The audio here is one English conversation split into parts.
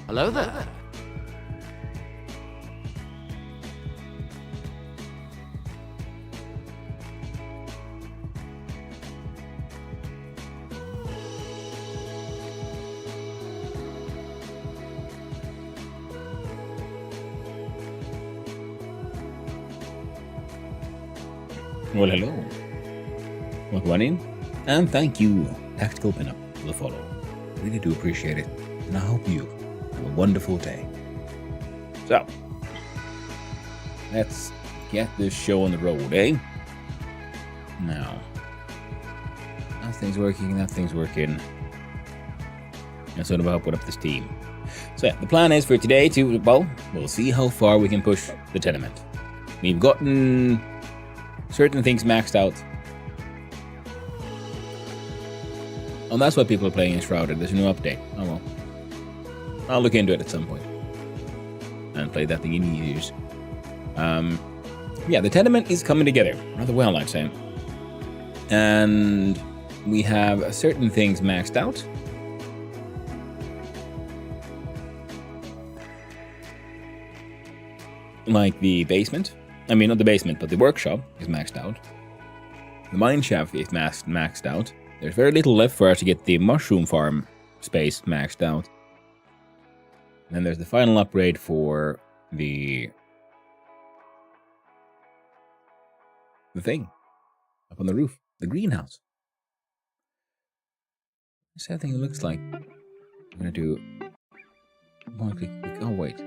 Hello there. Well, hello. Welcome on in. And thank you, Tactical Pinup, for the follow. Really do appreciate it. And I hope you have a wonderful day. So, let's get this show on the road, eh? Now, nothing's working. Let's sort of put up this team. So yeah, the plan is for today to, well, we'll see how far we can push the tenement. We've gotten certain things maxed out. And that's why people are playing Enshrouded. There's a new update. Oh well. I'll look into it at some point. And play that thing in years. Yeah, the tenement is coming together. Rather well, I'd say. And we have certain things maxed out. Like the basement. I mean, not the basement, but the workshop is maxed out. The mine shaft is maxed out. There's very little left for us to get the mushroom farm space maxed out. And then there's the final upgrade for the thing up on the roof, the greenhouse. What's that thing looks like? I'm gonna do one click. Oh wait.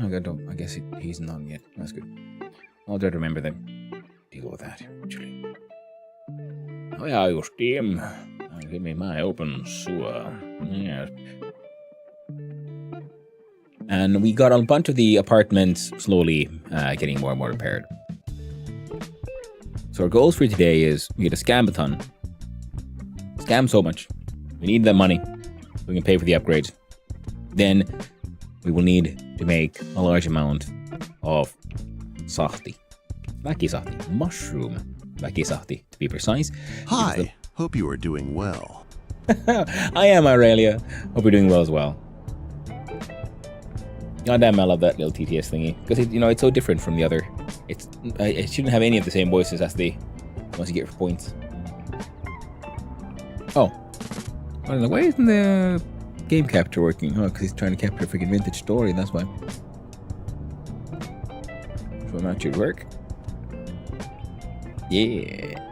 I guess he's not yet. That's good. I'll try to remember that. Deal with that eventually. Oh yeah, Steam. Give me my open sewer. Yes. And we got a bunch of the apartments slowly getting more and more repaired. So our goals for today is we get a scam-a-ton. Scam so much. We need the money. We can pay for the upgrades. Then we will need to make a large amount of sahti. Väki sahti. Mushroom väki sahti, to be precise. Hi. Hope you are doing well. I am, Aurelia. Hope you're doing well as well. Goddamn, I love that little TTS thingy. Because, it's so different from the other. It shouldn't have any of the same voices as the ones you get for points. Oh. I don't know. Why isn't the game capture working? Oh, because he's trying to capture a freaking vintage story, that's why. So that should work. Yeah.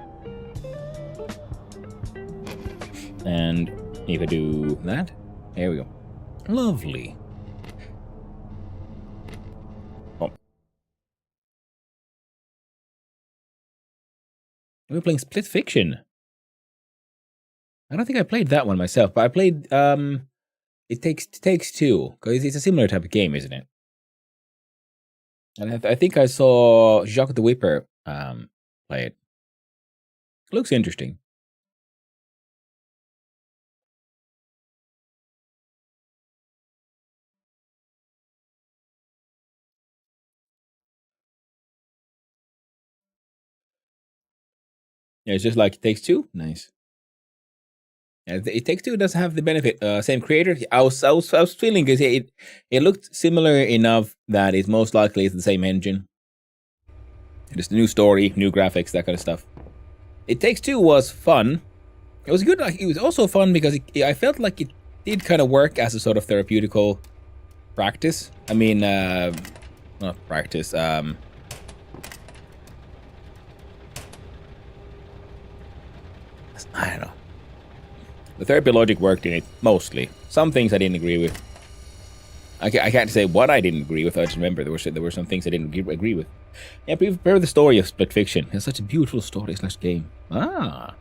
And if I do that, there we go. Lovely. Oh. We're playing Split Fiction. I don't think I played that one myself, but I played It Takes Two, because it's a similar type of game, isn't it? And I think I saw Jacques the Whipper play it. Looks interesting. Yeah, it's just like It Takes Two. Nice. Yeah, It Takes Two does have the benefit. Same creator. I was feeling because it looked similar enough that it most likely is the same engine. Just a new story, new graphics, that kind of stuff. It Takes Two was fun. It was good. It was also fun because I felt like it did kind of work as a sort of therapeutical practice. I mean, not practice. I don't know. The therapy logic worked in it, mostly. Some things I didn't agree with. I can't say what I didn't agree with, I just remember there were some things I didn't agree with. Yeah, prepare the story of Split Fiction. It's such a beautiful story/game. Ah.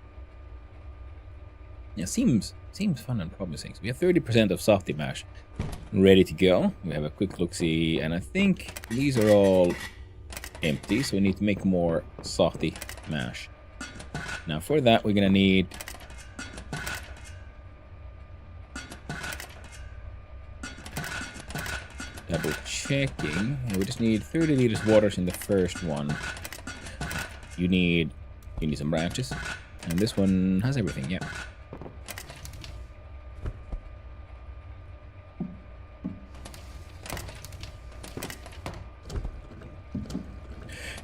Yeah, seems fun and promising. So we have 30% of Softy Mash ready to go. We have a quick look-see, and I think these are all empty, so we need to make more Softy Mash. Now for that, we're gonna need double checking. We just need 30 liters waters in the first one. You need some branches, and this one has everything. Yeah.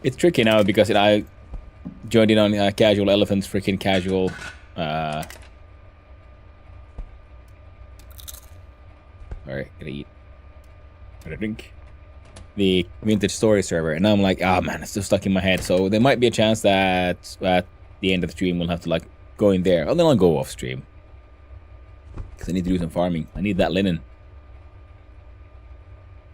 It's tricky now because I joined in on casual elephants, freaking casual. Sorry, gotta eat. Gotta drink. The vintage story server, and now I'm like, oh man, it's still stuck in my head. So there might be a chance that at the end of the stream we'll have to like go in there. Oh, then I'll go off stream because I need to do some farming. I need that linen.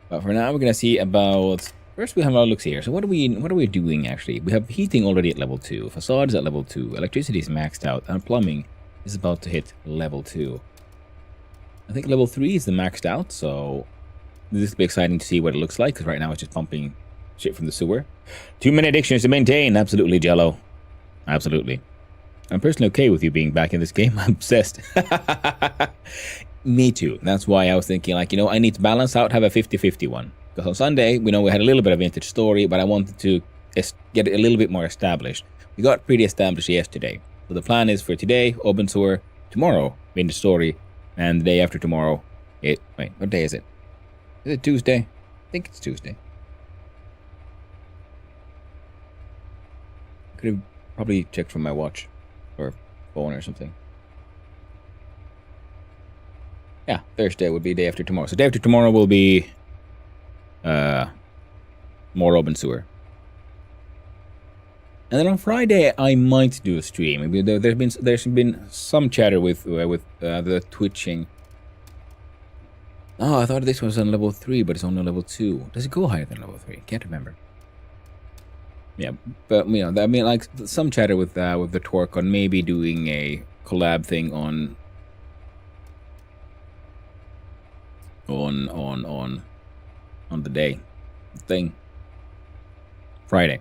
But for now, we're gonna see about. First, we have our looks here. So what are we doing actually? We have heating already at level 2, facades at level 2, electricity is maxed out, and plumbing is about to hit level 2. I think level 3 is the maxed out, so this will be exciting to see what it looks like, because right now it's just pumping shit from the sewer. Too many addictions to maintain. Absolutely, Jello. Absolutely. I'm personally okay with you being back in this game. I'm obsessed. Me too. That's why I was thinking, like, you know, I need to balance out, have a 50-50 one. Because on Sunday, we know we had a little bit of vintage story, but I wanted to get it a little bit more established. We got pretty established yesterday. So the plan is for today, open sewer, tomorrow, vintage story, and the day after tomorrow, wait, what day is it? Is it Tuesday? I think it's Tuesday. Could have probably checked from my watch or phone or something. Yeah, Thursday would be day after tomorrow. So day after tomorrow will be more open sewer. And then on Friday I might do a stream. There's been some chatter with the twitching. Oh, I thought this was on level 3, but it's only level 2. Does it go higher than level 3? Can't remember. Yeah, but you know, I mean, like some chatter with the Torque on maybe doing a collab thing on the day thing. Friday.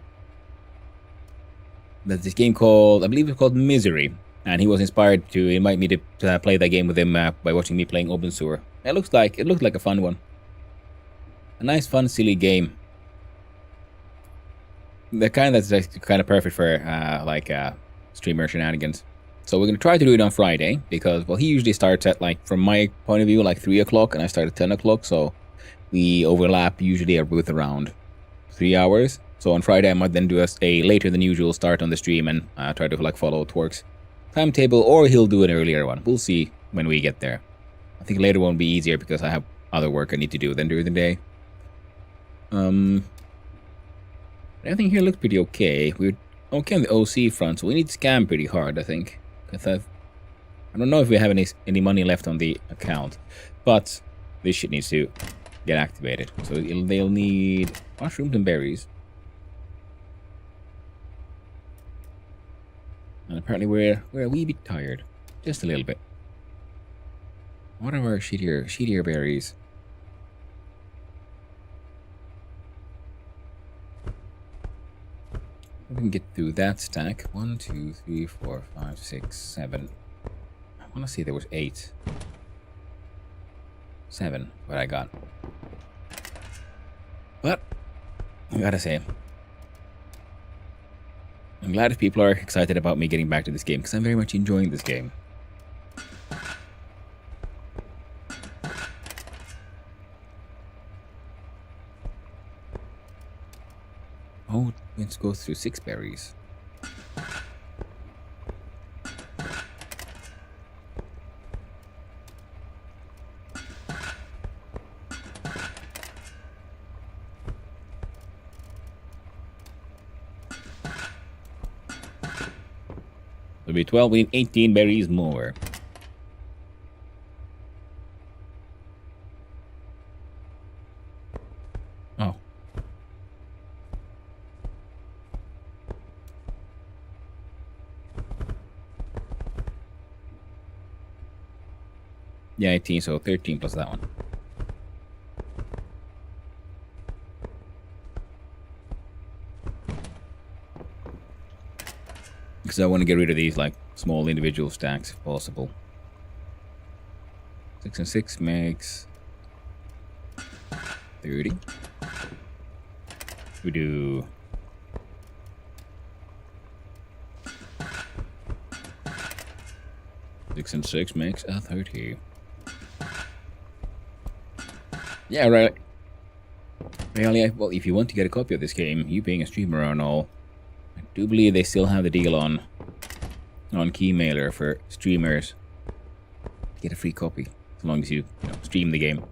There's this game called, I believe it's called Misery, and he was inspired to invite me to play that game with him by watching me playing Open Sewer. It looked like a fun one. A nice, fun, silly game. The kind that's like, kind of perfect for streamer shenanigans. So we're gonna try to do it on Friday because, well, he usually starts at, like, from my point of view, like 3 o'clock, and I start at 10 o'clock. So we overlap usually with around 3 hours. So on Friday I might then do a later than usual start on the stream and try to like follow Torque's timetable, or he'll do an earlier one. We'll see when we get there. I think later won't be easier because I have other work I need to do than during the day. Everything here looks pretty okay. We're okay on the OC front, so we need to scam pretty hard, I think. Because I don't know if we have any money left on the account, but this shit needs to get activated. So they'll need mushrooms and berries. And apparently we're a wee bit tired. Just a little bit. What are our shittier berries? We can get through that stack. 1, 2, 3, 4, 5, 6, 7. I want to see there was 8. 7, what I got. But I gotta say, I'm glad if people are excited about me getting back to this game, because I'm very much enjoying this game. Oh, it goes through 6 berries. It'll be 12, we need 18 berries more. Oh. Yeah, 18, so 13 plus that one. Because I want to get rid of these, like, small individual stacks if possible. 6 and 6 makes 30. We do 6 and 6 makes a 30. Yeah, right. Well, yeah, well, if you want to get a copy of this game, you being a streamer and all, I do believe they still have the deal on Keymailer for streamers. Get a free copy as long as you stream the game.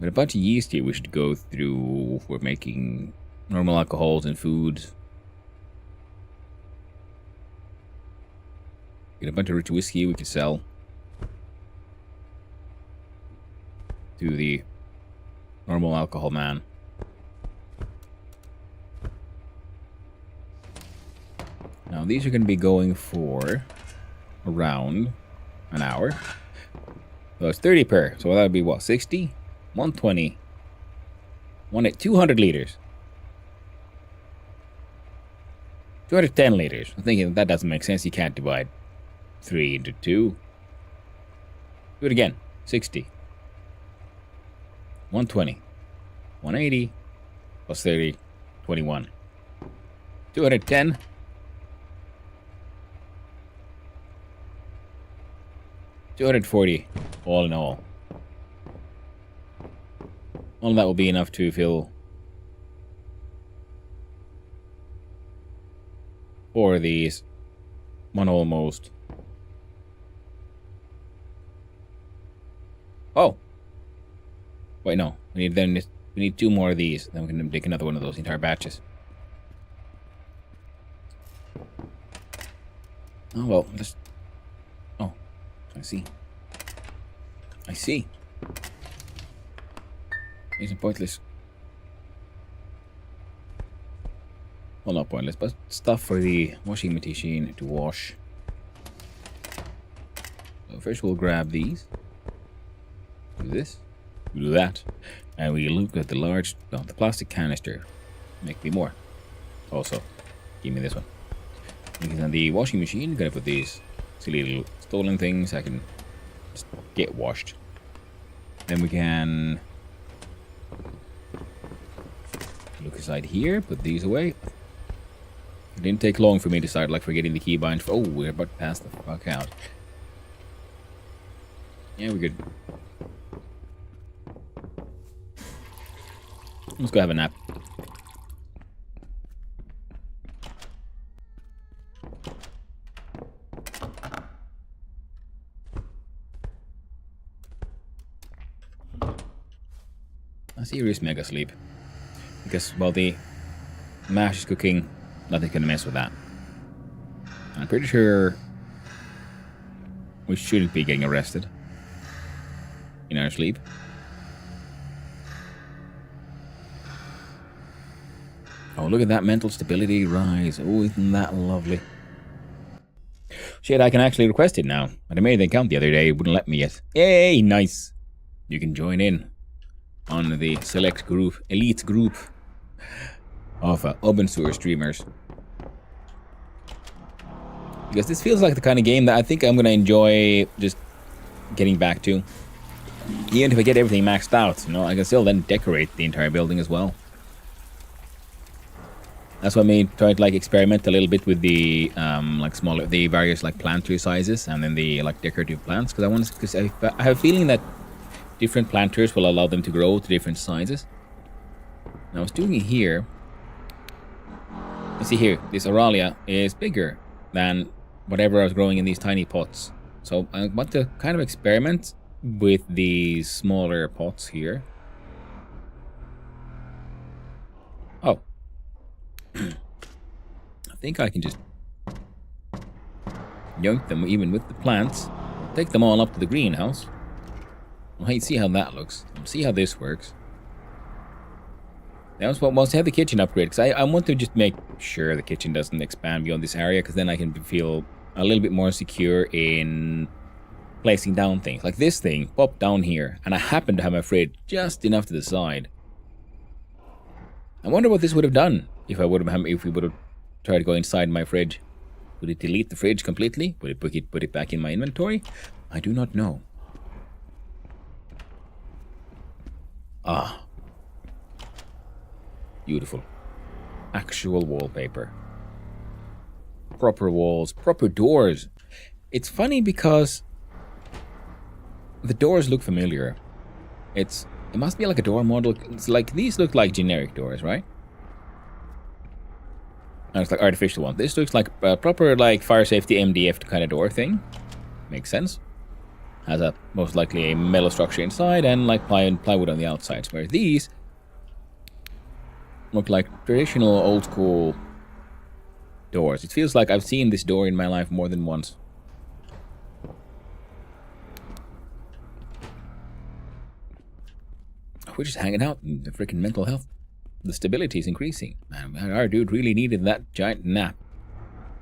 But a bunch of yeast here we should go through for making normal alcohols and foods. Get a bunch of rich whiskey we could sell to the normal alcohol man. Now these are going to be going for around an hour. So it's 30 per. So that would be what? 60? 120. 200 liters. 210 liters. I'm thinking that doesn't make sense. You can't divide 3 into 2. Do it again. 60. 120. 180. Plus 30. 21. 210. 240 all in all. All of that will be enough to fill 4 of these. One almost. Oh! Wait, no. We need 2 more of these. Then we can make another one of those entire batches. Oh, well, just... Oh, I see. I see. These are pointless. Well, not pointless, but stuff for the washing machine to wash. So first we'll grab these. Do this. Do that. And we look at the plastic canister. Make me more. Also, give me this one. Because on the washing machine, gotta put these silly little stolen things I can just get washed. Then we can look aside here, put these away. It didn't take long for me to start forgetting the keybind. Oh, we're about to pass the fuck out. Yeah, we're good. Let's go have a nap. A serious mega sleep. Because while the mash is cooking, nothing's gonna mess with that. I'm pretty sure we shouldn't be getting arrested in our sleep. Oh, look at that mental stability rise. Oh, isn't that lovely? Shit, I can actually request it now. I made an account the other day, it wouldn't let me yet. Yay, nice. You can join in on the select group, elite group of open source streamers. Because this feels like the kind of game that I think I'm going to enjoy just getting back to. Even if I get everything maxed out, I can still then decorate the entire building as well. That's why I tried to experiment a little bit with the smaller, the various planter sizes and then the decorative plants, because I have a feeling that different planters will allow them to grow to different sizes. Now I was doing it here. You see here, this Aralia is bigger than whatever I was growing in these tiny pots. So I want to kind of experiment with these smaller pots here. Oh. I think I can just yoink them even with the plants. Take them all up to the greenhouse. Well, see how that looks. See how this works. That was what once I have the kitchen upgrade, because I want to just make sure the kitchen doesn't expand beyond this area, because then I can feel a little bit more secure in placing down things. Like this thing popped down here, and I happen to have my fridge just enough to the side. I wonder what this would have done if we would have tried to go inside my fridge. Would it delete the fridge completely? Would it put it back in my inventory? I do not know. Ah. Beautiful. Actual wallpaper. Proper walls, proper doors. It's funny because the doors look familiar. It's It must be like a door model. It's like these look like generic doors, right? And it's like artificial one. This looks like a proper like fire safety MDF kind of door thing. Makes sense. Has a most likely a metal structure inside and like plywood on the outsides. Where these look like traditional old school doors. It feels like I've seen this door in my life more than once. We're just hanging out in the freaking mental health. The stability is increasing. Man, our dude really needed that giant nap.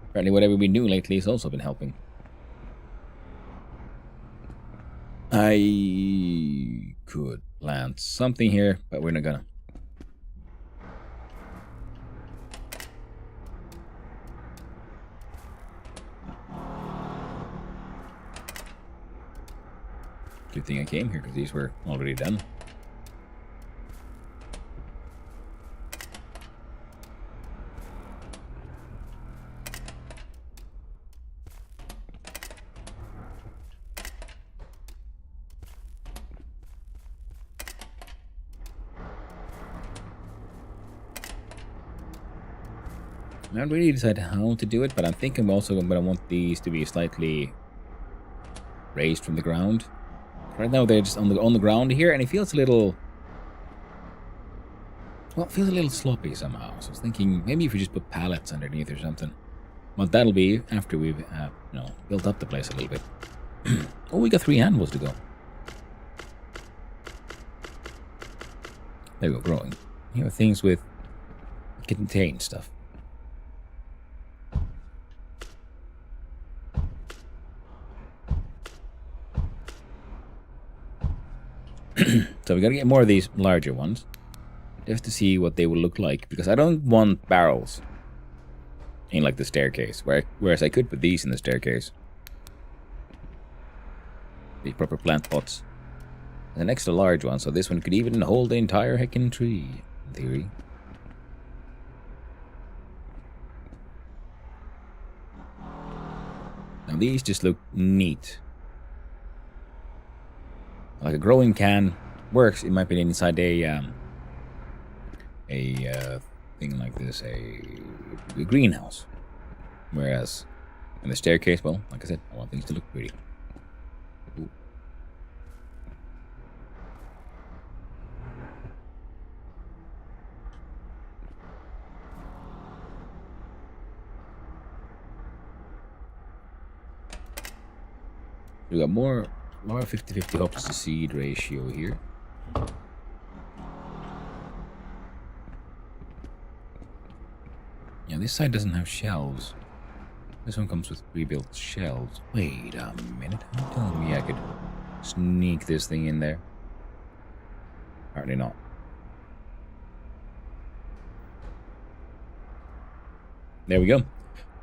Apparently whatever we do lately has also been helping. I could plant something here, but we're not gonna. Good thing I came here, because these were already done. I haven't really decided how to do it, but I'm thinking also I'm going to want these to be slightly raised from the ground. Right now they're just on the ground here, and it feels a little... Well, it feels a little sloppy somehow. So I was thinking maybe if we just put pallets underneath or something. Well, that'll be after we've built up the place a little bit. Oh, we got 3 animals to go. There we go, growing. You know, things with contain stuff. So we gotta get more of these larger ones, just to see what they will look like, because I don't want barrels in like the staircase, whereas I could put these in the staircase. The proper plant pots. And an extra large one, so this one could even hold the entire heckin' tree, in theory. Now these just look neat. Like a growing can works, in my opinion, inside a thing like this, a greenhouse. Whereas in the staircase, well, like I said, I want things to look pretty. Ooh. We got more 50-50 hops to seed ratio here. Yeah, this side doesn't have shelves. This one comes with pre-built shelves. Wait a minute. Are you telling me I could sneak this thing in there? Apparently not. There we go.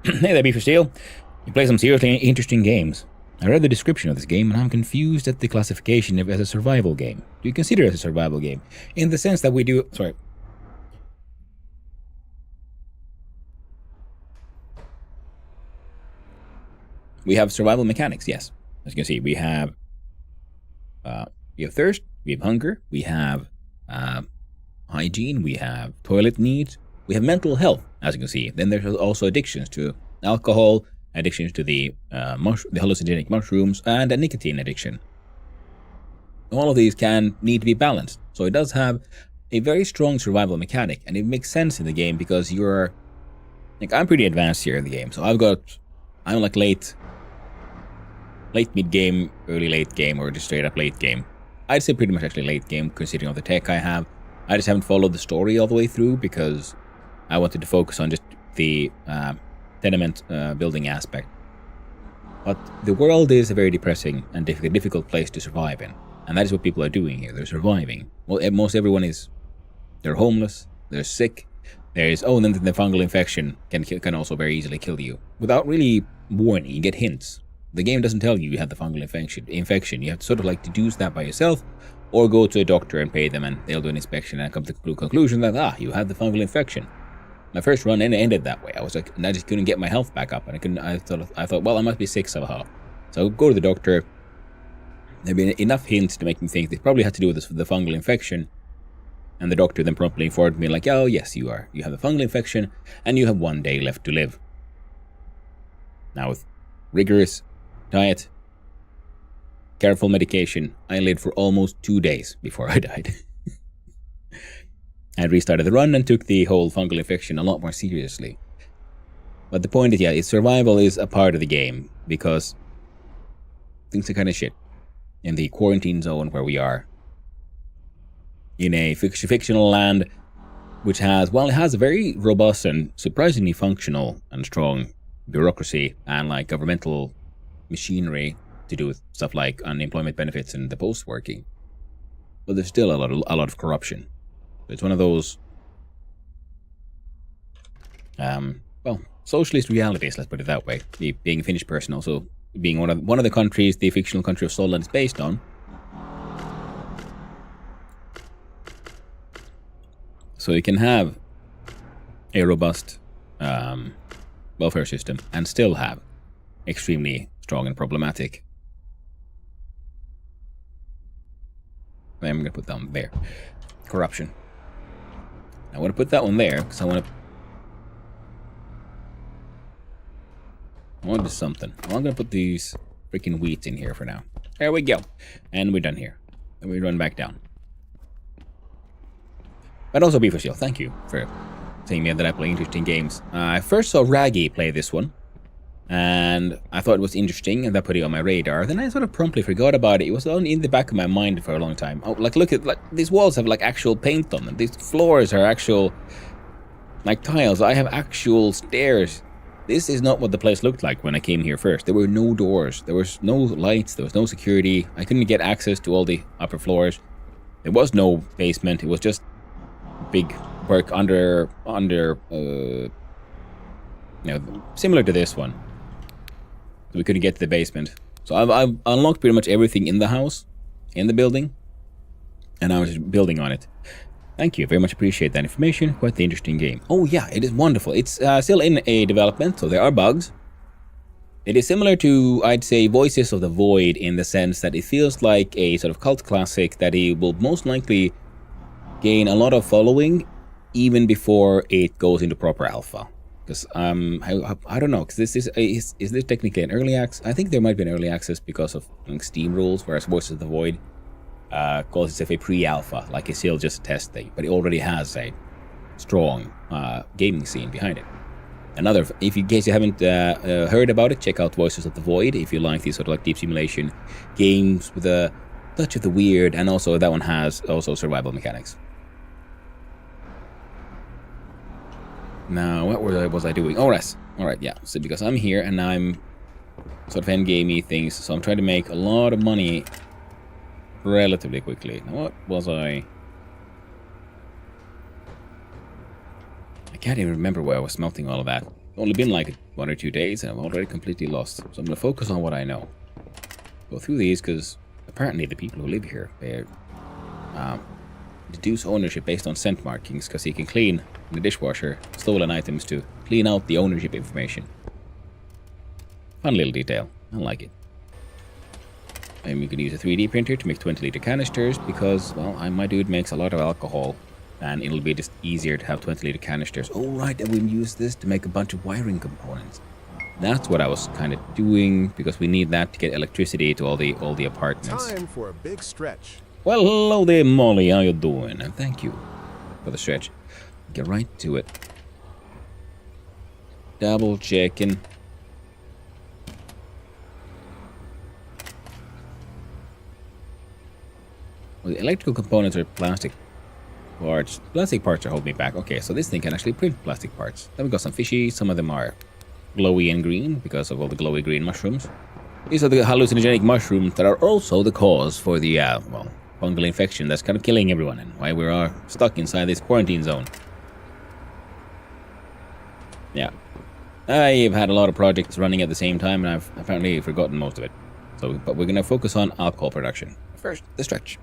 Hey there, Beef Steel. You play some seriously interesting games. I read the description of this game and I'm confused at the classification of it as a survival game. Do you consider it as a survival game? In the sense that we do... Sorry. We have survival mechanics, yes. As you can see, we have thirst, we have hunger, we have hygiene, we have toilet needs, we have mental health, as you can see. Then there's also addictions to alcohol, addictions to the hallucinogenic mushrooms, and a nicotine addiction. All of these can need to be balanced. So it does have a very strong survival mechanic, and it makes sense in the game because you're... Like, I'm pretty advanced here in the game, so I'm like late mid-game, early late game, or just straight up late game. I'd say pretty much actually late game, considering all the tech I have. I just haven't followed the story all the way through because I wanted to focus on just the tenement building aspect. But the world is a very depressing and difficult place to survive in. And that is what people are doing here. They're surviving. Well, most everyone is. They're homeless. They're sick. There is... Oh, and then the fungal infection can also very easily kill you. Without really warning, you get hints. The game doesn't tell you have the fungal infection. You have to sort of like deduce that by yourself, or go to a doctor and pay them, and they'll do an inspection and come to the conclusion that, you have the fungal infection. My first run ended that way. I was like, and I just couldn't get my health back up, and I thought, well, I must be sick somehow. So I would go to the doctor, There have been enough hints to make me think this probably had to do with this, the fungal infection. And the doctor then promptly informed me, like, oh, yes, you are. You have a fungal infection, and you have 1 day left to live. Now, with rigorous diet, careful medication, I lived for almost 2 days before I died. I restarted the run and took the whole fungal infection a lot more seriously. But the point is, yeah, survival is a part of the game, because things are kind of shit. In the quarantine zone where we are, in a fictional land which has, well, it has a very robust and surprisingly functional and strong bureaucracy and like governmental machinery to do with stuff like unemployment benefits and the post working. But there's still a lot of corruption. It's one of those, well, socialist realities, let's put it that way. Being a Finnish person, also being one of the countries the fictional country of Solland is based on. So you can have a robust welfare system and still have extremely strong and problematic. I'm going to put that one there. Corruption. I want to put that one there because I want to do something. I'm going to put these freaking wheats in here for now. There we go. And we're done here. And we run back down. But also Beaver Seal, thank you for saying that I play interesting games. I first saw Raggy play this one, and I thought it was interesting, and that put it on my radar. Then I sort of promptly forgot about it. It was only in the back of my mind for a long time. Oh, like look at these walls have like actual paint on them. These floors are actual like tiles. I have actual stairs. This is not what the place looked like when I came here first. There were no doors. There was no lights. There was no security. I couldn't get access to all the upper floors. There was no basement. It was just big work under you know, similar to this one. So we couldn't get to the basement. So I've unlocked pretty much everything in the house, in the building, and I was just building on it. Thank you, very much appreciate that information. Quite the interesting game. Oh yeah, it is wonderful. It's still in a development, so there are bugs. It is similar to, I'd say, Voices of the Void in the sense that it feels like a sort of cult classic that it will most likely gain a lot of following even before it goes into proper alpha. Because I don't know, because this is this technically an early access? I think there might be an early access because of like, Steam rules, whereas Voices of the Void calls itself a pre-alpha, like it's still just a test thing, but it already has a strong gaming scene behind it. Another, if in case you haven't heard about it, check out Voices of the Void if you like these sort of like deep simulation games with a touch of the weird, and also that one has also survival mechanics. Now, what was I doing? Oh, yes. Alright, yeah. So because I'm here and I'm sort of endgamey things, so I'm trying to make a lot of money relatively quickly. Now, what was I can't even remember where I was smelting all of that. It's only been like 1 or 2 days and I'm already completely lost. So I'm going to focus on what I know. Go through these because apparently the people who live here, they deduce ownership based on scent markings because you can clean in the dishwasher stolen items to clean out the ownership information. Fun little detail. I like it. And you can use a 3D printer to make 20-liter canisters because, well, my dude makes a lot of alcohol and it'll be just easier to have 20-liter canisters. Oh, right, and we use this to make a bunch of wiring components. That's what I was kind of doing because we need that to get electricity to all the apartments. Time for a big stretch. Well, hello there, Molly. How you doing? And thank you for the stretch. Get right to it. Double checking. Well, the electrical components are plastic parts. Plastic parts are holding me back. Okay, so this thing can actually print plastic parts. Then we got some fishy. Some of them are glowy and green because of all the glowy green mushrooms. These are the hallucinogenic mushrooms that are also the cause for the, well, fungal infection that's kind of killing everyone and why we are stuck inside this quarantine zone. Yeah. I've had a lot of projects running at the same time and I've apparently forgotten most of it. So, but we're going to focus on alcohol production. First, the stretch.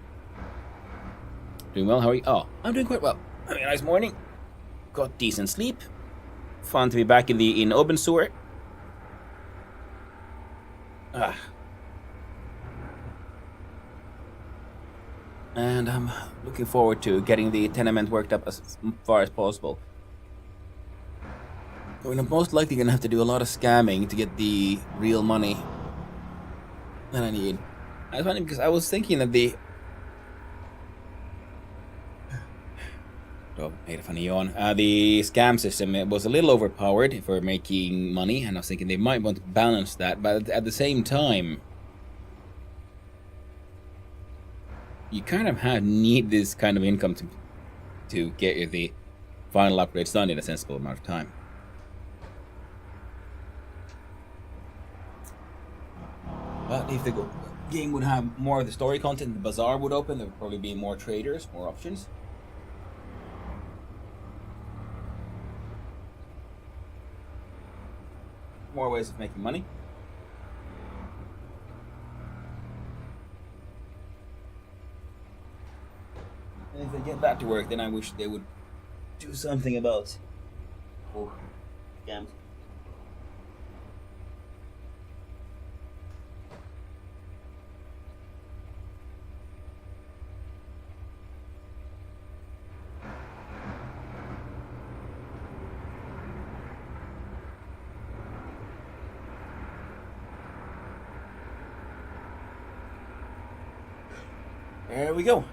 Doing well? How are you? Oh, I'm doing quite well. Having a nice morning. Got decent sleep. Fun to be back in open sewer. And I'm looking forward to getting the tenement worked up as far as possible. We're most likely gonna have to do a lot of scamming to get the real money that I need. I was funny because I was thinking that the made a funny yawn. The scam system, it was a little overpowered for making money, and I was thinking they might want to balance that, but at the same time, you kind of need this kind of income to get the final upgrades done in a sensible amount of time. But if the game would have more of the story content, the bazaar would open, there would probably be more traders, more options. More ways of making money. And if they get that to work, then I wish they would do something about scams. There we go.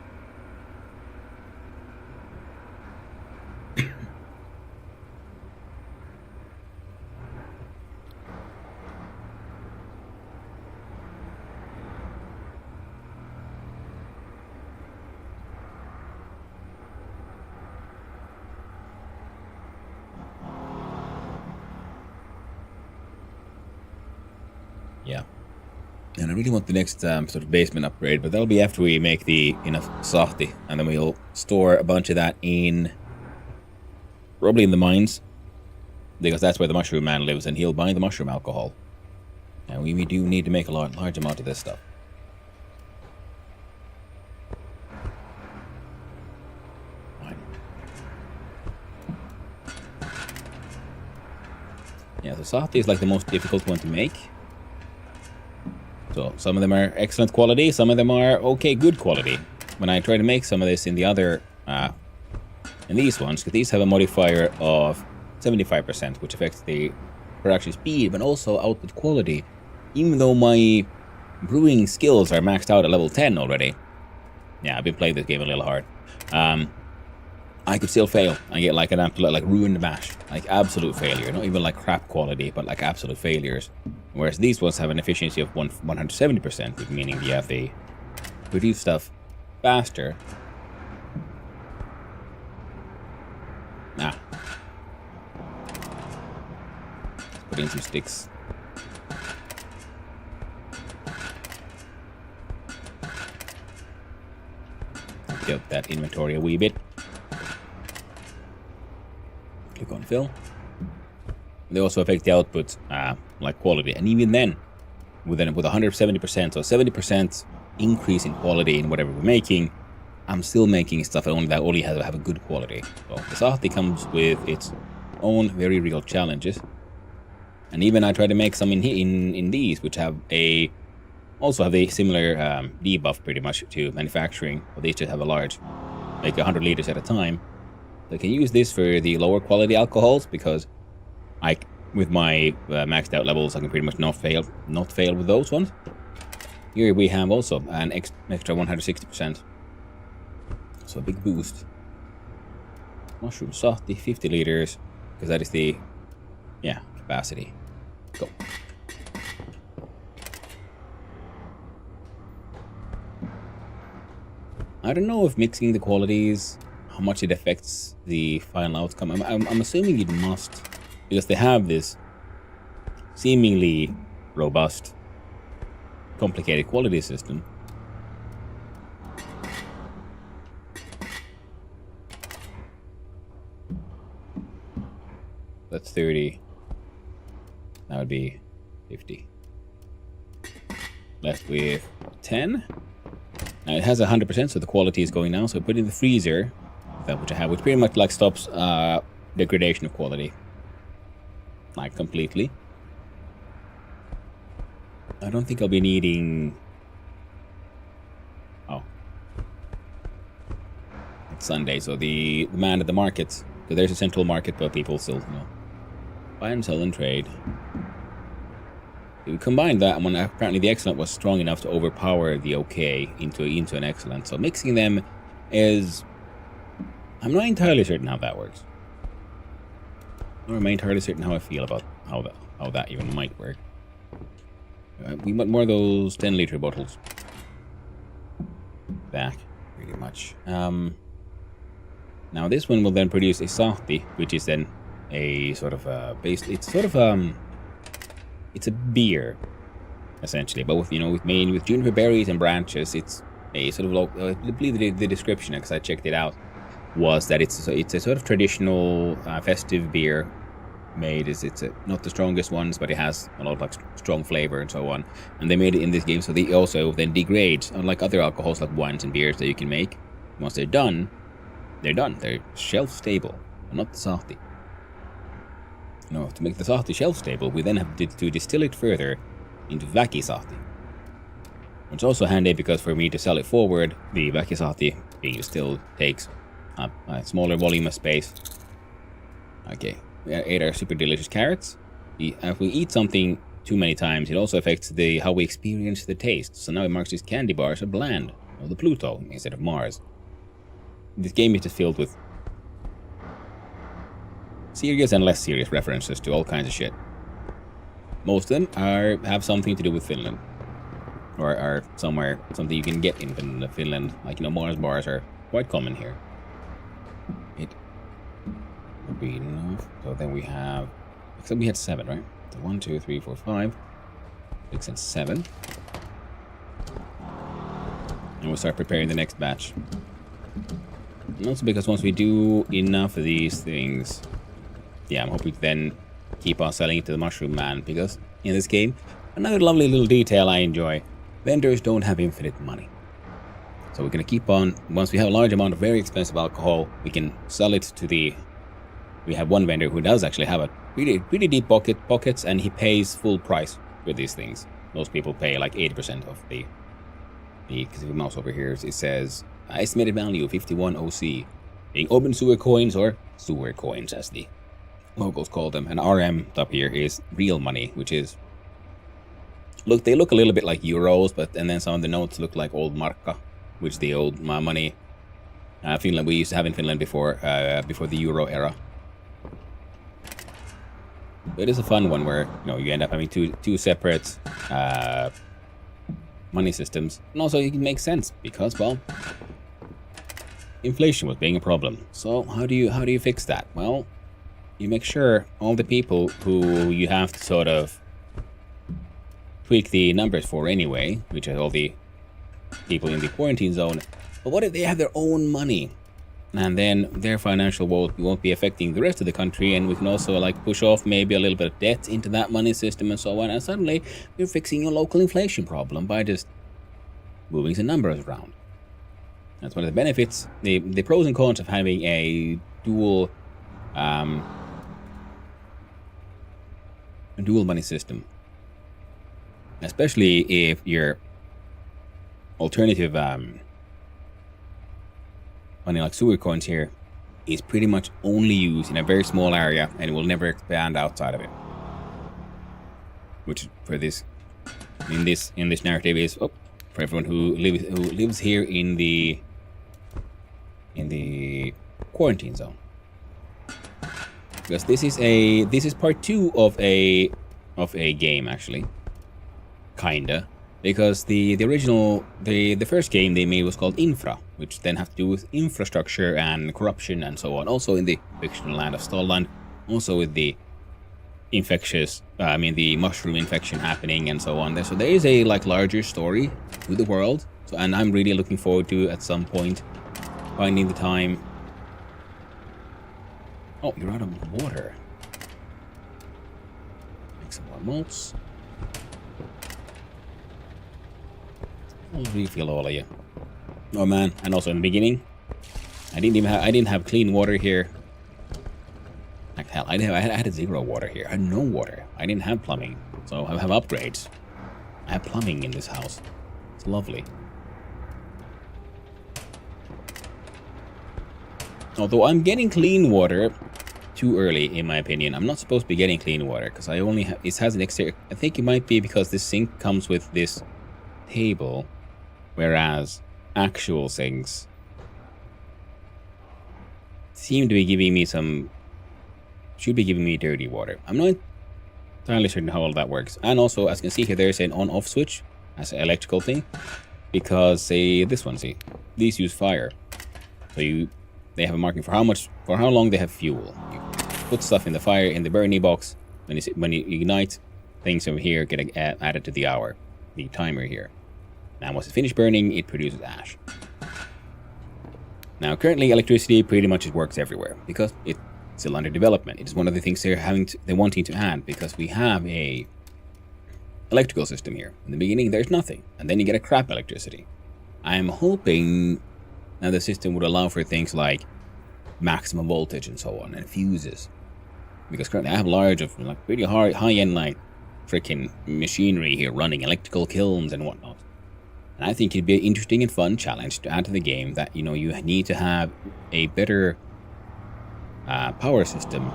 Yeah. And I really want the next sort of basement upgrade, but that'll be after we make the enough sahti, and then we'll store a bunch of that in, probably in the mines, because that's where the mushroom man lives, and he'll buy the mushroom alcohol. And we do need to make a large amount of this stuff. Right. Yeah, so sahti is like the most difficult one to make. So some of them are excellent quality, some of them are okay, good quality. When I try to make some of this in the other, in these ones, because these have a modifier of 75%, which affects the production speed, but also output quality. Even though my brewing skills are maxed out at level 10 already. Yeah, I've been playing this game a little hard. I could still fail. I get like an absolute, like ruined mash, like absolute failure. Not even like crap quality, but like absolute failures. Whereas these ones have an efficiency of 170%, meaning they produce stuff faster. Let's put in some sticks. Get up that inventory a wee bit. Click on fill. They also affect the output, like quality, and even then, with 170%, so 70% increase in quality in whatever we're making, I'm still making stuff that only has to have a good quality. So the sahti comes with its own very real challenges, and even I try to make some in these, which also have a similar debuff pretty much to manufacturing, but they just have a large, like 100 liters at a time. So I can use this for the lower quality alcohols because with my maxed out levels, I can pretty much not fail with those ones. Here we have also an extra 160%. So a big boost. Mushroom sahti, 50 liters, because that is the, capacity. Go. I don't know if mixing the qualities, how much it affects the final outcome. I'm assuming it must, because they have this seemingly robust, complicated quality system. That's 30. That would be 50. Left with 10. Now it has 100%, so the quality is going down. So I put it in the freezer, which pretty much like stops degradation of quality, like completely. I don't think I'll be needing. Oh, Sunday, so the man at the markets. So there's a central market where people still, buy and sell and trade. We combined that, and when apparently the excellent was strong enough to overpower the okay into an excellent. So mixing them is, I'm not entirely certain how that works. Nor am I entirely certain how I feel about how that even might work. We want more of those 10-liter bottles back, pretty much. Now this one will then produce a sahti, which is then a sort of it's sort of it's a beer, essentially, but with made with juniper berries and branches. It's a sort of I believe the description, because I checked it out, was that it's a sort of traditional festive beer. Made it's not the strongest ones, but it has a lot of like strong flavor and so on. And they made it in this game, so they also then degrade, unlike other alcohols like wines and beers that you can make. Once they're done, they're done. They're shelf stable, but not the sahti. No, to make the sahti shelf stable, we then have to distill it further into vaki sahti. It's also handy because for me to sell it forward, the vaki sahti being distilled takes a smaller volume of space. Okay. We ate our super delicious carrots. If we eat something too many times, it also affects how we experience the taste. So now it marks these candy bars are bland, or the Pluto instead of Mars. This game is just filled with serious and less serious references to all kinds of shit. Most of them have something to do with Finland, or are something you can get in Finland. Like Mars bars are quite common here. Be enough. So then we have, except we had 7, right? So 1, 2, 3, 4, 5, 6, and 7. And we'll start preparing the next batch. And also because once we do enough of these things, I'm hoping to then keep on selling it to the Mushroom Man, because in this game, another lovely little detail I enjoy, vendors don't have infinite money. So we're going to keep on, once we have a large amount of very expensive alcohol, we can sell it to we have one vendor who does actually have a pretty deep pockets, and he pays full price for these things. Most people pay like 80% of the because if you mouse over here, it says estimated value 51 OC, being open sewer coins, or sewer coins as the locals call them. And RM up here is real money, which is they look a little bit like euros, and then some of the notes look like old markka, which is the old money Finland we used to have in Finland before the euro era. It is a fun one where you end up having two separate money systems, and also it makes sense because, well, inflation was being a problem. So how do you fix that? Well, you make sure all the people who you have to sort of tweak the numbers for anyway, which are all the people in the quarantine zone. But what if they have their own money? And then their financial woes won't be affecting the rest of the country, and we can also push off maybe a little bit of debt into that money system and so on, and suddenly you're fixing your local inflation problem by just moving some numbers around. That's one of the benefits, the pros and cons of having a dual money system. Especially if your alternative money like sewer coins here is pretty much only used in a very small area and it will never expand outside of it. Which for this in this narrative is for everyone who lives here in the quarantine zone. Because this is part 2 of a game actually. Kinda. Because the original, the first game they made was called Infra, which then have to do with infrastructure and corruption and so on. Also in the fictional land of Stolland, also with the the mushroom infection happening and so on. So there is a larger story to the world. So, and I'm really looking forward to at some point finding the time. Oh, you're out of water. Make some more malts. I'll refill all of you. Oh man, and also in the beginning, I didn't have clean water here. Like hell, I had 0 water here. I had no water. I didn't have plumbing, so I have upgrades. I have plumbing in this house. It's lovely. Although I'm getting clean water too early, in my opinion. I'm not supposed to be getting clean water because I only have it has an exterior. I think it might be because this sink comes with this table, whereas actual sinks seem to be giving me should be giving me dirty water. I'm not entirely certain how all that works. And also, as you can see here, there's an on-off switch as an electrical thing, because these use fire. So they have a marking for how long they have fuel. You put stuff in the fire in the burning box. When you ignite, things over here get added to the timer here. Now, once it's finished burning, it produces ash. Now, currently, electricity pretty much works everywhere because it's still under development. It is one of the things they're wanting to add, because we have a electrical system here. In the beginning, there's nothing, and then you get a crap electricity. I'm hoping that the system would allow for things like maximum voltage and so on, and fuses. Because currently I have pretty high-end freaking machinery here running electrical kilns and whatnot. And I think it'd be an interesting and fun challenge to add to the game that, you need to have a better power system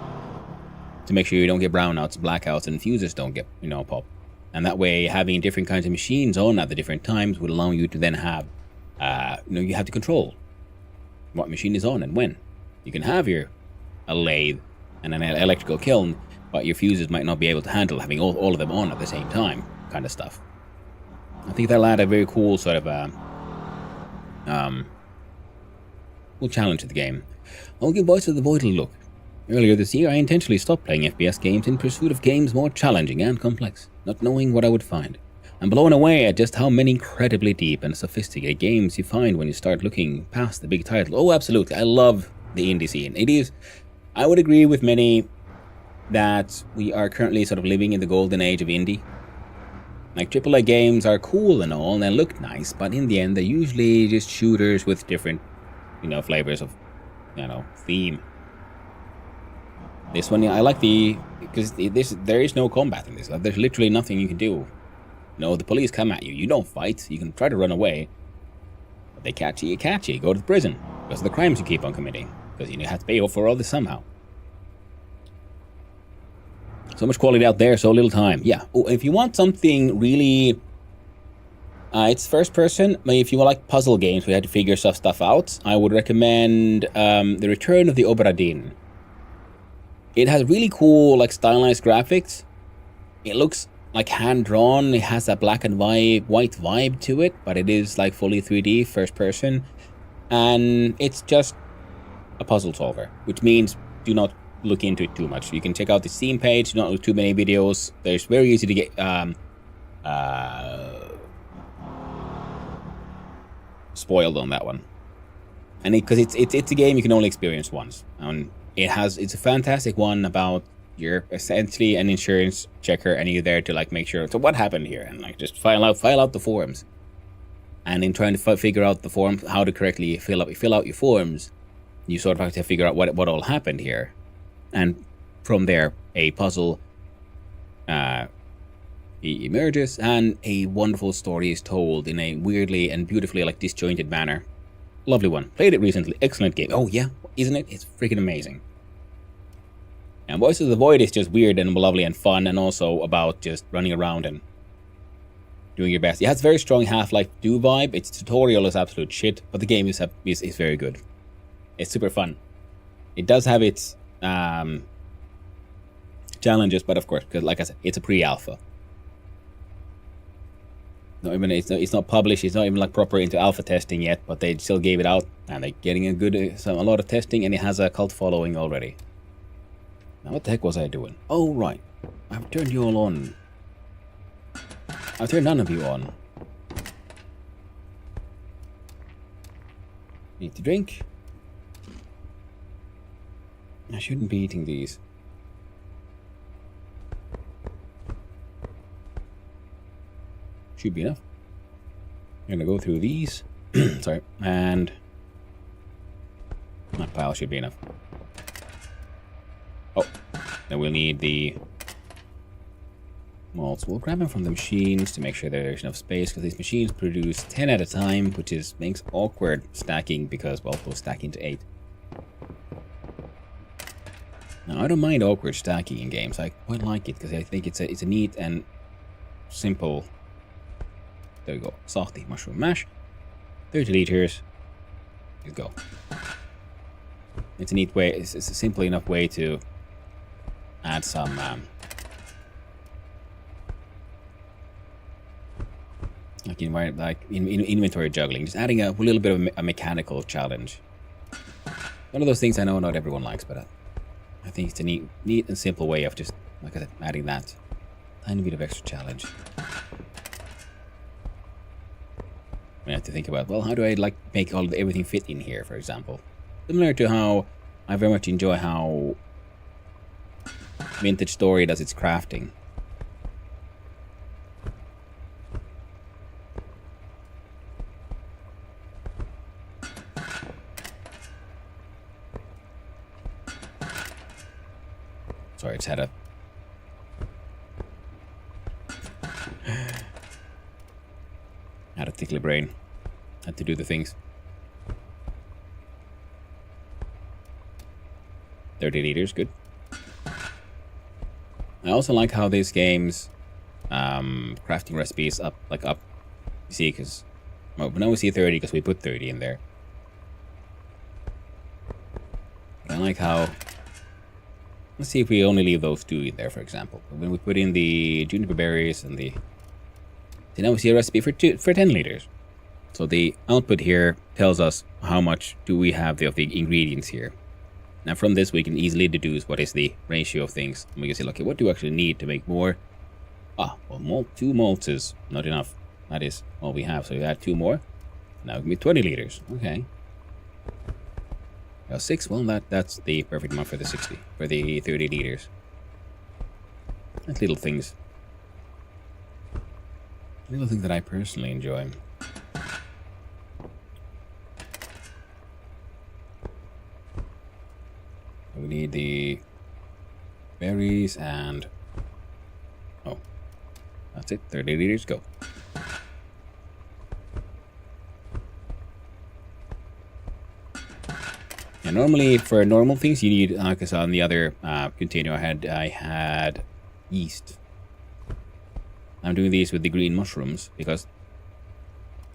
to make sure you don't get brownouts, blackouts, and fuses don't get, pop. And that way, having different kinds of machines on at the different times would allow you to then have, you have to control what machine is on and when. You can have a lathe and an electrical kiln, but your fuses might not be able to handle having all of them on at the same time, kind of stuff. I think that'll add a very cool sort of cool challenge to the game. I'll give Voice of the Void a look. Earlier this year, I intentionally stopped playing FPS games in pursuit of games more challenging and complex, not knowing what I would find. I'm blown away at just how many incredibly deep and sophisticated games you find when you start looking past the big title. Oh, absolutely. I love the indie scene. It is, I would agree with many that we are currently sort of living in the golden age of indie. Like, AAA games are cool and all, and they look nice, but in the end, they're usually just shooters with different, flavors of, theme. This one, I like because there is no combat in this. There's literally nothing you can do. The police come at you. You don't fight. You can try to run away. But they catch you, you go to prison. Because of the crimes you keep on committing. Because you have to pay for all this somehow. So much quality out there, so little time. Yeah. Oh, if you want something really... it's first person. If you like puzzle games where you had to figure stuff out, I would recommend The Return of the Obra Dinn. It has really cool, stylized graphics. It looks hand-drawn. It has that black and white vibe to it, but it is fully 3D, first person. And it's just a puzzle solver, which means do not look into it too much. You can check out the Steam page, do not look too many videos. There's very easy to get spoiled on that one. And because it's a game you can only experience once. And it's a fantastic one about you're essentially an insurance checker and you're there to make sure, so what happened here, and just file out the forms. And in trying to figure out the form, how to correctly fill out your forms, you sort of have to figure out what all happened here. And from there, a puzzle emerges and a wonderful story is told in a weirdly and beautifully disjointed manner. Lovely one. Played it recently. Excellent game. Oh yeah, isn't it? It's freaking amazing. And Voice of the Void is just weird and lovely and fun, and also about just running around and doing your best. It has very strong Half-Life 2 vibe. Its tutorial is absolute shit, but the game is very good. It's super fun. It does have its challenges, but of course, because like I said, it's a pre-alpha. It's not published. It's not even proper into alpha testing yet, but they still gave it out, and they're getting a lot of testing, and it has a cult following already. Now, what the heck was I doing? Oh, right. I've turned you all on. I've turned none of you on. Need to drink. I shouldn't be eating these. Should be enough. I'm gonna go through these. Sorry. And that pile should be enough. Oh, then we'll need the malts. We'll grab them from the machines to make sure there's enough space, because these machines produce 10 at a time, which makes awkward stacking because, well, we'll stack into 8. Now, I don't mind awkward stacking in games. I quite like it because I think it's a neat and simple. There we go. Salty mushroom mash. 30 liters. Let's go. It's a neat way. It's a simple enough way to add some like inventory juggling. Just adding a little bit of a mechanical challenge. One of those things I know not everyone likes, but I think it's a neat and simple way of just, like I said, adding that tiny bit of extra challenge. We have to think about, well, how do I make everything fit in here, for example? Similar to how I very much enjoy how Vintage Story does its crafting. Sorry, it's had a tickly brain. Had to do the things. 30 liters, good. I also like how this game's crafting recipes up. You see, because now we see 30 because we put 30 in there. But I like how. Let's see if we only leave those two in there, for example. When we put in the juniper berries and the. So now we see a recipe for 10 liters. So the output here tells us how much do we have of the ingredients here. Now from this we can easily deduce what is the ratio of things. And we can say, okay, what do we actually need to make more? Well, 2 malts is not enough. That is all we have. So we add 2 more. Now it can be 20 liters. Okay. Now 6, well, that's the perfect amount for the 30 liters. That's little things. Little thing that I personally enjoy. We need the berries and that's it. 30 liters, go. And normally for normal things you need, because on the other container I had yeast. I'm doing these with the green mushrooms because,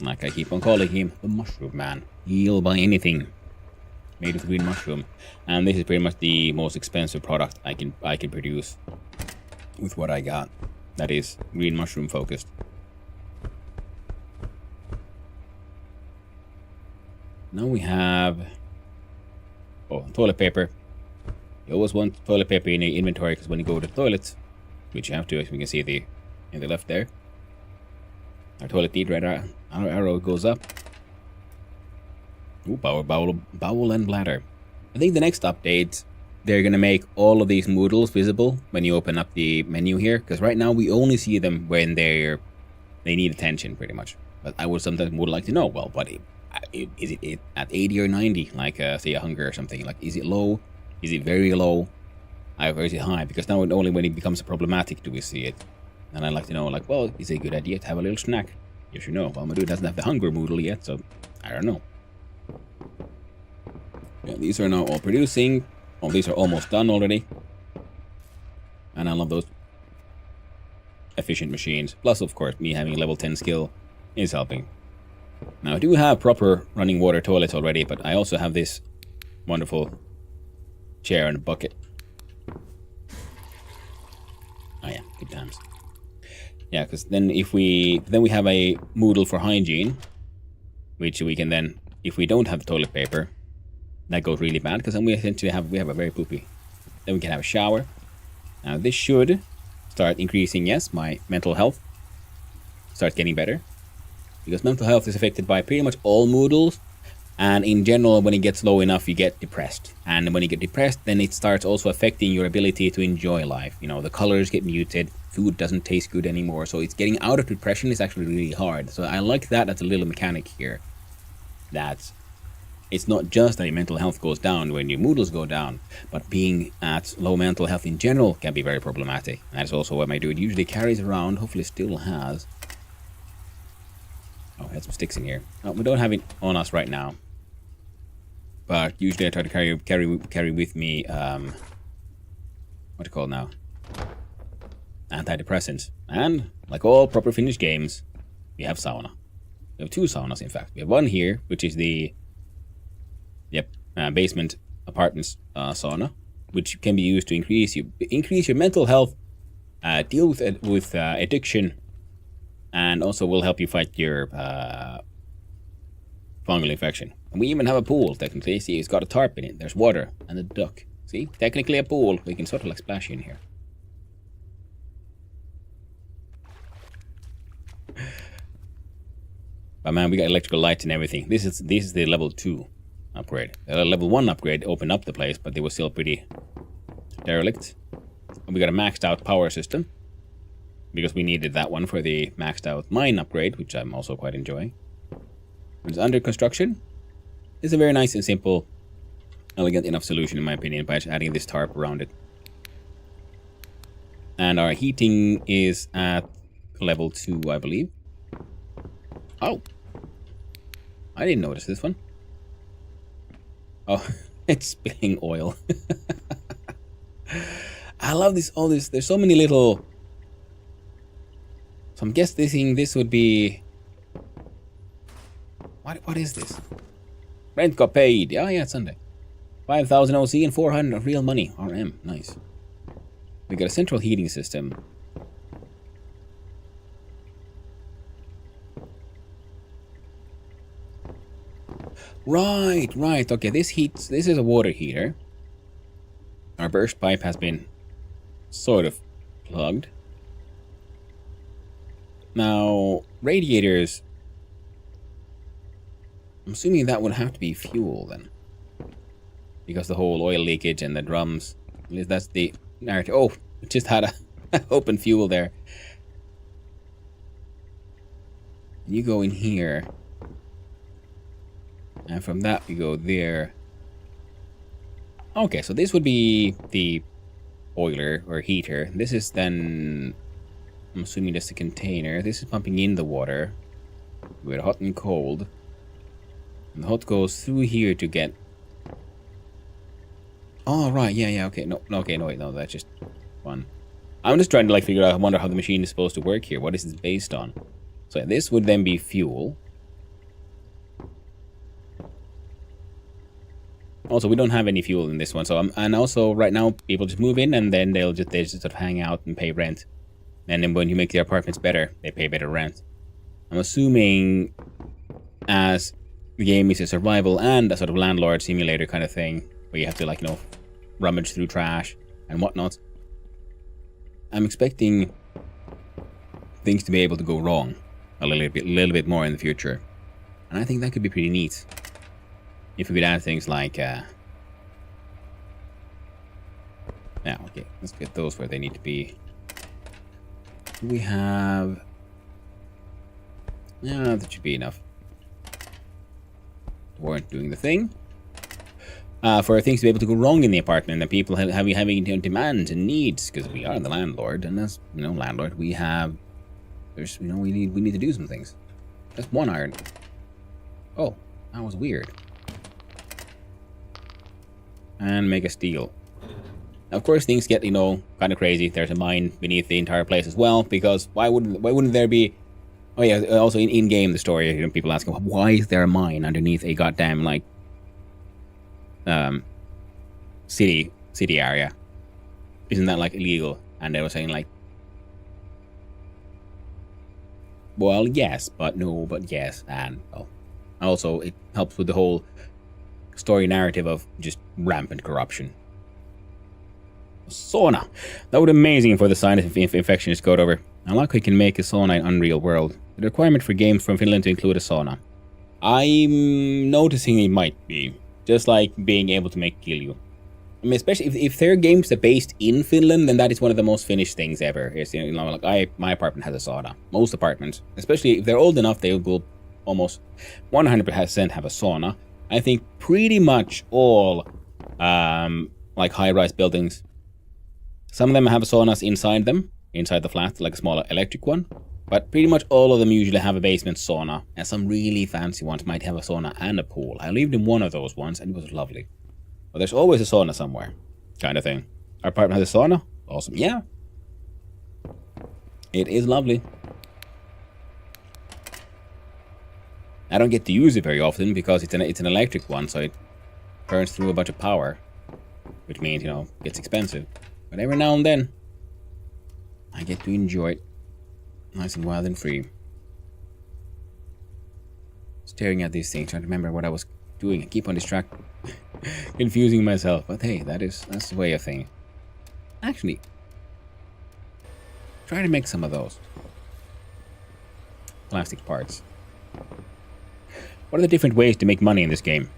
like I keep on calling him, the mushroom man. He'll buy anything made with green mushroom, and this is pretty much the most expensive product I can produce with what I got. That is green mushroom focused. Now we have toilet paper. You always want toilet paper in your inventory because when you go to the toilet, which you have to, as we can see in the left there, our toilet need right our arrow goes up. Ooh, bowel and bladder. I think the next update, they're gonna make all of these noodles visible when you open up the menu here, because right now we only see them when they need attention, pretty much. But I would like to know, well, but is it at 80 or 90, like say a hunger or something? Like, is it low? Is it very low? Or is it high? Because now only when it becomes problematic do we see it. And I'd like to know, like, well, is it a good idea to have a little snack? Yes or no? Well, my dude doesn't have the hunger noodle yet, so I don't know. Yeah, these are now all producing. Oh, these are almost done already. And I love those efficient machines. Plus, of course, me having level 10 skill is helping. Now, I do have proper running water toilets already, but I also have this wonderful chair and bucket. Oh yeah, good times. Yeah, because then we have a Moodle for hygiene, which we can then, if we don't have toilet paper, that goes really bad, because then we essentially have a very poopy. Then we can have a shower. Now this should start increasing, yes, my mental health. Start getting better. Because mental health is affected by pretty much all Moodles. And in general, when it gets low enough, you get depressed. And when you get depressed, then it starts also affecting your ability to enjoy life. You know, the colors get muted, food doesn't taste good anymore. So it's getting out of depression is actually really hard. So I like that as a little mechanic here. That it's not just that your mental health goes down when your Moodles go down, but being at low mental health in general can be very problematic. And that's also what my dude usually carries around, hopefully still has. Oh, I had some sticks in here. Oh, we don't have it on us right now. But usually I try to carry with me what do you call it now? Antidepressants. And, like all proper Finnish games, we have sauna. We have 2 saunas, in fact. We have one here, which is the basement apartments sauna, which can be used to increase your mental health, deal with addiction, and also will help you fight your fungal infection. And we even have a pool, technically. See, it's got a tarp in it. There's water and a duck. See, technically a pool. We can sort of like splash in here. But man, we got electrical lights and everything. This is the level 2 upgrade. The level 1 upgrade opened up the place, but they were still pretty derelict. And we got a maxed out power system, because we needed that one for the maxed out mine upgrade, which I'm also quite enjoying. It's under construction. It's a very nice and simple, elegant enough solution, in my opinion, by just adding this tarp around it. And our heating is at level 2, I believe. Oh, I didn't notice this one. Oh, it's spilling oil. I love this. All this. There's so many little. So I'm guessing this would be. What is this? Rent got paid. Oh yeah, it's Sunday. 5,000 OC and 400 of real money. RM, nice. We got a central heating system. Right. Okay, this is a water heater. Our burst pipe has been sort of plugged. Now, radiators. I'm assuming that would have to be fuel then. Because the whole oil leakage and the drums. At least that's the narrative. Oh, it just had a open fuel there. You go in here. And from that we go there. Okay, so this would be the boiler or heater. This is then, I'm assuming that's the container. This is pumping in the water with hot and cold. And the hot goes through here to get. Oh right, yeah, okay. No, wait, that's just fun. I'm just trying to like figure out. I wonder how the machine is supposed to work here. What is this based on? So this would then be fuel. Also, we don't have any fuel in this one, so and also right now people just move in and then they just sort of hang out and pay rent. And then when you make their apartments better, they pay better rent. I'm assuming as the game is a survival and a sort of landlord simulator kind of thing, where you have to like, you know, rummage through trash and whatnot. I'm expecting things to be able to go wrong a little bit more in the future. And I think that could be pretty neat. If we could add things like, yeah, okay, let's get those where they need to be. We have, yeah, that should be enough. Weren't doing the thing. For things to be able to go wrong in the apartment, and people having demands and needs, because we are the landlord, and as you know, landlord, we need to do some things. That's one iron. Oh, that was weird. And make a steel. Now, of course, things get, you know, kind of crazy. There's a mine beneath the entire place as well, because why wouldn't there be? Oh yeah, also in game the story, you know, people ask, why is there a mine underneath a goddamn like city area? Isn't that like illegal? And they were saying like, well, yes, but no, but yes, and well, also it helps with the whole story narrative of just rampant corruption. Sauna. That would be amazing for the scientific infectionist code over. I like how you can make a sauna in Unreal World. The requirement for games from Finland to include a sauna. I'm noticing it might be. Just like being able to make Kilju. I mean, especially if their games are based in Finland, then that is one of the most Finnish things ever. It's, you know, like my apartment has a sauna. Most apartments, especially if they're old enough, they will almost 100% have a sauna. I think pretty much all like high-rise buildings, some of them have saunas inside them, inside the flat, like a small electric one. But pretty much all of them usually have a basement sauna, and some really fancy ones might have a sauna and a pool. I lived in one of those once, and it was lovely. But there's always a sauna somewhere, kind of thing. Our apartment has a sauna. Awesome. Yeah. It is lovely. I don't get to use it very often because it's an electric one, so it burns through a bunch of power, which means, you know, it's expensive. But every now and then, I get to enjoy it. Nice and wild and free. Staring at these things, trying to remember what I was doing. I keep on distracted, confusing myself. But hey, that's the way of things. Actually, try to make some of those plastic parts. What are the different ways to make money in this game?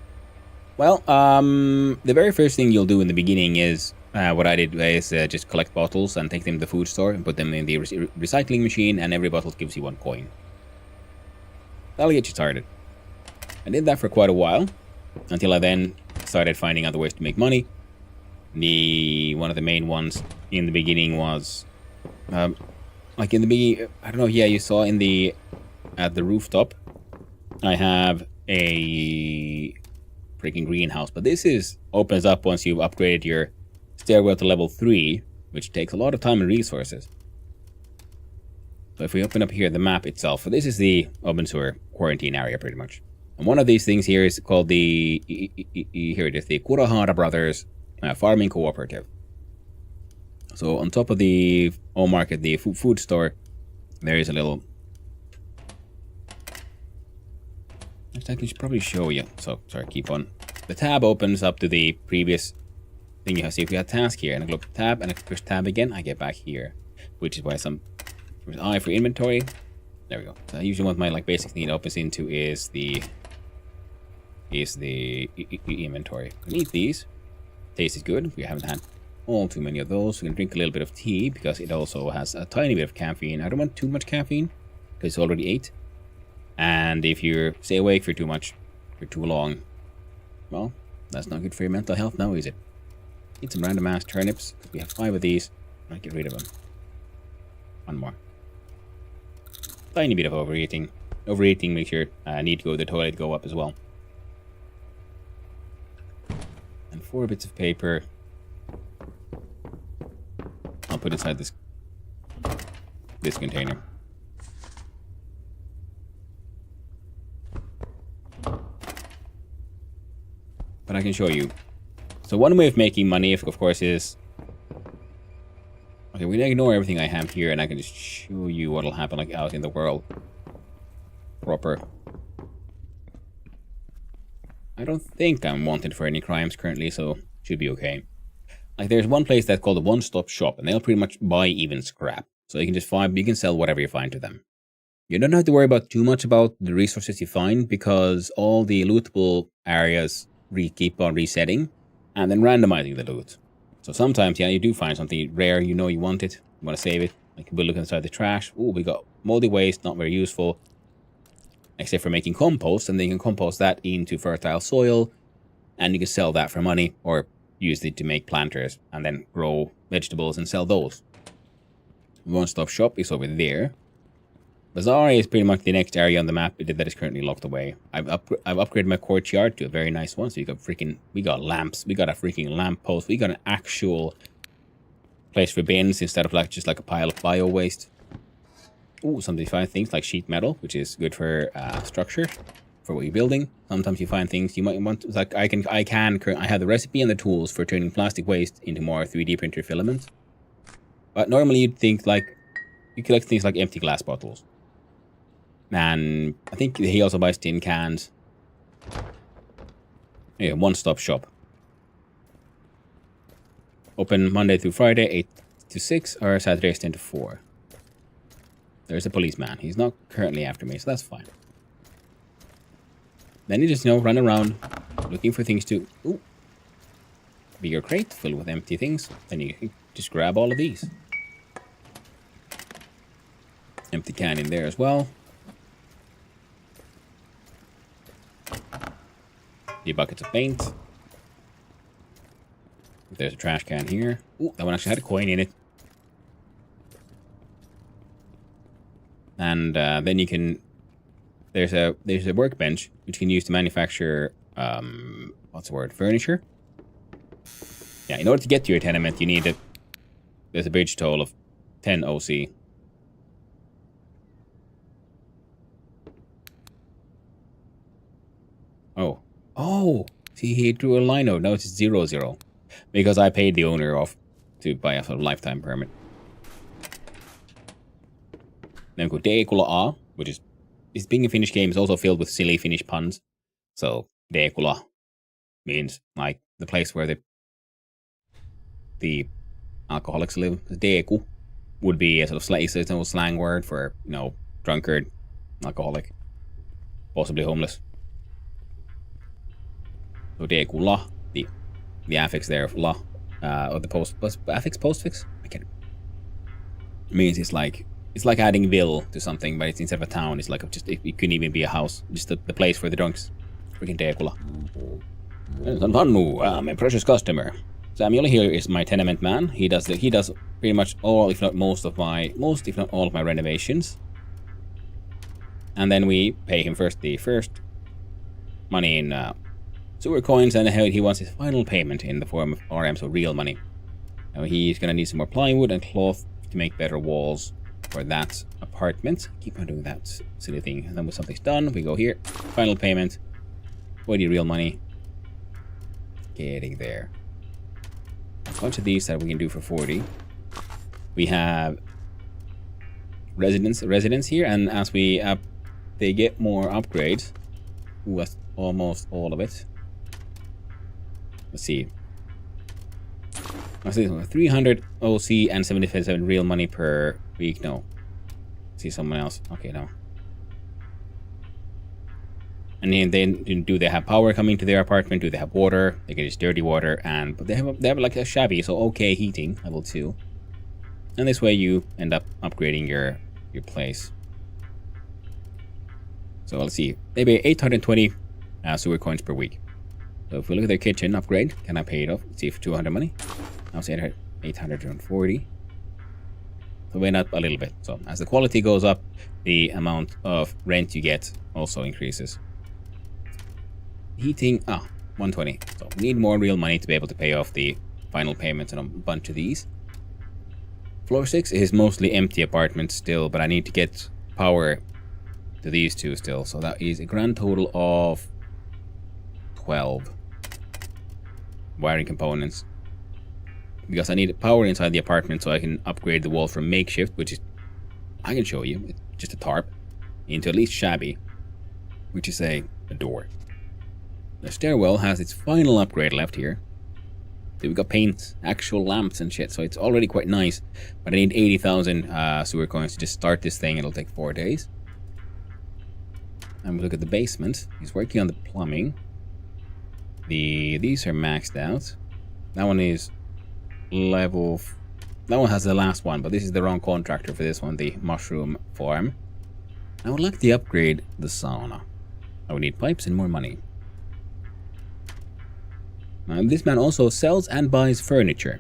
Well, the very first thing you'll do in the beginning is what I did is just collect bottles and take them to the food store and put them in the recycling machine, and every bottle gives you 1 coin. That'll get you started. I did that for quite a while, until I then started finding other ways to make money. One of the main ones in the beginning was, like in the beginning, I don't know, yeah, you saw at the rooftop, I have a freaking greenhouse, but this opens up once you've upgraded your stairwell to level 3, which takes a lot of time and resources. So if we open up here the map itself, so this is the open sewer quarantine area pretty much. And one of these things here is called here it is, the Kurahara Brothers Farming Cooperative. So on top of the home market, the food store, there is a little... I should probably show you. So, sorry, keep on. The tab opens up to the previous thing you have. See, if we have task here, and I go tab, and I push tab again, I get back here. Which is why I for inventory. There we go. So I usually want my basic thing it opens into is the inventory. We need these. Taste is good. We haven't had all too many of those. We're gonna drink a little bit of tea because it also has a tiny bit of caffeine. I don't want too much caffeine because it's already 8. And if you stay awake for too long, well, that's not good for your mental health now, is it? Need some random ass turnips. We have 5 of these. I'll get rid of them. 1 more. Tiny bit of overeating. Overeating makes your need to go to the toilet go up as well. And 4 bits of paper. I'll put inside this container. But I can show you. So one way of making money, of course, is... Okay, we're gonna ignore everything I have here, and I can just show you what'll happen out in the world. Proper. I don't think I'm wanted for any crimes currently, so should be okay. There's one place that's called a one-stop shop, and they'll pretty much buy even scrap. So you can sell whatever you find to them. You don't have to worry about too much about the resources you find, because all the lootable areas keep on resetting and then randomizing the loot. So sometimes, yeah, you do find something rare, you know you want it, you want to save it. We'll look inside the trash. Oh, we got moldy waste, not very useful, except for making compost, and then you can compost that into fertile soil, and you can sell that for money, or use it to make planters, and then grow vegetables and sell those. One-stop shop is over there. Bazaar is pretty much the next area on the map that is currently locked away. I've upgraded my courtyard to a very nice one. So we got lamps, we got a freaking lamp post, we got an actual place for bins instead of just a pile of bio waste. Ooh, sometimes you find things like sheet metal, which is good for structure, for what you're building. Sometimes you find things you might want. I have the recipe and the tools for turning plastic waste into more 3D printer filaments. But normally you'd think you collect things like empty glass bottles. And I think he also buys tin cans. Yeah, one-stop shop. Open Monday through Friday, 8 to 6, or Saturdays 10 to 4. There's a policeman. He's not currently after me, so that's fine. Then you just, run around looking for things to... Ooh. Bigger crate filled with empty things. Then you can just grab all of these. Empty can in there as well. The buckets of paint. There's a trash can here. Ooh, that one actually had a coin in it. And then you can... There's a workbench which you can use to manufacture... what's the word? Furniture? Yeah, Yeah, in order to get to your tenement, you need there's a bridge toll of 10 OC. Oh. Oh! See, he drew a line out. Now it's 0-0. Because I paid the owner off to buy a sort of lifetime permit. Then we go Deekula A, which is... This being a Finnish game is also filled with silly Finnish puns. So, Deekula means, like, the place where the alcoholics live. Deeku would be a sort of slang word for, you know, drunkard, alcoholic, possibly homeless. So Deekula, the affix there of la, or the postfix? I can't. It means it's like adding ville to something, but it's instead of a town, it's like it couldn't even be a house, just the place for the drunks. Freaking Deekula. My precious customer. Samuel here is my tenement man. He does pretty much all, if not most, if not all of my renovations. And then we pay him the first money in sewer coins, and he wants his final payment in the form of RM, so real money. Now he's gonna need some more plywood and cloth to make better walls for that apartment. Keep on doing that silly thing. And then when something's done, we go here. Final payment. What do you real money? Getting there. A bunch of these that we can do for 40. We have residents here, and as they get more upgrades. Ooh, that's almost all of it. Let's see. Let's see, 300 OC and 77 real money per week. No. Let's see someone else. Okay, no. And then do they have power coming to their apartment? Do they have water? They get just dirty water, but they have like a shabby, so okay heating, level 2. And this way you end up upgrading your place. So let's see. They pay 820 sewer coins per week. So if we look at their kitchen upgrade, can I pay it off? Let's see, for 200 money. Now it's 840. So went up a little bit. So as the quality goes up, the amount of rent you get also increases. Heating, 120. So we need more real money to be able to pay off the final payments on a bunch of these. Floor 6 is mostly empty apartments still, but I need to get power to these two still. So that is a grand total of 12 wiring components. Because I need power inside the apartment so I can upgrade the wall from makeshift, which is, I can show you, it's just a tarp, into at least shabby, which is a door. The stairwell has its final upgrade left here. So we've got paint, actual lamps and shit, so it's already quite nice. But I need 80,000 sewer coins to just start this thing. It'll take 4 days. And we look at the basement. He's working on the plumbing. These are maxed out. That one is level... That one has the last one, but this is the wrong contractor for this one, the mushroom farm. I would like to upgrade the sauna. I would need pipes and more money. This man also sells and buys furniture.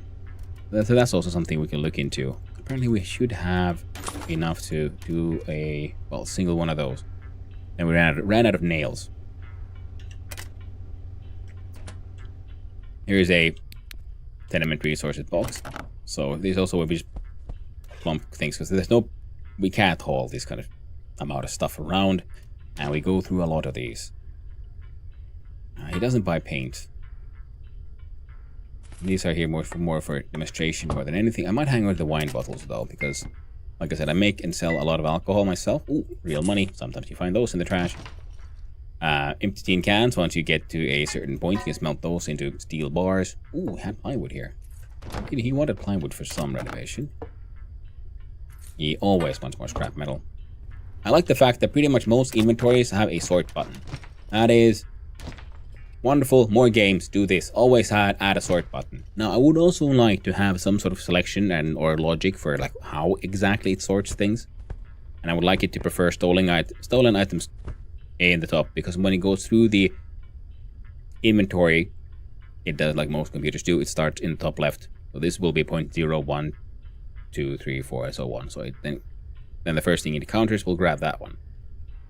So that's also something we can look into. Apparently we should have enough to do a, well, single one of those. And we ran out of nails. Here's a tenement resources box. So these also will be just plump things, because we can't haul this kind of amount of stuff around. And we go through a lot of these. He doesn't buy paint. These are here more for demonstration more than anything. I might hang on the wine bottles though, because like I said, I make and sell a lot of alcohol myself. Ooh, real money. Sometimes you find those in the trash. Empty tin cans, once you get to a certain point, you can smelt those into steel bars. Ooh, had plywood here. He wanted plywood for some renovation. He always wants more scrap metal. I like the fact that pretty much most inventories have a sort button. That is wonderful. More games do this. Always add a sort button. Now, I would also like to have some sort of selection or logic for like how exactly it sorts things. And I would like it to prefer stolen items in the top, because when it goes through the inventory, it does like most computers do. It starts in the top left. So this will be 0, 1, 2, 3, 4, and so on. So then the first thing it encounters will grab that one.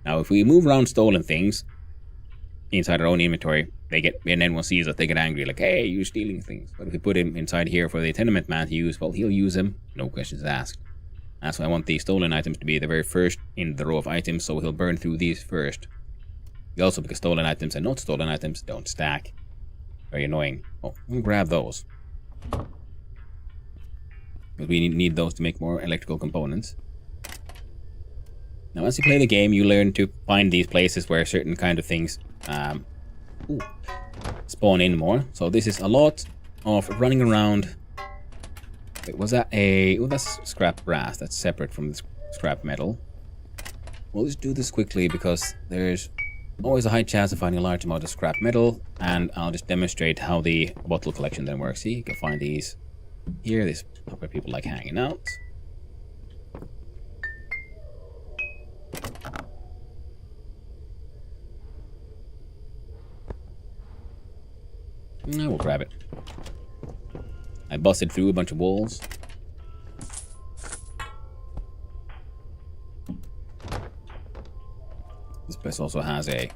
Now, if we move around stolen things inside our own inventory, and anyone sees us, they get angry, like, hey, you're stealing things. But if we put him inside here for the tenement man to use, well, he'll use them, no questions asked. That's why I want the stolen items to be the very first in the row of items, so he'll burn through these first. Also, because stolen items and not stolen items don't stack. Very annoying. Oh, we'll grab those. Because we need those to make more electrical components. Now, as you play the game, you learn to find these places where certain kind of things spawn in more. So this is a lot of running around. Wait, was that a... Oh, that's scrap brass. That's separate from the scrap metal. We'll just do this quickly because there's always a high chance of finding a large amount of scrap metal. And I'll just demonstrate how the bottle collection then works. See, you can find these here. This is where people like hanging out. I will grab it. I busted through a bunch of walls. This place also has a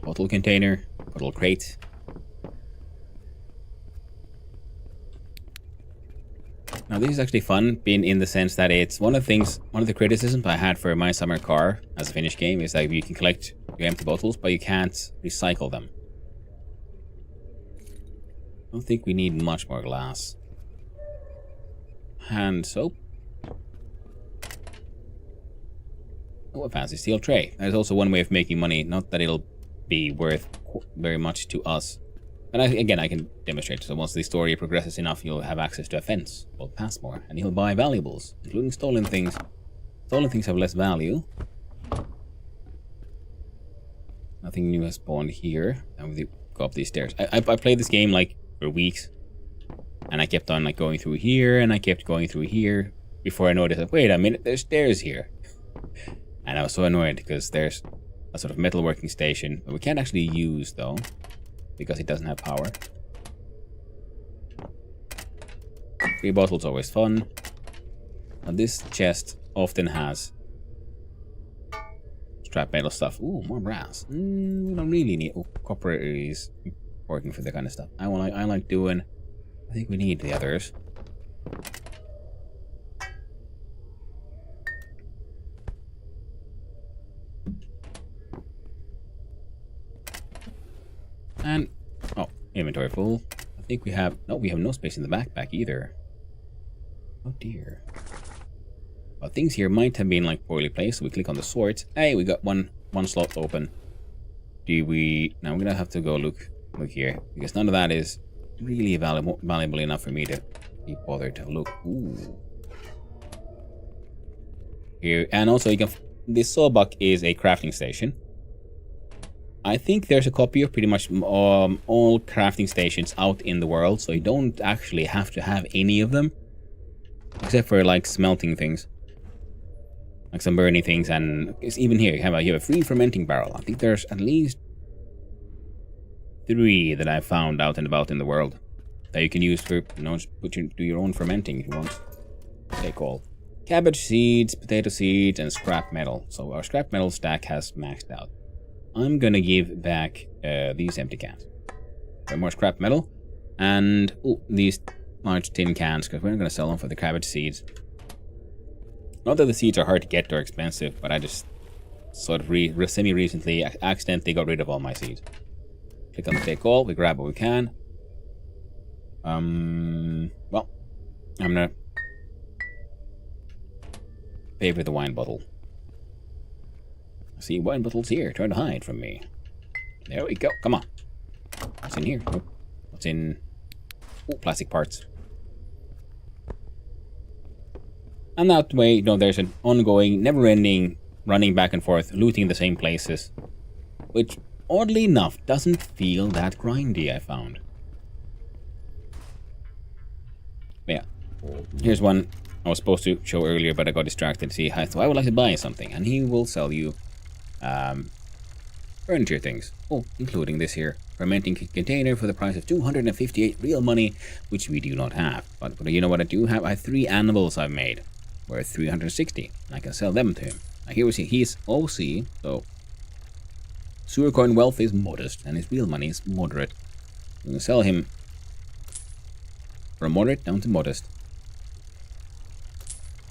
bottle container, bottle crate. Now this is actually fun, being in the sense that it's one of the criticisms I had for My Summer Car as a finished game is that you can collect your empty bottles, but you can't recycle them. I don't think we need much more glass. Hand soap. Oh, a fancy steel tray. There's also one way of making money, not that it'll be worth very much to us. But again, I can demonstrate. So once the story progresses enough, you'll have access to a fence called Passmore, and you'll buy valuables, including stolen things. Stolen things have less value. Nothing new has spawned here. And we go up these stairs. I played this game like for weeks, and I kept on like going through here, and I kept going through here before I noticed, like, wait a minute, there's stairs here. And I was so annoyed because there's a sort of metalworking station that we can't actually use though, because it doesn't have power. 3 bottles always fun. Now this chest often has scrap metal stuff. Ooh, more brass. We don't really need... Oh, copper is important for that kind of stuff. I like doing... I think we need the others. And, oh, inventory full. I think we have no space in the backpack either. Oh dear. Well, things here might have been like poorly placed, so we click on the swords. Hey, we got one slot open. Now we're gonna have to go look here, because none of that is really valuable enough for me to be bothered to look. Ooh. Here, and also this sawbuck is a crafting station. I think there's a copy of pretty much all crafting stations out in the world, so you don't actually have to have any of them. Except for, like, smelting things. Like some burning things, and even here, you have a free fermenting barrel. I think there's at least 3 that I found out and about in the world. That you can use for, just do your own fermenting if you want. Take all. Cabbage seeds, potato seeds, and scrap metal. So our scrap metal stack has maxed out. I'm gonna give back these empty cans. Got more scrap metal. And these large tin cans, because we're gonna sell them for the cabbage seeds. Not that the seeds are hard to get or expensive, but I just sort of semi-recently accidentally got rid of all my seeds. Click on the take all, we grab what we can. Well, I'm gonna pay for the wine bottle. See, wine bottle's here, trying to hide from me. There we go, come on. What's in here? Nope. What's in... plastic parts. And that way, there's an ongoing, never-ending running back and forth, looting the same places. Which, oddly enough, doesn't feel that grindy, I found. But yeah. Here's one I was supposed to show earlier, but I got distracted. See, so I would like to buy something, and he will sell you furniture things. Oh, including this here. Fermenting container for the price of 258 real money, which we do not have. But you know what I do have? I have 3 animals I've made, worth 360. And I can sell them to him. Now here we see he's OC, so Sewer coin wealth is modest, and his real money is moderate. We're going to sell him from moderate down to modest.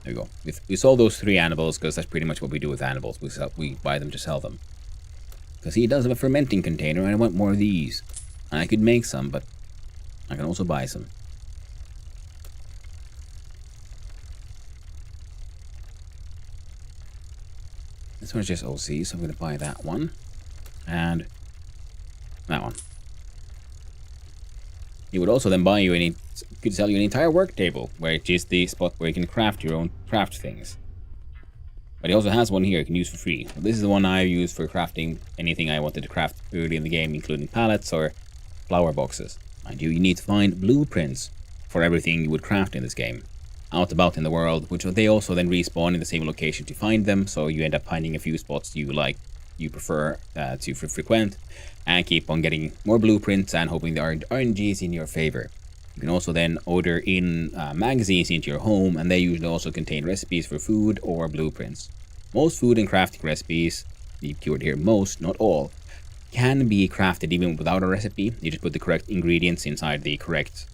There we go. We sold those 3 animals because that's pretty much what we do with animals. We buy them to sell them. Because he does have a fermenting container, and I want more of these. And I could make some, but I can also buy some. This one's just OC, so I'm going to buy that one. And that one. He would also then buy you could sell you an entire work table, where it is the spot where you can craft your own craft things. But he also has one here you can use for free. So this is the one I use for crafting anything I wanted to craft early in the game, including pallets or flower boxes. Mind you, you need to find blueprints for everything you would craft in this game. Out about in the world, which they also then respawn in the same location to find them, so you end up finding a few spots you prefer to frequent, and keep on getting more blueprints and hoping the RNG is in your favor. You can also then order in magazines into your home, and they usually also contain recipes for food or blueprints. Most food and crafting recipes, the keyword here, most, not all, can be crafted even without a recipe. You just put the correct ingredients inside the correct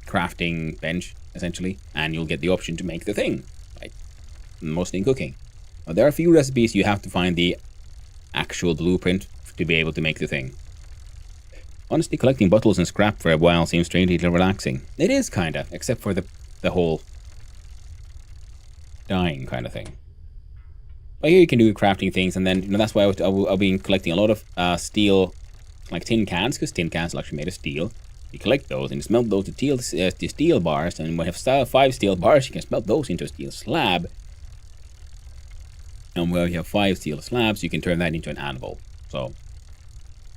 crafting bench, essentially, and you'll get the option to make the thing, like mostly in cooking. But there are a few recipes you have to find the actual blueprint to be able to make the thing. Honestly, collecting bottles and scrap for a while seems strangely relaxing. It is, kinda, except for the whole dying kind of thing. But here you can do crafting things, and then that's why I'll be collecting a lot of steel, like tin cans, because tin cans are actually made of steel. You collect those and you smelt those to steel bars, and when you have 5 steel bars, you can smelt those into a steel slab. And where you have 5 steel slabs, you can turn that into an anvil. So,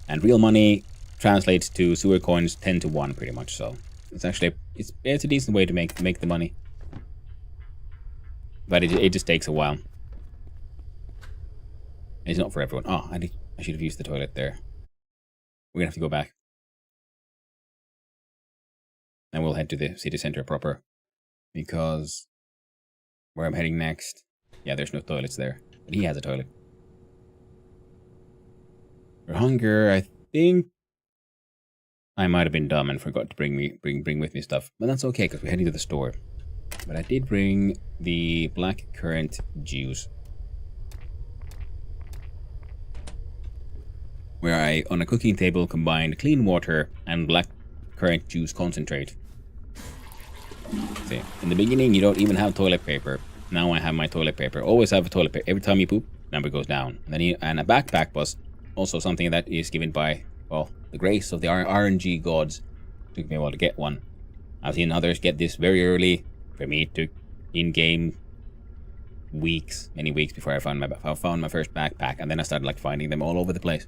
and real money translates to sewer coins 10 to 1 pretty much. So it's actually it's a decent way to make the money, but it just takes a while. It's not for everyone. Oh, I should have used the toilet there. We're gonna have to go back, and we'll head to the city center proper, because where I'm heading next, yeah, there's no toilets there, but he has a toilet. For hunger, I think I might have been dumb and forgot to bring with me stuff, but that's okay because we're heading to the store. But I did bring the black currant juice, where I, on a cooking table, combined clean water and black currant juice concentrate. See, in the beginning, you don't even have toilet paper. Now I have my toilet paper. Always have a toilet paper. Every time you poop, number goes down. And a backpack was also something that is given by, well, the grace of the RNG gods. Took me a while to get one. I've seen others get this very early. For me, it took in-game weeks, many weeks before I found my first backpack, and then I started finding them all over the place.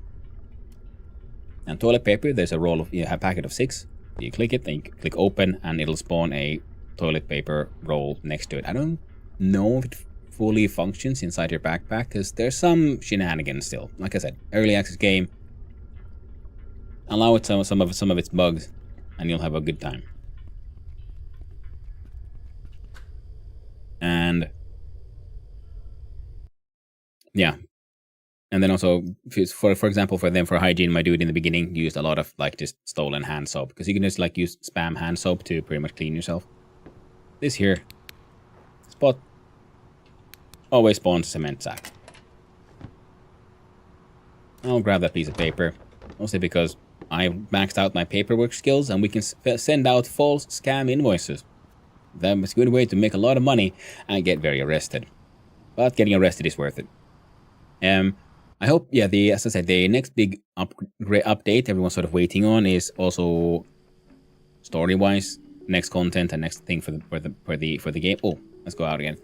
And toilet paper, there's a roll of a packet of 6. You click it, then you click open, and it'll spawn a toilet paper roll next to it. I don't know if it fully functions inside your backpack, because there's some shenanigans still. Like I said, early access game. Allow it some of its bugs, and you'll have a good time. And yeah, and then also for example, for hygiene, my dude in the beginning used a lot of just stolen hand soap, because you can just use spam hand soap to pretty much clean yourself. This here spot always spawns a cement sack. I'll grab that piece of paper, mostly because I maxed out my paperwork skills, and we can send out false scam invoices. That's a good way to make a lot of money and get very arrested. But getting arrested is worth it. I hope, yeah, as I said, the next big update everyone's sort of waiting on is also story-wise, next content and next thing for the game. Oh, let's go out again.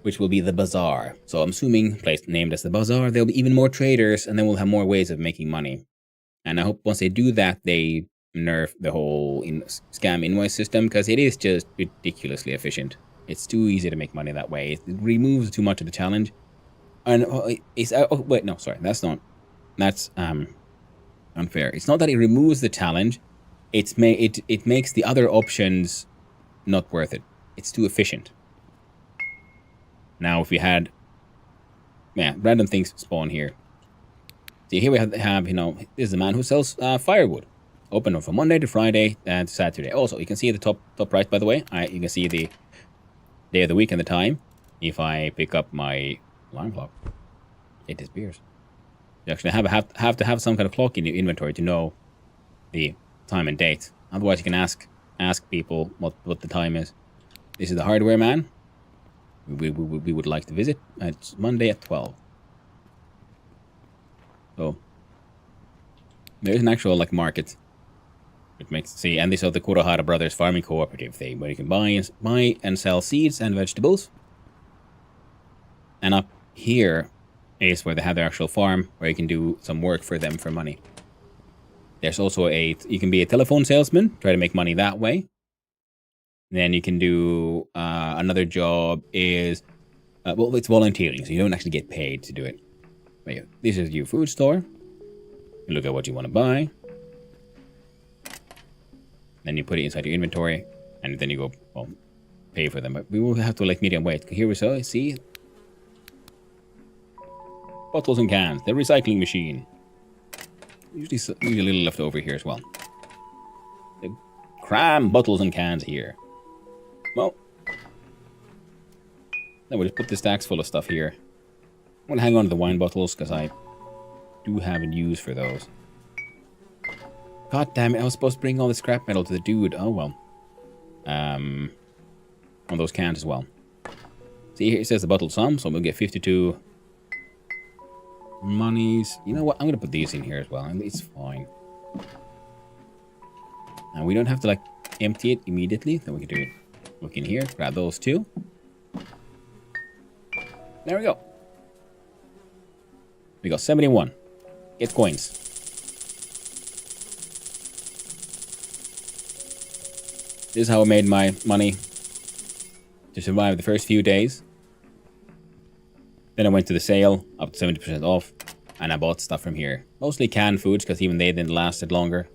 Which will be the bazaar. So I'm assuming, place named as the bazaar, there'll be even more traders, and then we'll have more ways of making money. And I hope once they do that, they nerf the whole scam invoice system, because it is just ridiculously efficient. It's too easy to make money that way. It removes too much of the challenge. And wait, no, sorry, that's unfair. It's not that it removes the challenge. It makes the other options not worth it. It's too efficient. Now, if we had Yeah, random things spawn here. See, here we have this is a man who sells firewood. Open from Monday to Friday and Saturday. Also, you can see the top right, by the way. You can see the day of the week and the time. If I pick up my alarm clock, it disappears. You actually have to have some kind of clock in your inventory to know the time and date. Otherwise, you can ask people what the time is. This is the hardware man. We would like to visit. It's Monday at 12. So there is an actual market. It makes see, and this is the Kurohara Brothers Farming Cooperative thing, where you can buy and sell seeds and vegetables. And up here is where they have their actual farm, where you can do some work for them for money. There's also you can be a telephone salesman, try to make money that way. Then you can do another job is, it's volunteering, so you don't actually get paid to do it. But yeah, this is your food store. You look at what you want to buy. Then you put it inside your inventory, and then you go, pay for them. But we will have to medium weight. Here we see bottles and cans, the recycling machine. Usually a little left over here as well. They cram bottles and cans here. Well, then we'll just put the stacks full of stuff here. I'm going to hang on to the wine bottles because I do have a use for those. God damn it, I was supposed to bring all the scrap metal to the dude. Oh well. On those cans as well. See, here it says the bottle sum, so we'll get 52 monies. You know what? I'm going to put these in here as well, and it's fine. And we don't have to empty it immediately. Then we can do it. Look in here, grab those two. There we go. We got 71. Get coins. This is how I made my money to survive the first few days. Then I went to the sale, up to 70% off, and I bought stuff from here. Mostly canned foods, because even they didn't last longer.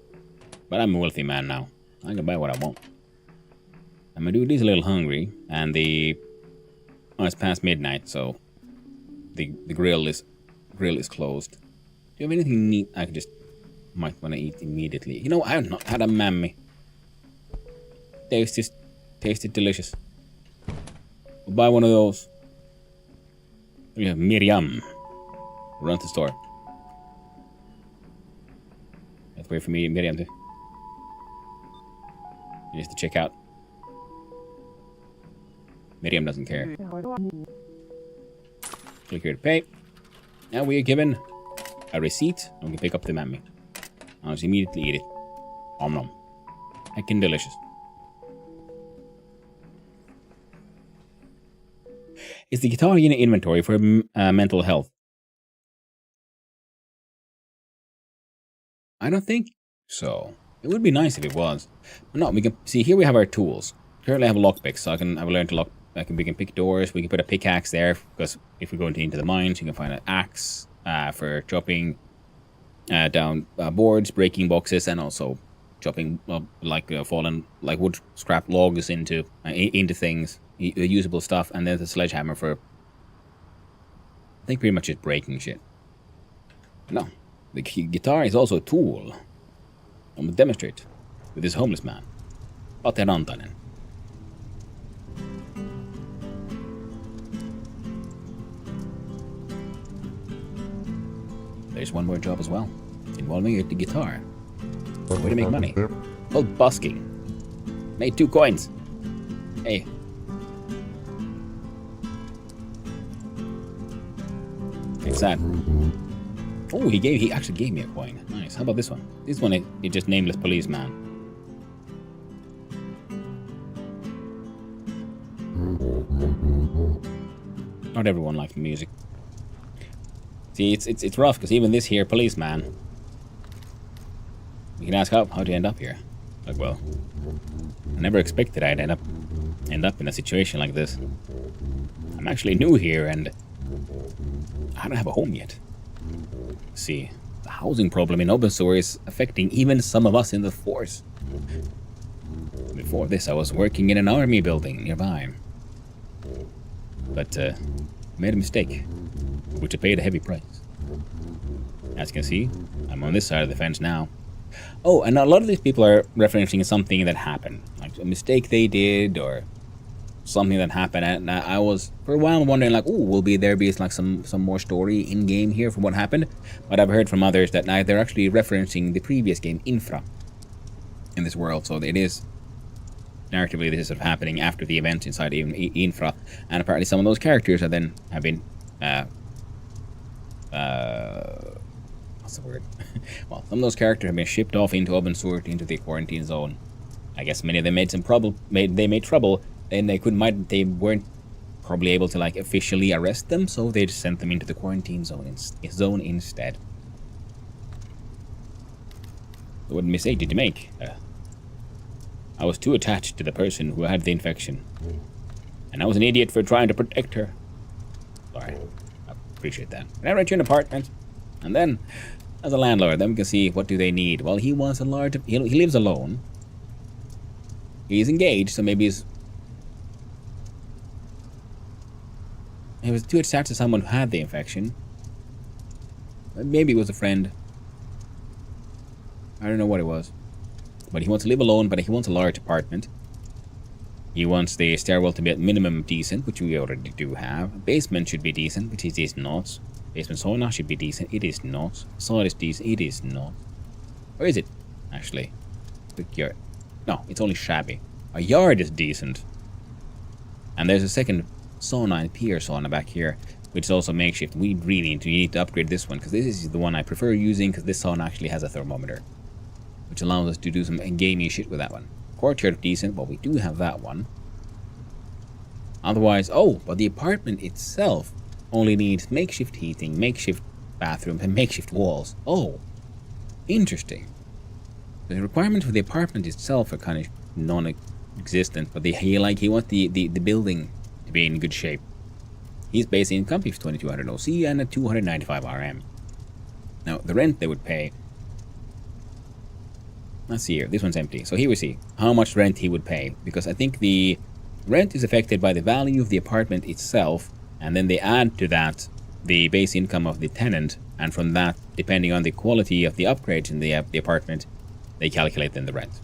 But I'm a wealthy man now. I can buy what I want. And my dude is a little hungry, and it's past midnight, so the grill is closed. Do you have anything neat I might want to eat immediately? You know, I have not had a mammy. Tasted delicious. We'll buy one of those. We have Miriam. Run to the store. Let's wait for Miriam to just to check out. Miriam doesn't care. Click here to pay. Now we are given a receipt, and we can pick up the mammy. I'll just immediately eat it. Om nom. Heckin' delicious. Is the guitar in inventory for mental health? I don't think so. It would be nice if it was. But no, we can see here we have our tools. Currently I have a lockpick, so I've learned to lock. We can pick doors. We can put a pickaxe there, because if we go into the mines, you can find an axe for chopping down boards, breaking boxes, and also chopping fallen wood scrap logs into things, usable stuff, and then the sledgehammer for, I think, pretty much just breaking shit. No, the guitar is also a tool. I'm gonna demonstrate with this homeless man. Pate Rantanen. There's one more job as well, involving the guitar. Way to make money. Called busking. Made 2 coins. Hey. It's that. Oh, he actually gave me a coin. Nice. How about this one? This one is just nameless policeman. Not everyone likes music. See, it's rough, because even this here policeman, you can ask how'd you end up here? Well, I never expected I'd end up in a situation like this. I'm actually new here, and I don't have a home yet. See, the housing problem in Obasor is affecting even some of us in the force. Before this, I was working in an army building nearby. But Made a mistake, which I paid a heavy price. As you can see, I'm on this side of the fence now. Oh, and a lot of these people are referencing something that happened, like a mistake they did or something that happened. And I was for a while wondering, like, oh, will there be like some more story in game here from what happened? But I've heard from others that now they're actually referencing the previous game, Infra, in this world. So it is narratively this is sort of happening after the events inside Infra, and apparently some of those characters have been what's the word? Well, some of those characters have been shipped off into open source into the quarantine zone. I guess many of them made some trouble. They made trouble, and they weren't probably able to like officially arrest them, so they just sent them into the quarantine zone instead. So what mistake did you make? I was too attached to the person who had the infection, and I was an idiot for trying to protect her. Sorry, I appreciate that. Can I rent you an apartment? And then, as a landlord, then we can see what do they need. Well, he wants a large. He lives alone. He's engaged, so maybe he was too attached to someone who had the infection. Maybe it was a friend. I don't know what it was. But he wants to live alone, but he wants a large apartment. He wants the stairwell to be at minimum decent, which we already do have. Basement should be decent, which it is not. Basement sauna should be decent, it is not. Sod is decent, it is not. Or is it, actually? Quick yard. No, it's only shabby. A yard is decent. And there's a second sauna and pier sauna back here, which is also makeshift. We really need to upgrade this one, because this is the one I prefer using, because this sauna actually has a thermometer, which allows us to do some gamey shit with that one. Courtyard decent, well, we do have that one. Otherwise, oh, but the apartment itself only needs makeshift heating, makeshift bathroom, and makeshift walls. Oh, interesting. The requirements for the apartment itself are kind of non-existent, but he wants the building to be in good shape. His base income is 2200 OC and a 295 RM. Now, the rent they would pay. Let's see here. This one's empty. So here we see how much rent he would pay, because I think the rent is affected by the value of the apartment itself, and then they add to that the base income of the tenant, and from that, depending on the quality of the upgrades in the apartment, they calculate then the rent.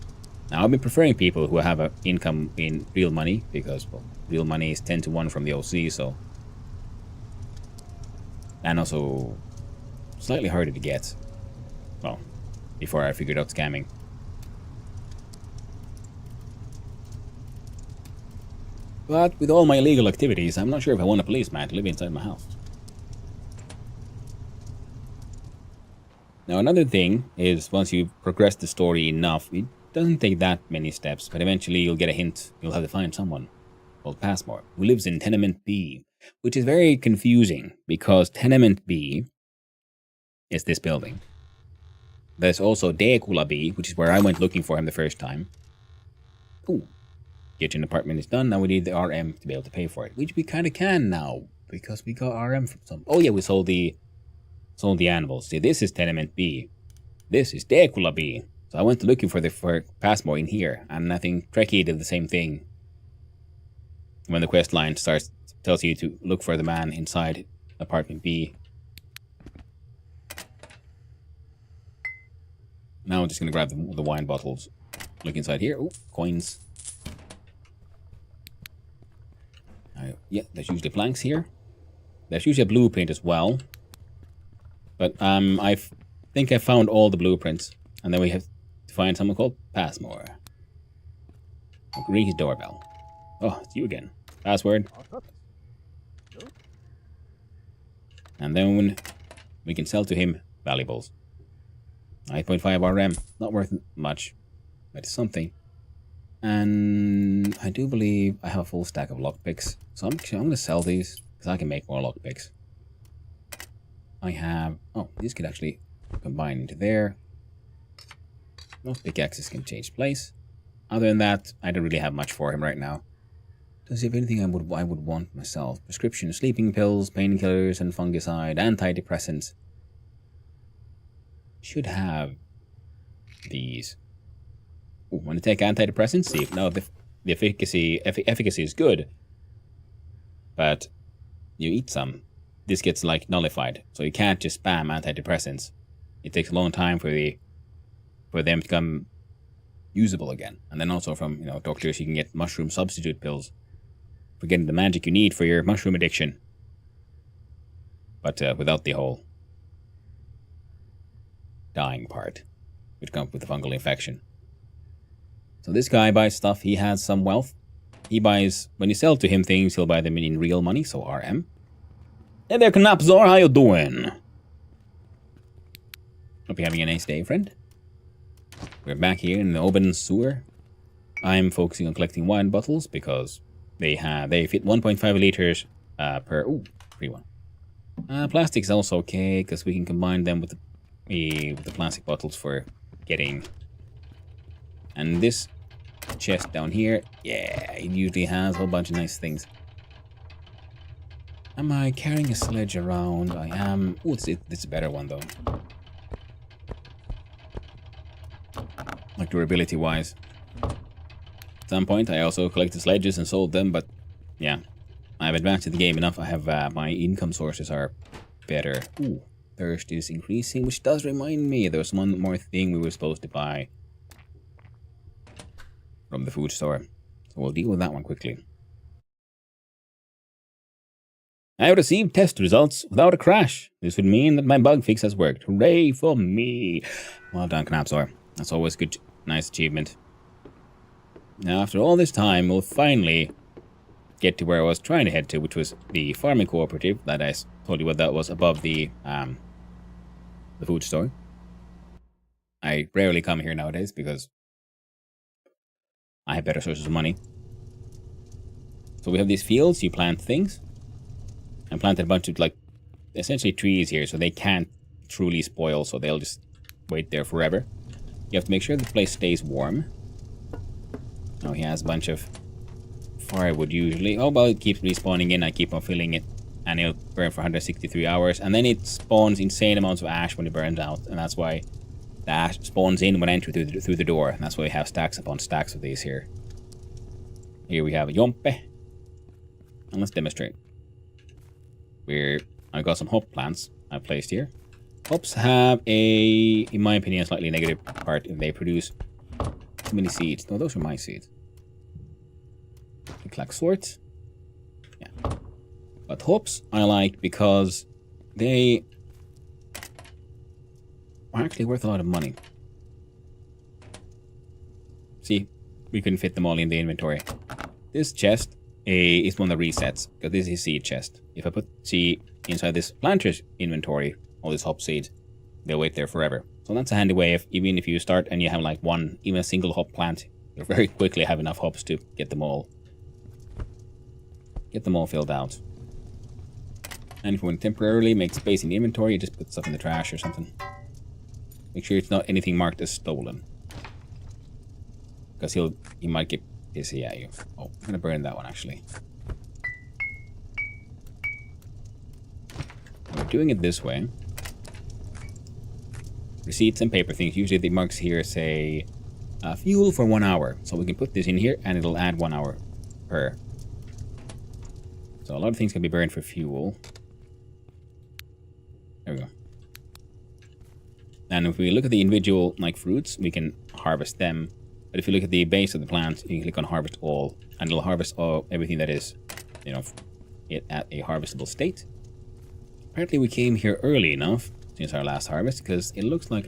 Now, I've been preferring people who have an income in real money, because, well, real money is 10 to 1 from the OC, so. And also slightly harder to get. Well, before I figured out scamming. But with all my illegal activities, I'm not sure if I want a policeman to live inside my house. Now, another thing is, once you progress the story enough, it doesn't take that many steps, but eventually you'll get a hint. You'll have to find someone called Passmore, who lives in Tenement B, which is very confusing, because Tenement B is this building. There's also Deekula B, which is where I went looking for him the first time. Ooh. Kitchen apartment is done. Now we need the RM to be able to pay for it, which we kind of can now, because we got RM from some. Oh yeah, we sold the animals. See, this is Tenement B. This is Deekula B. So I went looking for Passmore in here, and I think Trekkie did the same thing. When the quest line tells you to look for the man inside apartment B. Now I'm just gonna grab the wine bottles. Look inside here. Ooh, coins. Yeah, there's usually planks here. There's usually a blueprint as well. But I think I found all the blueprints. And then we have to find someone called Passmore. Ring his doorbell. Oh, it's you again. Password. And then we can sell to him valuables. 9.5 RM. Not worth much. But it's something. And I do believe I have a full stack of lockpicks. So I'm going to sell these, because I can make more lockpicks. I have... Oh, these could actually combine into there. Most pickaxes can change place. Other than that, I don't really have much for him right now. Does he have anything I would want myself? Prescription sleeping pills, painkillers, and fungicide, antidepressants. Should have these. Ooh, want to take antidepressants? See if the efficacy is good. But you eat some, this gets like nullified. So you can't just spam antidepressants. It takes a long time for them to become usable again. And then also from doctors, you can get mushroom substitute pills for getting the magic you need for your mushroom addiction, but without the whole dying part, which comes with the fungal infection. So this guy buys stuff. He has some wealth. He buys, when you sell to him things, he'll buy them in real money, so RM. Hey there, Knapzor, how you doing? Hope you're having a nice day, friend. We're back here in the open sewer. I'm focusing on collecting wine bottles because they fit 1.5 liters per. Ooh, free one. Plastic's also okay because we can combine them with the plastic bottles for getting. And this chest down here, yeah, it usually has a whole bunch of nice things. Am I carrying a sledge around? I am. Ooh, it's a better one though. Like durability wise. At some point I also collected sledges and sold them, but yeah, I've advanced the game enough. I have my income sources are better. Ooh, thirst is increasing, which does remind me there was one more thing we were supposed to buy from the food store. So we'll deal with that one quickly. I have received test results without a crash. This would mean that my bug fix has worked. Hooray for me. Well done, Knapzor. That's always good, nice achievement. Now, after all this time, we'll finally get to where I was trying to head to, which was the farming cooperative that I told you what that was above the food store. I rarely come here nowadays because I have better sources of money. So we have these fields, you plant things. I planted a bunch of, like, essentially trees here, so they can't truly spoil, so they'll just wait there forever. You have to make sure the place stays warm. Now he has a bunch of firewood usually. Oh, well, it keeps respawning in. I keep on filling it, and it'll burn for 163 hours. And then it spawns insane amounts of ash when it burns out, and that's why the ash spawns in when I enter through the door. And that's why we have stacks upon stacks of these here. Here we have a Yompe. And let's demonstrate. I've got some hop plants I've placed here. Hops have in my opinion, a slightly negative part if they produce too many seeds. No, those are my seeds. Like sorts. Yeah. But hops I like because they are actually worth a lot of money. See, we couldn't fit them all in the inventory. This chest is one that resets, because this is seed chest. If I put seed inside this planter's inventory, all these hop seeds, they'll wait there forever. So that's a handy way of, even if you start and you have like even a single hop plant, you'll very quickly have enough hops to get them all filled out. And if you want to temporarily make space in the inventory, you just put stuff in the trash or something. Make sure it's not anything marked as stolen, because he might get pissy at you. Oh, I'm gonna burn that one actually. We're doing it this way. Receipts and paper things. Usually the marks here say fuel for 1 hour. So we can put this in here and it'll add 1 hour per. So a lot of things can be burned for fuel. There we go. And if we look at the individual like fruits, we can harvest them. But if you look at the base of the plant, you can click on harvest all, and it'll harvest everything that is, at a harvestable state. Apparently we came here early enough since our last harvest, because it looks like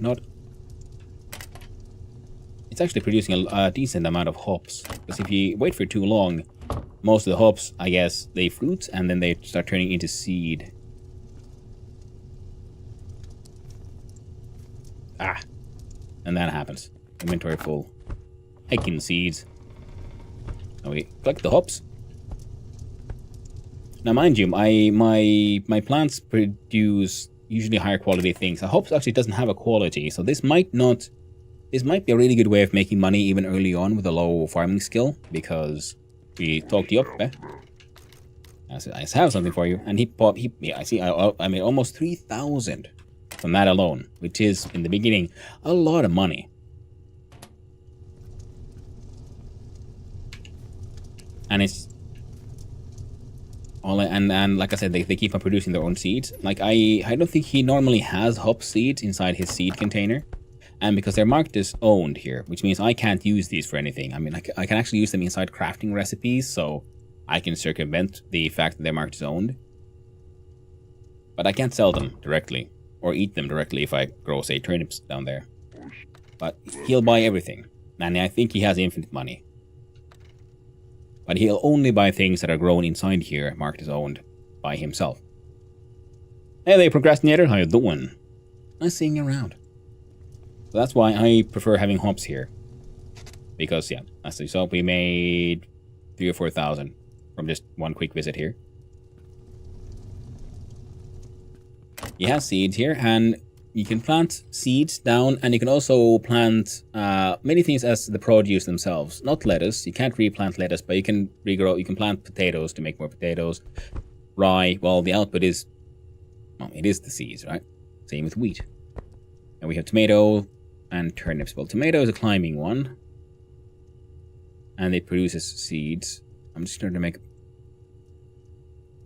it's actually producing a decent amount of hops. Because if you wait for too long, most of the hops, I guess, they fruit and then they start turning into seed. And that happens. Inventory full. Hiking seeds. Now we collect the hops. Now, mind you, my plants produce usually higher quality things. The hops actually doesn't have a quality, so this might be a really good way of making money even early on with a low farming skill, because we talked you up, I have something for you, and I made almost 3,000 from that alone, which is in the beginning a lot of money. And it's And like I said, they keep on producing their own seeds. Like I don't think he normally has hop seeds inside his seed container. And because they're marked as owned here, which means I can't use these for anything. I mean, I can actually use them inside crafting recipes, so I can circumvent the fact that they're marked as owned. But I can't sell them directly, or eat them directly if I grow, say, turnips down there. But he'll buy everything, and I think he has infinite money. But he'll only buy things that are grown inside here, marked as owned, by himself. Hey there, procrastinator, how you doing? Nice seeing you around. So that's why I prefer having hops here. Because, yeah, as you saw, we made 3,000 or 4,000 from just one quick visit here. He has seeds here, and you can plant seeds down, and you can also plant many things as the produce themselves. Not lettuce, you can't replant lettuce, but you can regrow, you can plant potatoes to make more potatoes. Rye, well, the output is, well, it is the seeds, right? Same with wheat. And we have tomato and turnips. Well, tomato is a climbing one, and it produces seeds. I'm just trying to make...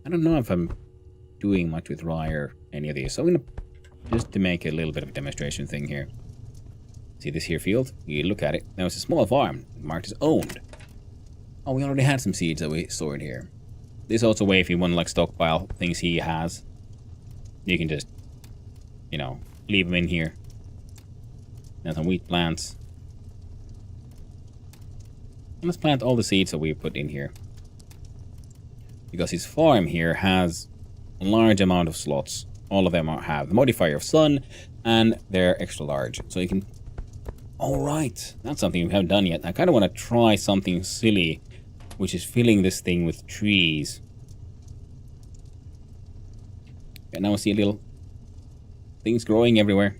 I don't know if I'm doing much with rye or any of these, so I'm gonna just to make a little bit of a demonstration thing here. See this here field? You look at it. Now it's a small farm, marked as owned. Oh, we already had some seeds that we stored here. This is also a way if you want to like stockpile things he has. You can just, you know, leave them in here. Now some wheat plants. And let's plant all the seeds that we put in here. Because his farm here has a large amount of slots. All of them have the modifier of sun, and they're extra large. So you can... Alright, that's something we haven't done yet. I kind of want to try something silly, which is filling this thing with trees. And now I see little things growing everywhere.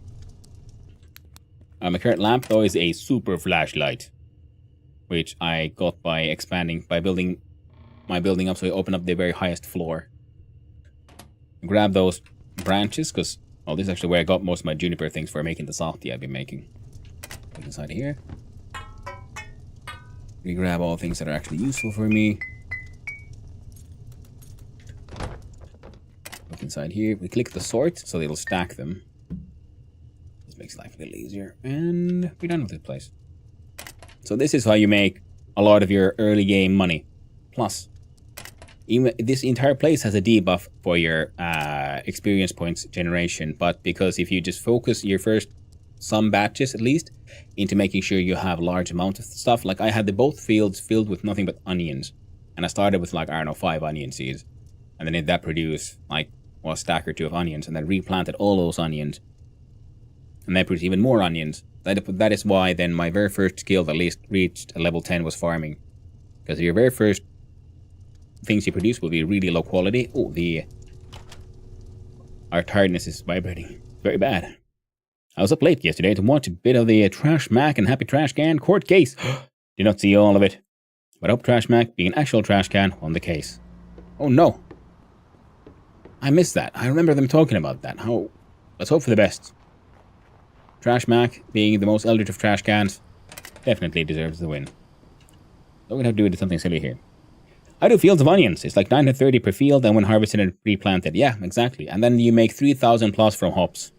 My current lamp, though, is a super flashlight, which I got by expanding, by building my building up, so I open up the very highest floor. Grab those branches, because, well, this is actually where I got most of my juniper things for making the softy I've been making. Look inside here. We grab all things that are actually useful for me. Look inside here. We click the sort, so it'll stack them. This makes life a little easier. And we're done with this place. So this is how you make a lot of your early game money. Plus, even this entire place has a debuff for your experience points generation, but because if you just focus your first some batches at least into making sure you have large amounts of stuff, like I had the both fields filled with nothing but onions, and I started with like, I don't know, 5 onion seeds, and then that produced like, well, a stack or 2 of onions, and then replanted all those onions, and then produced even more onions. That is why then my very first skill that at least reached a level 10 was farming, because your very first things you produce will be really low quality. Oh, our tiredness is vibrating. Very bad. I was up late yesterday to watch a bit of the Trash Mac and Happy Trash Can court case. Did not see all of it, but I hope Trash Mac, being an actual trash can, won the case. Oh no. I missed that. I remember them talking about that. Let's hope for the best. Trash Mac, being the most eldritch of trash cans, definitely deserves the win. So we're gonna have to do something silly here. I do fields of onions. It's like 930 per field, and when harvested and replanted. Yeah, exactly. And then you make 3,000 plus from hops.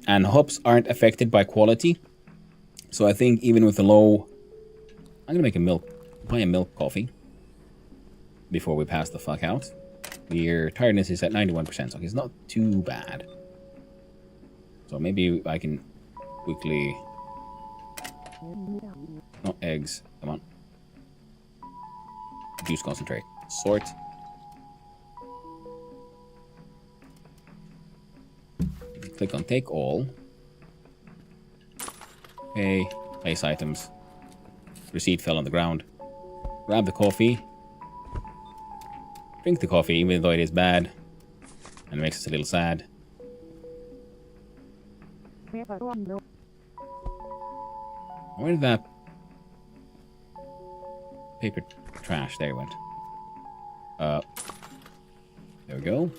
And hops aren't affected by quality. So I think even with the low... I'm gonna buy a milk coffee before we pass the fuck out. Your tiredness is at 91%, so it's not too bad. So maybe I can quickly... Not eggs. Come on. Juice concentrate. Sort. Click on take all. Okay. Place items. Receipt fell on the ground. Grab the coffee. Drink the coffee even though it is bad. And it makes us a little sad. Where did that paper trash? There it went. There we go.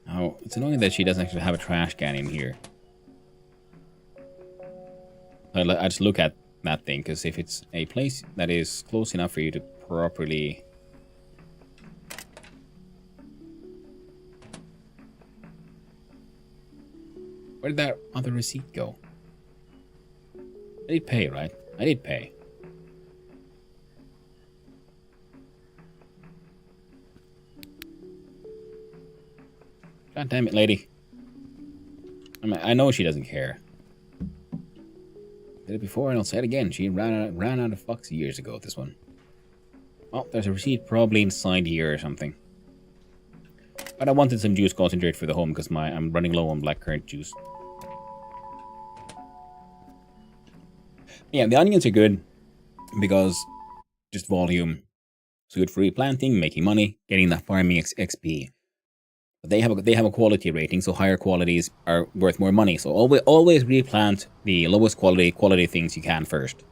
Oh, it's annoying that she doesn't actually have a trash can in here. I just look at that thing, because if it's a place that is close enough for you to properly Where did that other receipt go? I did pay, right? I did pay. God damn it, lady. I know she doesn't care. Did it before and I'll say it again. She ran out of fucks years ago, this one. Oh, there's a receipt probably inside here or something. But I wanted some juice concentrate for the home because I'm running low on blackcurrant juice. Yeah, the onions are good because just volume. It's good for replanting, making money, getting that farming XP. But they have a quality rating, so higher qualities are worth more money. So always replant the lowest quality things you can first.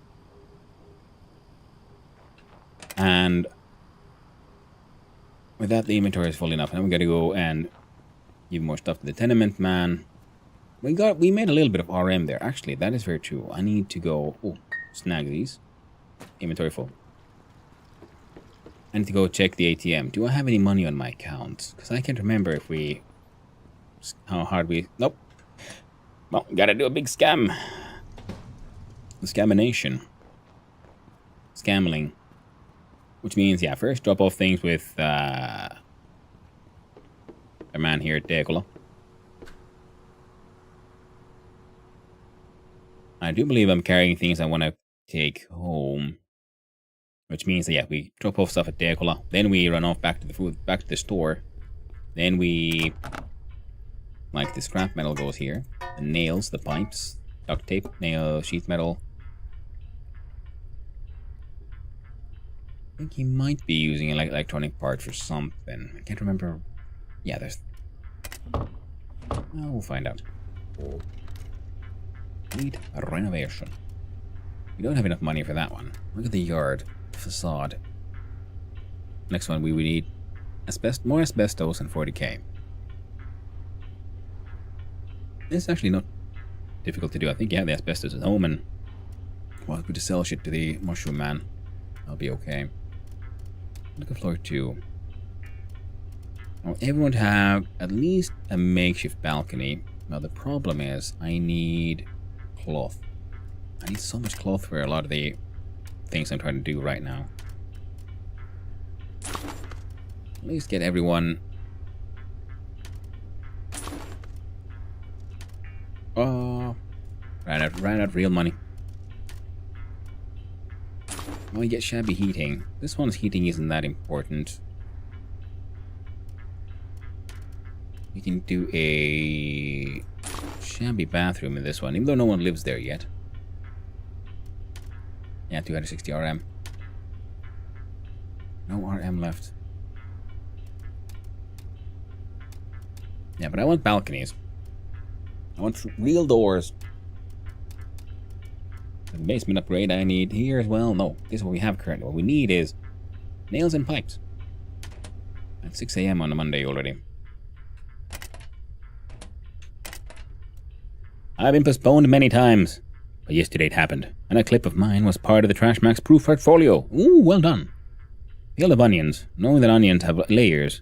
And with that, the inventory is full enough. Now we gotta go and give more stuff to the tenement man. We made a little bit of RM there. Actually, that is very true. I need to go snag these. Inventory full. I need to go check the ATM. Do I have any money on my account? Because I can't remember how hard we... Nope. Well, gotta do a big scam. The scamination. Scamling. Which means, yeah, first drop off things with a man here at Decola. I do believe I'm carrying things I want to take home. Which means that, yeah, we drop off stuff at Decola. Then we run off back to the store. Then we... Like, the scrap metal goes here. The nails, the pipes, duct tape, nail, sheet metal. I think he might be using an electronic part for something. I can't remember. Yeah, there's... We'll find out. Need a renovation. We don't have enough money for that one. Look at the yard. Facade. Next one, we would need more asbestos and 40k. It's actually not difficult to do. I think, yeah, the asbestos at home, and well, we just sell shit to the mushroom man. I'll be okay. Look at floor 2. I want everyone to have at least a makeshift balcony. Now the problem is I need cloth. I need so much cloth for a lot of the things I'm trying to do right now. At least get everyone... Oh, ran out real money. Oh, you get shabby heating. This one's heating isn't that important. We can do a shabby bathroom in this one, even though no one lives there yet. Yeah, 260 RM. No RM left. Yeah, but I want balconies. I want real doors. The basement upgrade I need here as well. No, this is what we have currently. What we need is nails and pipes. At 6 AM on a Monday already. I've been postponed many times, but yesterday it happened, and a clip of mine was part of the Trash Max proof portfolio. Ooh, well done. Field of onions. Knowing that onions have layers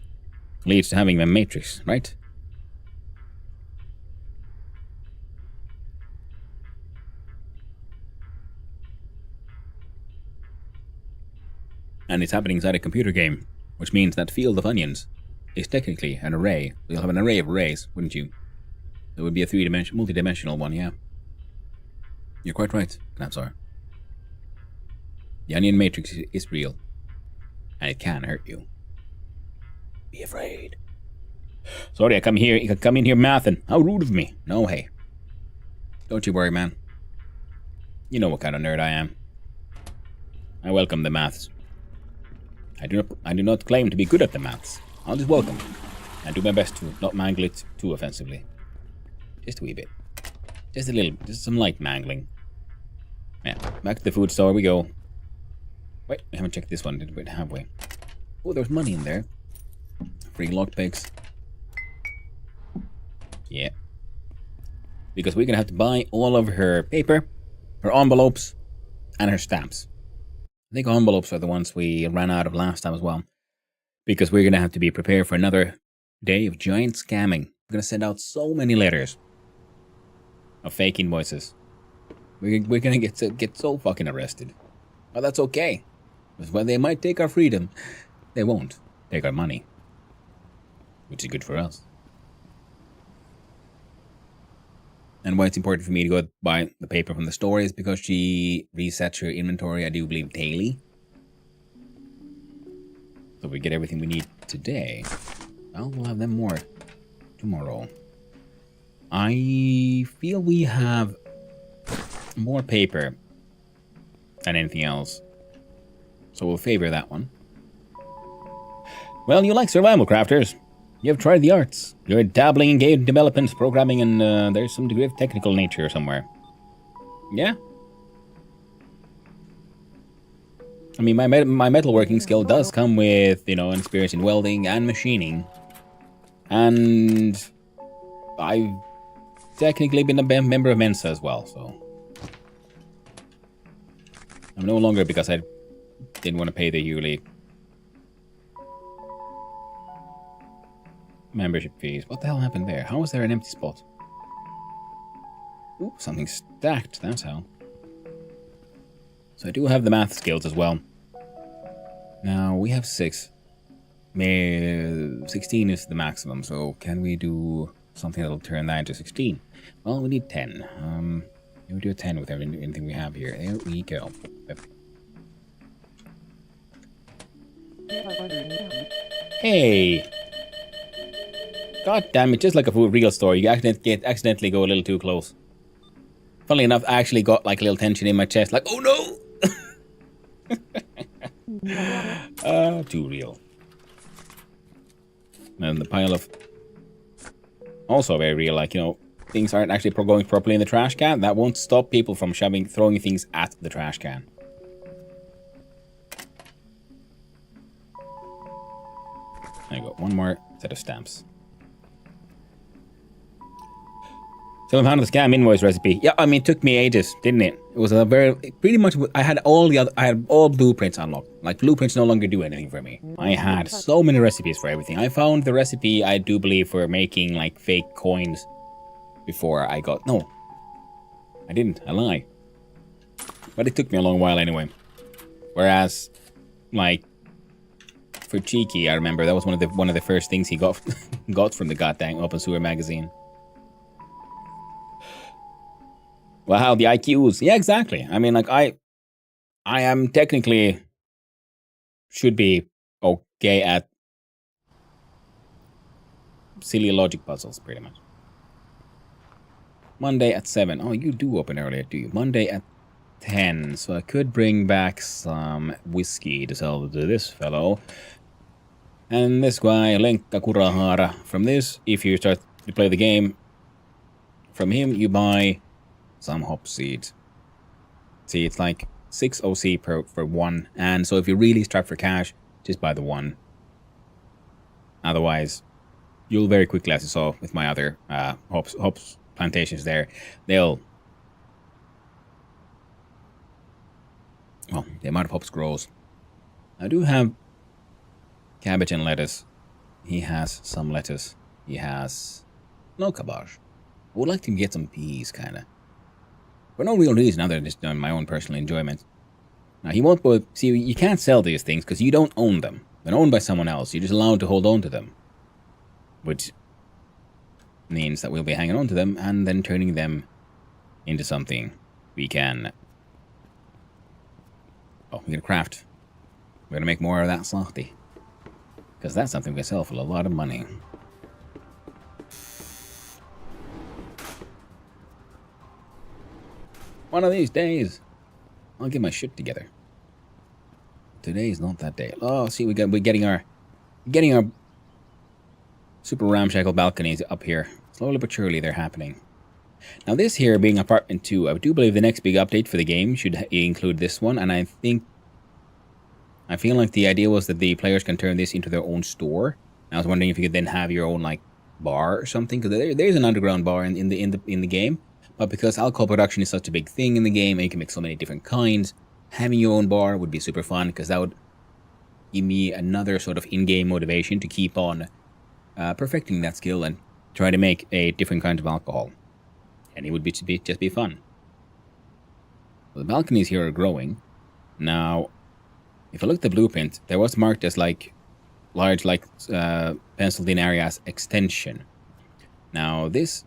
leads to having a matrix, right? And it's happening inside a computer game, which means that field of onions is technically an array. You'll have an array of arrays, wouldn't you? It would be a multi-dimensional one, yeah. You're quite right, Knapsar. The onion matrix is real, and it can hurt you. Be afraid. Sorry, I come in here mathing. How rude of me. No, hey. Don't you worry, man. You know what kind of nerd I am. I welcome the maths. I do not claim to be good at the maths. I'll just welcome and do my best to not mangle it too offensively. Just a wee bit. Just a little, just some light mangling. Yeah, back to the food store we go. Wait, we haven't checked this one, did we? Have we? Oh, there's money in there. Free lockpicks. Yeah. Because we're gonna have to buy all of her paper, her envelopes, and her stamps. I think envelopes are the ones we ran out of last time as well. Because we're gonna have to be prepared for another day of giant scamming. We're gonna send out so many letters. of fake invoices. We're gonna get so fucking arrested. But that's okay. Because when they might take our freedom, they won't take our money. Which is good for us. And why it's important for me to go buy the paper from the store is because she resets her inventory, I do believe, daily. So if we get everything we need today, well, we'll have them more tomorrow. I feel we have more paper than anything else. So we'll favor that one. Well, you like survival crafters. You have tried the arts. You're dabbling in game development, programming, and there's some degree of technical nature somewhere. Yeah? I mean, my metalworking skill does come with, you know, an experience in welding and machining. And I've technically been a member of Mensa as well, so... I'm no longer because I didn't want to pay the yearly membership fees. What the hell happened there? How was there an empty spot? Ooh, something stacked, that's how. So I do have the math skills as well. Now, we have 6. 16 is the maximum, so can we do something that'll turn that into 16? Well, we need 10. We'll do a 10 with anything we have here. There we go. Hey! God damn it, just like a real story, you accidentally go a little too close. Funnily enough, I actually got like a little tension in my chest, like, oh no! Too real. And the pile of... Also very real, like, you know, things aren't actually going properly in the trash can. That won't stop people from throwing things at the trash can. There you go, one more set of stamps. So I found the scam invoice recipe. Yeah, I mean, it took me ages, didn't it? It was a pretty much, I had all blueprints unlocked. Like, blueprints no longer do anything for me. I had so many recipes for everything. I found the recipe, I do believe, for making, like, fake coins before I got, no. I didn't, I lie. But it took me a long while anyway. Whereas, like, for Cheeky, I remember that was one of the first things he got got from the goddamn Open Sewer magazine. Wow, the IQs. Yeah, exactly. I mean, like, I am technically should be okay at silly logic puzzles, pretty much. Monday at 7. Oh, you do open earlier, do you? Monday at 10. So I could bring back some whiskey to sell to this fellow. And this guy, Lenkka Kurahara. From this, if you start to play the game, from him you buy some hop seeds. See, it's like 6 OC for 1. And so if you're really strapped for cash, just buy the 1. Otherwise, you'll very quickly, as you saw with my other hops plantations there, they'll... Well, the amount of hops grows. I do have cabbage and lettuce. He has some lettuce. He has no cabbage. I would like to get some peas, kind of. For no real reason other than just my own personal enjoyment. Now, he won't go... See, you can't sell these things because you don't own them. They're owned by someone else. You're just allowed to hold on to them. Which means that we'll be hanging on to them and then turning them into something we can... Oh, we're going to craft. We're going to make more of that softy. Because that's something we can sell for a lot of money. One of these days, I'll get my shit together. Today's not that day. Oh, see, we're getting our super ramshackle balconies up here. Slowly but surely, they're happening. Now, this here being apartment 2, I do believe the next big update for the game should include this one, and I feel like the idea was that the players can turn this into their own store. I was wondering if you could then have your own like bar or something, because there's an underground bar in the game. But because alcohol production is such a big thing in the game, and you can make so many different kinds, having your own bar would be super fun, because that would give me another sort of in-game motivation to keep on perfecting that skill and try to make a different kind of alcohol. and it would just be fun. The balconies here are growing. Now, if I look at the blueprint, there was marked as like large, like penciled in areas extension. Now this,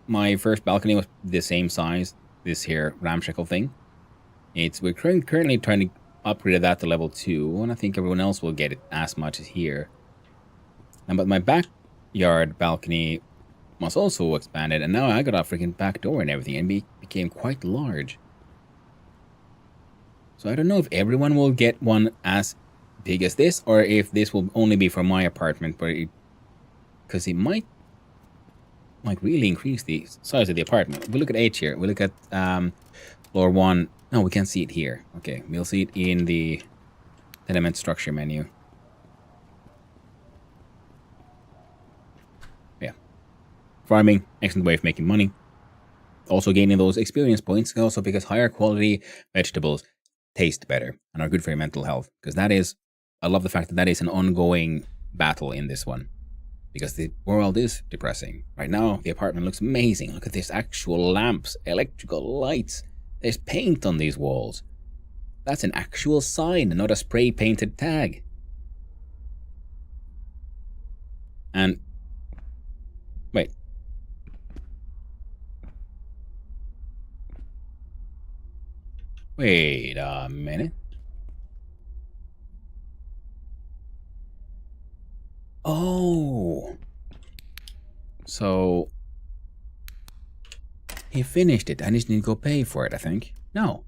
my first balcony was the same size. This here ramshackle thing. We're currently trying to upgrade that to level 2, and I think everyone else will get it as much as here. But my backyard balcony was also expanded, and now I got a freaking back door and everything, and became quite large. So I don't know if everyone will get one as big as this, or if this will only be for my apartment, but because it might like really increase the size of the apartment. We look at H here. We look at floor 1. No, we can't see it here. Okay, we'll see it in the tenement structure menu. Yeah. Farming, excellent way of making money. Also gaining those experience points, also because higher quality vegetables taste better and are good for your mental health. Because I love the fact that is an ongoing battle in this one. Because the world is depressing. Right now, the apartment looks amazing. Look at this, actual lamps, electrical lights. There's paint on these walls. That's an actual sign, not a spray-painted tag. And... wait. Wait a minute. Oh. So he finished it. I just need to go pay for it, I think. No.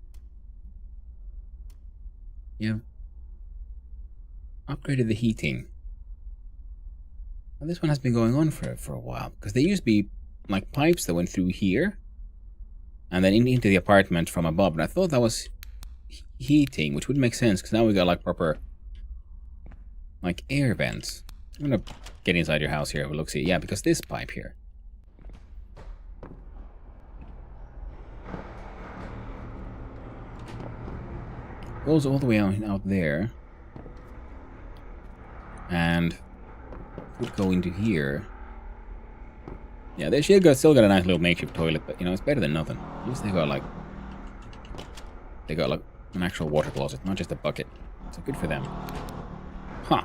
Yeah. Upgraded the heating. Well, this one has been going on for a while. Because there used to be like pipes that went through here. And then into the apartment from above. And I thought that was heating, which would make sense. Because now we got like proper like air vents. I'm gonna get inside your house here. Have a look. See, yeah, because this pipe here goes all the way out there, and would go into here. Yeah, they still got a nice little makeshift toilet, but you know it's better than nothing. At least they got like an actual water closet, not just a bucket. So good for them. Huh.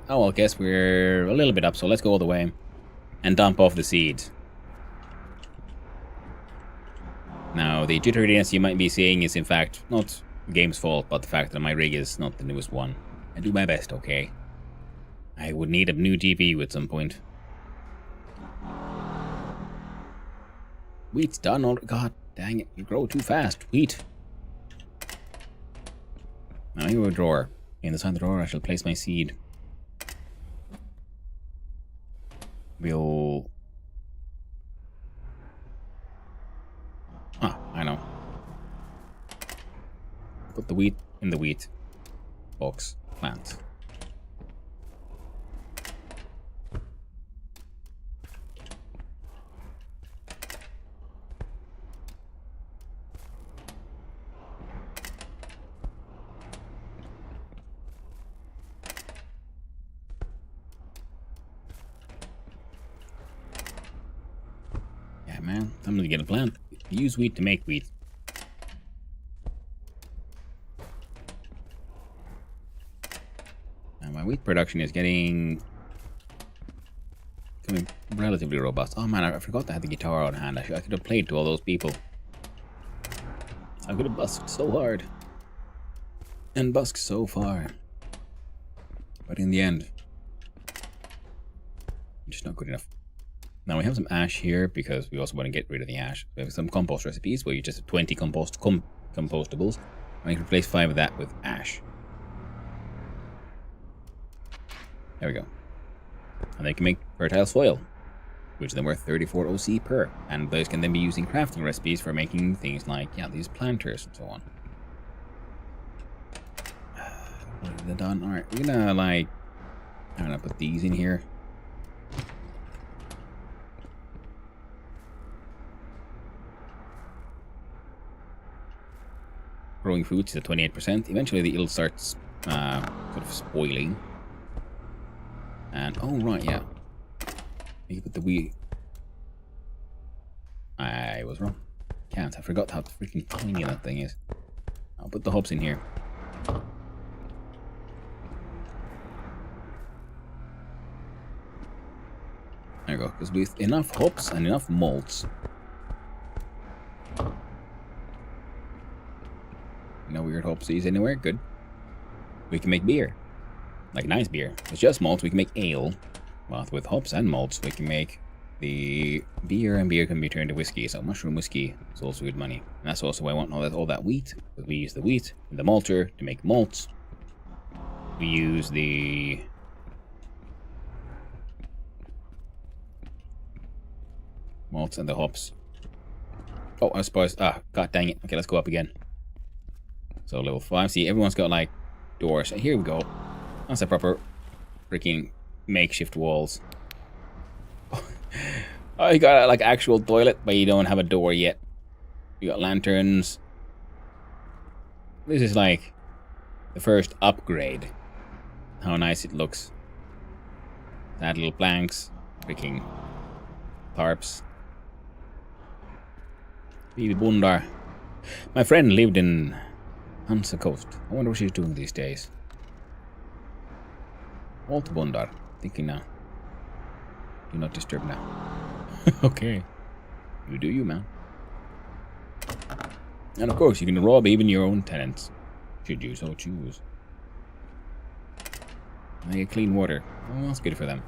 Oh, well, I guess we're a little bit up, so let's go all the way and dump off the seeds. Now, the jitteriness you might be seeing is in fact not the game's fault, but the fact that my rig is not the newest one. I do my best, okay? I would need a new GPU at some point. Wheat's done all... God dang it, you grow too fast, wheat. Now, here a drawer. Inside the drawer, I shall place my seed. We'll... Ah, I know. Put the wheat in the wheat box plant. Man, I'm gonna get a plant. Use wheat to make wheat. Now my wheat production is becoming relatively robust. Oh man, I forgot I had the guitar on hand. I could have played to all those people. I could have busked so hard. And busked so far. But in the end, I'm just not good enough. Now we have some ash here because we also want to get rid of the ash. We have some compost recipes where you just have 20 compostables, and you can replace 5 of that with ash. There we go. And they can make fertile soil, which is then worth 34 OC per. And those can then be used in crafting recipes for making things like, yeah, these planters and so on. What is that done? Alright, we're gonna like, I'm gonna put these in here. Growing fruits is at 28%. Eventually it'll start sort of spoiling. And oh right, yeah. You put the wheat. I was wrong. Can't. I forgot how freaking tiny that thing is. I'll put the hops in here. There we go. Because with enough hops and enough malts, no weird hopsies anywhere. Good. We can make beer. Like nice beer. With just malts, we can make ale. Well, with hops and malts, we can make the beer, and beer can be turned to whiskey. So mushroom whiskey is also good money. And that's also why I want all that wheat. Because we use the wheat in the malter to make malts. We use the malts and the hops. Oh, I suppose. Ah, god dang it. Okay, let's go up again. So level 5. See, everyone's got like doors. Here we go. That's a proper freaking makeshift walls. Oh, you got like actual toilet, but you don't have a door yet. You got lanterns. This is like the first upgrade. How nice it looks. That little planks. Freaking tarps. Vivi Bundar. My friend lived in Hansa Coast. I wonder what she's doing these days. Walt Bundar. Thinking now. Do not disturb now. Okay. You do you, man. And of course, you can rob even your own tenants. Should you so choose. They get clean water. Well, that's good for them.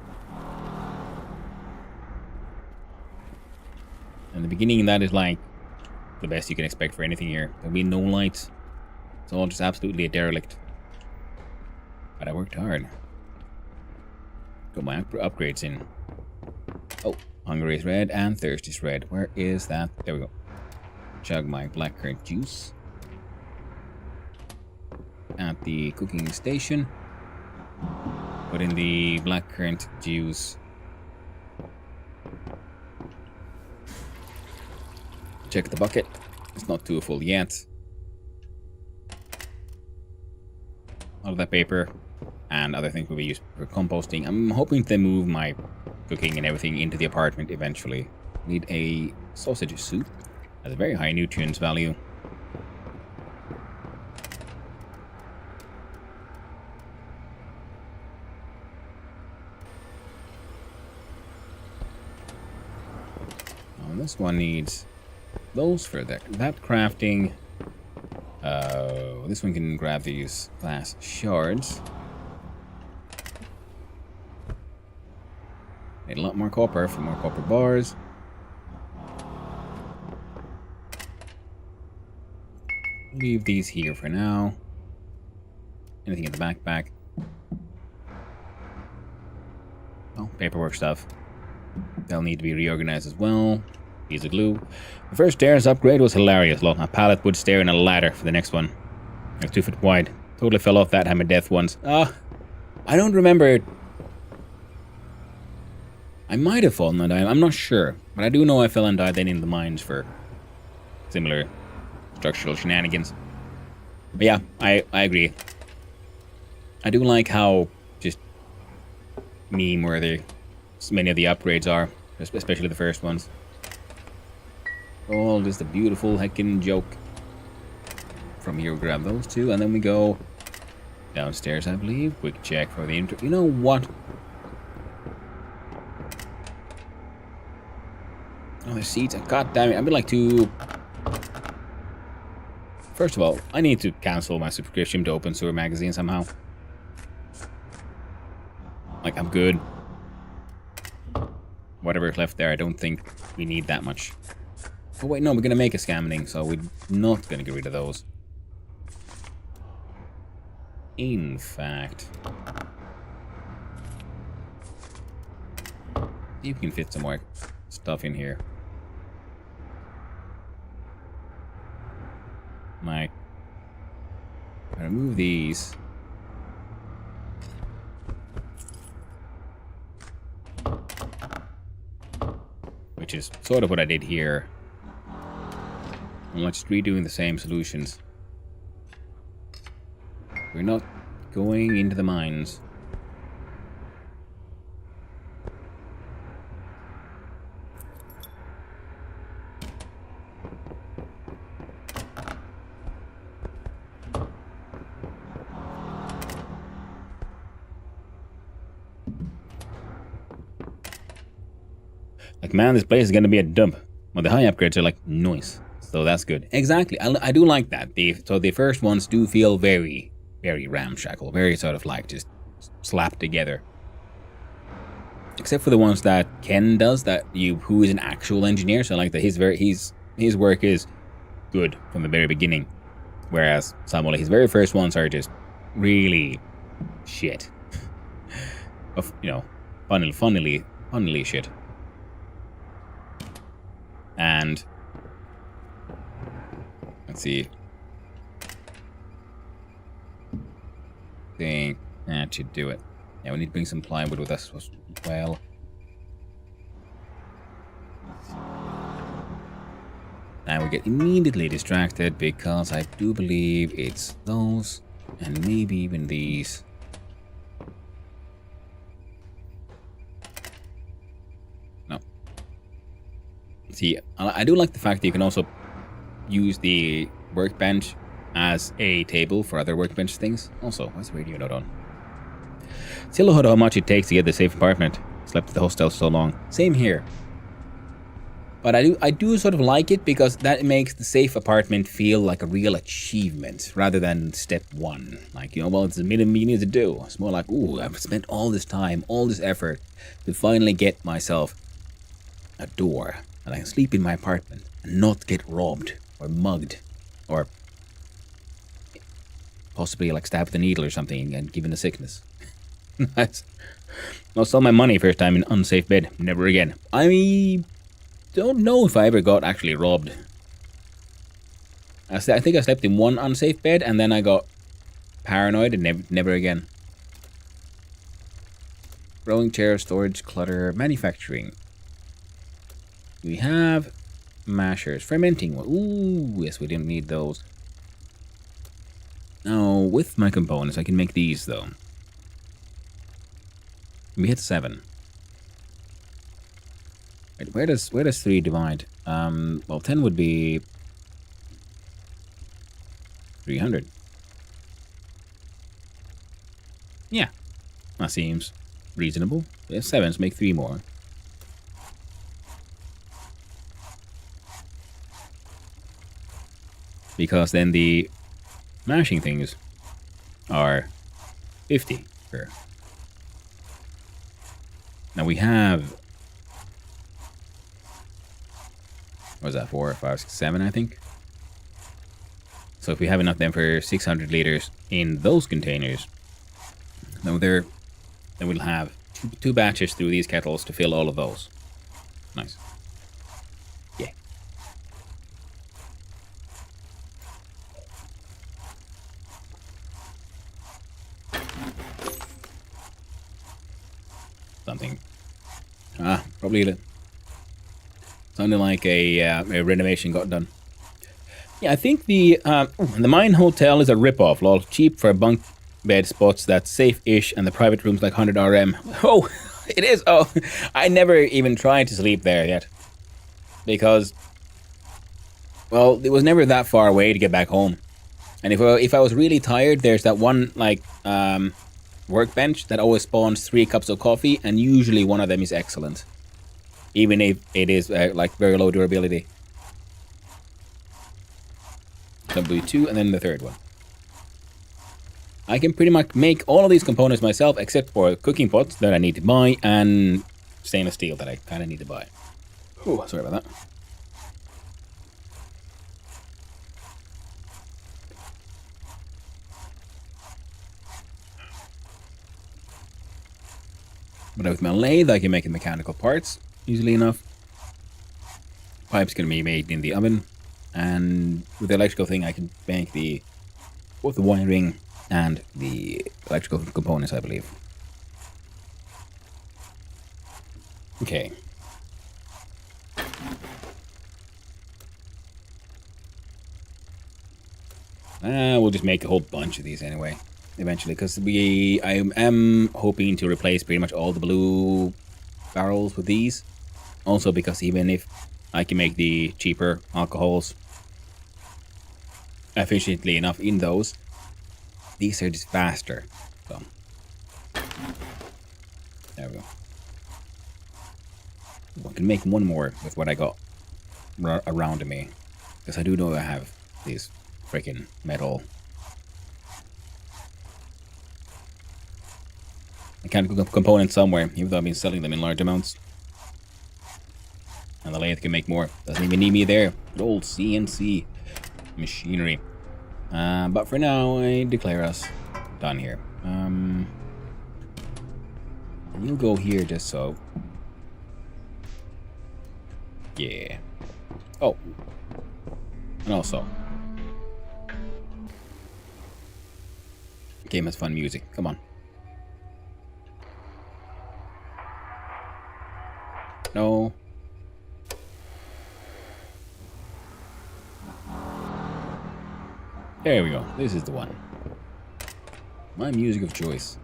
And the beginning, that is like the best you can expect for anything here. There'll be no lights. It's all just absolutely a derelict. But I worked hard. Got my upgrades in. Oh, hunger is red and thirst is red. Where is that? There we go. Chug my blackcurrant juice. At the cooking station. Put in the blackcurrant juice. Check the bucket. It's not too full yet. All of that paper and other things will be used for composting. I'm hoping to move my cooking and everything into the apartment eventually. Need a sausage soup. Has a very high nutrients value. Oh, this one needs those for that crafting. This one can grab these glass shards. Need a lot more copper for more copper bars. Leave these here for now. Anything in the backpack? Oh, paperwork stuff. They'll need to be reorganized as well. Piece of glue. The first stairs upgrade was hilarious. Look, a pallet wood stair and a ladder for the next one. Like 2 foot wide. Totally fell off that hammer death once. I don't remember. I might have fallen and died. I'm not sure. But I do know I fell and died then in the mines for similar structural shenanigans. But yeah, I agree. I do like how just meme-worthy many of the upgrades are. Especially the first ones. Oh, just a beautiful heckin' joke. From here, we'll grab those two, and then we go downstairs, I believe. Quick check for the You know what? Oh, the seats. God damn it. I've been like too... First of all, I need to cancel my subscription to Open Sewer Magazine somehow. Like, I'm good. Whatever's left there, I don't think we need that much. Oh wait, no, we're gonna make a scamming, so we're not gonna get rid of those. In fact, you can fit some more stuff in here. Like, I remove these. Which is sort of what I did here. I'm just redoing the same solutions. We're not going into the mines. Like, man, this place is gonna be a dump. Well, the high upgrades are like nice, so that's good. Exactly, I do like that. So the first ones do feel very, very ramshackle, very sort of like just slapped together. Except for the ones that Ken does, who is an actual engineer, so I like that his work is good from the very beginning. Whereas Samuel, his very first ones are just really shit. Of funnily shit. And let's see. Think that should do it. Yeah, we need to bring some plywood with us as well. Now we get immediately distracted because I do believe it's those and maybe even these. No. See, I do like the fact that you can also use the workbench as a table for other workbench things. Also, why's the radio not on? Still how much it takes to get the safe apartment. Slept at the hostel so long. Same here. But I do sort of like it because that makes the safe apartment feel like a real achievement rather than step one. Like, well, it's a minimum you need to do. It's more like, ooh, I've spent all this time, all this effort to finally get myself a door and I can sleep in my apartment and not get robbed or mugged or possibly like stabbed with a needle or something and given a sickness. Lost all my money first time in unsafe bed. Never again. I don't know if I ever got actually robbed. I think I slept in one unsafe bed and then I got paranoid and never again. Rolling chair, storage, clutter, manufacturing. We have mashers, fermenting. Ooh, yes, we didn't need those. Now, with my components, I can make these though. We hit 7. Wait, where does 3 divide? Well, 10 would be 300. Yeah, that seems reasonable. We have 7, so make 3 more. Because then the mashing things are 50 per. Now we have, what was that, 4, 5, 6, 7, I think? So if we have enough then for 600 liters in those containers, then we'll have two batches through these kettles to fill all of those. Nice. Yeah. Something. Probably something like a renovation got done. Yeah, I think the Mine Hotel is a ripoff. Lol, cheap for bunk bed spots that's safe-ish, and the private rooms like 100 RM. Oh, it is. Oh, I never even tried to sleep there yet because, well, it was never that far away to get back home. And if I was really tired, there's that one like workbench that always spawns 3 cups of coffee, and usually one of them is excellent, even if it is like very low durability. W2 and then the third one. I can pretty much make all of these components myself except for cooking pots that I need to buy and stainless steel that I kind of need to buy. Oh, sorry about that. But with my lathe, I can make the mechanical parts easily enough. Pipes can be made in the oven. And with the electrical thing, I can make both the wiring and the electrical components, I believe. Okay. We'll just make a whole bunch of these anyway, eventually, because I am hoping to replace pretty much all the blue barrels with these. Also, because even if I can make the cheaper alcohols efficiently enough in those, these are just faster. So there we go. I can make one more with what I got around me. Because I do know I have these freaking metal mechanical components somewhere, even though I've been selling them in large amounts. And the lathe can make more. Doesn't even need me there. Good old CNC machinery. But for now, I declare us done here. You'll go here just so. Yeah. Oh. And also. Game has fun music. Come on. No. There we go. This is the one. My music of choice.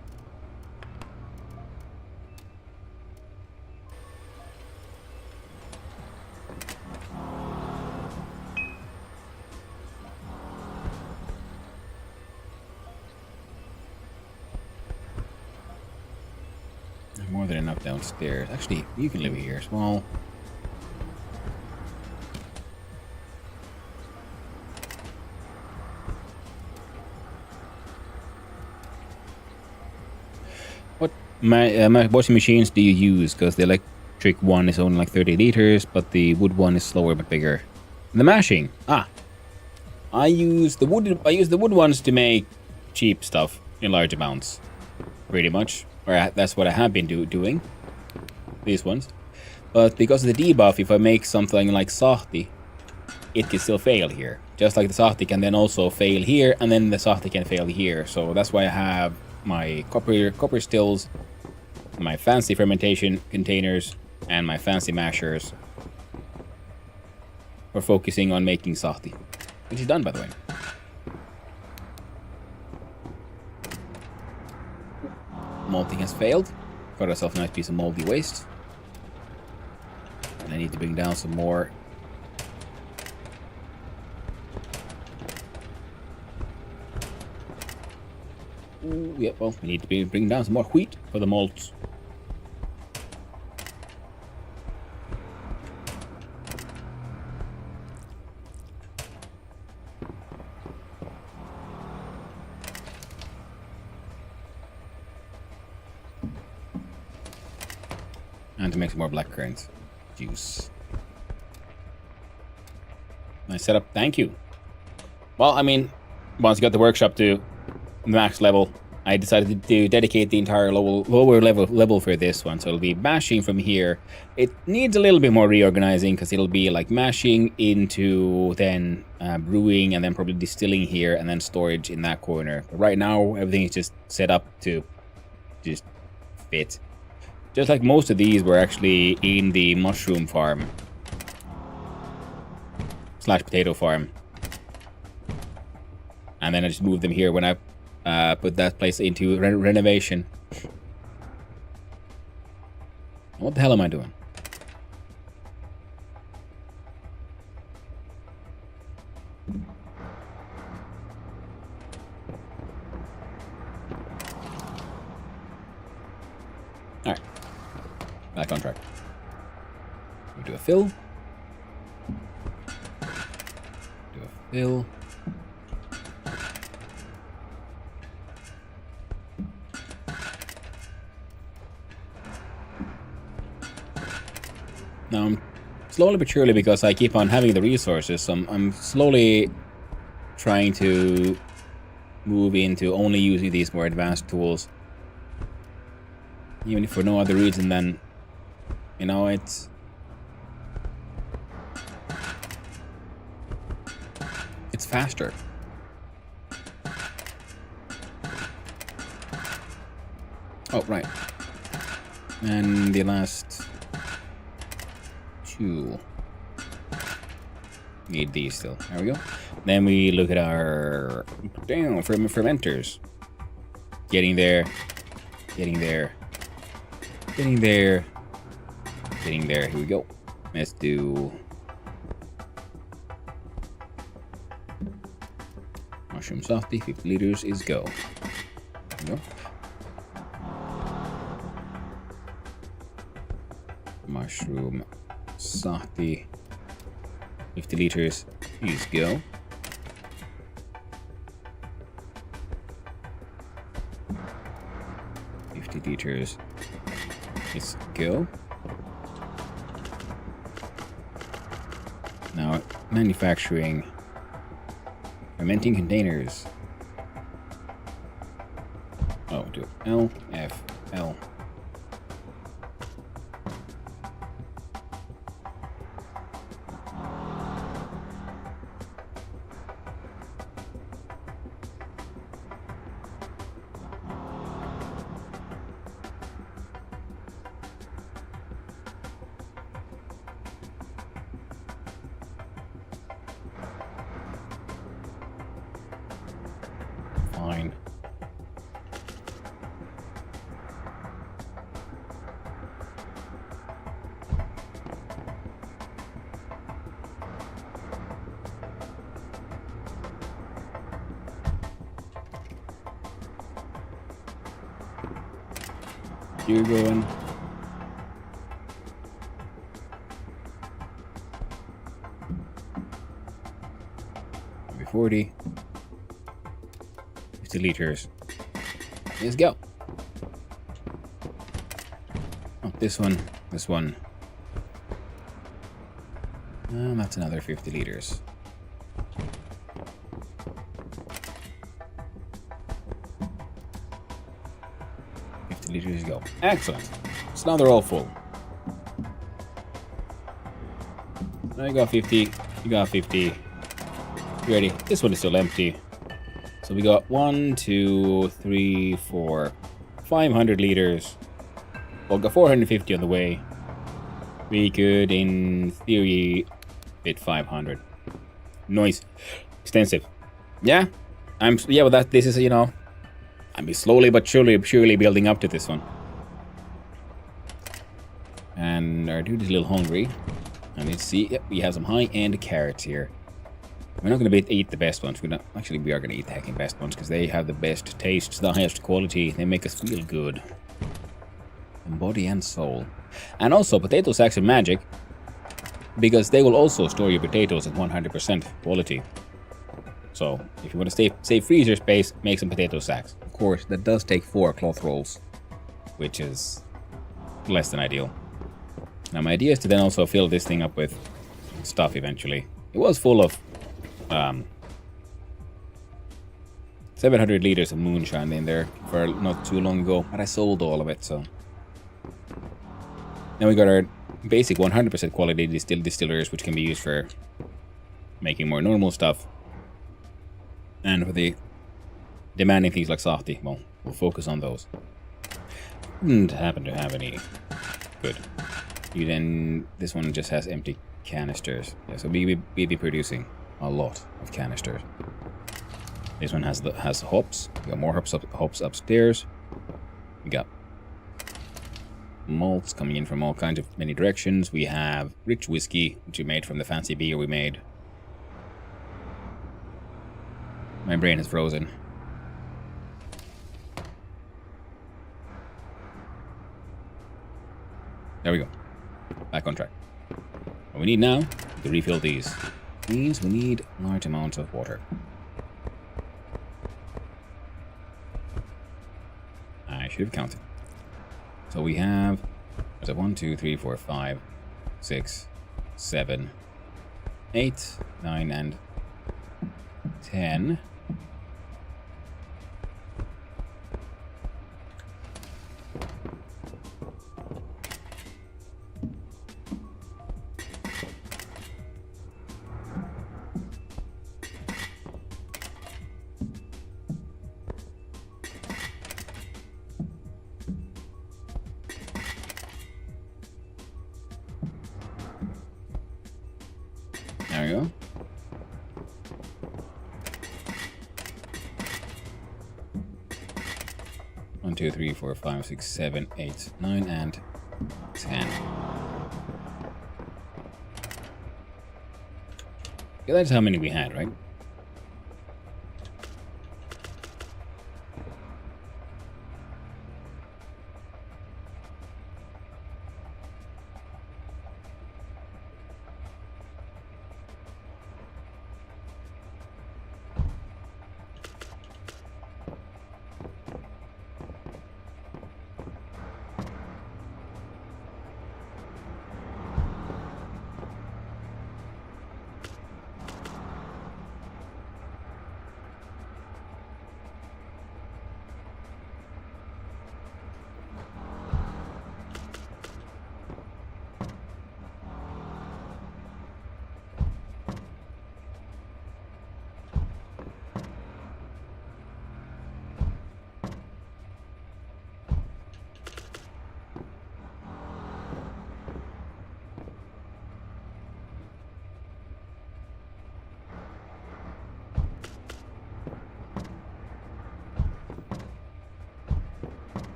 More than enough downstairs. Actually, you can live here. Small. What washing machines do you use? Because the electric one is only like 30 liters, but the wood one is slower but bigger. The mashing. I use the wood ones to make cheap stuff in large amounts, pretty much. Or that's what I have been doing. These ones. But because of the debuff, if I make something like Sahti, it can still fail here. Just like the Sahti can then also fail here, and then the Sahti can fail here. So that's why I have my copper stills, my fancy fermentation containers, and my fancy mashers for focusing on making Sahti. Which is done, by the way. Malting has failed. Got ourselves a nice piece of moldy waste. And I need to bring down some more. Ooh, yeah, well, we need to bring down some more wheat for the malts. And to make some more blackcurrant juice. Nice setup. Thank you. Well, I mean, once you got the workshop to max level, I decided to dedicate the entire lower level for this one. So it'll be mashing from here. It needs a little bit more reorganizing because it'll be like mashing into then brewing and then probably distilling here and then storage in that corner. But right now, everything is just set up to just fit. Just like most of these were actually in the mushroom farm / potato farm. And then I just moved them here when I put that place into renovation. What the hell am I doing? Alright. Back on track. We do a fill. Do a fill. Now I'm slowly but surely, because I keep on having the resources, so I'm slowly trying to move into only using these more advanced tools. Even if for no other reason than, you know, it's faster. Oh, right. And the last two. Need these still. There we go. Then we look at our fermenters. Getting there. Getting there. Getting there. Getting there. Here we go. Let's do mushroom softy. 50 liters is go. There we go. Mushroom Sahti. 50 liters. Please go. Liters. Let's go. Now, manufacturing. Fermenting containers. Oh, do L, F, L. Fine. You're going. Maybe 40. 50 liters. Let's go. Oh, this one. This one. That's another 50 liters. Liters go. Excellent. So now they're all full. Now you got 50. You got 50. You ready? This one is still empty. So we got 1, 2, 3, 4, 500 liters. Well, got 450 on the way. We could, in theory, hit 500. Nice. Extensive. Yeah. Yeah, but this is, you know, I'm slowly but surely building up to this one. And our dude is a little hungry. And let's see. Yep, we have some high-end carrots here. We're not going to eat the best ones. We are going to eat the hecking best ones because they have the best taste, the highest quality. They make us feel good. In body and soul. And also, potato sacks are magic because they will also store your potatoes at 100% quality. So, if you want to save freezer space, make some potato sacks. Of course, that does take 4 cloth rolls, which is less than ideal. Now, my idea is to then also fill this thing up with stuff eventually. It was full of 700 liters of moonshine in there for not too long ago, but I sold all of it, so. Now we got our basic 100% quality distillers, which can be used for making more normal stuff. And for the demanding things like Sahti, well, we'll focus on those. Didn't happen to have any. Good. This one just has empty canisters. Yeah, so we'll be producing a lot of canisters. This one has hops. We got more hops upstairs. We got malts coming in from all kinds of many directions. We have rich whiskey, which we made from the fancy beer we made. My brain is frozen. There we go. Back on track. What we need now to refill these means we need large amounts of water. I should have counted. So we have 1, 2, 3, 4, 5, 6, 7, 8, 9, and 10. There we go. One, 2, 3, 4, 5, 6, 7, 8, 9, and 10. Yeah, that's how many we had, right?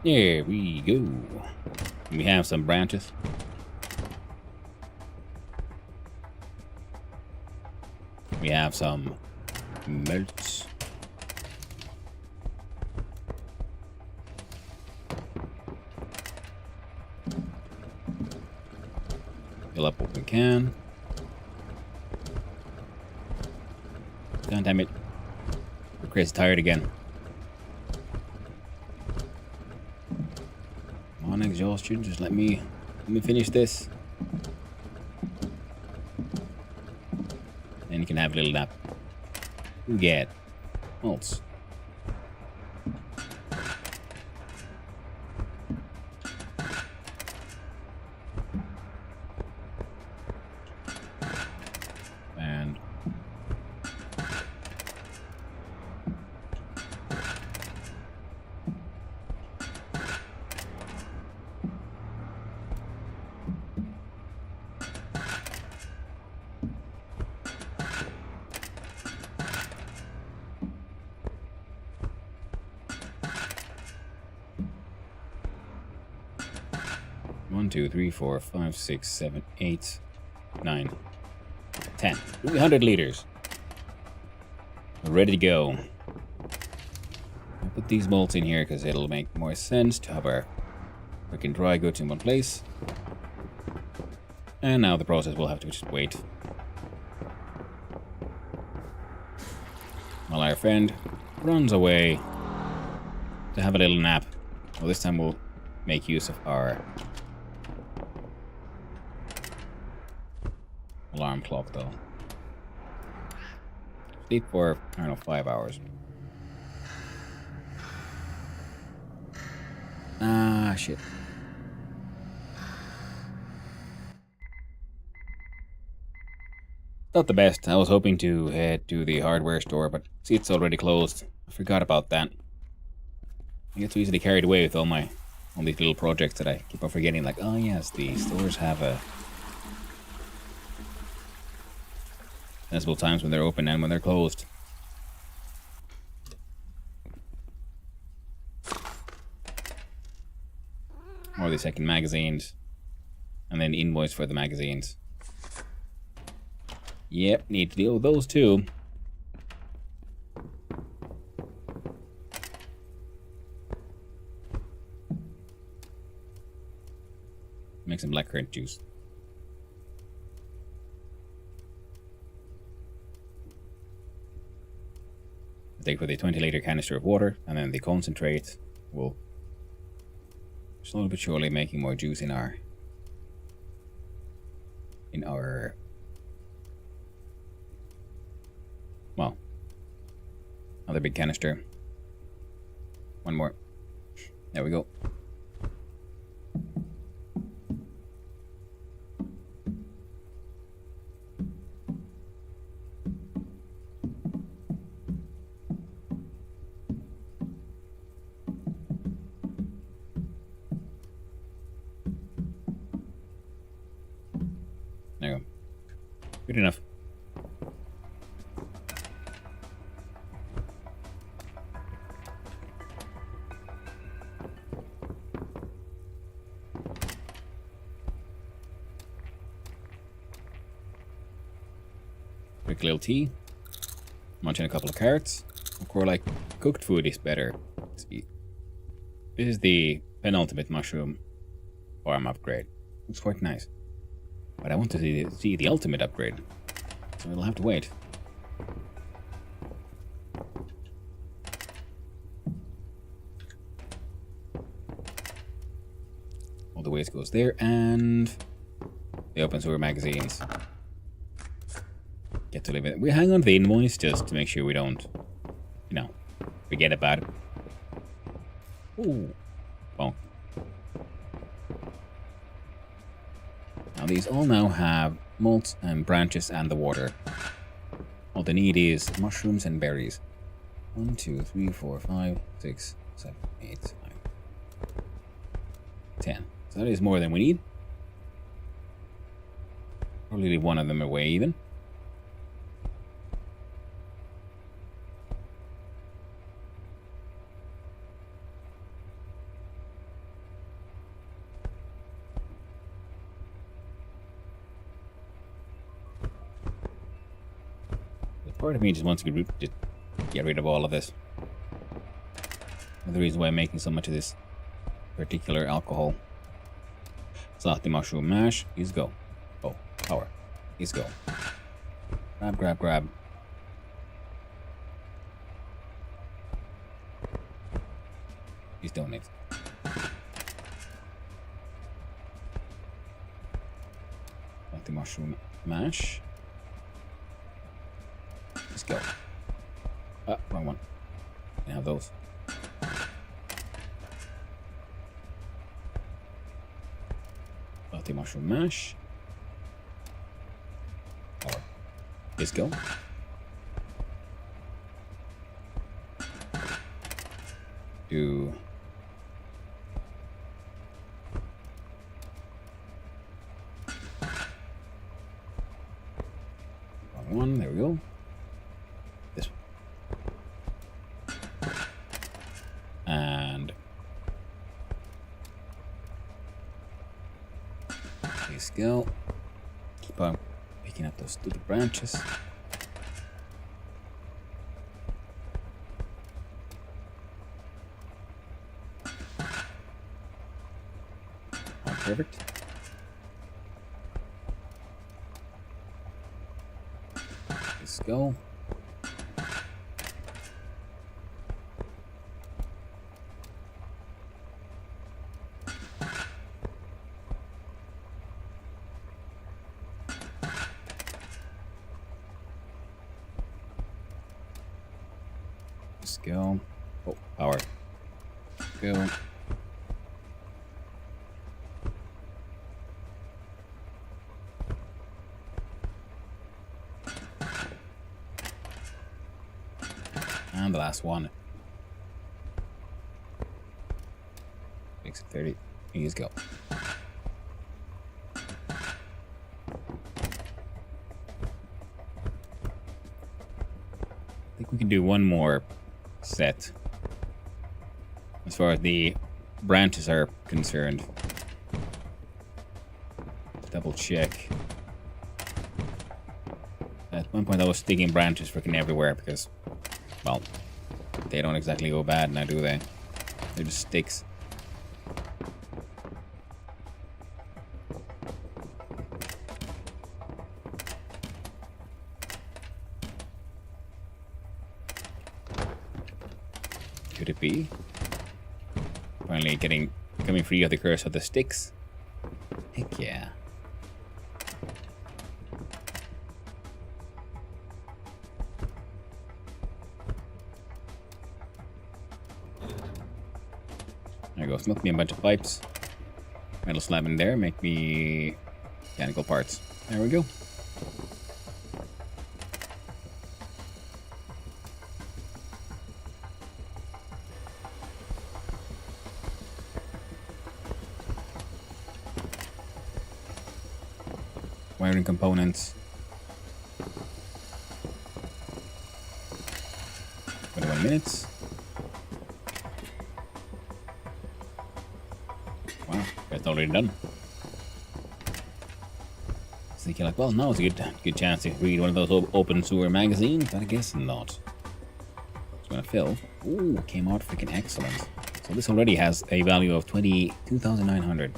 There we go. We have some branches. We have some melts. Fill up what we can. God damn it. We're crazy tired again. Come on, exhaustion. Just let me finish this. Then you can have a little nap. You get malts. And one, 2, 3, 4, 5, 6, 7, 8, 9, 10. 300 liters. We're ready to go. I'll put these bolts in here because it'll make more sense to have our freaking dry goods in one place. And now the process will have to just wait. While our friend runs away to have a little nap. Well, this time we'll make use of our alarm clock, though. Sleep for, I don't know, 5 hours. Ah, shit. Not the best. I was hoping to head to the hardware store, but see, it's already closed. I forgot about that. I get so easily carried away with all these little projects that I keep on forgetting. Like, oh yes, the stores have a sensible times when they're open and when they're closed. Or the second magazines, and then invoice for the magazines. Yep, need to deal with those too. Make some blackcurrant juice. Take with a 20-liter canister of water, and then the concentrate will slowly but surely making more juice in our well, another big canister. One more. There we go. There you go. Good enough. Quick little tea. Munching a couple of carrots. Of course, like, cooked food is better. Let's see. This is the penultimate mushroom farm upgrade. Looks quite nice. But I want to see the ultimate upgrade. So it'll have to wait. All the waste goes there, and the open sewer magazines. Get to live it. We hang on to the invoice just to make sure we don't, forget about it. Ooh. Bonk. Now these all now have malts and branches and the water. All they need is mushrooms and berries. 1, 2, 3, 4, 5, 6, 7, 8, 9, 10. So that is more than we need. Probably leave one of them away even. Part of me just wants to just get rid of all of this. The reason why I'm making so much of this particular alcohol. Salty mushroom mash. Please go. Oh, power. Please go. Grab, grab, grab. Please donate. Salty mushroom mash. Let's go. Ah, wrong one. Can I have those? Salty mushroom mash. Power. Let's go. Do wrong one. There we go. This one. And let's go. Keep on picking up those stupid branches. Perfect. Let's go. Let's go. Oh, power. Go. And the last one. Makes it 30. Let's go. I think we can do one more set as far as the branches are concerned. Double check. At one point I was sticking branches freaking everywhere because, well, they don't exactly go bad now, do they? They're just sticks. Could it be? Finally coming free of the curse of the sticks. Heck yeah. There we go. Smoke me a bunch of pipes. Metal slab in there. Make me mechanical parts. There we go. Wiring components. 21 minutes. Wow, that's already done. So you're like, well, now it's a good chance to read one of those open sewer magazines, but I guess not. It's gonna fill. Ooh, came out freaking excellent. So this already has a value of 22,900.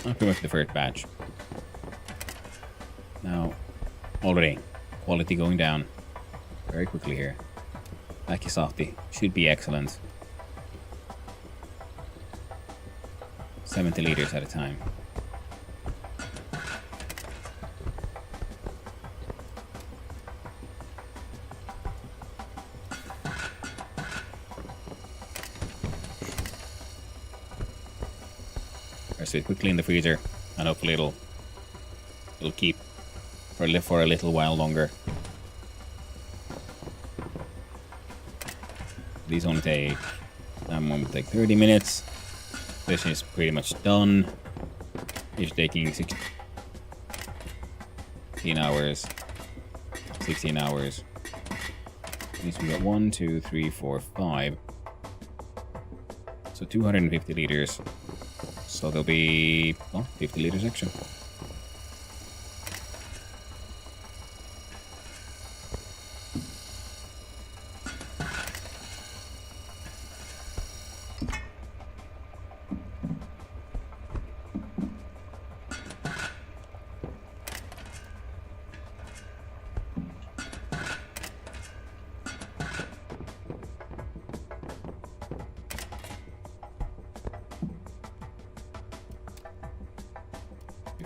Pretty much the first batch. Now, already quality going down very quickly here. Lucky softy should be excellent. 70 liters at a time. So quickly in the freezer, and hopefully it'll keep for a little while longer. These only take that one will take 30 minutes. This is pretty much done. It's taking 16 hours. 16 hours. At least we got 1, 2, 3, 4, 5. So 250 liters. So there'll be, well, 50 liters extra.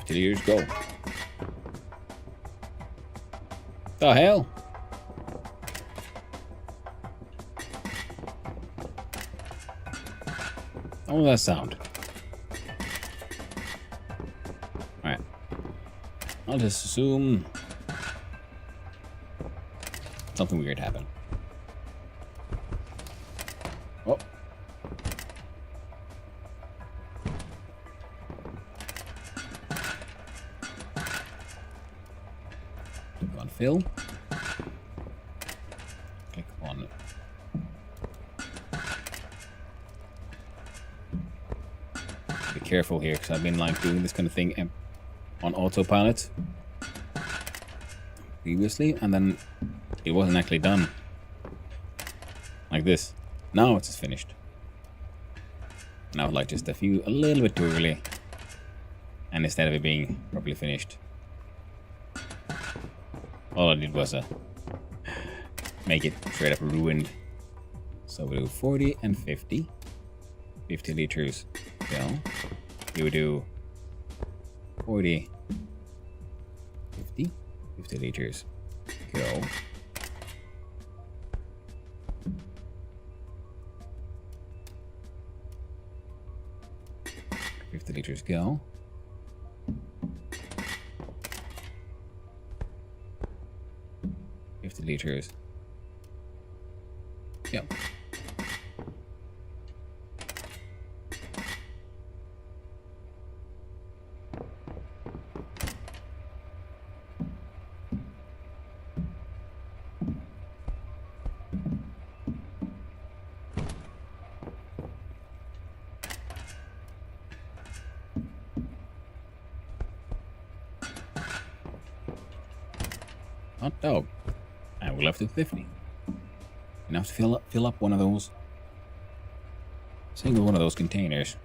Liters go. The hell? Oh, that sound. Alright. I'll just assume something weird happened. Oh. Fill. Click on. Be careful here, because I've been like doing this kind of thing on autopilot previously, and then it wasn't actually done like this. Now it's just finished. Now like just a little bit too early, and instead of it being properly finished, all I did was make it straight up ruined. So we'll do 40 and 50. 50 liters fill. You would do 40, 50, 50 liters go. Liters go. Liters. Yep. Hot dog. And we're left with 50. Enough to fill up one of those. Single one of those containers.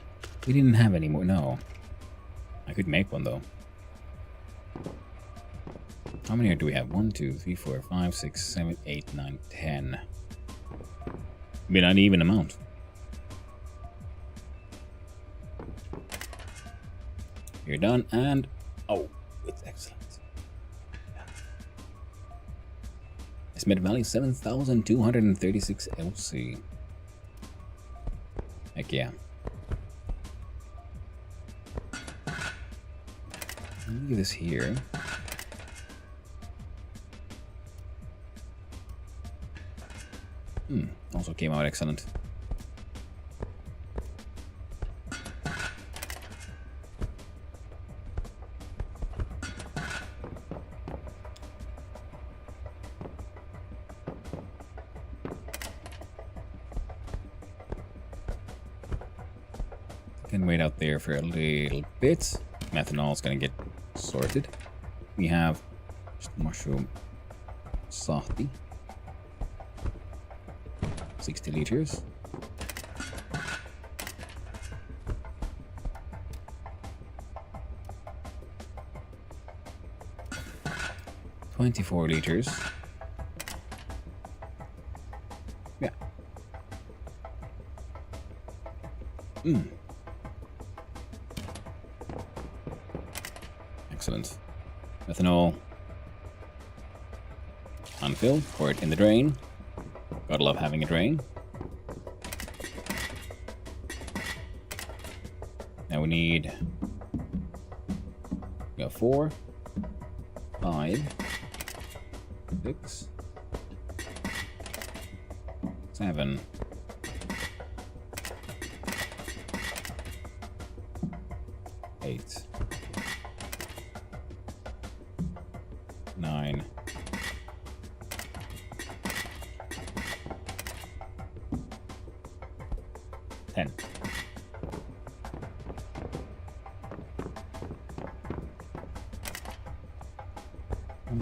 We didn't have any more. No. I could make one though. How many do we have? 1, 2, 3, 4, 5, 6, 7, 8, 9, 10. Be an uneven amount. You're done, and oh, it's excellent. Estimated value 7,236 LC. Heck yeah. Leave this here. Also came out excellent. Can wait out there for a little bit. Methanol is going to get sorted. We have just mushroom softy. 60 liters. $24 liters. Yeah. Excellent. Methanol. Unfilled. Pour it in the drain. Gotta love having a drain. Now we need 4, 5, 6, 7, 8,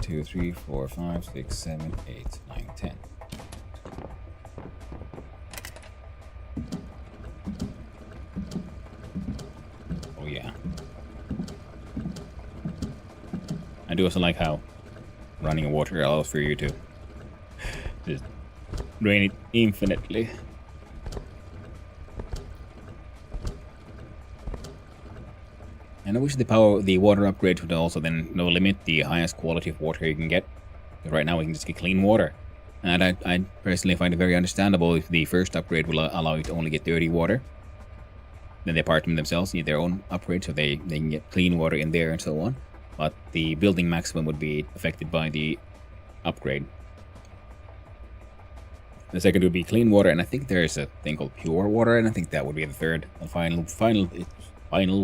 2, 3, 4, 5, 6, 7, 8, 9, 10. Oh yeah. I do also like how running water allows for you to just drain it infinitely. And I wish the water upgrade would also then limit the highest quality of water you can get. Because right now we can just get clean water. And I personally find it very understandable if the first upgrade will allow you to only get dirty water. Then the apartment themselves need their own upgrade, so they can get clean water in there and so on. But the building maximum would be affected by the upgrade. The second would be clean water, and I think there is a thing called pure water, and I think that would be the third and final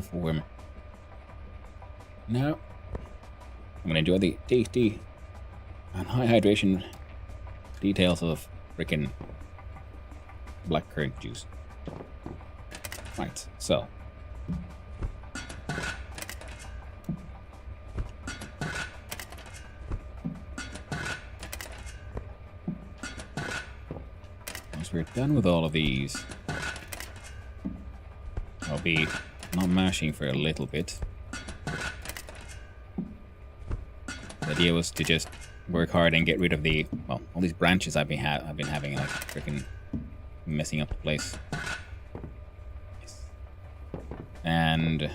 form. Now, I'm gonna enjoy the tasty and high hydration details of frickin' blackcurrant juice. Right, so. Once we're done with all of these, I'll be not mashing for a little bit. The idea was to just work hard and get rid of all these branches I've been having, like freaking messing up the place. Yes. And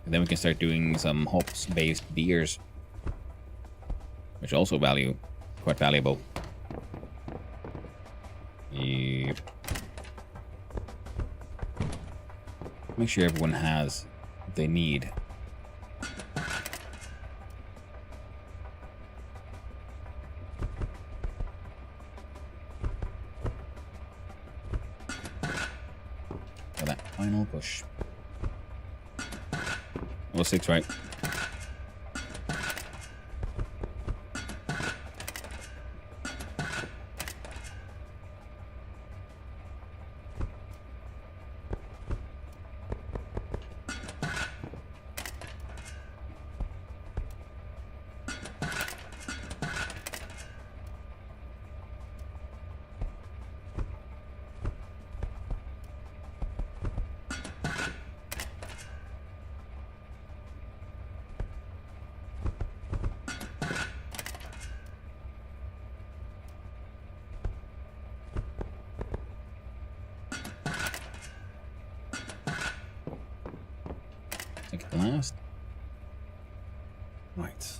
then we can start doing some hops-based beers, which also quite valuable. Yep. Make sure everyone has what they need. For that final push. Well, 6, right? Take the last. Right.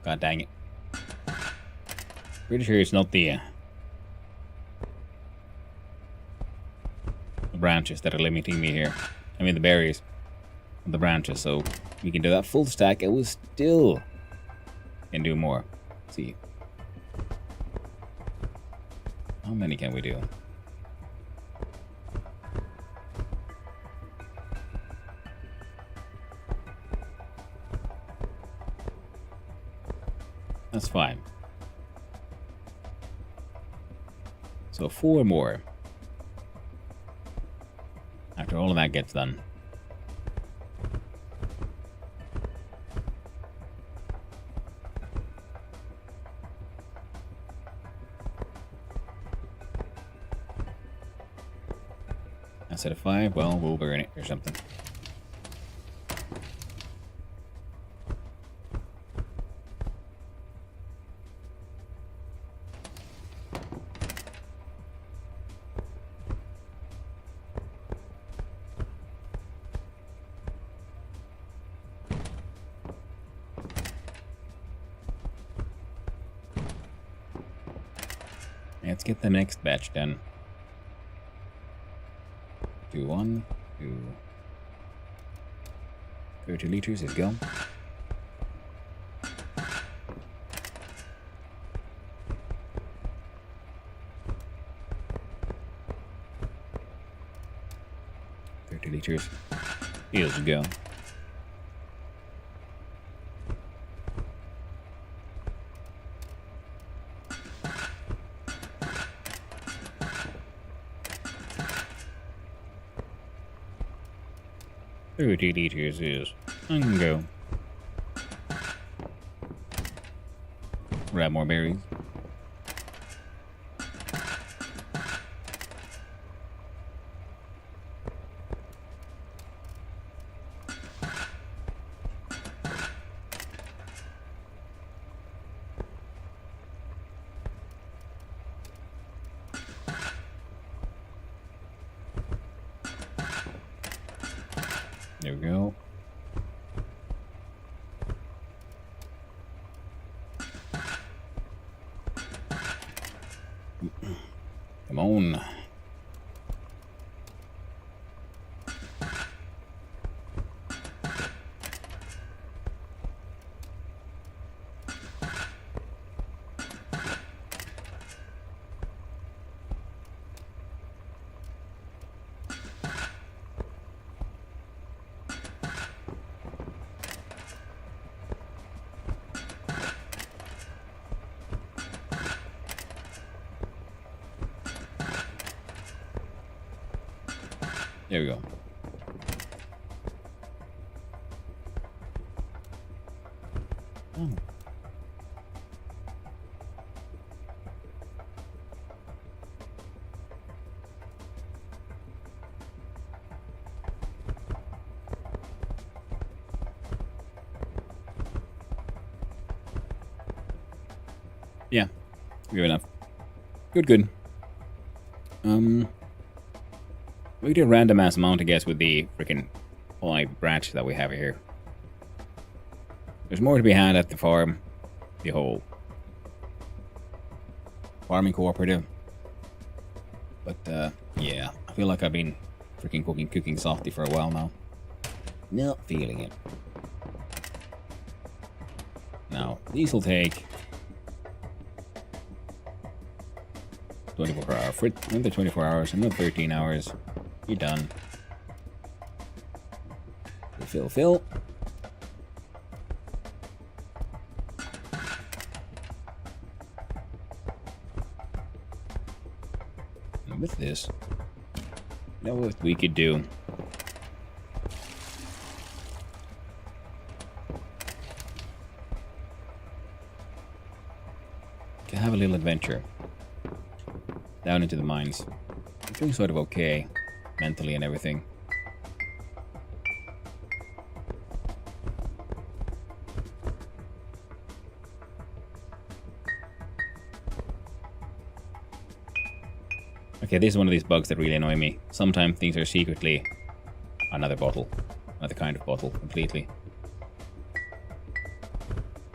God dang it. Pretty sure it's not the branches that are limiting me here. I mean the berries. The branches, so we can do that full stack and we still can do more. Let's see. How many can we do? That's fine. So 4 more. After all of that gets done. Instead of 5, well, we'll burn it or something. Let's get the next batch done. 2, 1, 2. 30 liters is gone. Liters is go. 30 liters is. I can go. Grab more berries. There we go. Come on. There we go. Oh. Yeah, good enough. Good. We do a random ass amount, I guess, with the freaking 5 branch that we have here. There's more to be had at the farm, the whole farming cooperative. But yeah, I feel like I've been freaking cooking softy for a while now. Not feeling it. Now, these will take 24 hours. Another 24 hours, another 13 hours. You're done. Fill. And with this, you know what we could do? To have a little adventure down into the mines. I'm doing sort of okay mentally and everything. Okay, this is one of these bugs that really annoy me. Sometimes things are secretly another bottle. Another kind of bottle, completely.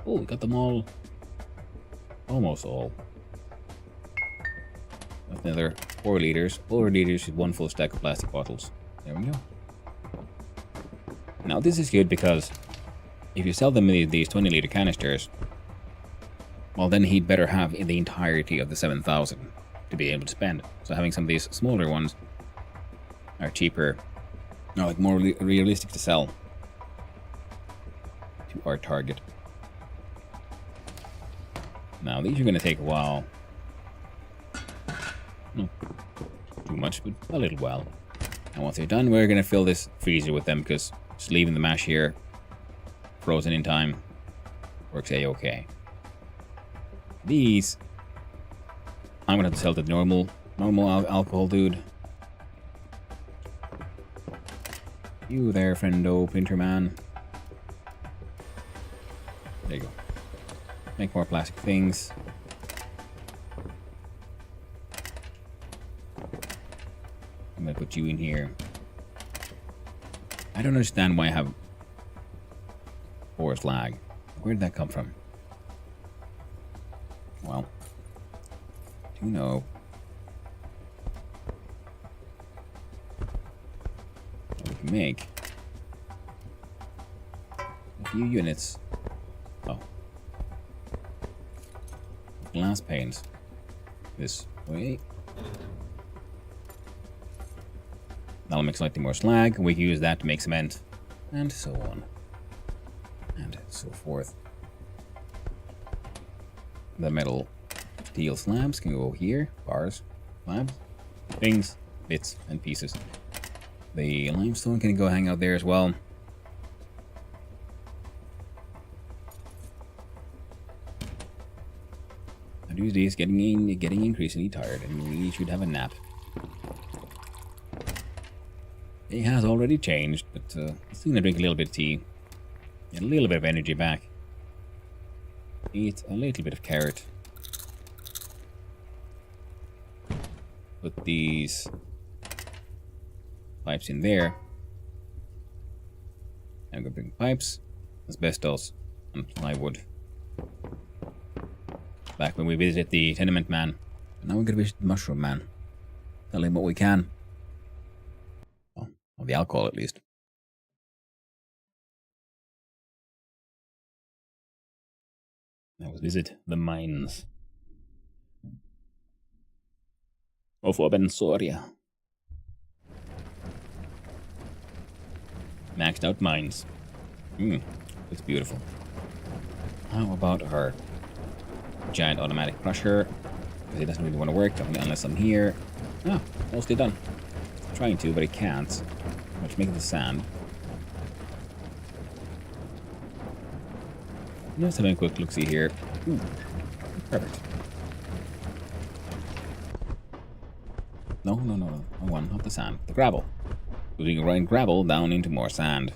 Oh, we got them all. Almost all. That's another 4 liters. 4 liters with 1 full stack of plastic bottles. There we go. Now this is good because if you sell them in these 20-liter canisters, well then he'd better have the entirety of the 7,000 to be able to spend. So having some of these smaller ones are cheaper, or like more realistic to sell to our target. Now these are going to take a while. Not too much, but a little while. And once they're done, we're going to fill this freezer with them because just leaving the mash here, frozen in time, works a-okay. These, I'm going to have to sell to the normal alcohol dude. You there, friendo, printer man. There you go. Make more plastic things. I'm going to put you in here. I don't understand why I have forest lag. Where did that come from? Well, do you know we can make a few units. Oh, glass panes this way. That'll make slightly more slag, and we can use that to make cement, and so on, and so forth. The metal steel slabs can go here, bars, slabs, things, bits, and pieces. The limestone can go hang out there as well. Tuesday is getting increasingly tired, and we should have a nap. It has already changed, but still gonna drink a little bit of tea. Get a little bit of energy back. Eat a little bit of carrot. Put these pipes in there. I'm gonna bring pipes, asbestos, and plywood. Back when we visited the tenement man. Now we're gonna visit the mushroom man. Tell him what we can. Well, of the alcohol at least. Now let's visit the mines of Obensoria. Maxed out mines. Looks beautiful. How about her? Giant automatic crusher. Because it doesn't really want to work unless I'm here. Ah, mostly done. Trying to, but it can't. Let's make it the sand. Let's have a quick look see here. Ooh, perfect. No. One, not the sand. The gravel. We can grind gravel down into more sand.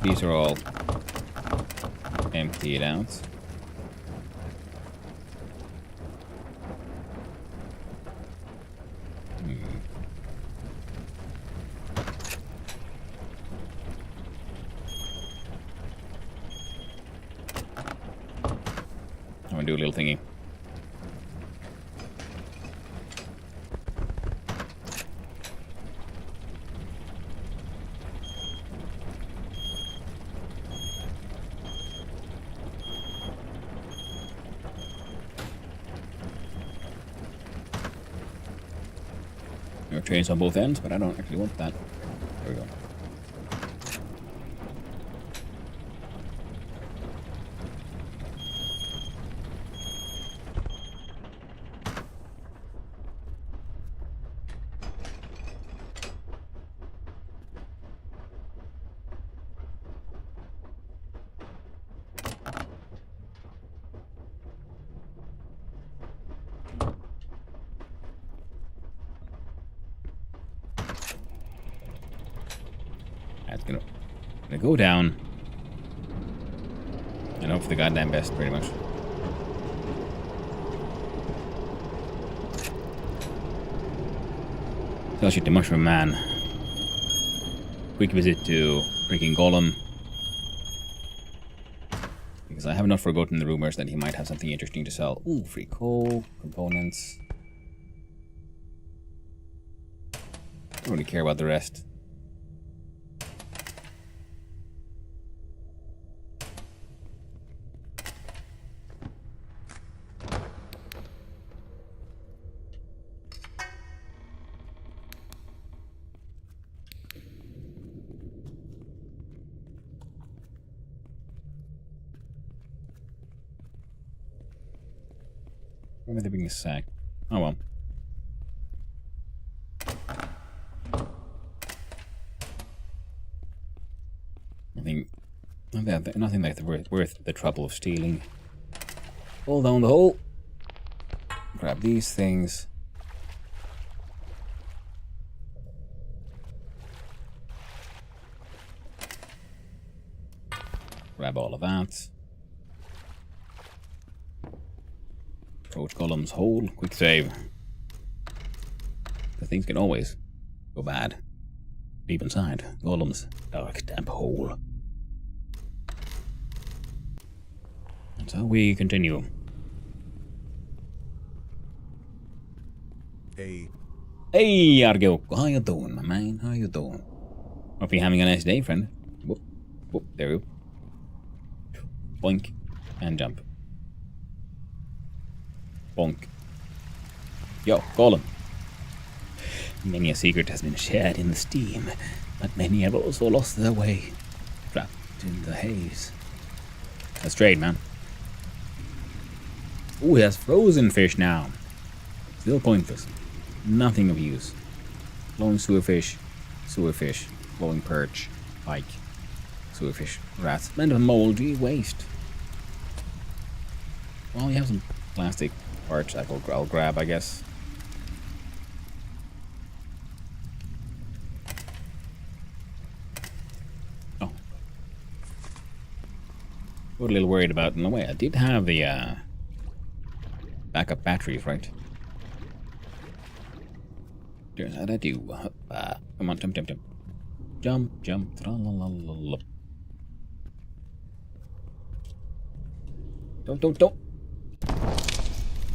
These are all emptied out. I'm gonna do a little thingy. There are trains on both ends, but I don't actually want that. There we go. That's gonna go down and hope for the goddamn best, pretty much. Tell shit the mushroom man. Quick visit to freaking Golem. Because I have not forgotten the rumors that he might have something interesting to sell. Ooh, free coal, components. Don't really care about the rest. Why are they being a sack? Oh well. Nothing like worth the trouble of stealing. Pull down the hole. Grab these things. Grab all of that. Approach Golem's hole. Quick save. The things can always go bad. Deep inside Golem's dark, damp hole. And so we continue. Hey, Argo. How you doing, my man? How you doing? Hope you're having a nice day, friend. Whoop, whoop, there we go. Boink. And jump. Bonk. Yo, Golem. Many a secret has been shared in the steam, but many have also lost their way, trapped in the haze. That's trade, man. Ooh, he has frozen fish now. Still pointless. Nothing of use. Glowing sewerfish, glowing perch, pike, sewerfish, rats, and a moldy waste. Well, we have some plastic parts I'll grab, I guess. Oh. We're a little worried about, in a way, I did have the backup batteries, right? Here's how I do. Come on, jump. Jump. Don't.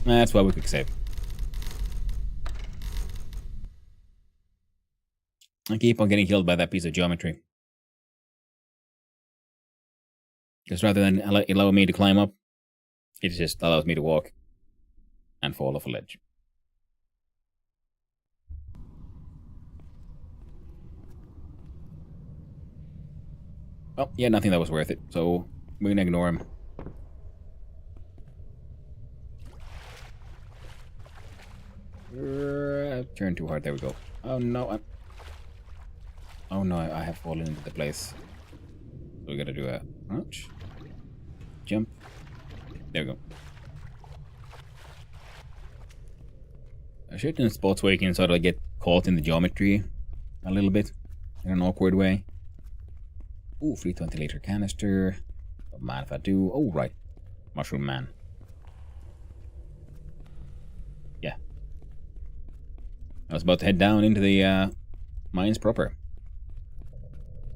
That's why we quick save. I keep on getting killed by that piece of geometry. Because rather than allow me to climb up, it just allows me to walk and fall off a ledge. Oh, yeah, nothing that was worth it, so we're gonna ignore him. Turn too hard, there we go. Oh no, I have fallen into the place. So we gotta do a crouch, jump. There we go. I should in spots where you can sort of get caught in the geometry a little bit in an awkward way. Ooh, free 20-liter canister. Oh, man, if I do. Oh, right. Mushroom man. Yeah. I was about to head down into the mines proper.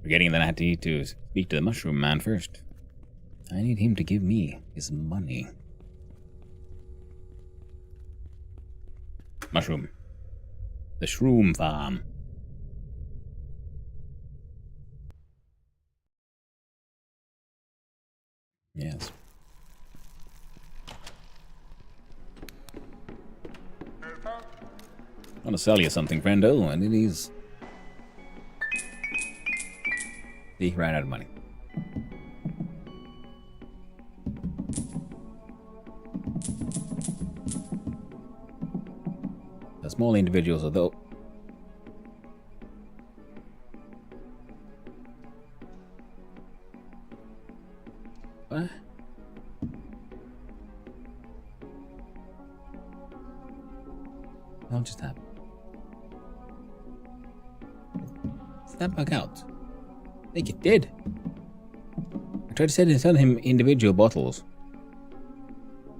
Forgetting that I had to speak to the mushroom man first. I need him to give me his money. Mushroom. The shroom farm. Yes. I want to sell you something, friendo, and it is... See, ran out of money. The small individuals, although... What? What just happened? Did that bug out? I think it did. I tried to sell him individual bottles.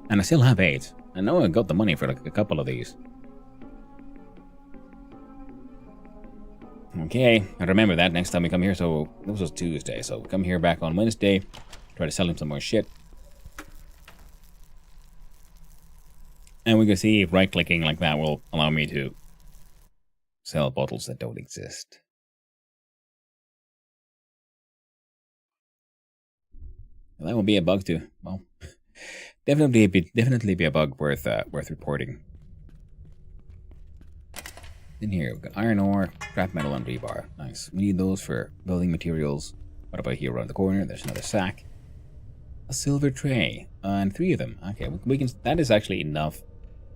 And I still have 8. I know I got the money for like a couple of these. Okay, I remember that next time we come here. So this was Tuesday, so come here back on Wednesday. Try to sell him some more shit. And we can see if right-clicking like that will allow me to sell bottles that don't exist. Well, that will be a bug too. Well, definitely be a bug worth reporting. In here, we've got iron ore, scrap metal, and rebar. Nice. We need those for building materials. What about here around the corner? There's another sack. A silver tray. And 3 of them. Okay, we can... That is actually enough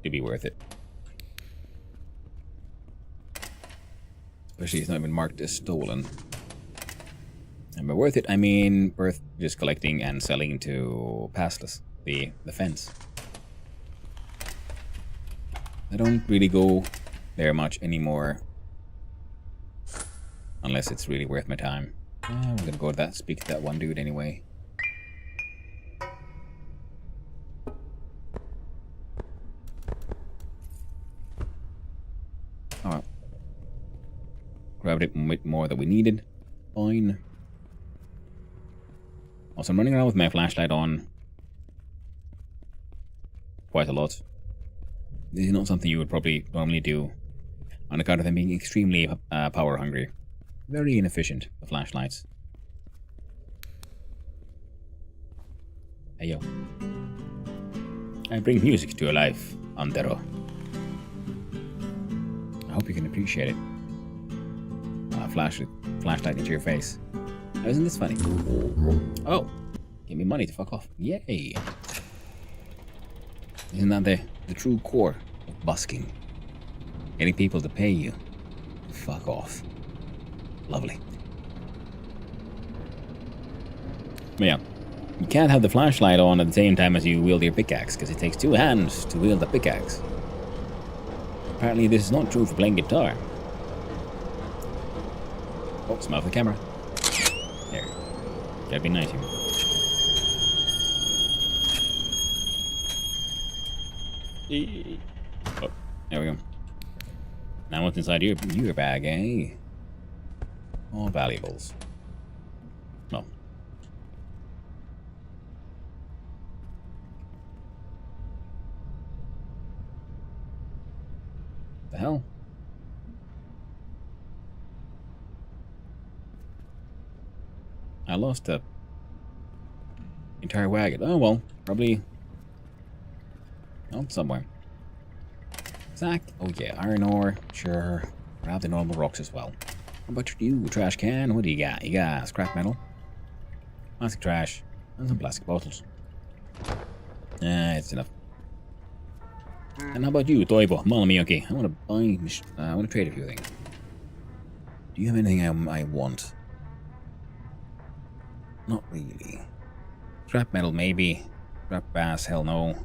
to be worth it. Especially it's not even marked as stolen. And by worth it, I mean worth just collecting and selling to Passless, the fence. I don't really go there much anymore. Unless it's really worth my time. I'm gonna go to that, speak to that one dude anyway. Alright. Grabbed it a bit more that we needed. Fine. Also, I'm running around with my flashlight on quite a lot. This is not something you would probably normally do on account of them being extremely power hungry. Very inefficient, the flashlights. Hey yo. I bring music to your life, Antero. I hope freaking appreciate it. Flashlight into your face. Oh, isn't this funny? Oh, give me money to fuck off. Yay! Isn't that the true core of busking? Getting people to pay you. Fuck off. Lovely. But yeah, you can't have the flashlight on at the same time as you wield your pickaxe, because it takes 2 hands to wield the pickaxe. Apparently this is not true for playing guitar. Oh, smell the camera. There. Gotta be nice here. Oh, there we go. Now what's inside your bag, eh? All valuables. Well. The hell? I lost the entire wagon. Oh well, probably out somewhere. Zach, oh yeah, iron ore, sure. Grab the normal rocks as well. How about you, trash can? What do you got? You got scrap metal, plastic trash, and some plastic bottles. It's enough. And how about you, Toivo? Malmi, okay. I want to buy. I want to trade a few things. Do you have anything I want? Not really. Scrap metal, maybe. Scrap brass, hell no.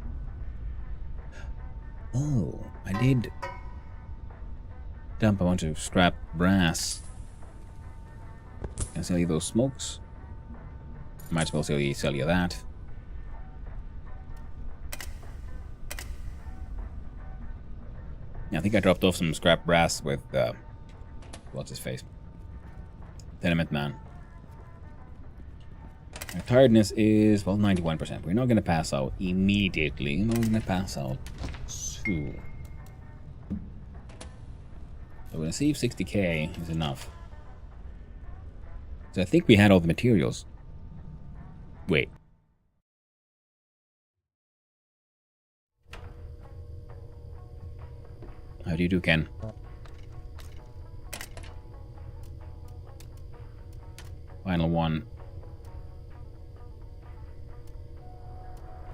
Oh, I did dump a bunch of scrap brass. Can I sell you those smokes? Might as well sell you that. Yeah, I think I dropped off some scrap brass with, what's his face? Tenement Man. Our tiredness is, well, 91%. We're not going to pass out immediately. We're going to pass out soon. So we're going to see if 60k is enough. So I think we had all the materials. Wait. How do you do, Ken? Final one.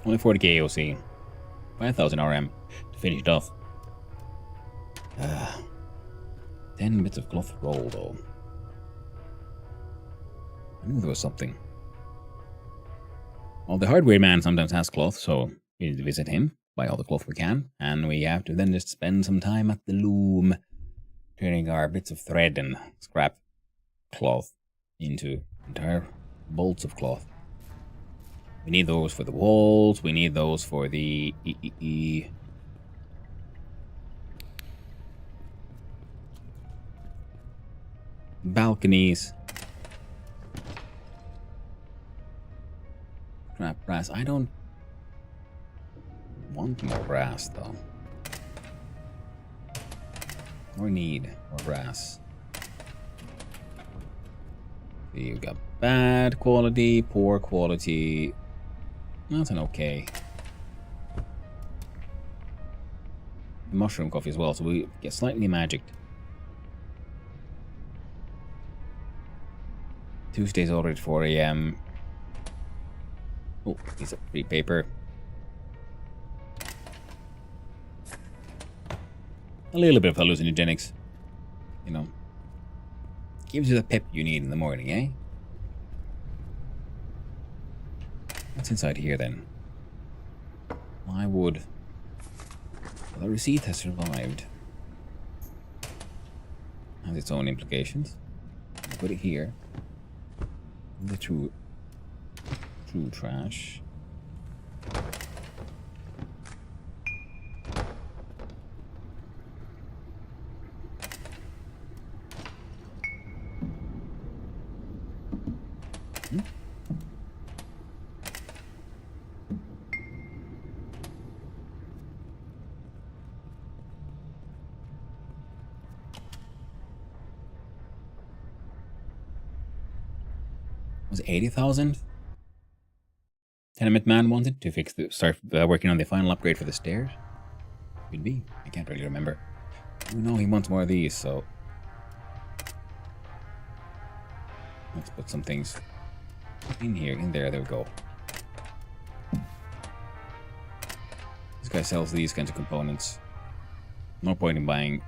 Only 40k AOC. 5,000 RM to finish it off. 10 bits of cloth roll, though. I knew there was something. Well, the hardware man sometimes has cloth, so we need to visit him, buy all the cloth we can, and we have to then just spend some time at the loom, turning our bits of thread and scrap cloth into entire bolts of cloth. We need those for the walls, we need those for the balconies. Scrap brass. I don't want more brass though. Or need more brass. So you've got bad quality, poor quality. That's an okay. Mushroom coffee as well, so we get slightly magicked. Tuesday's already at 4 AM. Oh, piece of free paper. A little bit of hallucinogenics. You know. Gives you the pep you need in the morning, eh? What's inside here then? Plywood. Well, the receipt has survived. Has its own implications. I'll put it here. The true trash. Was it 80,000? Tenement Man wanted to start working on the final upgrade for the stairs? Could be. I can't really remember. We know he wants more of these, so let's put some things in here, in there. There we go. This guy sells these kinds of components. No point in buying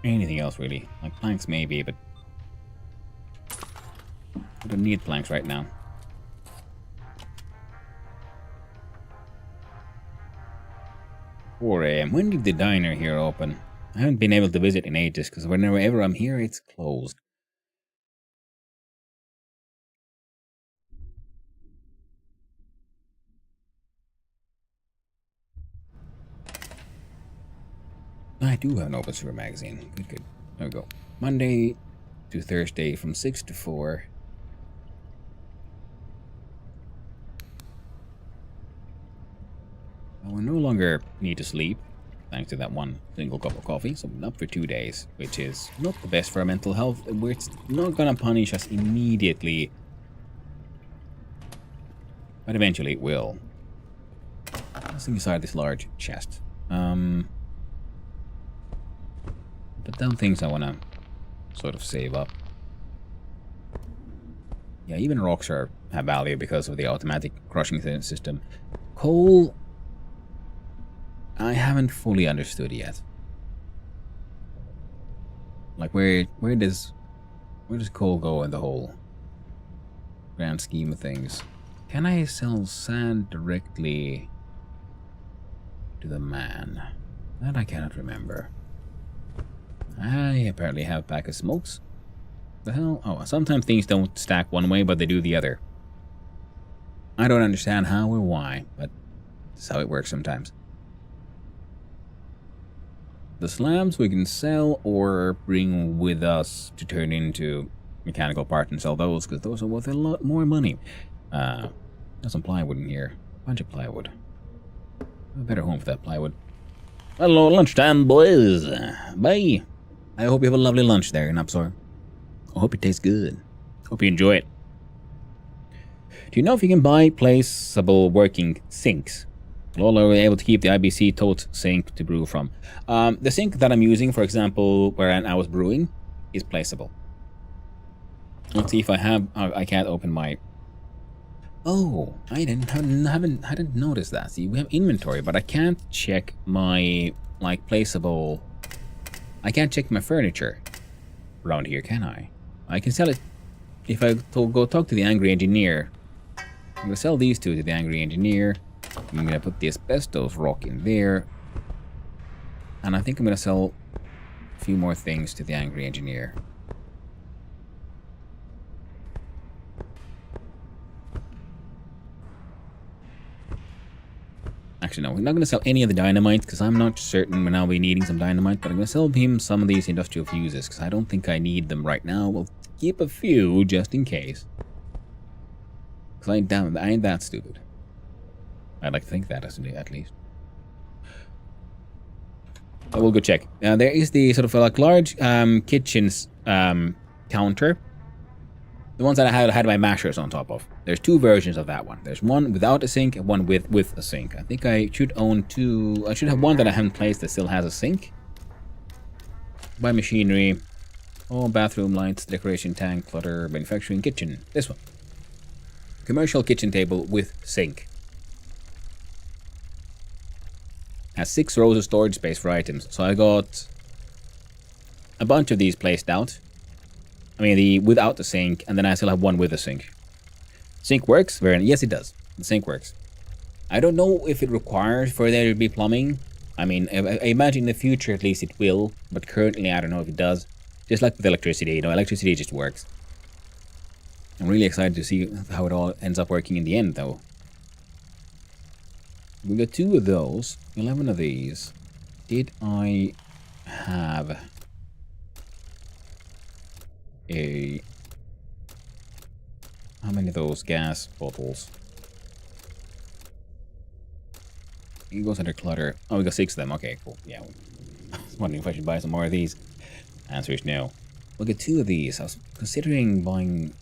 anything else, really. Like planks, maybe, but I don't need planks right now. 4 a.m. When did the diner here open? I haven't been able to visit in ages, because whenever I'm here, it's closed. I do have an open sewer magazine. Good, good. There we go. Monday to Thursday from 6 to 4. I will no longer need to sleep, thanks to that one single cup of coffee, so I'm up for 2 days, which is not the best for our mental health. It's not gonna punish us immediately, but eventually it will. What's inside this large chest? Put down things I wanna sort of save up. Yeah, even rocks have value because of the automatic crushing system. Coal, I haven't fully understood yet. Like where does coal go in the whole grand scheme of things? Can I sell sand directly to the man? That I cannot remember. I apparently have a pack of smokes. The hell? Oh, sometimes things don't stack one way, but they do the other. I don't understand how or why, but that's how it works sometimes. The slabs we can sell or bring with us to turn into mechanical parts and sell those, because those are worth a lot more money. There's some plywood in here. Bunch of plywood. A better home for that plywood. Hello, lunchtime, boys. Bye. I hope you have a lovely lunch there in Upsor. I hope it tastes good. Hope you enjoy it. Do you know if you can buy placeable working sinks? Lola were able to keep the IBC tote sink to brew from. The sink that I'm using, for example, where I was brewing, is placeable. Let's see if I have. I can't open my. Oh, I hadn't noticed that. See, we have inventory, but I can't check my placeable. I can't check my furniture around here, can I? I can sell it if I go talk to the angry engineer. I'm gonna sell these two to the angry engineer. I'm gonna put the asbestos rock in there, and I think I'm gonna sell a few more things to the angry engineer. Actually, no, we're not going to sell any of the dynamite because I'm not certain when I'll be needing some dynamite, but I'm going to sell him some of these industrial fuses because I don't think I need them right now. We'll keep a few just in case. Because I ain't that stupid. I'd like to think that, at least. But we'll go check. There is the sort of large kitchens counter. The ones that I had my mashers on top of. There's two versions of that one. There's one without a sink and one with a sink. I think I should own two. I should have one that I haven't placed that still has a sink. Buy machinery. Oh, bathroom lights, decoration tank, clutter, manufacturing, kitchen. This one. Commercial kitchen table with sink. Has 6 rows of storage space for items. So I got a bunch of these placed out. I mean, the without the sink, and then I still have one with a sink. Sink works? Yes, it does. The sink works. I don't know if it requires for there to be plumbing. I mean, I imagine in the future at least it will, but currently I don't know if it does. Just like with electricity, electricity just works. I'm really excited to see how it all ends up working in the end, though. We got 2 of those, 11 of these. Did I have how many of those gas bottles? It goes under clutter. Oh, we got 6 of them. Okay, cool. Yeah. I was wondering if I should buy some more of these. Answer is no. We'll get 2 of these. I was considering buying.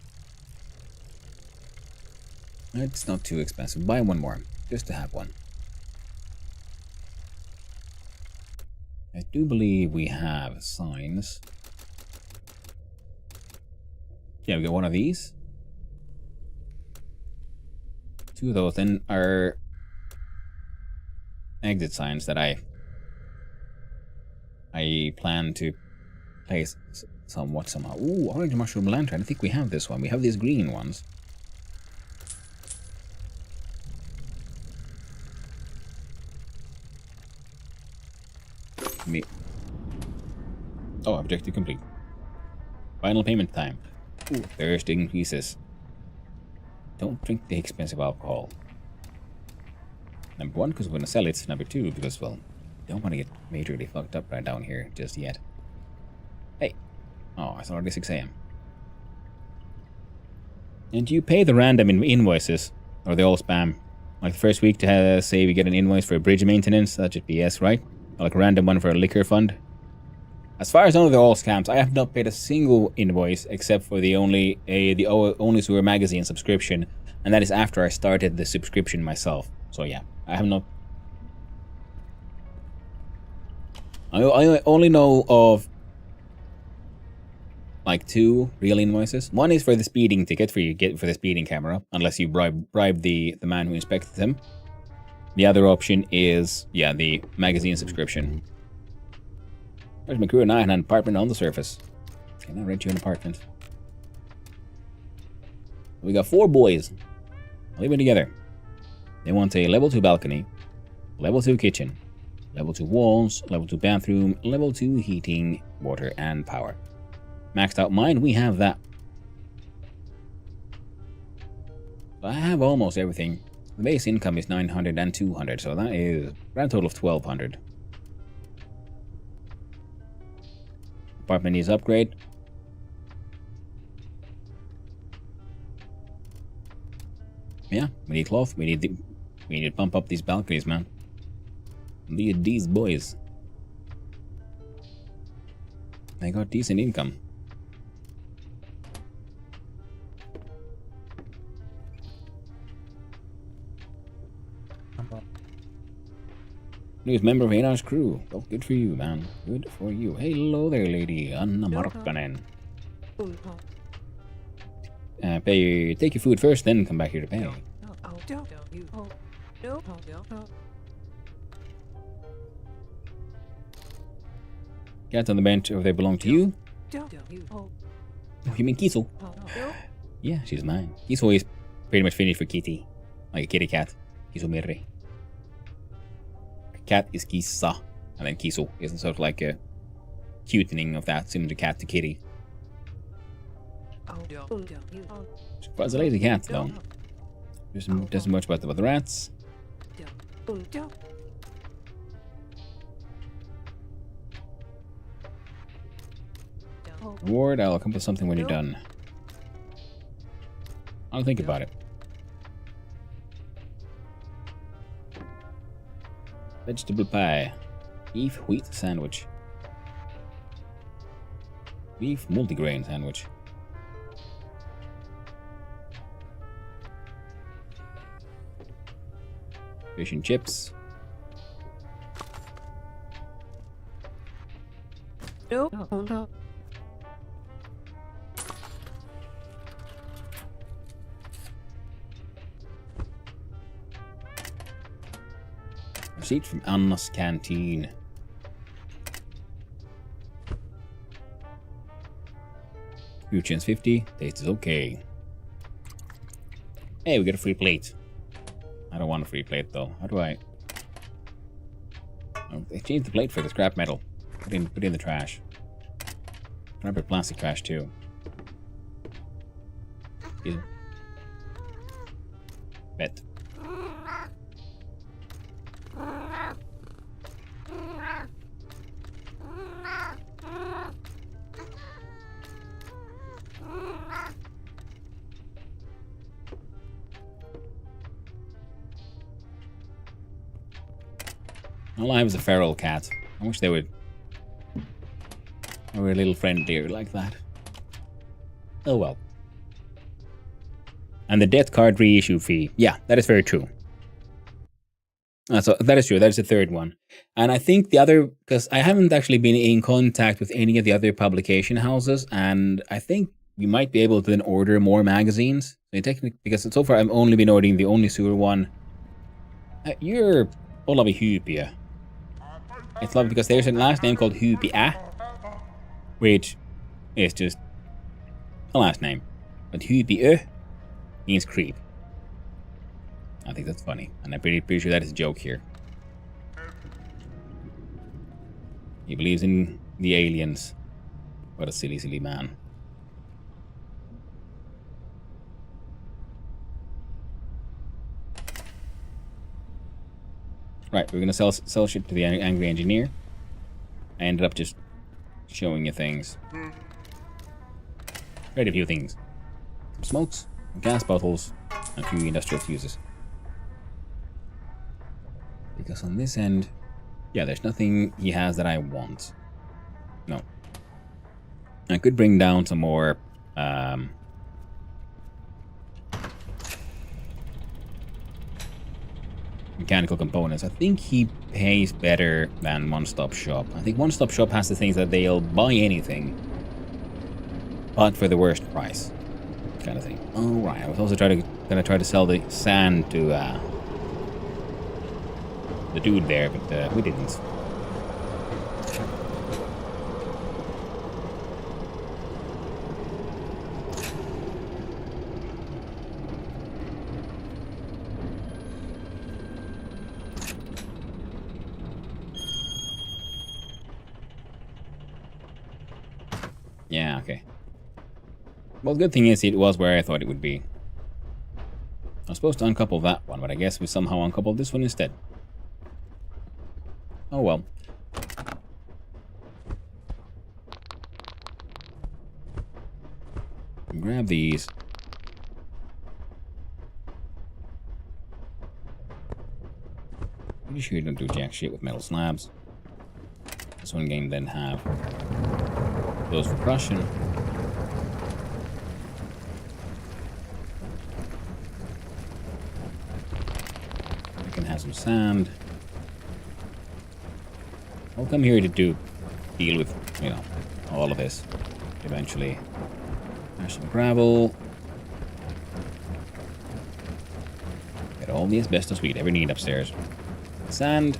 It's not too expensive. Buy one more, just to have one. I do believe we have signs. Yeah, we got one of these. 2 of those then are exit signs that I plan to place somewhat somehow. Ooh, orange mushroom lantern. I think we have this one. We have these green ones. Me. Oh, objective complete. Final payment time. Ooh, thirst increases. Don't drink the expensive alcohol. Number 1, because we're going to sell it. Number 2, because, well, don't want to get majorly fucked up right down here just yet. Hey. Oh, it's already 6 a.m. And you pay the random invoices, or they all spam. Like the first week to say we get an invoice for a bridge maintenance, that should be yes, right? Or like a random one for a liquor fund. As far as I know, they're all scams. I have not paid a single invoice except for the Only Sewer magazine subscription, and that is after I started the subscription myself. So yeah, I have not. I only know of like 2 real invoices. One is for the speeding ticket for the speeding camera, unless you bribe the man who inspected them. The other option is, yeah, the magazine subscription. There's my crew and I in an apartment on the surface. Can I rent you an apartment? We got 4 boys living together. They want a level 2 balcony, level 2 kitchen, level 2 walls, level 2 bathroom, level 2 heating, water, and power. Maxed out mine, we have that. I have almost everything. The base income is 900 and 200, so that is a grand total of 1200. Apartment needs upgrade. Yeah, we need cloth. We need to pump up these balconies, man. These boys. They got decent income. Newest member of Einar's crew. Oh, good for you, man. Good for you. Hello there, lady. Anna Markkanen. Take your food first, then come back here to pay. Cats on the bench over there belong to you? Oh, you mean Kiso? Yeah, she's mine. Kiso is pretty much finished for Kitty. Like a kitty cat. Kiso Mirre. Cat is Kissa, and then Kiso is sort of like a cutening of that, similar to cat to kitty. She's quite a lazy cat, though. Doesn't much about the rats. Reward, I'll come up with something when you're done. I'll think about it. Vegetable pie. Beef wheat sandwich. Beef multigrain sandwich. Fish and chips. No. Receipt from Anna's canteen. Nutrients 50. Taste is okay. Hey, we got a free plate. I don't want a free plate though. How do I? Oh, exchange the plate for the scrap metal. Put in the trash. Rubber plastic trash too. Yeah. Bet. All I have is a feral cat. I wish they were a little friendlier like that. Oh well. And the death card reissue fee. Yeah, that is very true. So that is true. That is the third one. And I think the other, because I haven't actually been in contact with any of the other publication houses, and I think you might be able to then order more magazines. So technically, because so far I've only been ordering the only sewer one. You're Olavi Hypia. It's lovely because there's a last name called Hypia, which is just a last name. But Hypia means creep. I think that's funny, and I'm pretty sure that is a joke here. He believes in the aliens. What a silly, silly man. Right, we're gonna sell shit to the angry engineer. I ended up just showing you things. Quite a few things. Some smokes, some gas bottles, and a few industrial fuses. Because on this end, yeah, there's nothing he has that I want. No. I could bring down some more mechanical components. I think he pays better than One Stop Shop. I think One Stop Shop has the things that they'll buy anything, but for the worst price, kind of thing. Oh right, I was also gonna try to sell the sand to the dude there, but we didn't. Yeah, okay. Well, the good thing is it was where I thought it would be. I was supposed to uncouple that one, but I guess we somehow uncoupled this one instead. Oh well. Grab these. Pretty sure you don't do jack shit with metal slabs. This one game then have those for crushing. I can have some sand. I'll come here to deal with, you know, all of this eventually. There's some gravel. Get all the asbestos we'd ever need upstairs. Sand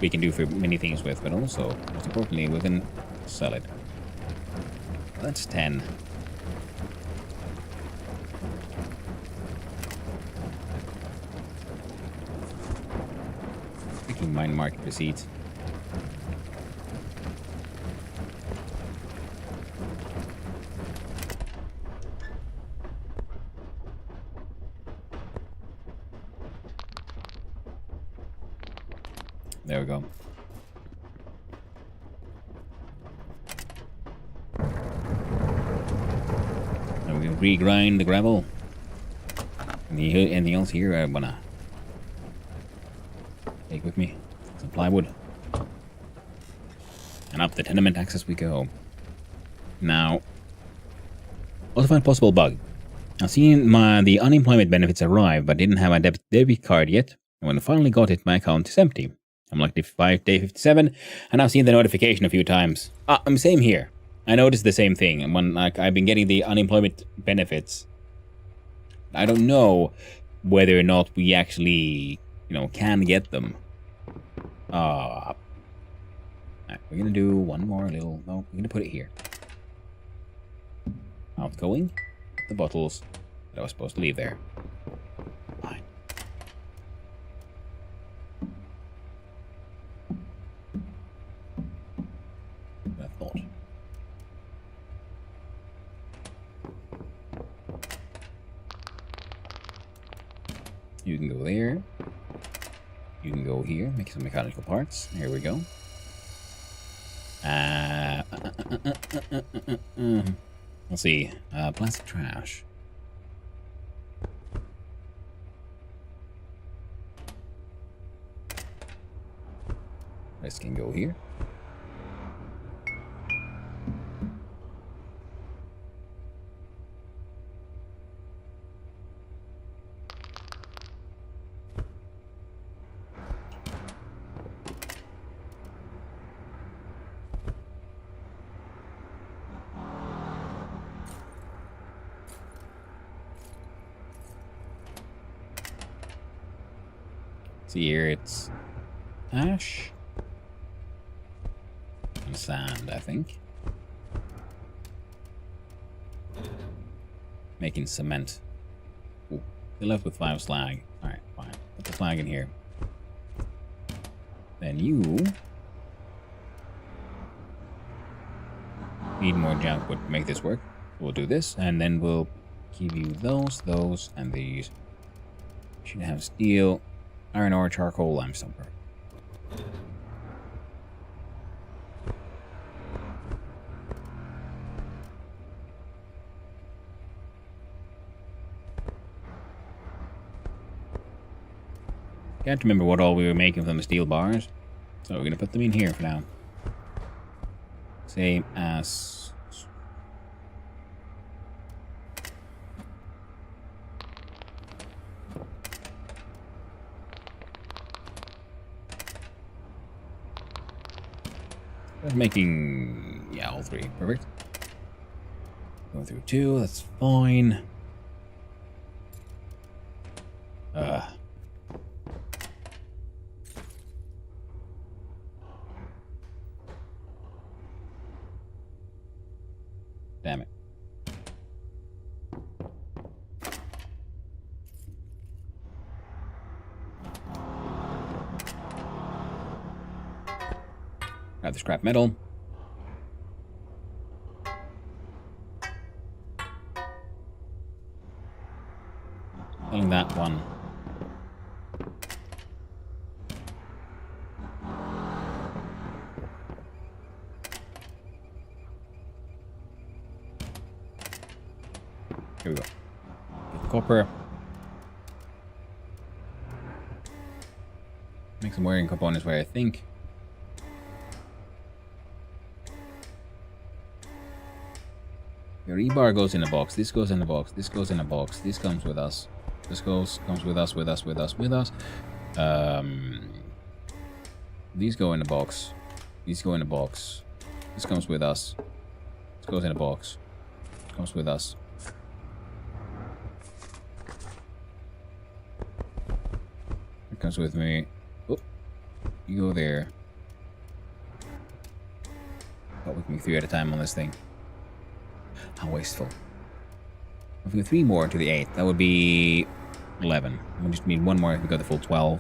we can do for many things with, but also, most importantly, we can sell it. That's 10. Freaking mine market receipts. There we go. Now we can regrind the gravel. Anything else here I wanna take with me? Some plywood. And up the tenement access we go. Now, also find possible bug. I've seen the unemployment benefits arrive, but didn't have a debit card yet. And when I finally got it, my account is empty. I'm like day 57, and I've seen the notification a few times. Same here. I noticed the same thing. And when I've been getting the unemployment benefits, I don't know whether or not we actually, you know, can get them. Right, we're gonna do one more little. No, we're gonna put it here. Outgoing. The bottles that I was supposed to leave there. Fine. I thought. You can go there. You can go here, make some mechanical parts. Here we go. Let's see. Plastic trash. This can go here. See here, it's ash and sand, I think. Making cement. Ooh, they left with 5 slag. Alright, fine. Put the slag in here. Then you need more junk wood to make this work. We'll do this, and then we'll give you those, and these. Should have steel, iron ore, charcoal, limestone. Can't remember what all we were making from the steel bars, so we're gonna put them in here for now. Same as we're making, yeah, all 3. Perfect. Going through 2, that's fine. Damn it. Grab the scrap metal. Selling that one. Here we go. Copper. Make some wiring components where I think. Your rebar goes in a box. This goes in a box. This goes in a box. This comes with us. This comes with us. These go in a box. These go in a box. This comes with us. This goes in a box. Comes with us. It comes with me. Oh, you go there. Got with me 3 at a time on this thing. How wasteful. If we go 3 more to the 8th, that would be 11. We just need 1 more if we go the full 12.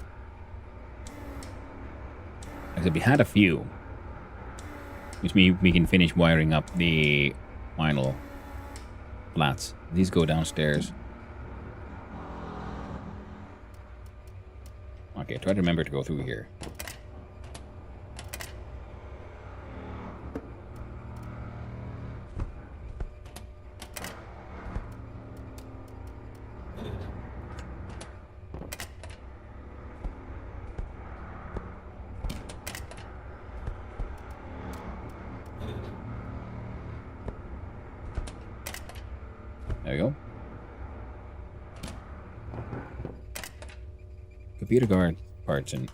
Like I said, we had a few. Which means we can finish wiring up the final flats. These go downstairs. Okay, try to remember to go through here. There we go. Computer guard parts, and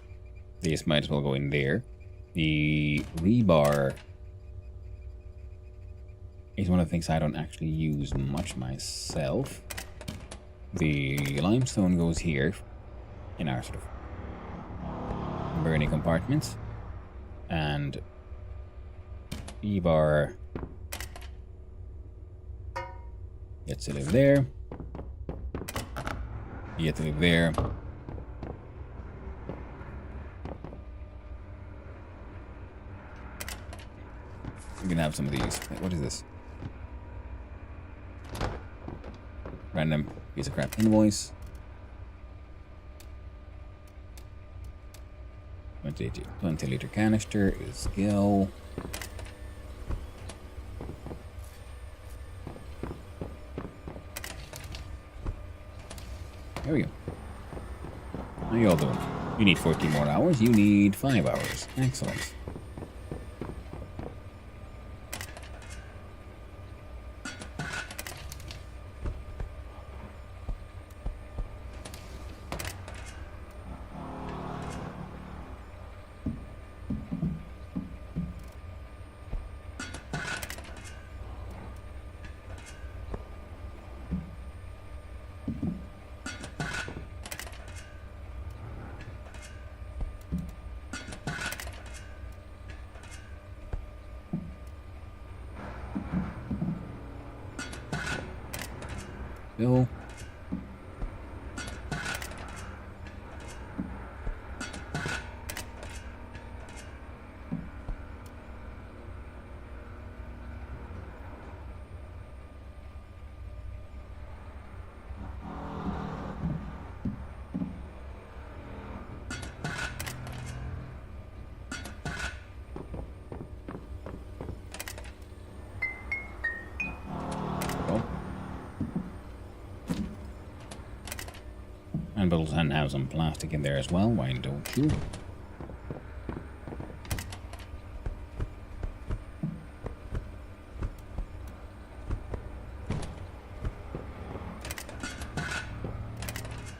these might as well go in there. The rebar is one of the things I don't actually use much myself. The limestone goes here in our sort of burning compartments, and rebar gets to live there. You get to live there. We can have some of these. Wait, what is this? Random piece of crap invoice. 20-liter canister is go. There we go. How you all doing? You need 14 more hours. You need 5 hours. Excellent. Go. And we'll have some plastic in there as well, why don't you?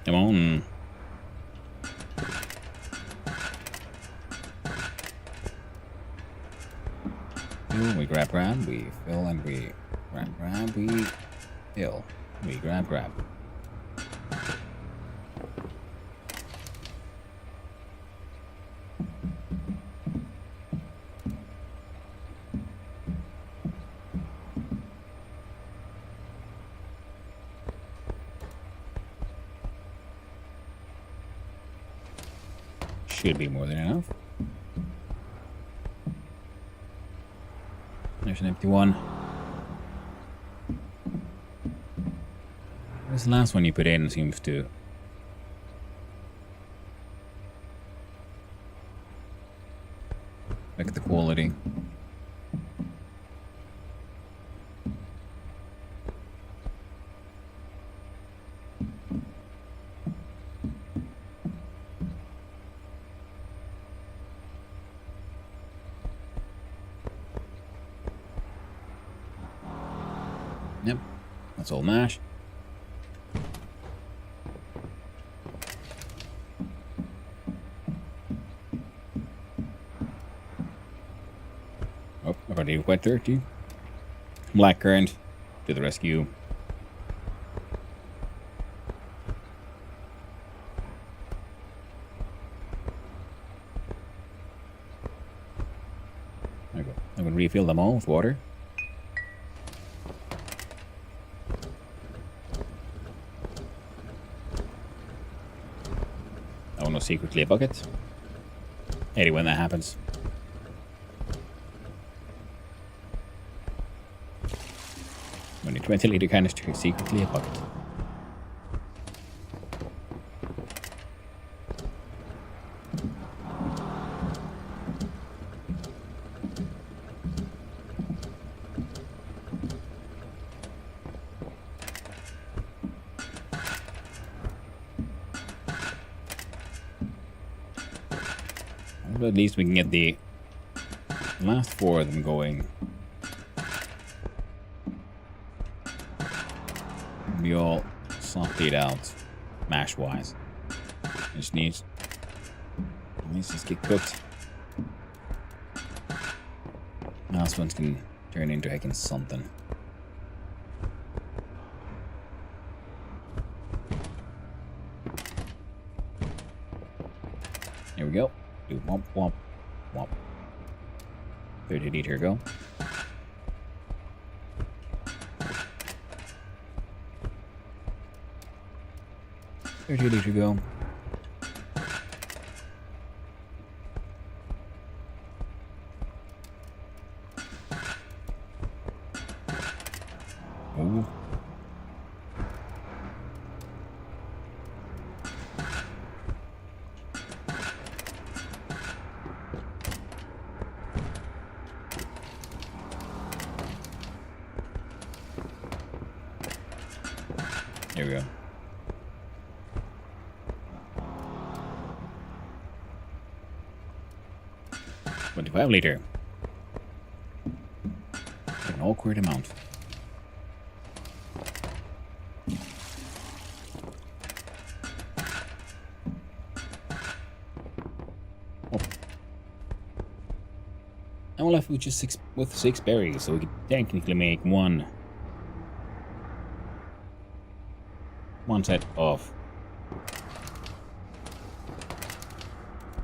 Come on. We grab, we fill, and we grab, we fill. We grab. Should be more than enough. There's an empty one. This last one you put in seems to affect the quality. Yep, that's all mash. Oh, already quite dirty. Blackcurrant to the rescue. There we go. I'm going to refill them all with water. Oh no, secretly a bucket. Anyway, when that happens. When a 20-litre canister is secretly a bucket. But at least we can get the last 4 of them going. Be all salted out, mash-wise. Just needs just get cooked. Last ones can turn into heckin' something. Here we go. Do womp womp womp. 30-litre go. Go. Oh. There we go. $25-litre. An awkward amount. Oh. And we're left with just 6 berries, so we could technically make one set of.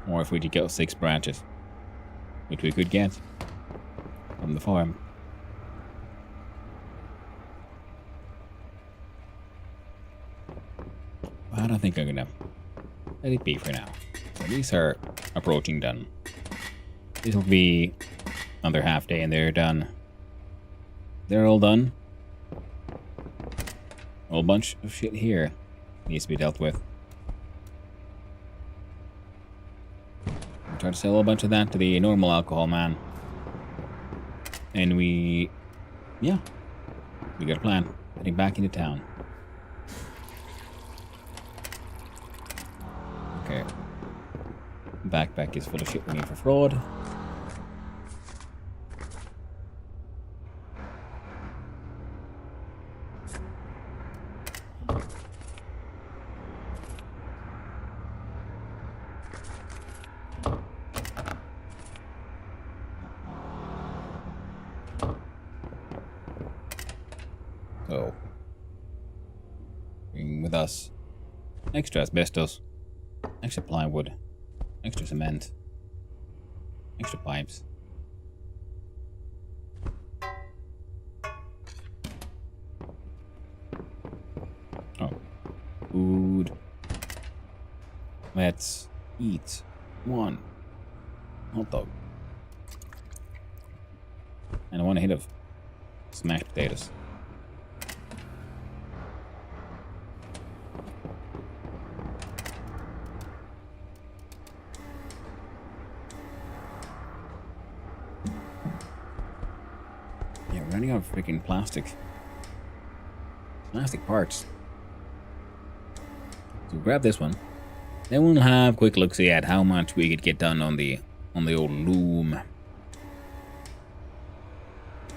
Or if we could get 6 branches, which we could get from the farm. I don't think I'm gonna let it be for now. So these are approaching done. This will be another half day and they're done. They're all done. A whole bunch of shit here needs to be dealt with. I'll try to sell a bunch of that to the normal alcohol man. And we got a plan. Heading back into town. Okay. Backpack is full of shit we need for fraud. So, bring with us extra asbestos, extra plywood, extra cement, extra pipes. Oh, food. Let's eat one hot dog. And I want a hit of smashed potatoes. Yeah, we're running out of freaking plastic parts. So grab this one. Then we'll have a quick look see at how much we could get done on the old loom.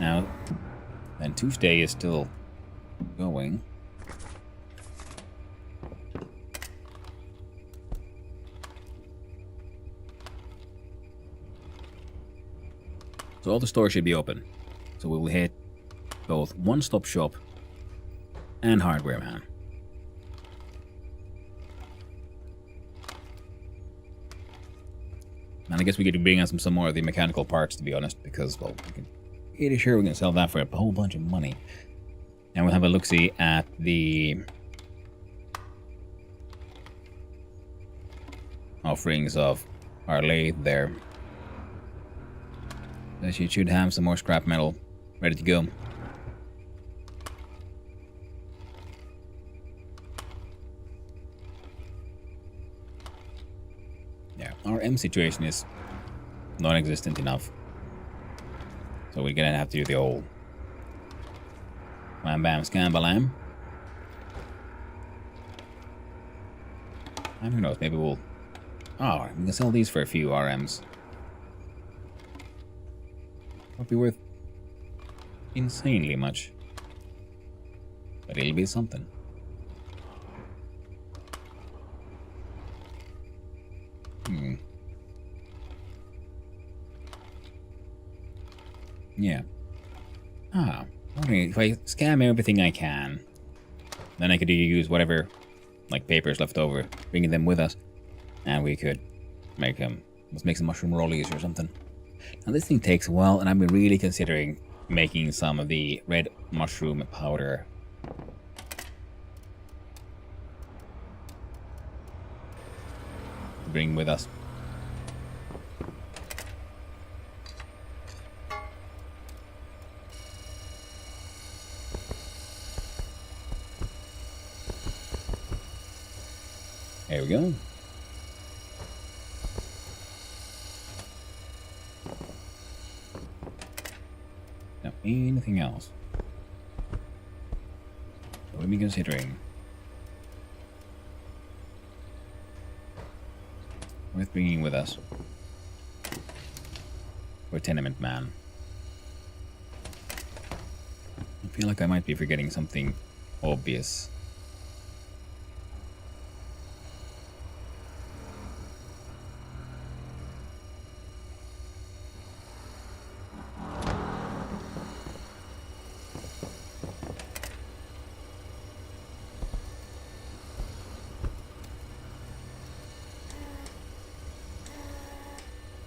Now, then Tuesday is still going. So all the stores should be open. So we will hit both one-stop shop and hardware man. And I guess we could bring out some more of the mechanical parts, to be honest, because, well, we can pretty sure we're going to sell that for a whole bunch of money. And we'll have a look-see at the offerings of our lathe there. So she should have some more scrap metal ready to go. Yeah, our M situation is non-existent enough. So we're gonna have to do the old wham bam scambalam. And who knows, maybe we'll... Oh, we can sell these for a few RMs. Won't be worth insanely much. But it'll be something. Yeah. Okay, if I scam everything I can, then I could use whatever, like, papers left over, bringing them with us, and we could make let's make some mushroom rollies or something. Now this thing takes a while, and I've been really considering making some of the red mushroom powder. To bring with us. There we go. Now, anything else? What are we considering? Worth bringing with us. For Tenement Man. I feel like I might be forgetting something obvious.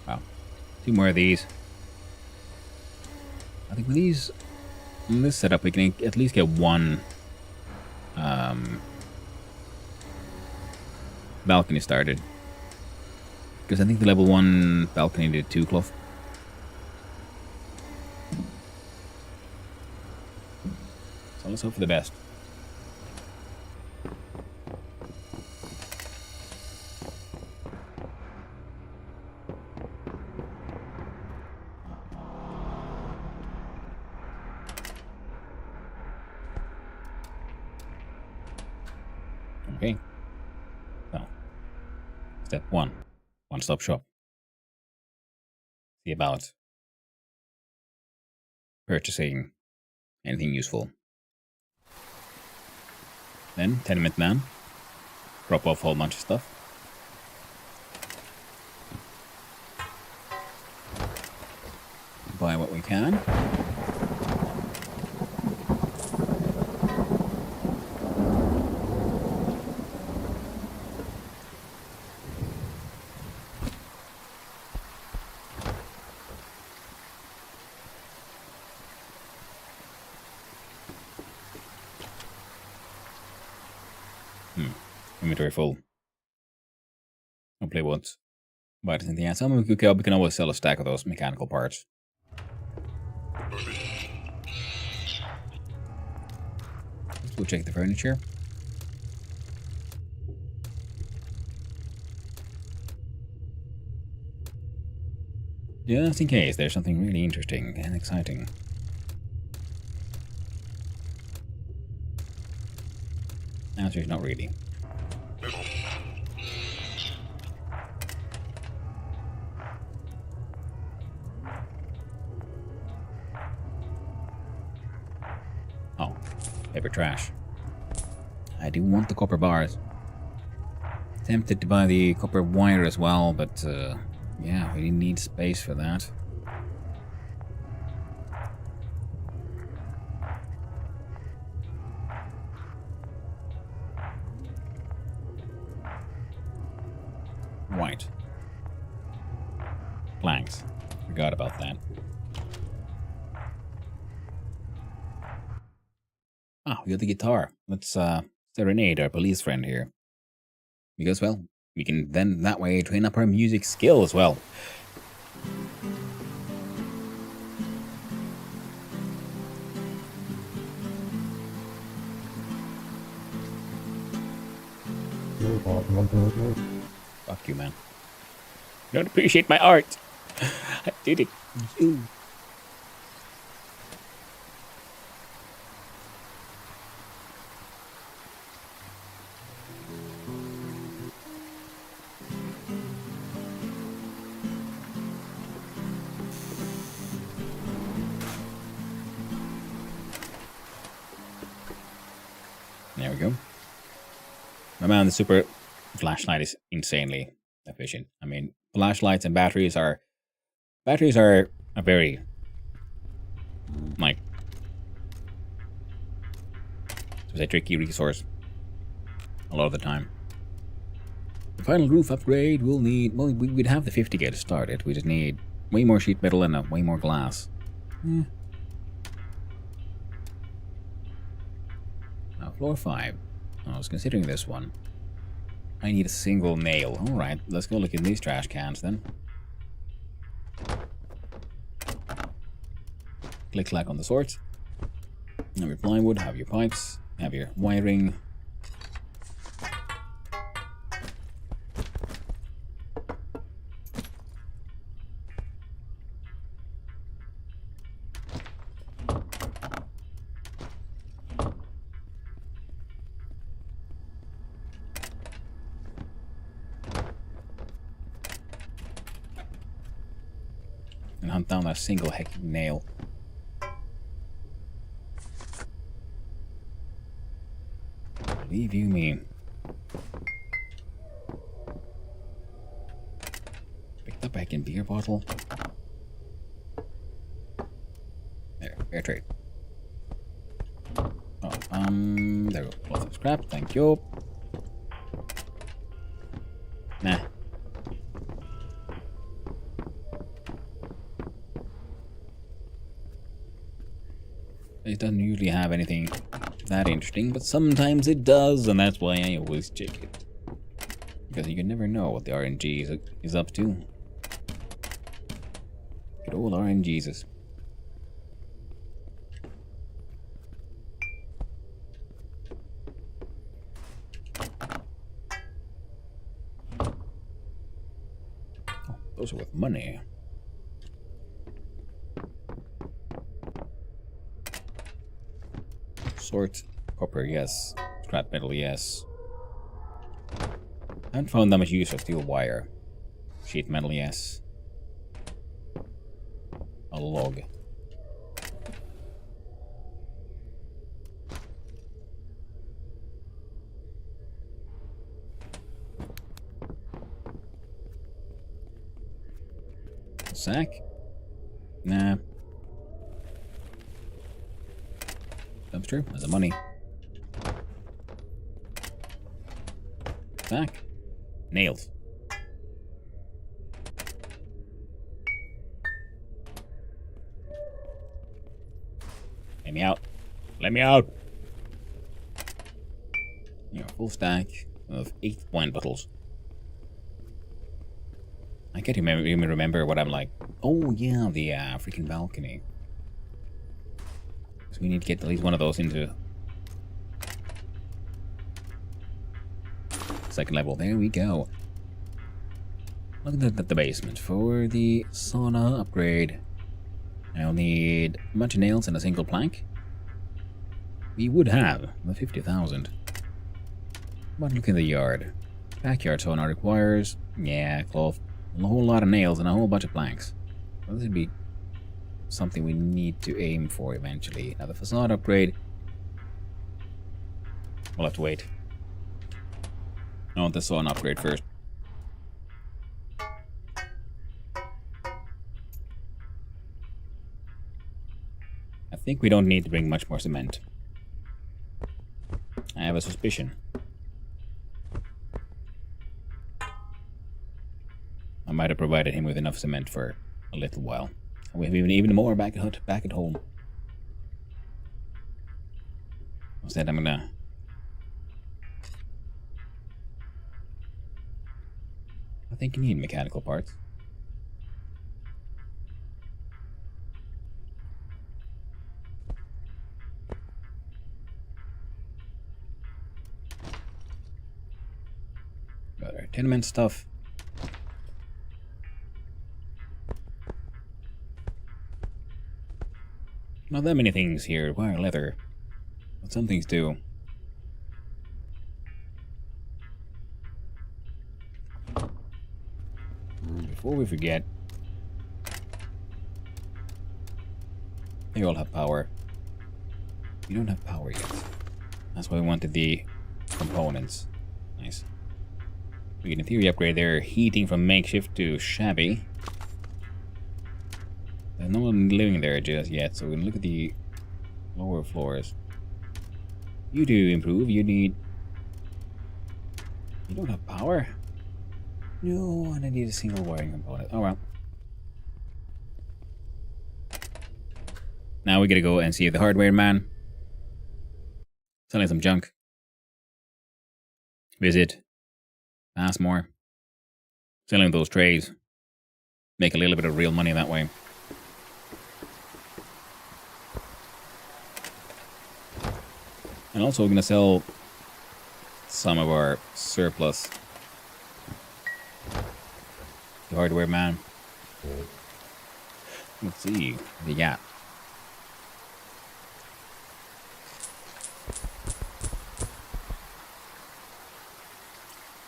Wow. 2 more of these. I think with these, in this setup, we can at least get one balcony started. Because I think the level 1 balcony did 2 cloth. So let's hope for the best. Okay. So, step 1. One-stop shop. See about purchasing anything useful. Then, tenement man. Drop off a whole bunch of stuff. Buy what we can. Inventory full. Hopefully won't buy anything else. We can always sell a stack of those mechanical parts. Let's go check the furniture. Just in case there's something really interesting and exciting. Answer is not really. Oh, paper trash. I do want the copper bars. Tempted to buy the copper wire as well, but yeah, we need space for that. White. Planks. Forgot about that. Ah, we got the guitar. Let's serenade our police friend here. Because, well, we can then that way train up our music skill as well. Fuck you, man. You don't appreciate my art. I did it. Ooh. There we go. My man, the super flashlight is insanely efficient. I mean, flashlights and batteries are a very, like, it's a tricky resource a lot of the time. The final roof upgrade will need, well, we'd have the 50k to start it. We just need way more sheet metal and way more glass. Now, floor 5. I was considering this one. I need a single nail. Alright, let's go look in these trash cans then. Click-clack on the sorts. Have your plywood, have your pipes, have your wiring. And hunt down that single hecking nail. Believe you me. Picked up a hecking beer bottle. There, fair trade. Oh, there we go. Lots of scrap, thank you. Nah. It doesn't usually have anything that interesting, but sometimes it does, and that's why I always check it. because you never know what the RNG is up to. Good old RNGs. Oh, those are worth money. Sort, copper, yes. Scrap metal, yes. I haven't found that much use for steel wire. Sheet metal, yes. A log. A sack? Nah. Dumpster? That's the money. Sack? Nails. Let me out. Let me out. You know, full stack of 8 wine bottles. I can't even remember what I'm like. Oh yeah, the freaking balcony. So we need to get at least one of those into second level. There we go. Look at the basement. For the sauna upgrade, I'll need a bunch of nails and a single plank. We would have the 50,000. But look in the yard. Backyard sauna requires, yeah, cloth, a whole lot of nails and a whole bunch of planks. Well, this would be something we need to aim for eventually. Now the facade upgrade, we'll have to wait. I want the sauna upgrade first. I think we don't need to bring much more cement. I have a suspicion. I might have provided him with enough cement for a little while. We have even more back at home. Instead, I'm gonna... I think you need mechanical parts. Got our tenement stuff. Not that many things here. Wire, leather. But some things do. Before we forget, they all have power. We don't have power yet. That's why we wanted the components. Nice. We can in theory upgrade their heating from makeshift to shabby. There's no one living there just yet, so we can look at the lower floors. You do improve. You don't have power? No, and I need a single wiring component. Oh well. Now we gotta go and see the hardware man. Selling some junk. Visit. Ask more. Selling those trays. Make a little bit of real money that way. And also we're gonna sell some of our surplus. The hardware man. Let's see what we got.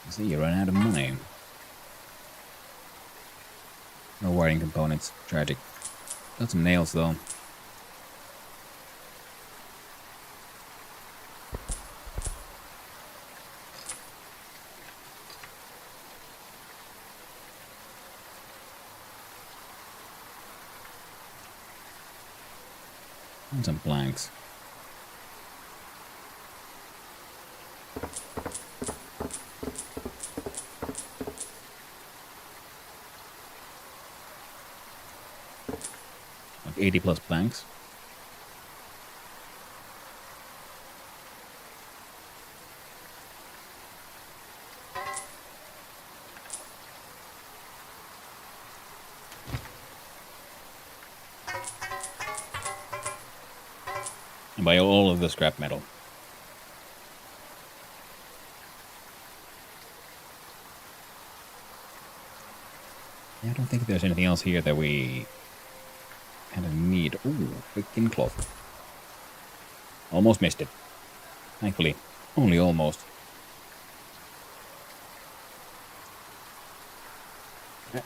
See, you run out of money. No wiring components. Tragic. Got some nails though. And some planks. Like 80 plus planks. And buy all of the scrap metal. Yeah, I don't think there's anything else here that we kind of need. Ooh, freaking cloth. Almost missed it. Thankfully, only almost.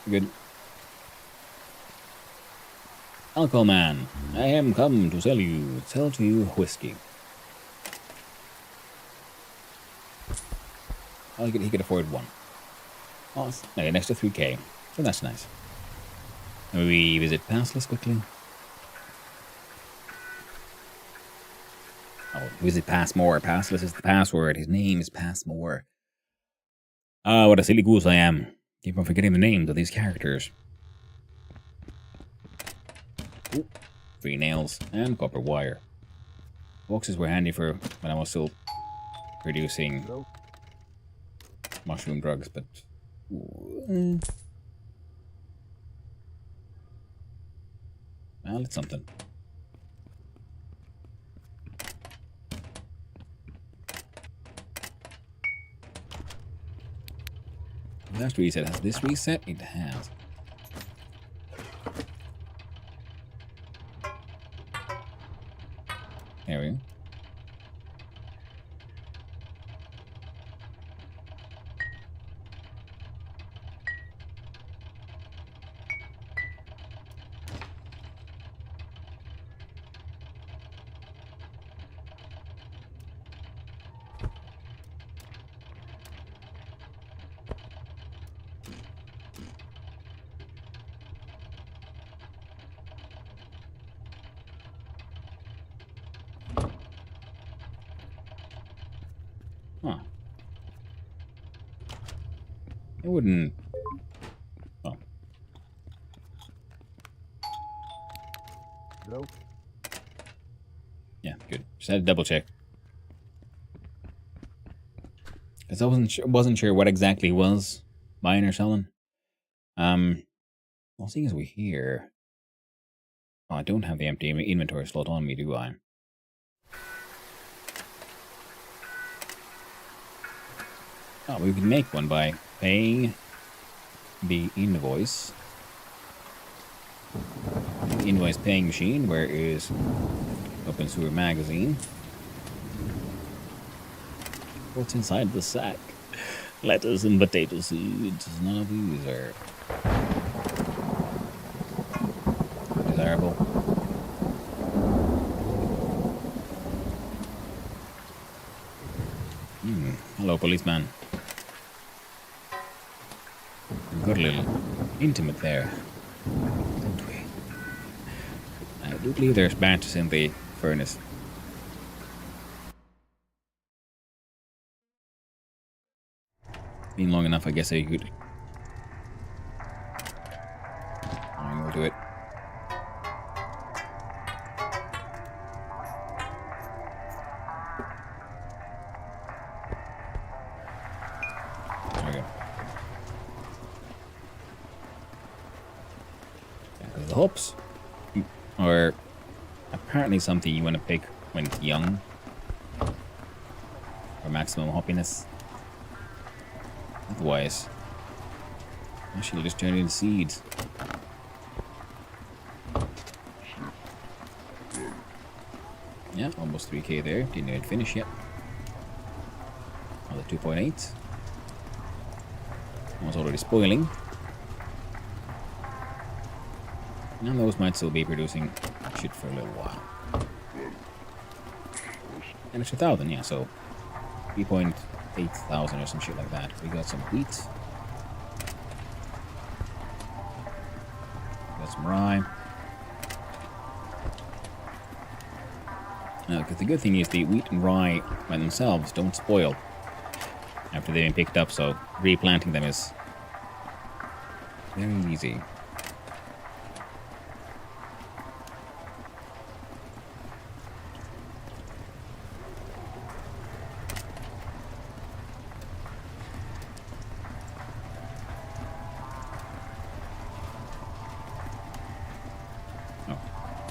Good. Alcohol man, I am come to sell to you whiskey. Oh, he could afford one. Oh, okay, next to 3k. So that's nice. And we visit Passless quickly. Oh, visit Passmore. Passless is the password. His name is Passmore. Ah, what a silly goose I am. Keep on forgetting the names of these characters. Ooh, 3 nails and copper wire. Boxes were handy for when I was still producing mushroom drugs, but... Well, it's something. Last reset. Has this reset? It has. There we go. Huh. It wouldn't... Oh. Hello? Yeah, good. Just had to double check. Because I wasn't sure what exactly was buying or selling. Well, seeing as we're here... Oh, I don't have the empty inventory slot on me, do I? Oh, we can make one by paying the invoice. Invoice paying machine. Where is Open Sewer Magazine? What's inside the sack? Lettuce and potato seeds. None of these are desirable. Hello, policeman. We got a little intimate there, didn't we? I do believe there's matches in the furnace. Been long enough, I guess I could. We'll do it. There we go. The hops are apparently something you want to pick when it's young for maximum hoppiness. Otherwise, actually just turn into seeds. Yeah, almost 3k there. Didn't even finish yet. Another 2.8. Was already spoiling. And those might still be producing shit for a little while. And it's 1,000, yeah, so 3.8 thousand or some shit like that. We got some wheat. Got some rye. Now, because the good thing is the wheat and rye by themselves don't spoil after they've been picked up, so replanting them is very easy.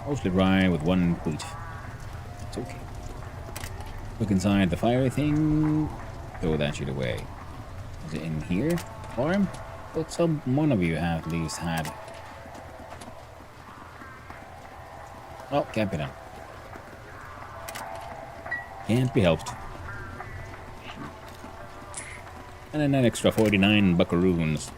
Mostly rye with 1 wheat. It's okay. Look inside the fire thing. Throw that shit away. Is it in here? Farm? But some one of you have at least had. Oh, can't be done. Can't be helped. And then an extra 49 buckaroons.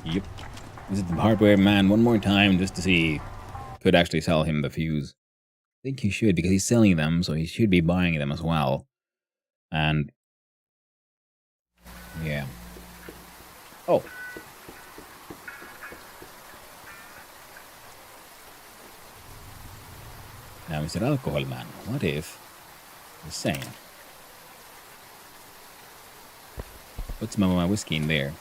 Yep. Visit the hardware man one more time just to see could actually sell him the fuse. I think he should because he's selling them, so he should be buying them as well. And yeah. Oh. Now, Mr. Alcohol Man, what if the same? Put some of my whiskey in there.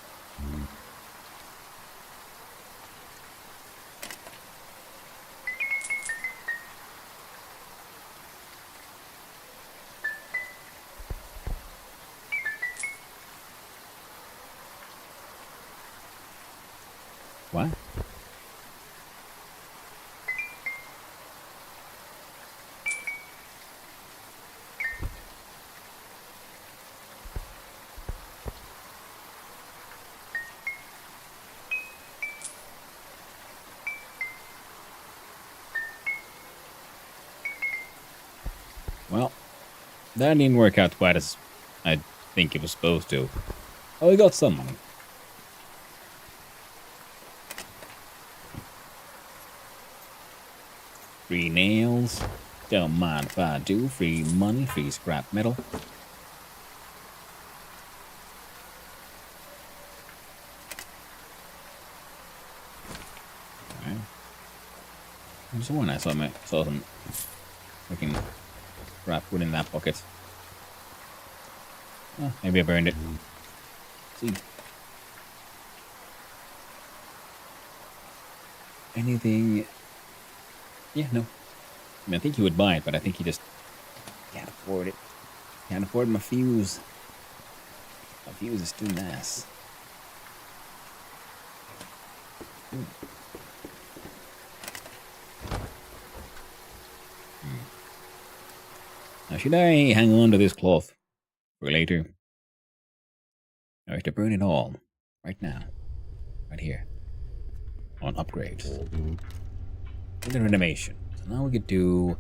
What? Well, that didn't work out quite as I think it was supposed to. Oh, we got some money. Free nails. Don't mind if I do. Free money, free scrap metal. Alright. There's one I saw some freaking scrap wood in that bucket. Oh, maybe I burned it. See. Anything? Yeah, no. I mean, I think he would buy it, but I think he just can't afford it. Can't afford my fuse. My fuse is too nice. Ooh. Now, should I hang on to this cloth for later? Or I have to burn it all right now, right here, on upgrades. In the renovation. So now we could do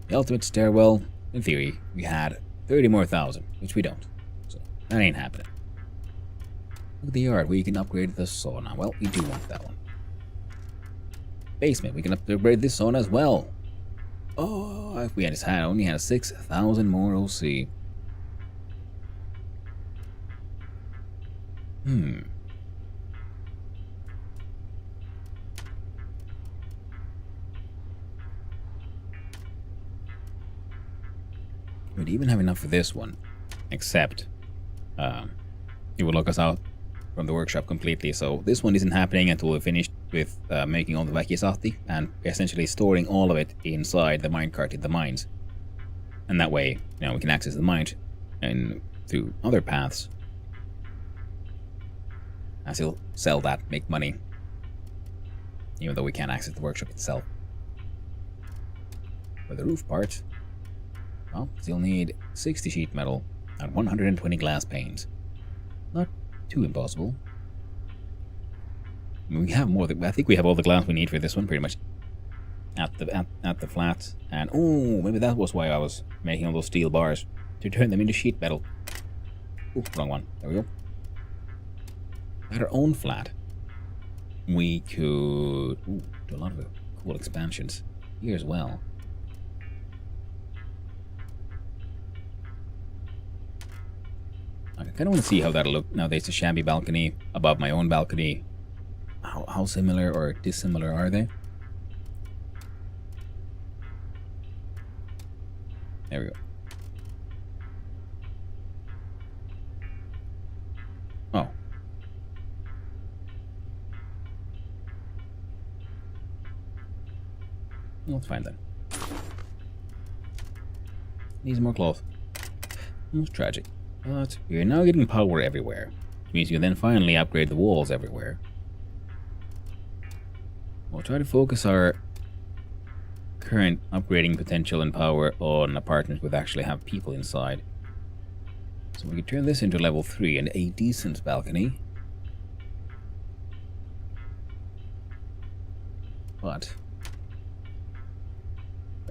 the ultimate stairwell. In theory, we had 30 more thousand, which we don't. So that ain't happening. Look at the yard where you can upgrade the sauna. Well, we do want that one. Basement, we can upgrade this sauna as well. Oh, if we had only had 6,000 more OC. We'd even have enough for this one, except it would lock us out from the workshop completely. So this one isn't happening until we're finished with making all the Vakisahti and essentially storing all of it inside the minecart in the mines. And that way, we can access the mines and through other paths. As he'll sell that, make money, even though we can't access the workshop itself. For the roof part, well, still need 60 sheet metal and 120 glass panes. Not too impossible. I mean, we have more. I think we have all the glass we need for this one, pretty much. At the flat, and oh, maybe that was why I was making all those steel bars to turn them into sheet metal. Ooh, wrong one. There we go. At our own flat, we could do a lot of cool expansions here as well. I kind of want to see how that'll look. Now there's a shabby balcony above my own balcony. How similar or dissimilar are they? There we go. Oh. Well, it's fine then. Needs more cloth. Most tragic. But we're now getting power everywhere, which means you can then finally upgrade the walls everywhere. We'll try to focus our current upgrading potential and power on apartments with actually have people inside. So we can turn this into level 3 and a decent balcony. But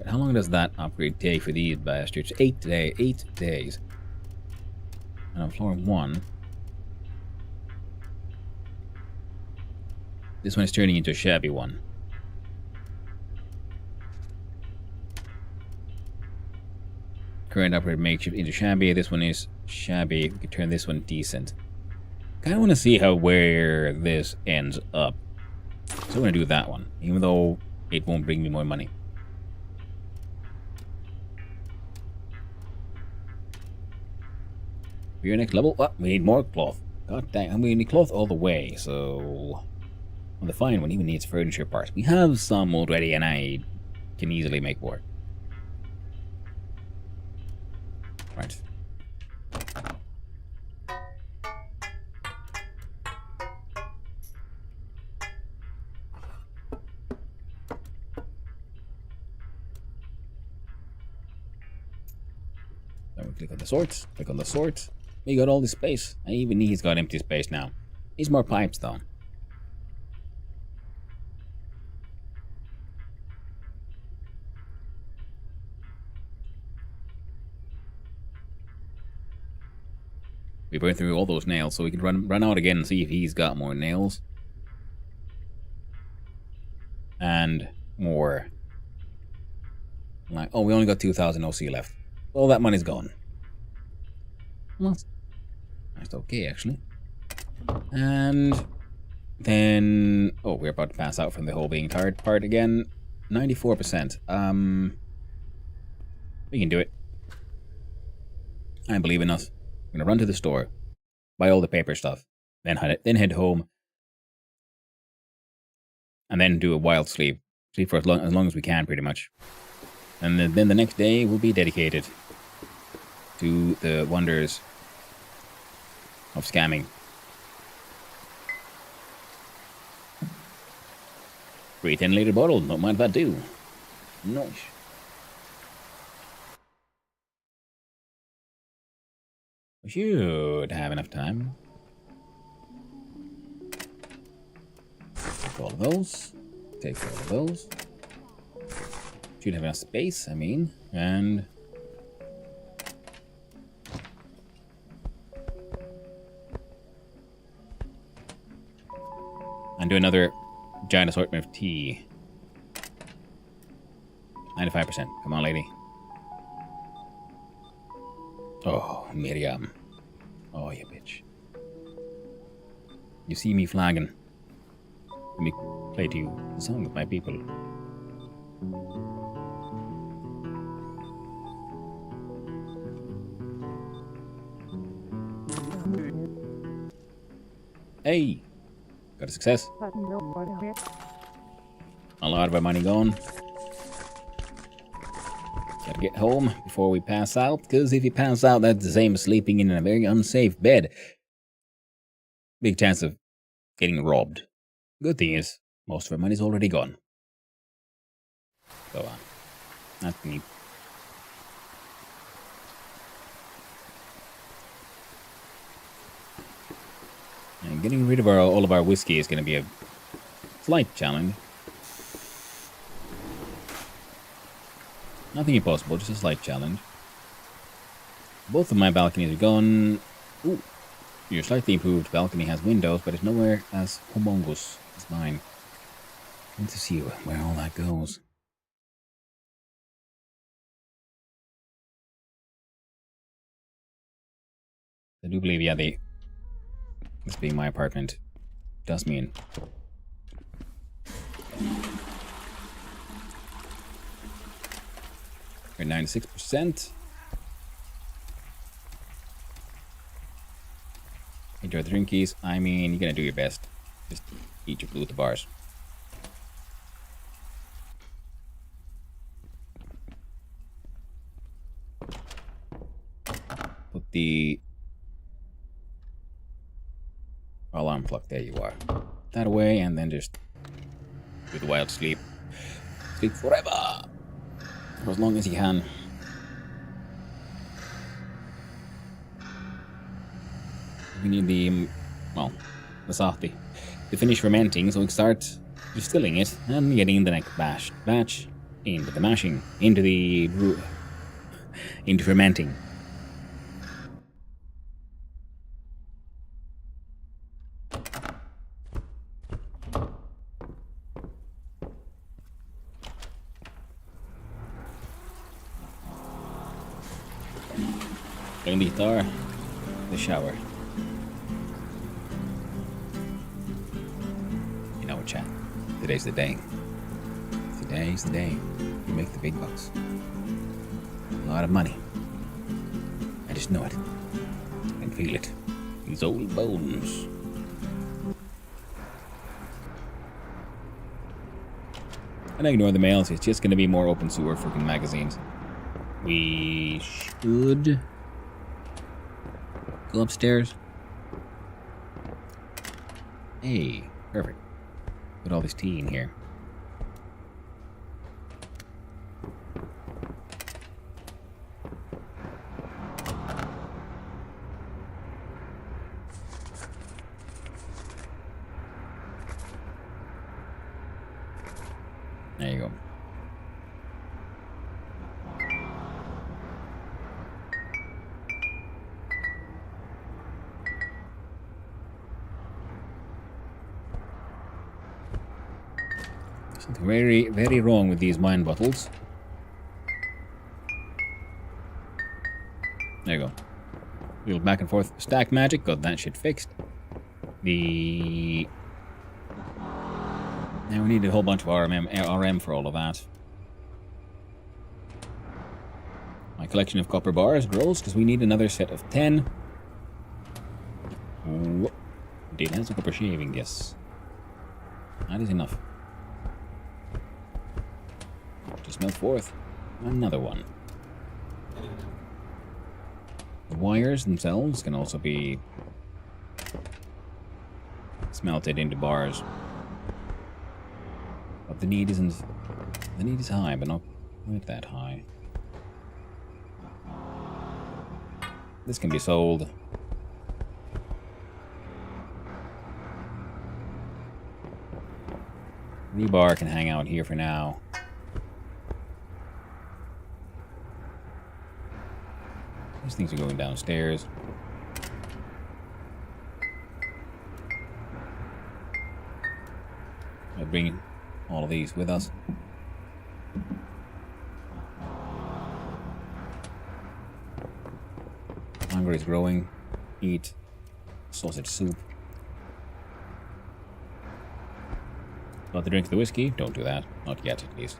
how long does that upgrade take for these bastards? 8 days. And on floor 1, this one is turning into a shabby one. Current upgrade makeshift into shabby. This one is shabby. We can turn this one decent. Kind of want to see where this ends up. So I'm going to do that one, even though it won't bring me more money. For your next level, we need more cloth. God dang, and we need cloth all the way, so... Well, the fine one even needs furniture parts. We have some already, and I can easily make more. Right. Then we click on the sort, click on the sort. We got all this space. And even he's got empty space now. Needs more pipes though. We burn through all those nails, so we can run out again and see if he's got more nails. And more. Like, oh, we only got 2,000 OC left. All that money's gone. Well, that's okay, actually. And then... Oh, we're about to pass out from the whole being tired part again. 94%. We can do it. I believe in us. We're gonna run to the store, buy all the paper stuff, then head home, and then do a wild sleep. Sleep for as long as we can, pretty much. And then the next day will be dedicated to the wonders of scamming. Free 10-liter bottle, don't mind if I do. Nice. We should have enough time. Take all of those. Take all of those. Should have enough space, I mean. And... do another giant assortment of tea. 95%. Come on, lady. Oh, Miriam. Oh, you bitch. You see me flagging. Let me play to you a song with my people. Hey! Got a success. A lot of our money gone. Gotta get home before we pass out, because if you pass out, that's the same as sleeping in a very unsafe bed. Big chance of getting robbed. Good thing is, most of our money's already gone. So, that's neat. And getting rid of all of our whiskey is going to be a slight challenge. Nothing impossible, just a slight challenge. Both of my balconies are gone. Ooh, your slightly improved balcony has windows, but it's nowhere as humongous as mine. I need to see where all that goes. I do believe, yeah, this being my apartment does mean... We're at 96%. Enjoy the drinkies. I mean, you're gonna do your best. Just eat your food at the bars. Put the alarm clock. There you are. That away, and then just do the wild sleep. Sleep forever! For as long as you can. We need the, well, the softy to finish fermenting, so we can start distilling it and getting the next batch into the mashing, into the into fermenting. Playing the guitar, the shower. You know what, chat? Today's the day. Today's the day you make the big bucks. A lot of money. I just know it. I can feel it. These old bones. And ignore the mails. It's just going to be more open sewer freaking magazines. We should go upstairs. Hey, perfect. Put all this tea in here. There you go. Something very, very wrong with these wine bottles. There you go. Little back and forth stack magic. Got that shit fixed. Now we need a whole bunch of RM for all of that. My collection of copper bars grows because we need another set of 10. Ooh. Indeed, has a copper shaving, yes. That is enough. To smelt forth another one. The wires themselves can also be smelted into bars. But the need isn't... The need is high, but not quite that high. This can be sold. Rebar can hang out here for now. These things are going downstairs. I'll bring all of these with us. Hunger is growing. Eat sausage soup. About to drink the whiskey? Don't do that. Not yet, at least.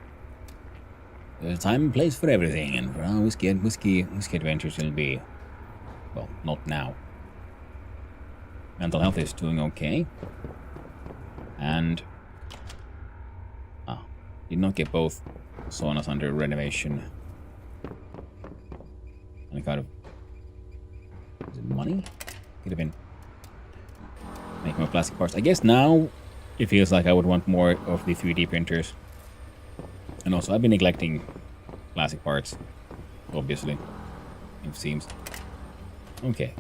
There's a time and place for everything, and for our whiskey adventures will be, well, not now. Mental health is doing okay. And did not get both saunas under renovation. And kind of, is it money? Could have been making more plastic parts. I guess now it feels like I would want more of the 3D printers. And also, I've been neglecting plastic parts, obviously, it seems. Okay.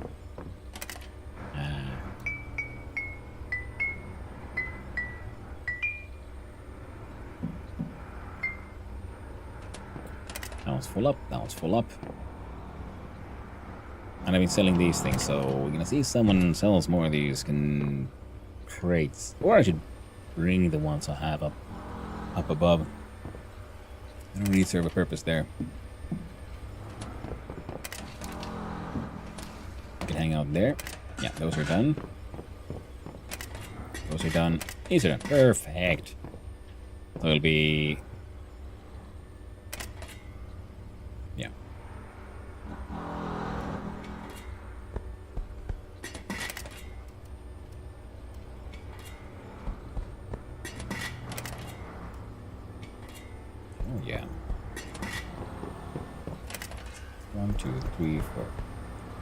That one's full up, that one's full up. And I've been selling these things, so we're gonna see if someone sells more of these crates. Or I should bring the ones I have up above. They don't really serve a purpose there. You can hang out there. Yeah, those are done. Those are done. These are done. Perfect. So it'll be... Yeah. Oh, yeah. 1, 2, 3, 4.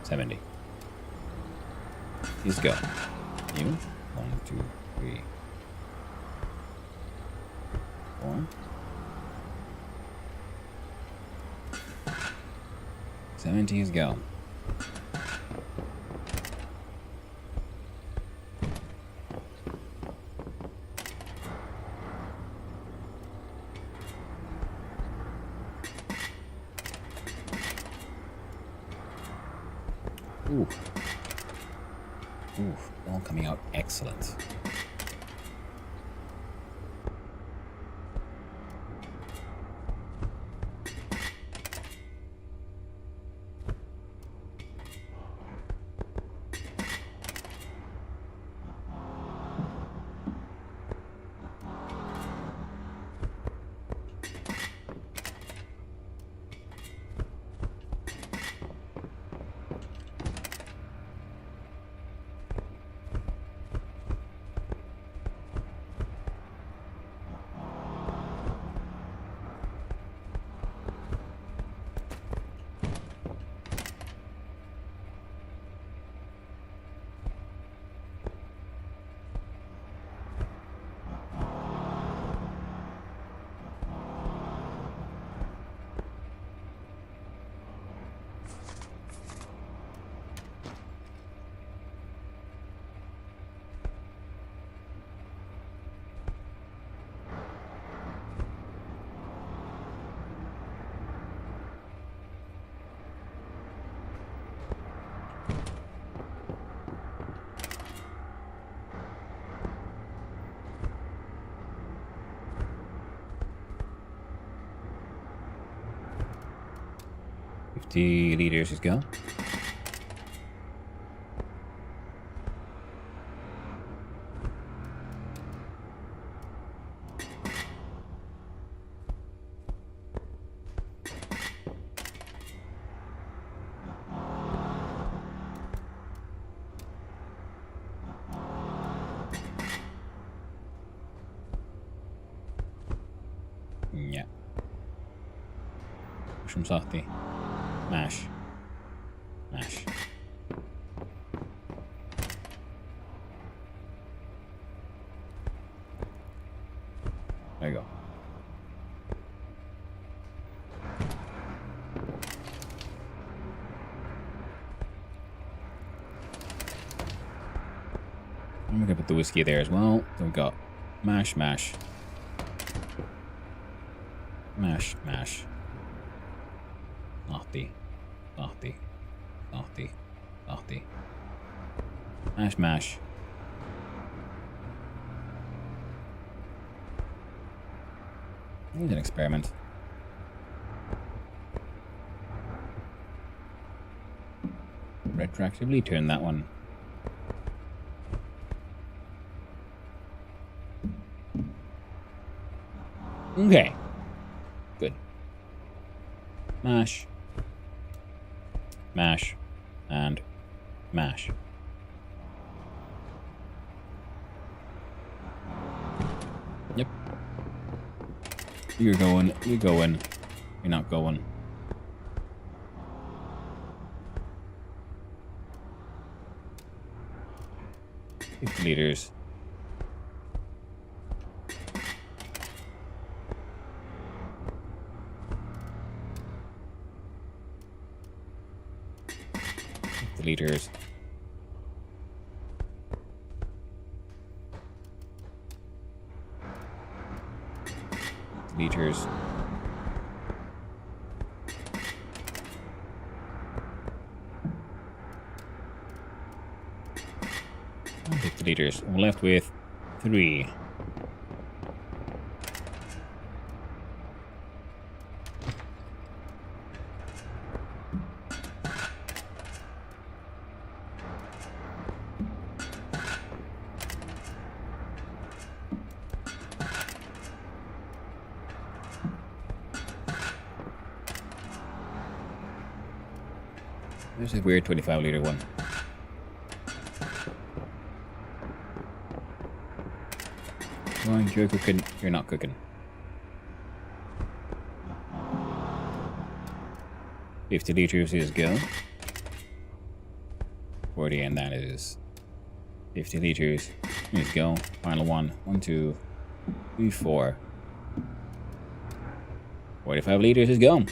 70. He's go. You. 1, 2, 3, 4. 70 is go. Ooh. Ooh, all coming out excellent. Leaders is go. Yeah. Push him softly. Mash. Mash. There you go. I'm gonna put the whiskey there as well. So we got mash, mash. Mash, mash. Naughty. Naughty. Naughty. Naughty. Mash, mash. Here's an experiment. Retroactively turn that one. Okay. Good. Mash. Mash. And mash. Yep. You're going. You're going. You're not going. Liters. Liters. Liters. I'll take the liters. I'm left with 3. There's a weird 25-liter one. Well, you're cooking, you're not cooking. 50 liters is go. 40, and that is 50 liters. Let's go. Final one. 1, 2, 3, 4. 45 liters is gone.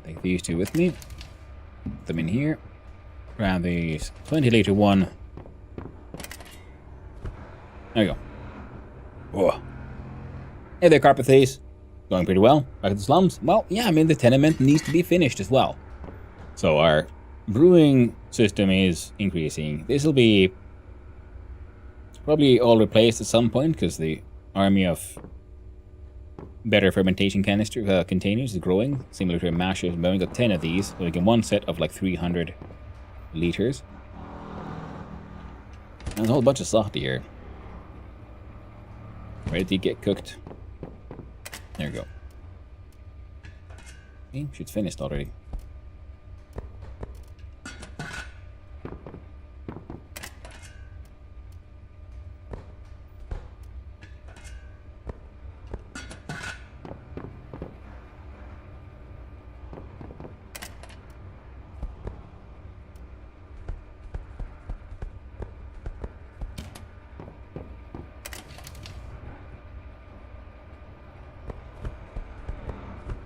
Take these two with me. Put them in here. Grab these 20-liter one. There you go. Whoa. Hey there, carpet thieves. Going pretty well. Back at the slums? Well, yeah, I mean, the tenement needs to be finished as well. So our brewing system is increasing. This will be probably all replaced at some point because the army of better fermentation containers is growing, similar to a masher. But we got 10 of these, so we get one set of like 300 liters. And there's a whole bunch of softy here. Ready to get cooked. There we go. Okay, shit's finished already.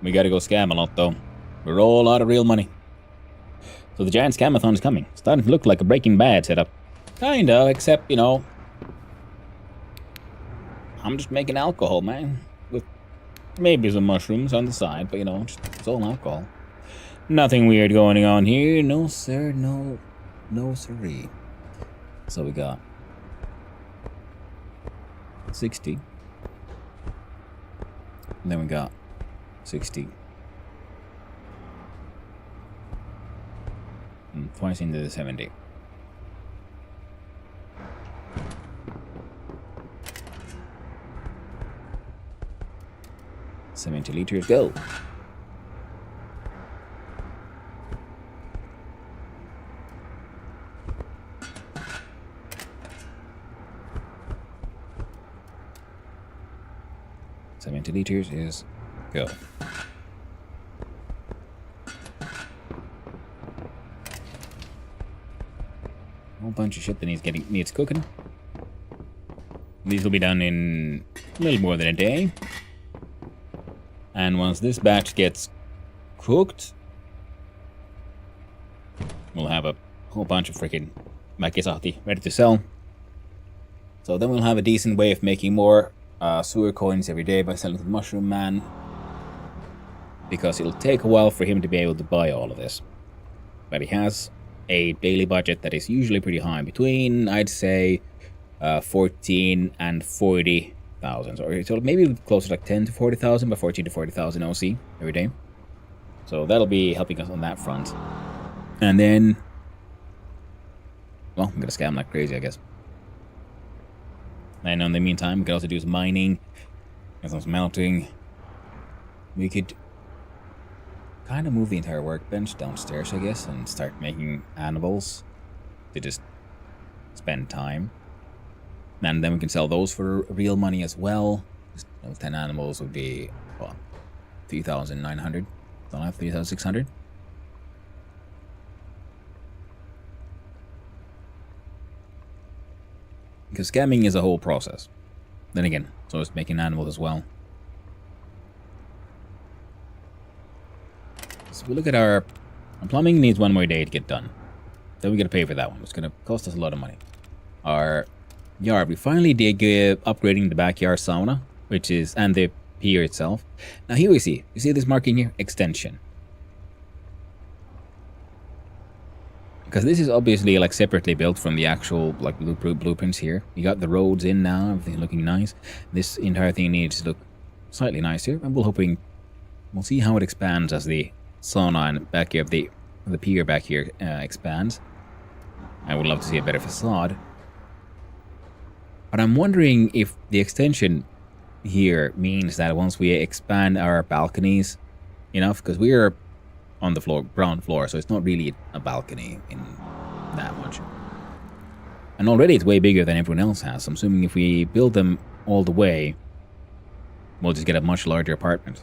We gotta go scam a lot, though. We're all out of real money. So the giant scamathon is coming. Starting to look like a Breaking Bad setup. Kinda, except, you know, I'm just making alcohol, man. With maybe some mushrooms on the side, but, you know, just, it's all alcohol. Nothing weird going on here. No, sir. No. No, sirree. So we got 60. And then we got 60. And twice into the 70. $70 liters, go. $70 liters is go. Whole bunch of shit that needs cooking. These will be done in a little more than a day. And once this batch gets cooked, we'll have a whole bunch of freaking makisahti ready to sell. So then we'll have a decent way of making more sewer coins every day by selling to the Mushroom Man. Because it'll take a while for him to be able to buy all of this. But he has a daily budget that is usually pretty high, between, I'd say, 14 and 40,000. So maybe closer to like 10 to 40,000, but 14 to 40,000 OC every day. So that'll be helping us on that front. And then, well, I'm gonna scam like crazy, I guess. And in the meantime, we could also do some mining and some smelting. We could kind of move the entire workbench downstairs, I guess, and start making animals to just spend time. And then we can sell those for real money as well. Just, 10 animals would be, what, 3,900? Don't have 3,600? Because scamming is a whole process. Then again, so is making animals as well. So we look at our plumbing needs one more day to get done. Then we gotta pay for that one. It's gonna cost us a lot of money. Our yard, we finally did upgrading the backyard sauna, which is, and the pier itself. Now here you see this marking here? Extension. Because this is obviously like separately built from the actual like blueprints here. You got the roads in now, everything looking nice. This entire thing needs to look slightly nicer, and we'll see how it expands as the sauna and back here of the pier back here expands. I would love to see a better facade. But I'm wondering if the extension here means that once we expand our balconies enough, because we are on the ground floor, so it's not really a balcony in that much. And already it's way bigger than everyone else has. I'm assuming if we build them all the way, we'll just get a much larger apartment.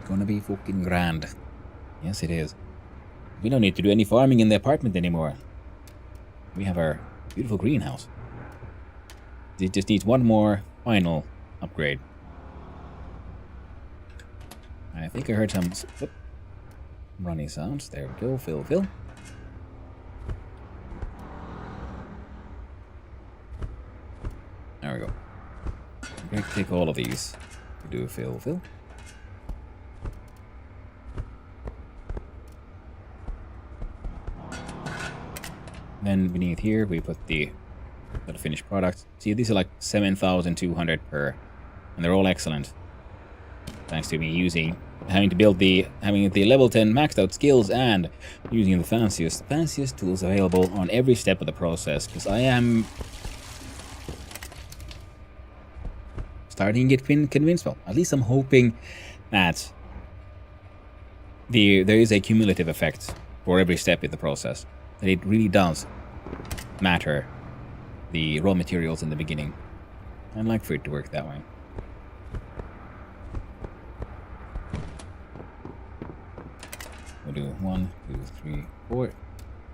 Gonna be fucking grand. Yes, it is. We don't need to do any farming in the apartment anymore. We have our beautiful greenhouse. It just needs one more final upgrade. I think I heard some runny sounds. There we go. Fill. There we go. I'm going to take all of these. We do fill. Then beneath here we put the finished product. See, these are like 7,200 per, and they're all excellent. Thanks to me having the level 10 maxed out skills and using the fanciest tools available on every step of the process. Because I am starting to get convinced. Well, at least I'm hoping that there is a cumulative effect for every step in the process. That it really does matter, the raw materials in the beginning. I'd like for it to work that way. We'll do 1, 2, 3, 4.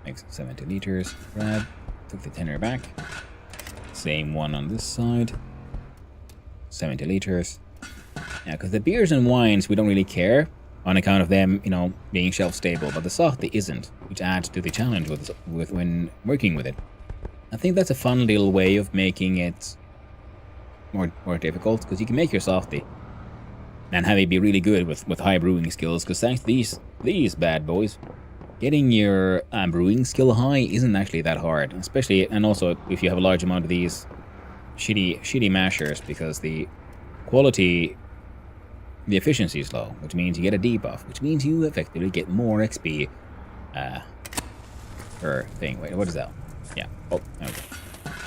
Makes 70 liters. Grab. Took the tenner back. Same one on this side. 70 liters. Yeah, because the beers and wines we don't really care on account of them, being shelf stable, but the sahti isn't, which adds to the challenge with when working with it. I think that's a fun little way of making it more difficult, because you can make your sahti and have it be really good with high brewing skills, because thanks to these bad boys, getting your brewing skill high isn't actually that hard, especially, and also if you have a large amount of these shitty mashers, because the efficiency is low, which means you get a debuff, which means you effectively get more XP per thing. Wait, what is that? Yeah. Oh, there we go.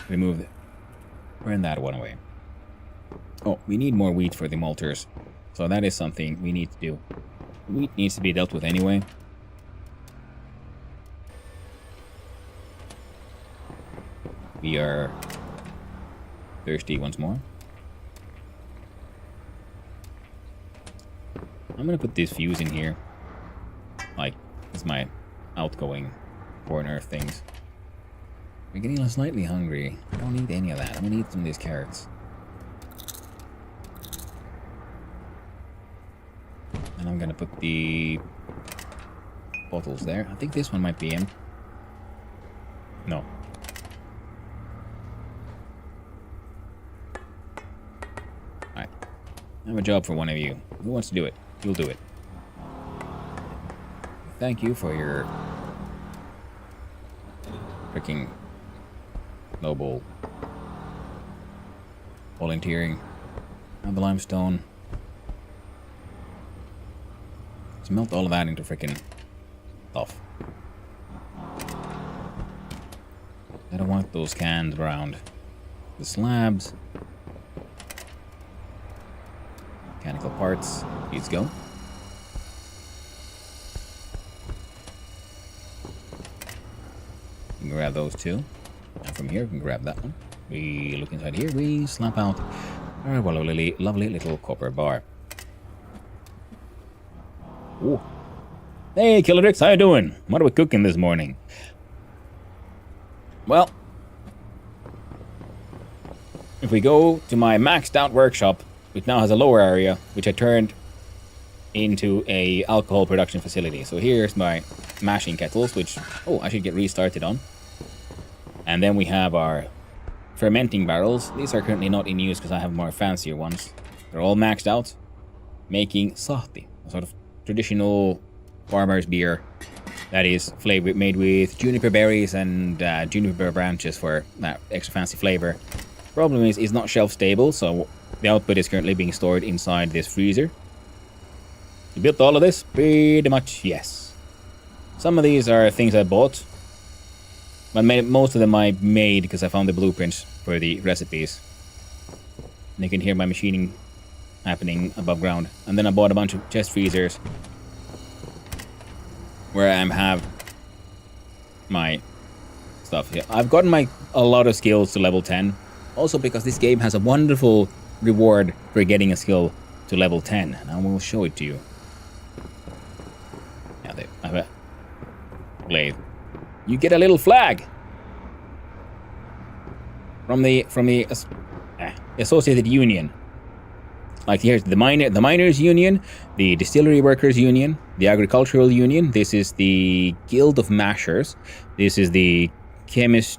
Remove it. Burn that one away. Oh, we need more wheat for the malters. So that is something we need to do. Wheat needs to be dealt with anyway. We are thirsty once more. I'm gonna put this fuse in here. Like, it's my outgoing corner of things. We're getting slightly hungry. I don't need any of that. I'm gonna eat some of these carrots. And I'm gonna put the bottles there. I think this one might be empty. No. Alright. I have a job for one of you. Who wants to do it? You'll do it. Thank you for your freaking noble volunteering. Have the limestone. Let's melt all of that into freaking stuff. I don't want those cans around. The slabs. Mechanical parts. Let's go. You can grab those two. And from here, we can grab that one. We look inside here. We slap out our lovely little copper bar. Ooh. Hey, Killadrix, how you doing? What are we cooking this morning? Well, if we go to my maxed out workshop, which now has a lower area, which I turned into a alcohol production facility. So here's my mashing kettles, which, I should get restarted on. And then we have our fermenting barrels. These are currently not in use because I have more fancier ones. They're all maxed out, making sahti, a sort of traditional farmer's beer that is made with juniper berries and juniper branches for that extra fancy flavor. Problem is, it's not shelf stable, so the output is currently being stored inside this freezer. You built all of this? Pretty much, yes. Some of these are things I bought, but most of them I made because I found the blueprints for the recipes. And you can hear my machining happening above ground. And then I bought a bunch of chest freezers where I have my stuff here. I've gotten a lot of skills to level 10. Also because this game has a wonderful reward for getting a skill to level 10. And I will show it to you. glaive, you get a little flag from the associated union. Like here's the miners union, the distillery workers union, the agricultural union. This is the guild of mashers. This is the chemistry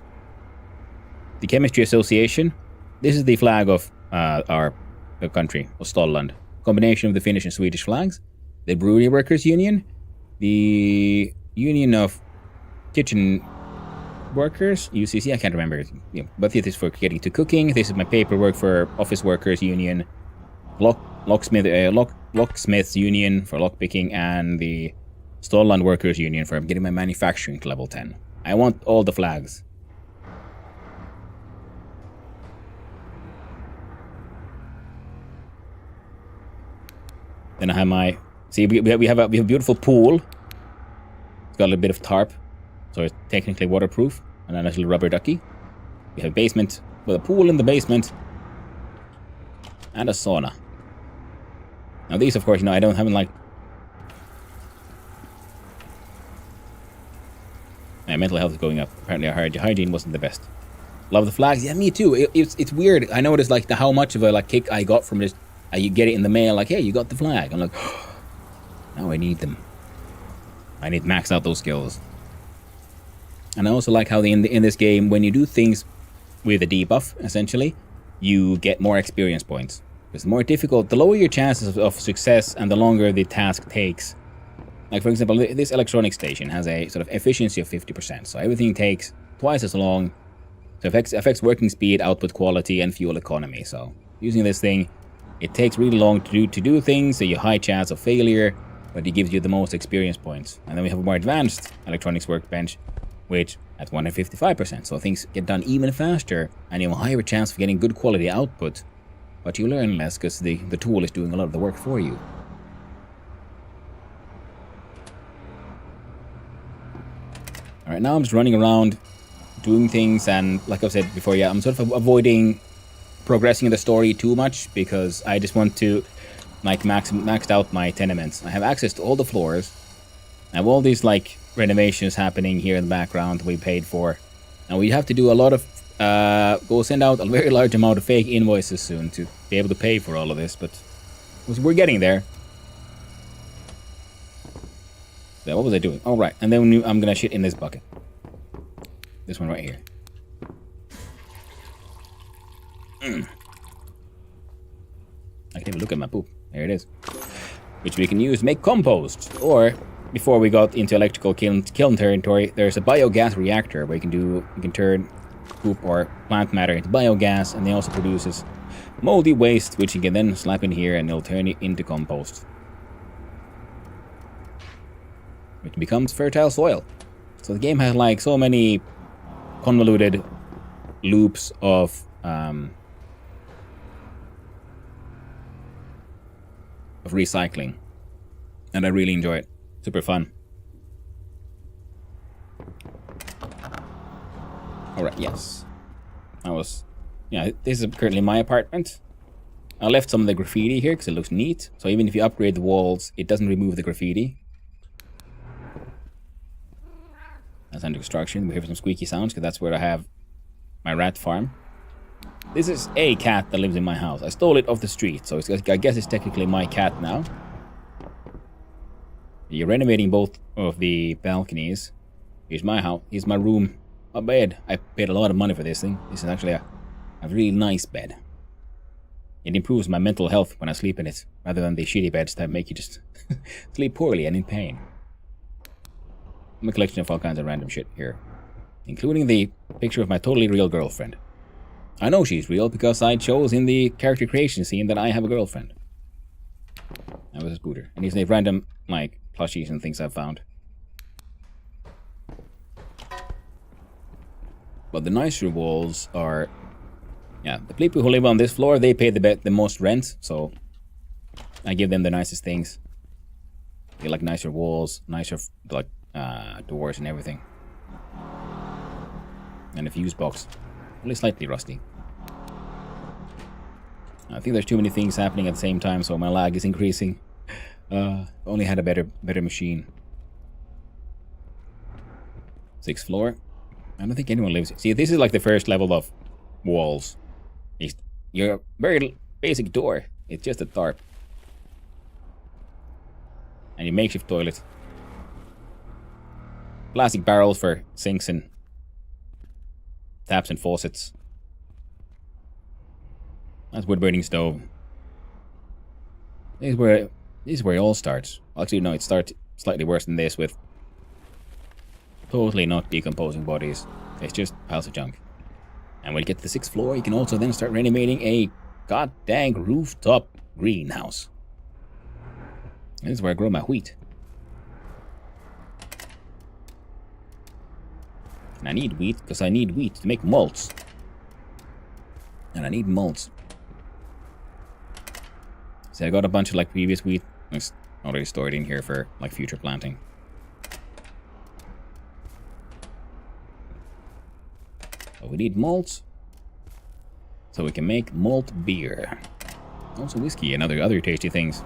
association. This is the flag of our country, of Stolland. Combination of the Finnish and Swedish flags. The brewery workers union, the union of kitchen workers, UCC, I can't remember, but this is for getting to cooking. This is my paperwork for office workers union, locksmiths union for lockpicking, and the Stolland workers union for getting my manufacturing to level 10. I want all the flags. Then I have my, see, we have a beautiful pool. It's got a little bit of tarp, so it's technically waterproof. And a nice little rubber ducky. We have a basement with a pool in the basement. And a sauna. Now these, of course, I haven't like... My mental health is going up. Apparently our hygiene wasn't the best. Love the flags. Yeah, me too. It's weird. I noticed like how much of a kick I got from this. You get it in the mail, like, hey, you got the flag. I'm like, oh, now I need them. I need to max out those skills. And I also like how in this game, when you do things with a debuff, essentially, you get more experience points. It's more difficult, the lower your chances of success and the longer the task takes. Like, for example, this electronic station has a sort of efficiency of 50%. So everything takes twice as long. So it affects working speed, output quality, and fuel economy. So using this thing, it takes really long to do things, so you have a high chance of failure, but it gives you the most experience points. And then we have a more advanced electronics workbench, which at 155%, so things get done even faster, and you have a higher chance of getting good quality output, but you learn less because the tool is doing a lot of the work for you. Alright, now I'm just running around, doing things, and like I've said before, yeah, I'm sort of avoiding progressing the story too much, because I just want to like maxed out my tenements. I have access to all the floors. I have all these like renovations happening here in the background we paid for. And we have to do a lot of go send out a very large amount of fake invoices soon to be able to pay for all of this, but we're getting there. So what was I doing? Oh right, and then I'm gonna shit in this bucket. This one right here. I can even look at my poop. There it is. Which we can use to make compost. Or, before we got into electrical kiln territory, there's a biogas reactor where you can turn poop or plant matter into biogas, and it also produces moldy waste, which you can then slap in here and it'll turn it into compost. Which becomes fertile soil. So the game has like so many convoluted loops of recycling, and I really enjoy it. Super fun. Alright, yes. Yeah, this is currently my apartment. I left some of the graffiti here because it looks neat. So even if you upgrade the walls, it doesn't remove the graffiti. That's under construction. We hear some squeaky sounds because that's where I have my rat farm. This is a cat that lives in my house. I stole it off the street, so I guess it's technically my cat now. You're renovating both of the balconies. Here's my house. Here's my room. My bed. I paid a lot of money for this thing. This is actually a really nice bed. It improves my mental health when I sleep in it, rather than the shitty beds that make you just sleep poorly and in pain. I'm a collection of all kinds of random shit here, including the picture of my totally real girlfriend. I know she's real because I chose in the character creation scene that I have a girlfriend. That was a scooter. And these are the random, like, plushies and things I've found. But the nicer walls are... Yeah, the people who live on this floor, they pay the most rent, so I give them the nicest things. They like nicer walls, nicer, like, doors and everything. And a fuse box. Only slightly rusty. I think there's too many things happening at the same time, so my lag is increasing. Only had a better machine. 6th floor. I don't think anyone lives. See, this is like the first level of walls. It's your very basic door. It's just a tarp. And your makeshift toilet. Plastic barrels for sinks and taps and faucets. That's wood burning stove. This is where it all starts. Actually, no, it starts slightly worse than this with totally not decomposing bodies. It's just piles of junk. And when you get to the 6th floor, you can also then start renovating a goddamn rooftop greenhouse. This is where I grow my wheat. And I need wheat because I need wheat to make malts. And I need malts. So I got a bunch of like previous wheat. It's already stored in here for like future planting. So we need malts. So we can make malt beer. Also whiskey and other tasty things.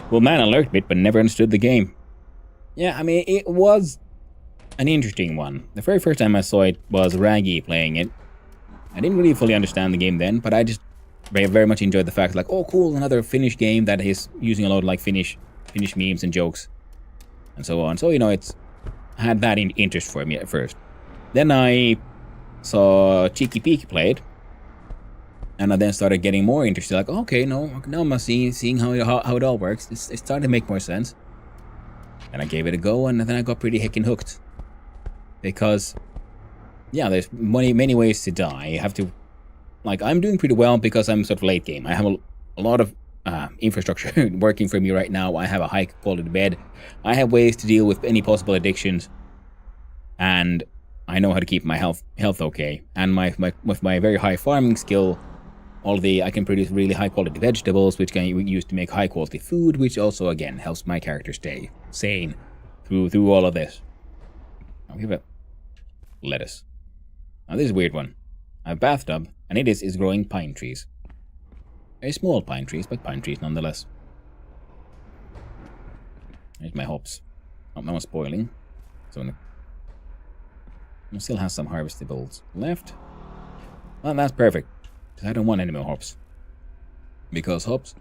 Well, man, I learned a bit, but never understood the game. Yeah, I mean, it was an interesting one. The very first time I saw it was Raggy playing it. I didn't really fully understand the game then, but I just very much enjoyed the fact, like, oh, cool, another Finnish game that is using a lot of, like, Finnish memes and jokes and so on. So, you know, it's had that interest for me at first. Then I saw Cheeky Peeky play it, and I then started getting more interested, like, okay, now I'm seeing how it all works. It started to make more sense. And I gave it a go, and then I got pretty heckin' hooked. Because, yeah, there's many ways to die. You have to, like, I'm doing pretty well because I'm sort of late game. I have a lot of infrastructure working for me right now. I have a high quality bed. I have ways to deal with any possible addictions. And I know how to keep my health okay. And with my very high farming skill, I can produce really high quality vegetables, which can be used to make high quality food, which also again helps my character stay sane through all of this. I'll give it lettuce. Now this is a weird one. I have a bathtub, and it is growing pine trees. Very small pine trees, but pine trees nonetheless. There's my hops. Oh, that one's spoiling. So I still have some harvestables left. Well, that's perfect. I don't want any more hops. Because hops,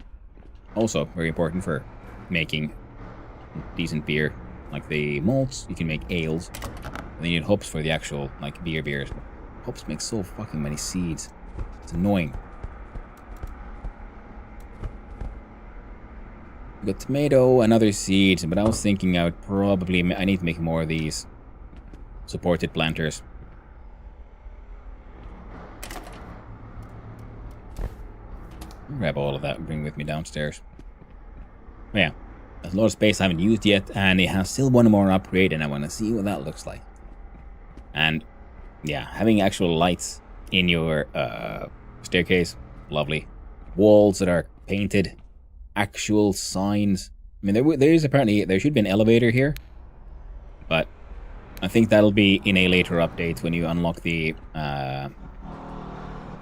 also very important for making decent beer. Like the malts, you can make ales. And then you need hops for the actual, like, beers. Hops make so fucking many seeds. It's annoying. We got tomato and other seeds, but I was thinking I need to make more of these supported planters. Grab all of that and bring with me downstairs. But yeah, there's a lot of space I haven't used yet, and it has still one more upgrade, and I want to see what that looks like. And yeah, having actual lights in your staircase, lovely. Walls that are painted, actual signs. I mean, there should be an elevator here, but I think that'll be in a later update when you unlock the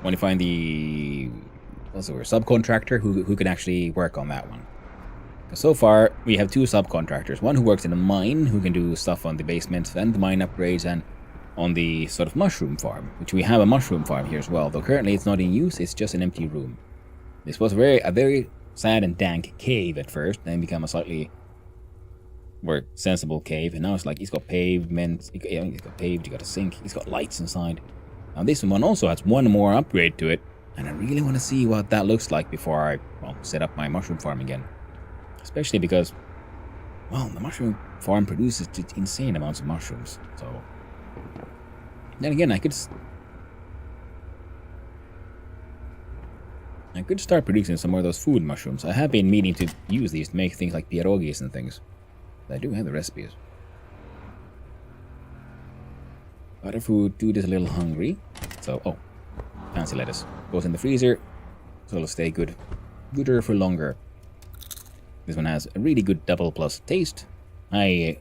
when you find the subcontractor who can actually work on that one. Because so far we have two subcontractors, one who works in a mine, who can do stuff on the basements and the mine upgrades, and on the sort of mushroom farm, which we have a mushroom farm here as well, though currently it's not in use, it's just an empty room. This was a very sad and dank cave at first, then become a slightly more sensible cave, and now it's like, it's got pavement, it's got paved, you got a sink, it's got lights inside. Now this one also has one more upgrade to it, and I really want to see what that looks like before I, set up my mushroom farm again. Especially because, the mushroom farm produces just insane amounts of mushrooms, so... Then again, I could start producing some more of those food mushrooms. I have been meaning to use these to make things like pierogies and things. I do have the recipes. Butterfood dude is a little hungry. So, fancy lettuce. Goes in the freezer, so it'll stay gooder for longer. This one has a really good double plus taste. High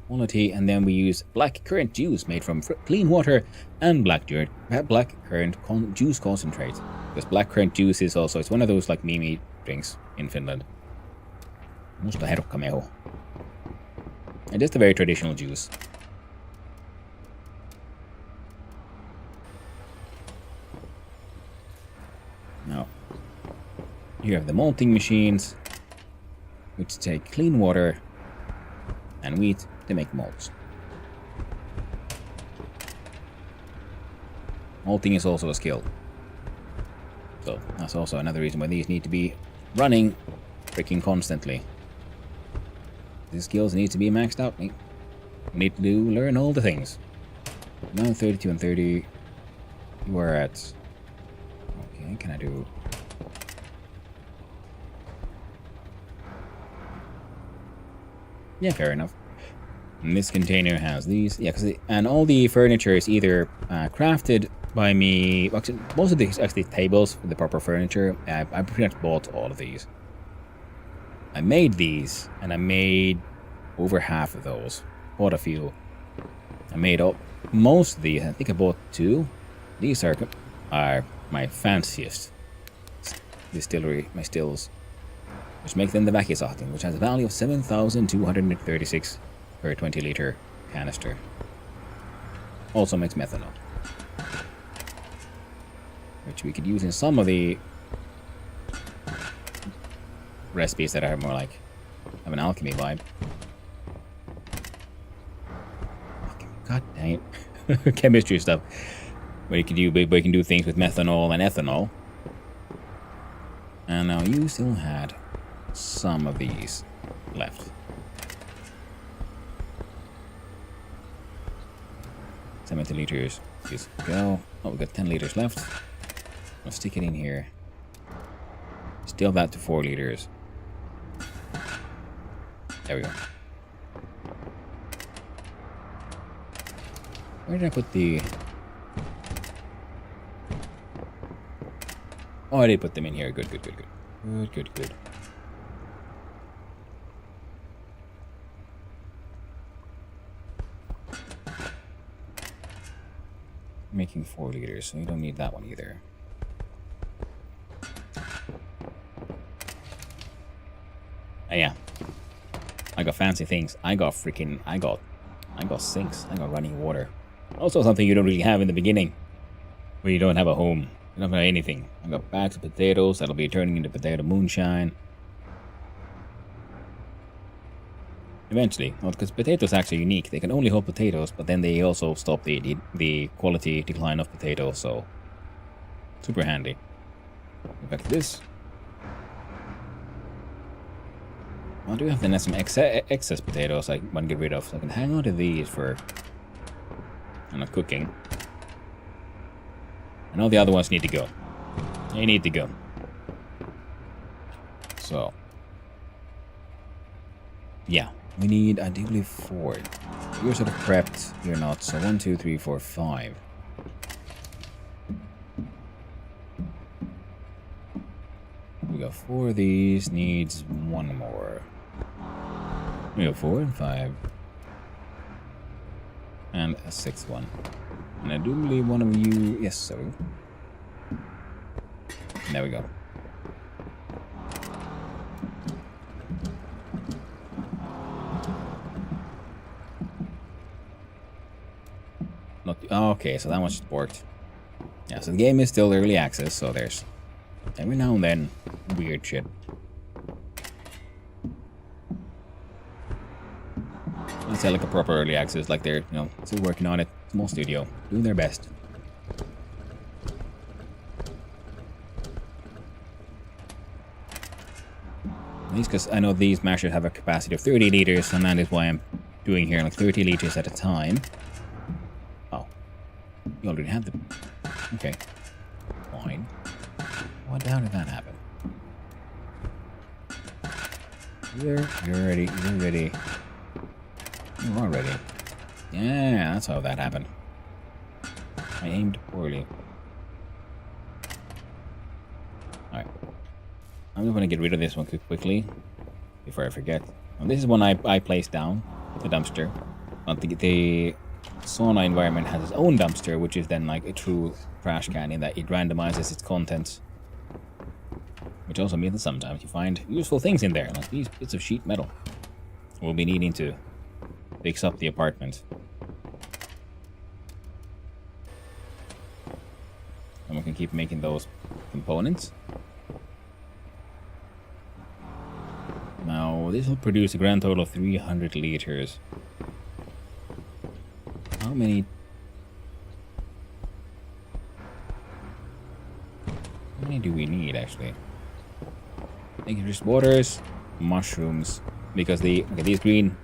quality, and then we use black currant juice made from clean water and black currant juice concentrate. Because black currant juice is also, it's one of those like meme drinks in Finland. Musta herkkamehu. And just a very traditional juice. You have the malting machines, which take clean water and wheat to make malts. Malting is also a skill. So that's also another reason why these need to be running freaking constantly. These skills need to be maxed out, mate. We need to learn all the things. Now 32 and 30. You are at... Okay, can I do... Yeah, fair enough. And this container has these. Yeah, and all the furniture is either crafted by me. Actually, most of these actually tables with the proper furniture. I pretty much bought all of these. I made these, and I made over half of those. Bought a few. I made up most of these. I think I bought 2. These are my fanciest distillery, my stills, which make them the Väkisahtien, which has a value of 7,236 per 20-liter canister. Also makes methanol, which we could use in some of the recipes that are more like have an alchemy vibe. God dang it. Chemistry stuff. Where you can do things with methanol and ethanol. And now you still had some of these left. 70 liters. Just go. Oh, we've got 10 liters left. I'll stick it in here. Still that to 4 liters. There we go. Where did I put the... Oh, I did put them in here. Good. Good. Making 4 liters, so you don't need that one either. Yeah. I got fancy things. I got sinks. I got running water. Also something you don't really have in the beginning. When you don't have a home. You don't have anything. I got bags of potatoes that'll be turning into potato moonshine. Eventually. Well, because potatoes are actually unique. They can only hold potatoes, but then they also stop the quality decline of potatoes, so super handy. Back to this. I do have then some excess potatoes I want to get rid of, so I can hang on to these for cooking. And all the other ones need to go. They need to go. So, yeah, we need, I do believe, 4. You're sort of prepped, you're not. So 1, 2, 3, 4, 5. We got 4 of these, needs 1 more. We got 4 and 5. And a 6th one. And I do believe one of you... Yes, sorry. There we go. Not... Okay, so that much worked. Yeah, so the game is still early access, so there's... every now and then, weird shit. Let's say like a proper early access, like they're, still working on it. Small studio, doing their best. At least because I know these mashers have a capacity of 30 liters, and that is why I'm doing here like 30 liters at a time. Oh, you already have them. Okay, fine. What the hell did that happen? You're ready. You're ready. You are ready. Yeah, that's how that happened. I aimed poorly. Alright. I'm just going to get rid of this one quickly before I forget. And this is one I placed down, the dumpster. But the sauna environment has its own dumpster, which is then like a true trash can in that it randomizes its contents. Which also means that sometimes you find useful things in there, like these bits of sheet metal. We'll be needing to fix up the apartment. And we can keep making those components. So this will produce a grand total of 300 liters. How many? How many do we need actually? I think it's just waters, mushrooms, because these green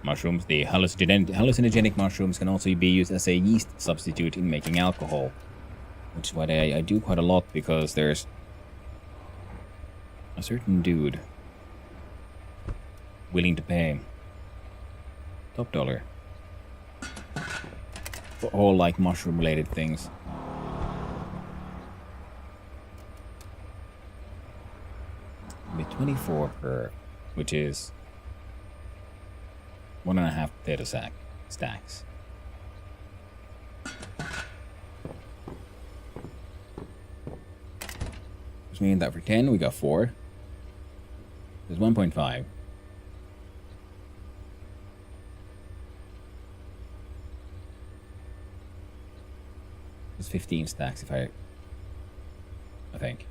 mushrooms, the hallucinogenic mushrooms, can also be used as a yeast substitute in making alcohol, which is what I do quite a lot, because there's a certain dude willing to pay top dollar for all like mushroom related things. Be 24 per, which is 1.5 potato stacks. Which means that for 10 we got 4. There's 1.5. There's 15 stacks if I think.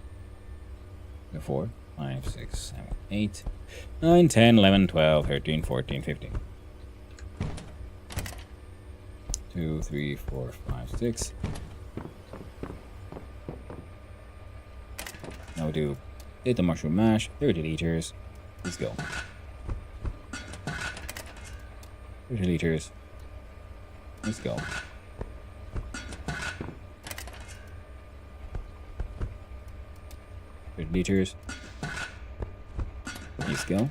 4, 5, 6, 7, 8, 9, 10, 11, 12, 13, 14, 15. 2, 3, 4, 5, 6. Now we do potato mushroom mash, 30 liters. Let's go. 30 liters. Let's go. 30 liters. Let's go.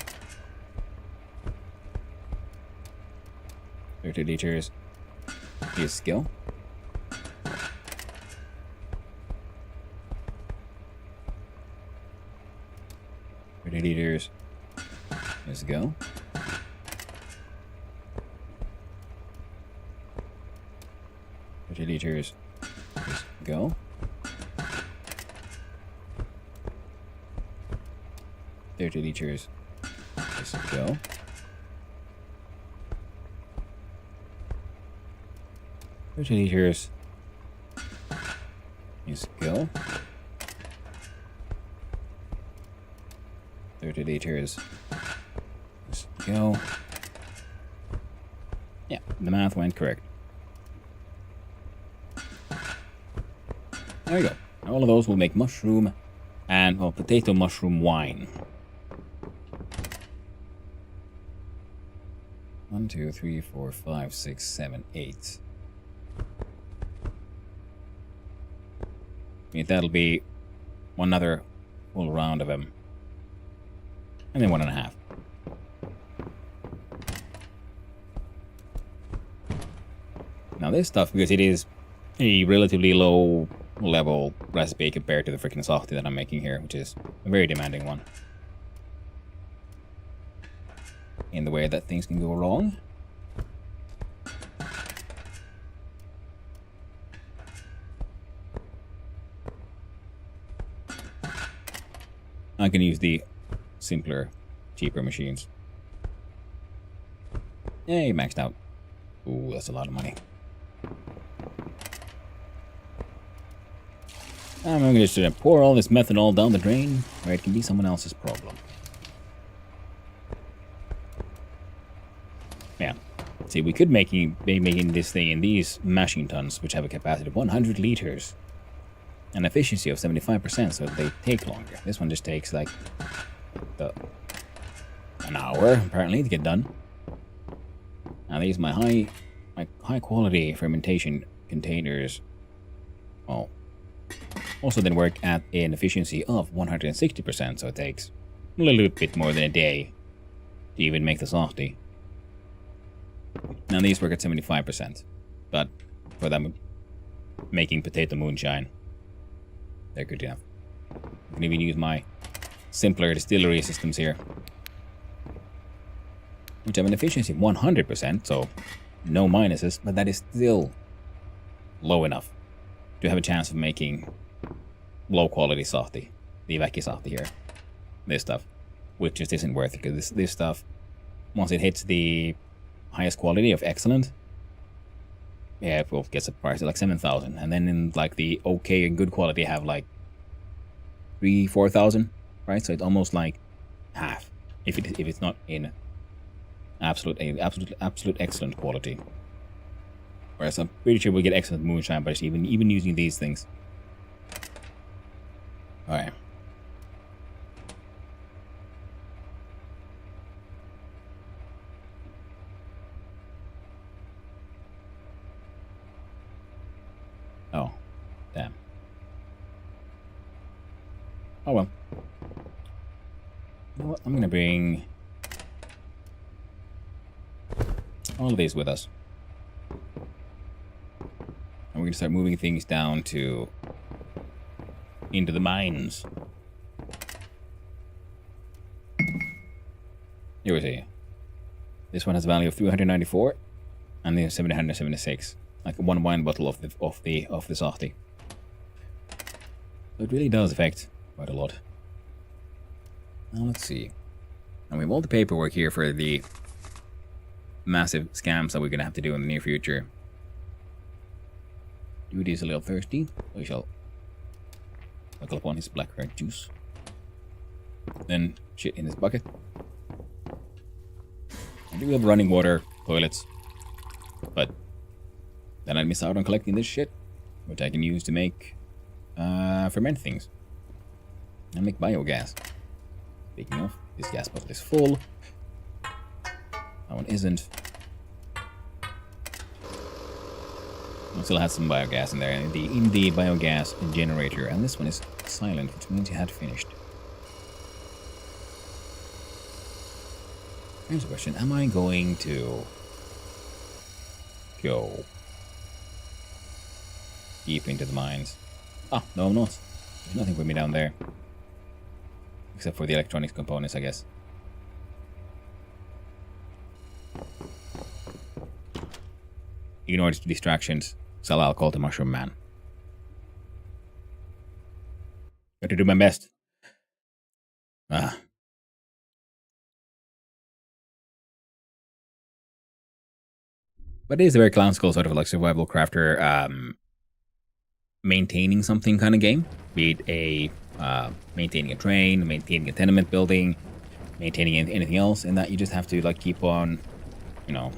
30 liters. Let's go. 30 liters. Let's go. 30 liters. Let's go. 30 liters. Let's go. 30 liters. Let's go. 30 liters. Let's go. Yeah, the math went correct. There you go. All of those will make mushroom and, well, potato mushroom wine. 1, 2, 3, 4, 5, 6, 7, 8. I mean, that'll be one other full round of them. And then 1.5. Now this stuff, because it is a relatively low level recipe compared to the freaking softy that I'm making here, which is a very demanding one. In the way that things can go wrong. I can use the simpler, cheaper machines. Yay, maxed out. Ooh, that's a lot of money. I'm going to just pour all this methanol down the drain, where it can be someone else's problem. Yeah. See, we could be making this thing in these mashing tons, which have a capacity of 100 liters. An efficiency of 75%, so they take longer. This one just takes like an hour, apparently, to get done. Now these my high quality fermentation containers, well, also then work at an efficiency of 160%, so it takes a little bit more than a day to even make the softy. Now these work at 75%, but for them making potato moonshine, they're good enough. I can even use my simpler distillery systems here, which have an efficiency of 100%, so no minuses, but that is still low enough to have a chance of making low quality softy, the Vaki softy here. This stuff, which just isn't worth it, because this stuff, once it hits the highest quality of excellent, yeah, it will get a price of like 7,000, and then in like the okay and good quality have like 3,000-4,000, right? So it's almost like half if it's not in absolute excellent quality. Whereas I'm pretty sure we'll get excellent moonshine by just even using these things. All right. Oh, damn. Oh well. You know what? I'm gonna bring all of these with us. And we're gonna start moving things down to into the mines. Here we see. This one has a value of 394 and the 776. Like one wine bottle of the softy. So it really does affect quite a lot. Now let's see. And we have all the paperwork here for the massive scams that we're gonna have to do in the near future. Dude is a little thirsty. We shall buckle upon his blackcurrant juice. Then shit in his bucket. I do have running water, toilets, but then I'd miss out on collecting this shit, which I can use to make ferment things and make biogas. Speaking of, this gas bottle is full. That one isn't. I still had some biogas in there in the biogas generator, and this one is silent, which means it had finished. Here's a question: am I going to go deep into the mines? Ah, no, I'm not. There's nothing for me down there, except for the electronics components, I guess. Ignore the distractions. Sell alcohol to Mushroom Man. Got to do my best. Ah. But it is a very classical sort of like survival crafter, maintaining something kind of game. Be it a maintaining a train, maintaining a tenement building, maintaining anything else, and that you just have to like keep on, you know,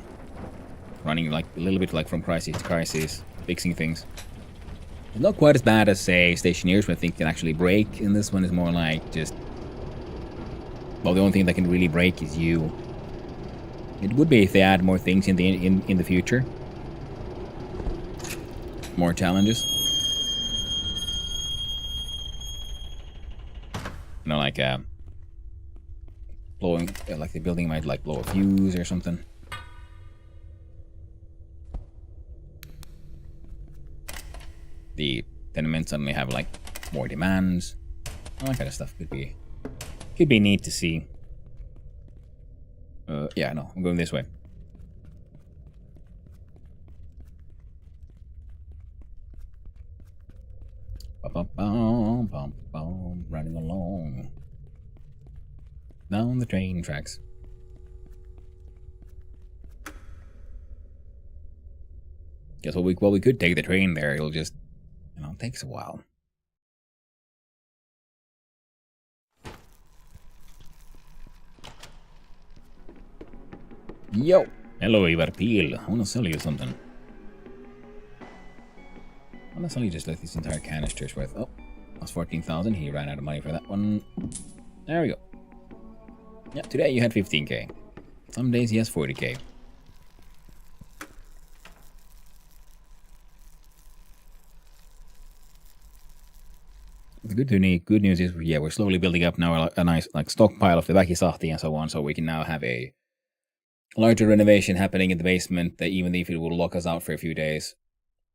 running like a little bit like from crisis to crisis, fixing things. It's not quite as bad as say Stationeers, where I think can actually break. In this one is more like just, well, the only thing that can really break is you. It would be if they add more things in the future, more challenges. You know, like blowing, like the building might like blow a fuse or something. The tenements suddenly have like more demands. All that kind of stuff could be neat to see. Yeah, no, I'm going this way. Running along down the train tracks. Guess what? We could take the train there. It'll just, you know, it takes a while. Yo! Hello, Ivar Peel. I want to sell you something. I want to sell you just like this entire canister's worth. Oh, that's 14,000. He ran out of money for that one. There we go. Yeah, today you had 15k. Some days he has 40k. The good news is, yeah, we're slowly building up now a nice like stockpile of the Väkisahti and so on, so we can now have a larger renovation happening in the basement, that even if it will lock us out for a few days,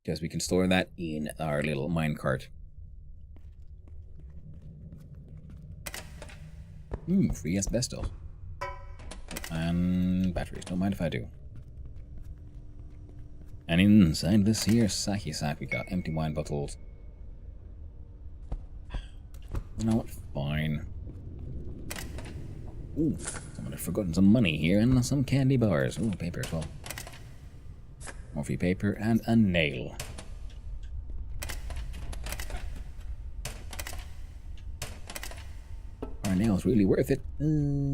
because we can store that in our little minecart. Free asbestos. And batteries, don't mind if I do. And inside this here sacky sack we got empty wine bottles. You know what? Fine. Ooh, someone had forgotten some money here and some candy bars. Ooh, paper as well. More free paper and a nail. Our nails those really worth it?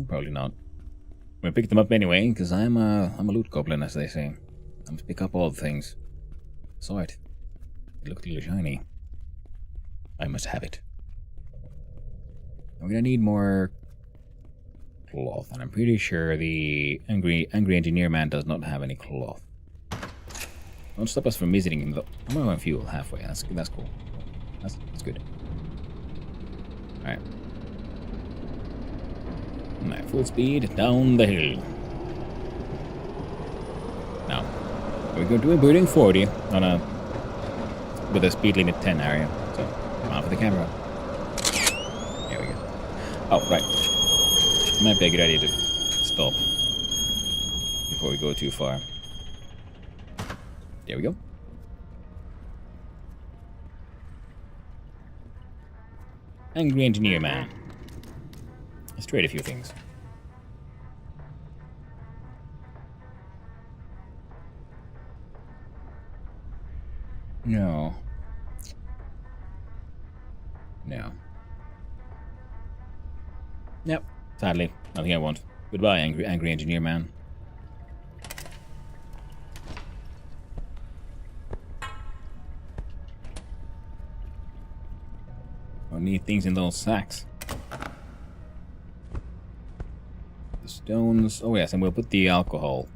Probably not. I'm gonna pick them up anyway, because I'm a loot goblin, as they say. I must pick up all the things. Saw it. It looked really shiny. I must have it. I'm gonna need more cloth, and I'm pretty sure the angry engineer man does not have any cloth. Don't stop us from visiting him though. I'm gonna fuel halfway. That's cool. That's good. Alright. Alright, full speed down the hill. Now, we're doing 40 on a with a speed limit 10 area. So come on for the camera. There we go. Oh, right. Might be a good idea to stop before we go too far. There we go. Angry engineer man. Let's trade a few things. No. No. Yep. Sadly, nothing I want. Goodbye, angry engineer man. I need things in those sacks. The stones. Oh yes, and we'll put the alcohol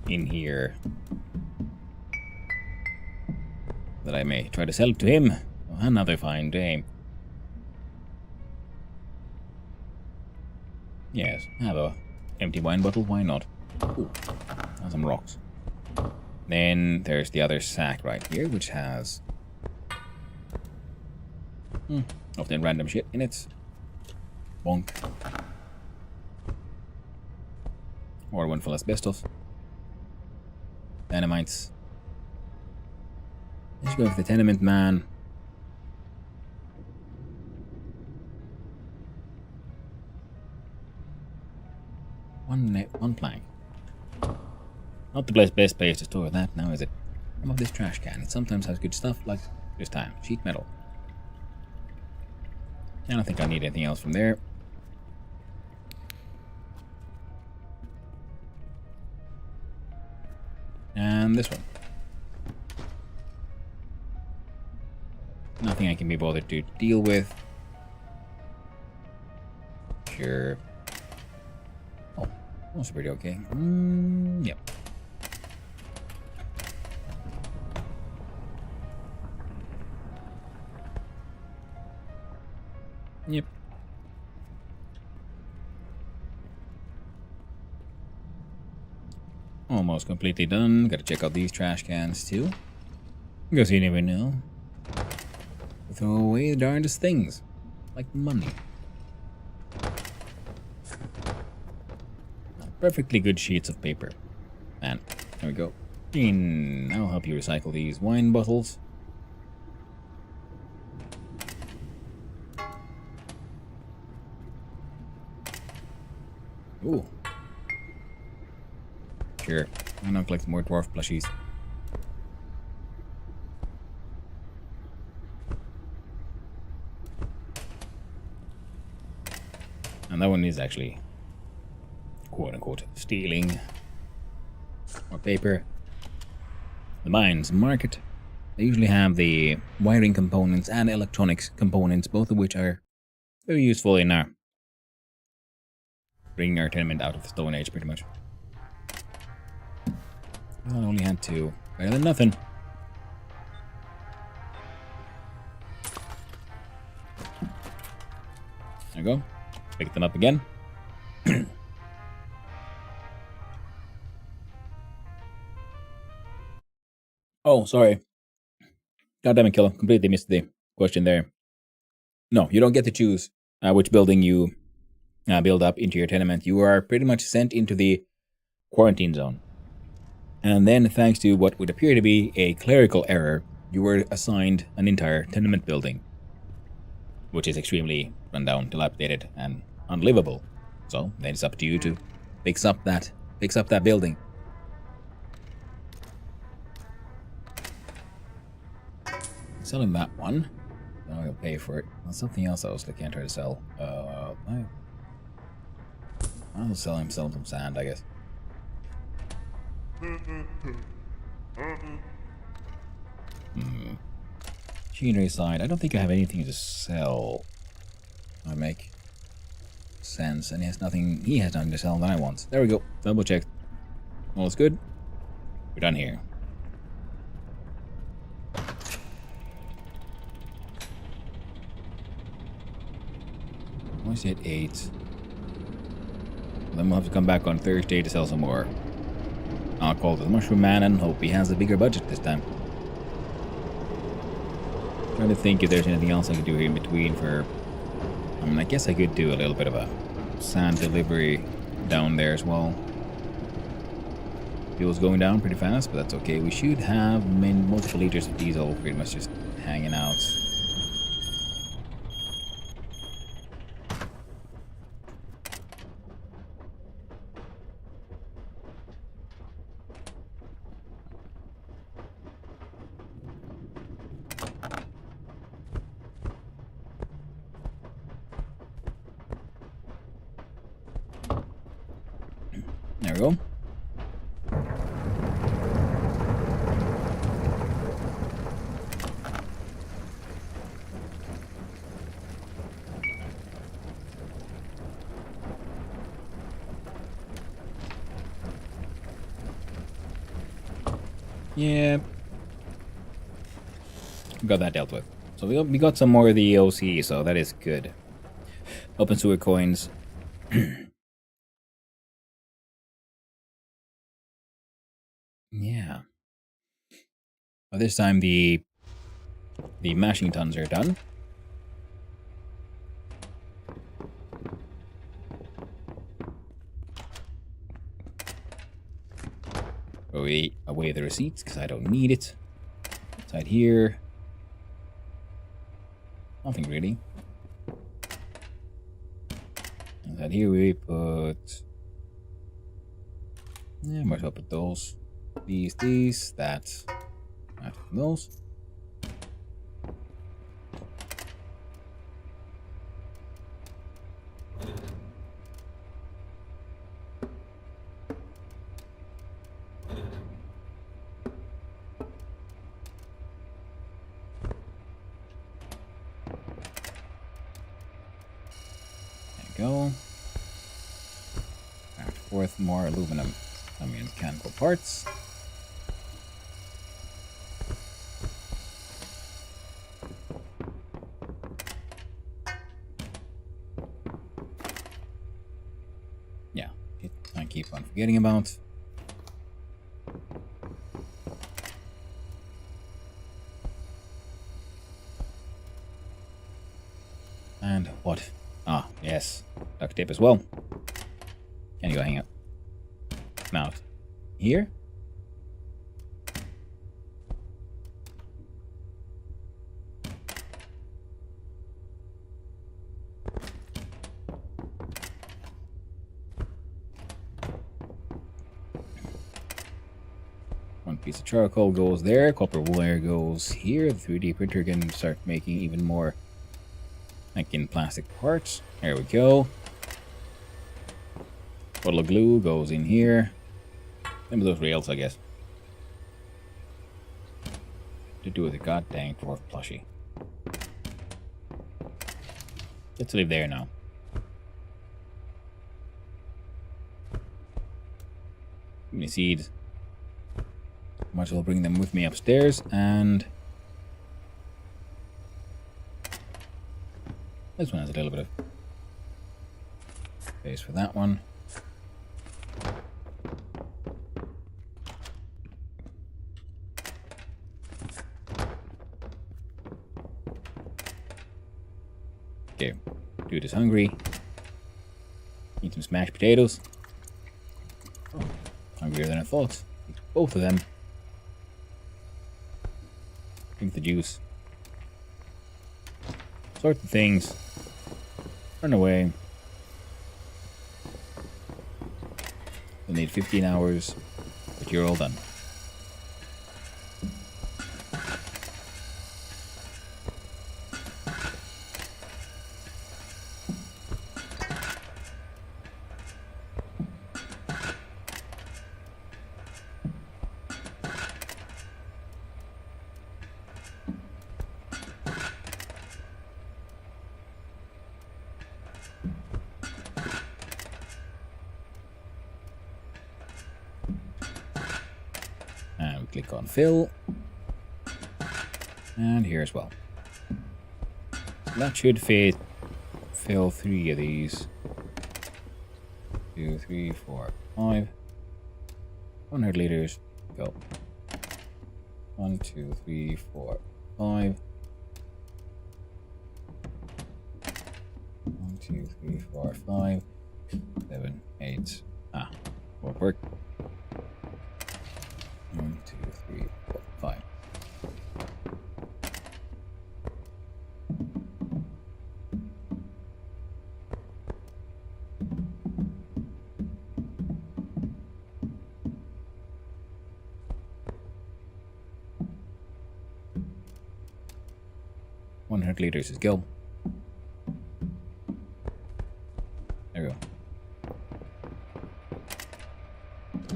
in here. That I may try to sell it to him. Oh, another fine day. Yes, have a empty wine bottle, why not? Ooh, and some rocks. Then there's the other sack right here, which has often random shit in it. Bonk. Or one full asbestos. Dynamites. Let's go with the tenement man. One plank. Not the best place to store that now, is it? Some of this trash can. It sometimes has good stuff, like this time. Sheet metal. I don't think I need anything else from there. And this one. Nothing I can be bothered to deal with. Sure. Oh, also pretty okay. Yep. Yep. Almost completely done. Gotta check out these trash cans too. Because you never know. Throw away the darndest things. Like money. Perfectly good sheets of paper. And there we go. I'll help you recycle these wine bottles. Ooh. Sure. I'm gonna collect more dwarf plushies. And that one is actually quote-unquote stealing more paper. The mines market. They usually have the wiring components and electronics components, both of which are very useful in bringing our tenement out of the Stone Age, pretty much. Well, I only had two. Better than nothing. There we go. Pick them up again. Oh, sorry. Goddamn it, Killer. Completely missed the question there. No, you don't get to choose which building you build up into your tenement. You are pretty much sent into the quarantine zone. And then, thanks to what would appear to be a clerical error, you were assigned an entire tenement building, which is extremely rundown, dilapidated, and unlivable. So then it's up to you to fix up that building. Selling that one. Now I'll pay for it. Well, something else I was looking at trying to sell. I'll sell him some sand, I guess. Machinery side. I don't think I have anything to sell. I make sense, and he has nothing to sell that I want. There we go. Double check. All is good. We're done here. What's it 8? Then we'll have to come back on Thursday to sell some more. I'll call the Mushroom Man and hope he has a bigger budget this time. Trying to think if there's anything else I could do here in between for... I mean, I guess I could do a little bit of a sand delivery down there as well. Fuel's going down pretty fast, but that's okay. We should have multiple liters of diesel pretty much just hanging out. There we go. Yeah. Got that dealt with. So we got some more of the OC, so that is good. Open sewer coins. Yeah. Well, this time the mashing tons are done. Throw away the receipts because I don't need it. Inside here, nothing really. Inside here we put. Yeah, might as well put those. These, that. Those. Go. Fourth more aluminum. I mean mechanical parts. Yeah, I keep on forgetting about. And what? Ah, yes. Duct tape as well. Can you go hang out? Mount. Here? One piece of charcoal goes there. Copper wire goes here. The 3D printer can start making even more like in plastic parts. There we go. Bottle of glue goes in here. Some of those rails, I guess. To do with a goddamn dwarf plushie. Let's leave there now. Give me seeds. Might as well bring them with me upstairs and this one has a little bit of space for that one. Okay, dude is hungry. Eat some smashed potatoes. Oh, hungrier than I thought. Eat both of them. Drink the juice. Sort the things. Run away. You'll need 15 hours, but you're all done. Click on fill. And here as well. That should fit. Fill 3 of these. 2, 3, 4, 5. 100 liters. Go. 1, 2, 3, 4, 5. 1, 2, 3, 4, 5. 7, 8. Ah, won't work. 1, 2, 3, 4, 5. Liters is go. There we go.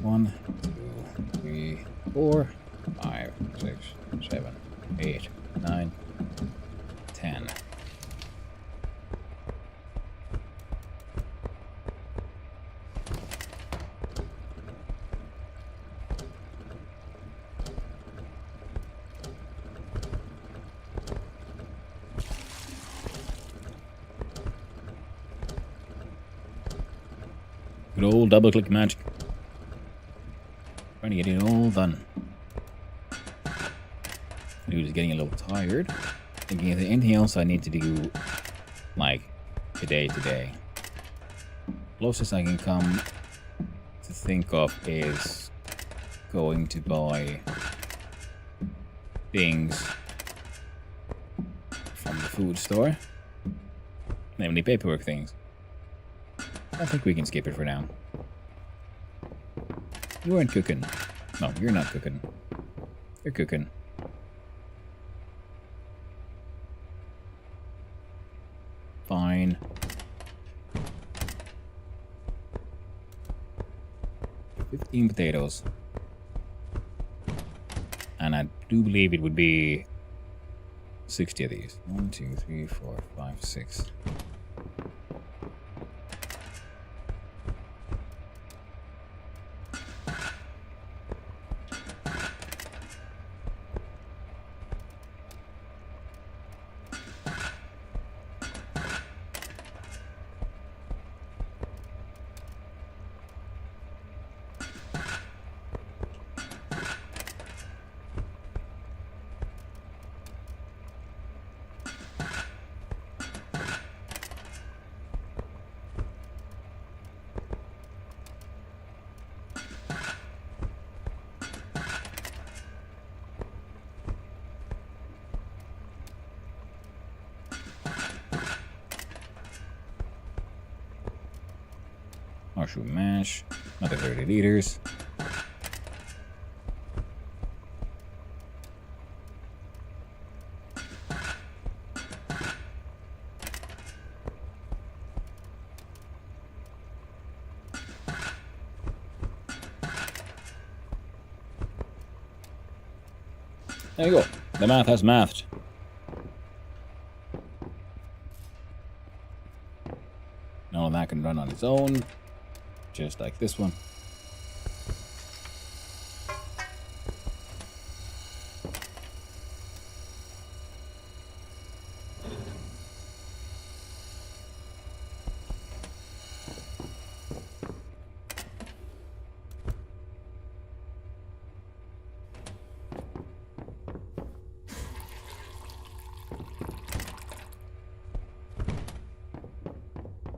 1, 2, 3, 4, 5, 6, 7, 8, 9, 10. Good old double click magic. Trying to get it all done. Dude is getting a little tired. Thinking if there's anything else I need to do, like today. Closest I can come to think of is going to buy things from the food store. Namely paperwork things. I think we can skip it for now. You weren't cooking. No, you're not cooking. You're cooking. Fine. $15 potatoes. And I do believe it would be 60 of these. 1, 2, 3, 4, 5, 6. Mushroom mash, another 30 liters. There you go. The math has mathed. None of that can run on its own. Just like this one.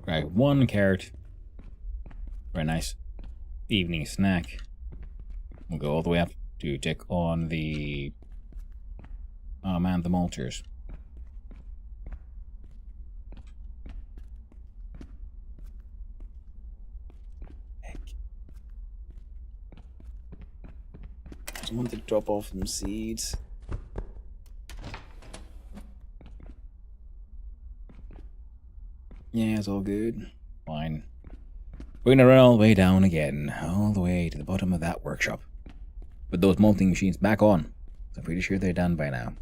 Grab 1 carrot. Very nice evening snack. We'll go all the way up to check on the... Oh man, the mulchers. Heck. I just wanted to drop off some seeds. Yeah, it's all good. Fine. We're gonna run all the way down again, all the way to the bottom of that workshop. Put those malting machines back on. I'm pretty sure they're done by now.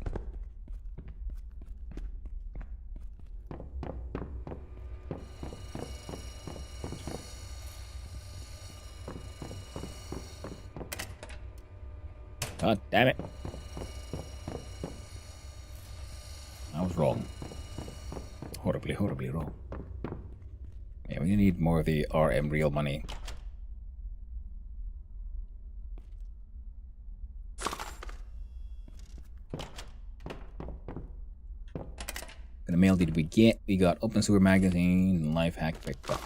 God damn it. I was wrong. Horribly, horribly wrong. Yeah, we need more of the RM real money. What mail did we get? We got Open Sewer Magazine and Life Hack Pickup.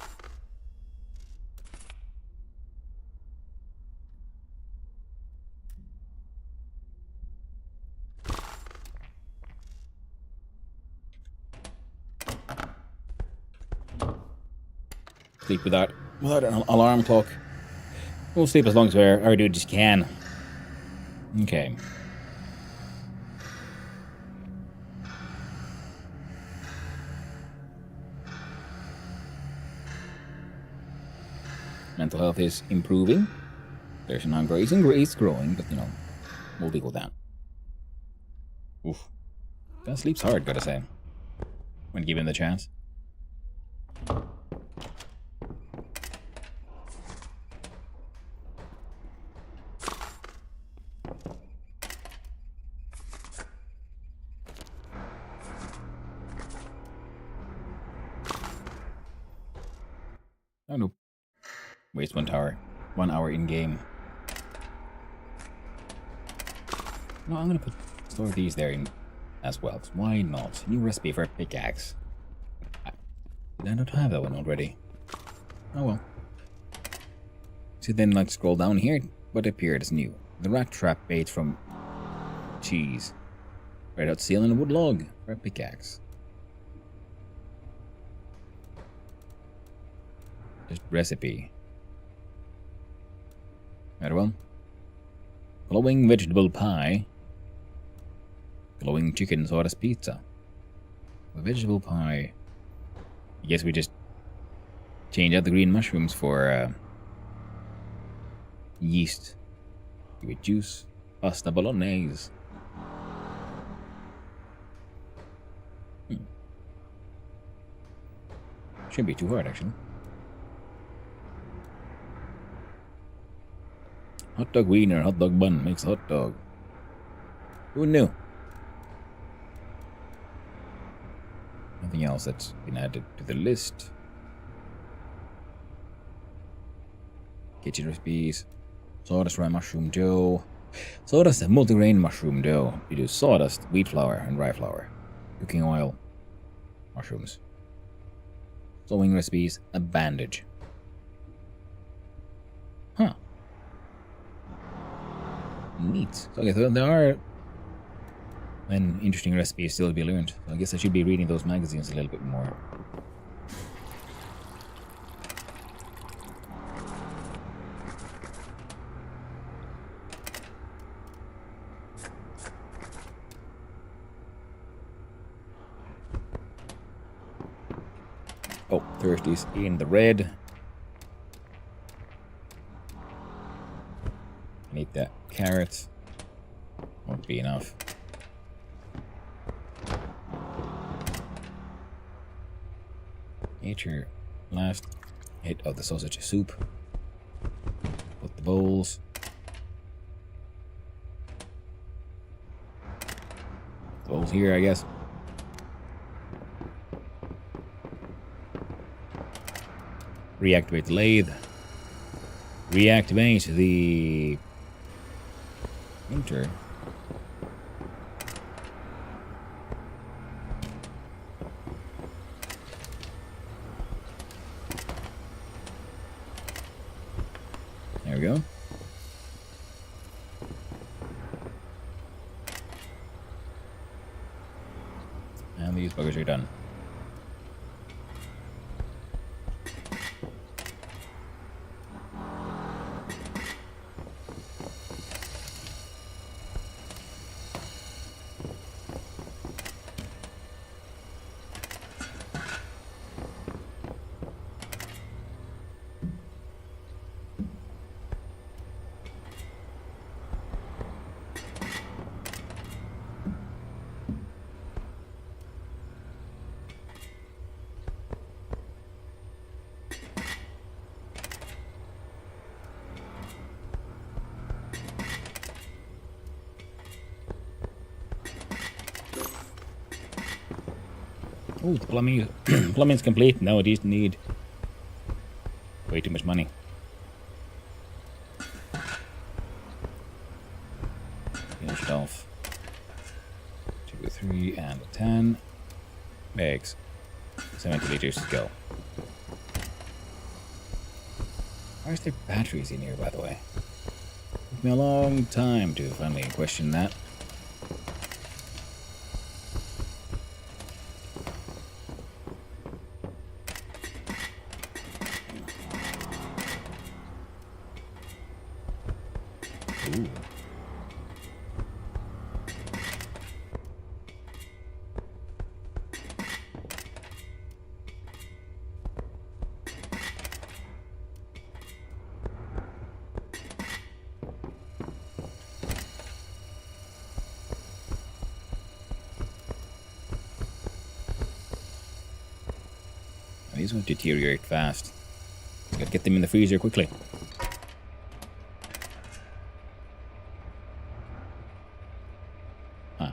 Sleep without an alarm clock. We'll sleep as long as our dudes can. Okay. Mental health is improving. There's an hunger. It's growing, but you know, we'll deal with that. Oof. That sleeps hard, gotta say. When given the chance. Oh no. Waste 1 hour. 1 hour in game. No, I'm gonna store these there as well. Why not? New recipe for a pickaxe. Did I not have that one already? Oh well. So then like scroll down here. What appeared as new? The rat trap bait from cheese. Red out seal and a wood log for a pickaxe. Just recipe. Very well. Glowing vegetable pie. Glowing chicken sawdust pizza. A vegetable pie. I guess we just change out the green mushrooms for yeast. Give it juice. Pasta bolognese. Shouldn't be too hard, actually. Hot dog wiener, hot dog bun makes a hot dog. Who knew? Nothing else that's been added to the list. Kitchen recipes. Sawdust rye mushroom dough. Sawdust and multigrain mushroom dough. We do sawdust, wheat flour, and rye flour. Cooking oil. Mushrooms. Sewing recipes. A bandage. Huh. Neat. Okay, so there are an interesting recipes still to be learned. So I guess I should be reading those magazines a little bit more. Oh, Thursday's in the red. Need that carrot. Won't be enough. Eat your last hit of the sausage soup. Put the bowls. Bowls here, I guess. Reactivate the lathe. Reactivate the printer. There we go. And these buggers are done. Oh, the plumbing, plumbing's complete. No, it doesn't need way too much money. Finish it off. 2, 3, and 10 bags. 70 liters to go. Why is there batteries in here, by the way? Took me a long time to finally question that. Ooh. These won't deteriorate fast. Gotta get them in the freezer quickly. Huh.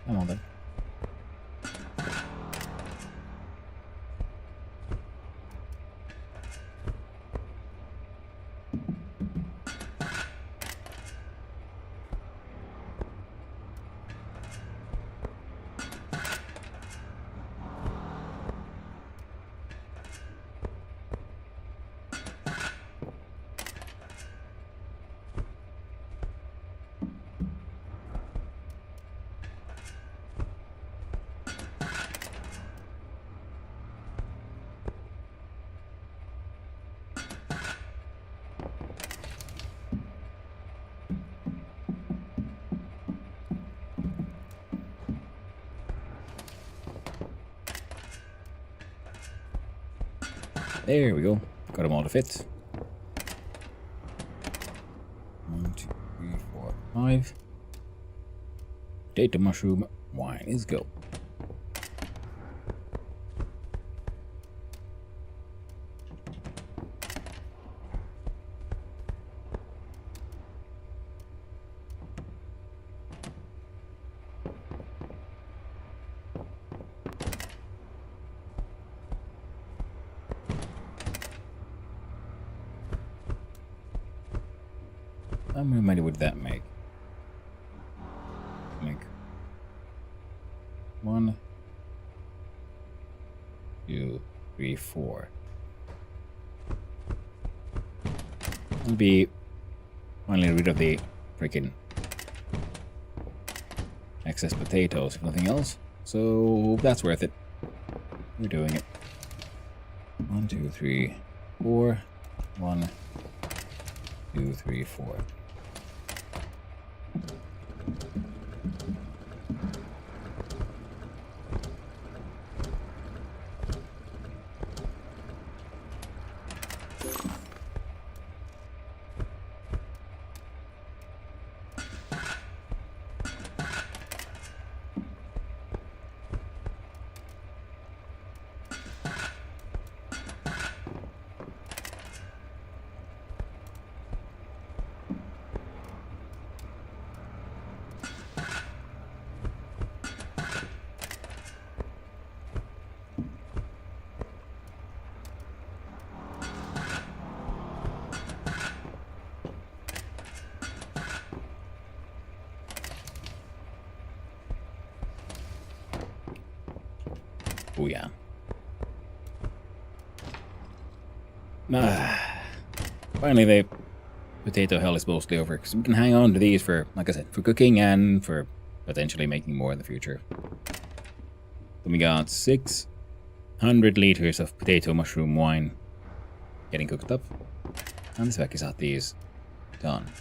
Come on then. There we go. Got them all to fit. 1, 2, 3, 4, 5. Potato mushroom wine is go. I'm reminded what that make. Make 1, 2, 3, 4. I'll be finally rid of the freaking excess potatoes, if nothing else. So that's worth it. We're doing it. 1, 2, 3, 4. 1, 2, 3, 4. Oh yeah. Finally the potato hell is mostly over, because we can hang on to these for, like I said, for cooking and for potentially making more in the future. Then we got 600 liters of potato mushroom wine getting cooked up. And this back is at these done.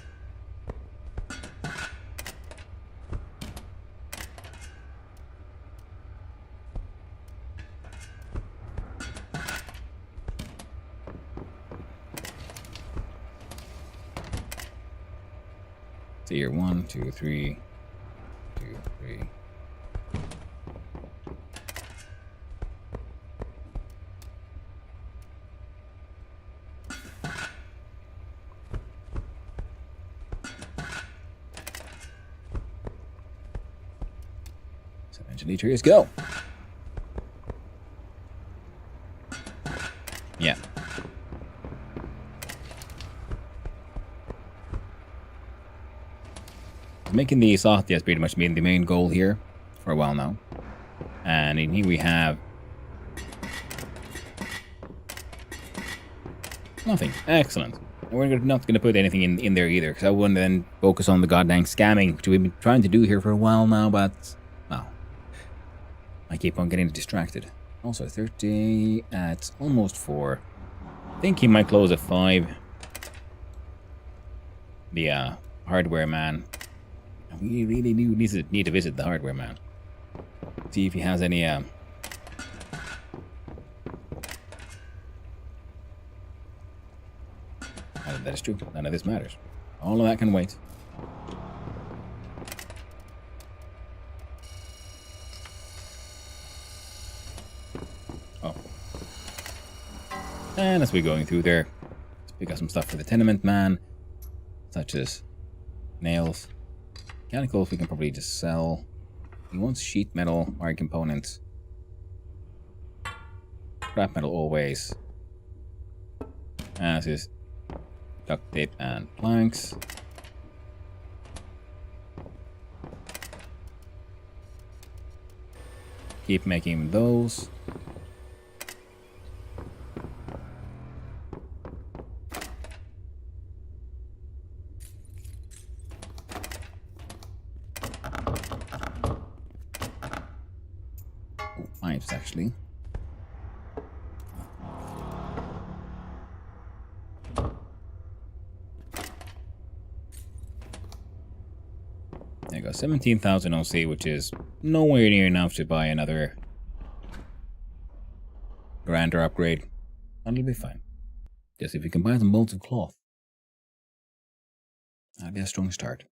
So here, 1, 2, 3, 2, 3. So eventually, trees go. Yeah. Making the soft has pretty much been the main goal here for a while now. And in here we have nothing. Excellent. We're not going to put anything in there either, because I want to then focus on the goddamn scamming, which we've been trying to do here for a while now, but, well, I keep on getting distracted. Also, 30 at almost 4. I think he might close at 5. The hardware man. We really do need to visit the hardware man. See if he has any that is true. None of this matters. All of that can wait. Oh. And as we're going through there, let's pick up some stuff for the tenement man, such as nails. Mechanicals we can probably just sell. He wants sheet metal, wire components. Scrap metal always. As is duct tape and planks. Keep making those. Pipes, actually. There you go, 17,000 OC, which is nowhere near enough to buy another grander upgrade. That'll be fine. Just if we can buy some bolts of cloth, that'd be a strong start.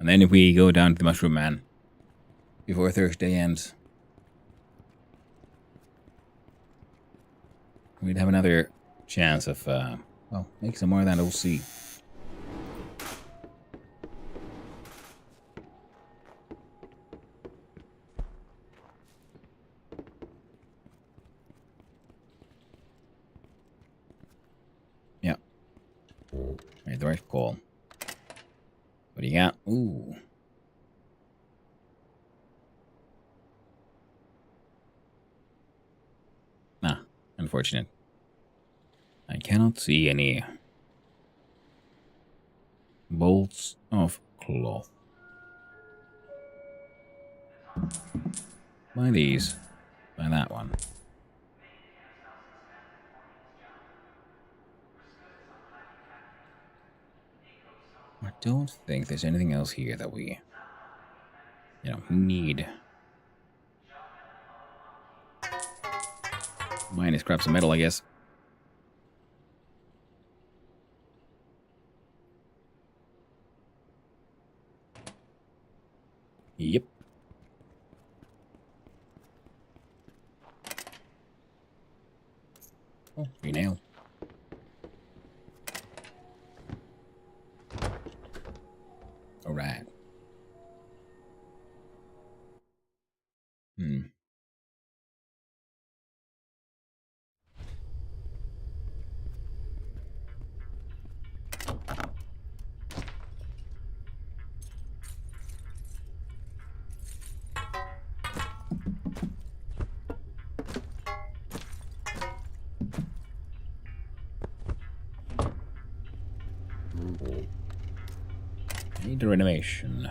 And then if we go down to the Mushroom Man before Thursday ends, we'd have another chance of, well, make some more of that OC. Yeah. Made the right call. What do you got? Ooh. Nah, unfortunate. I cannot see any bolts of cloth. Buy these. Buy that one. I don't think there's anything else here that we, need. Mine is scraps of metal, I guess. Yep. Oh, free nail. Alright. Need a renovation.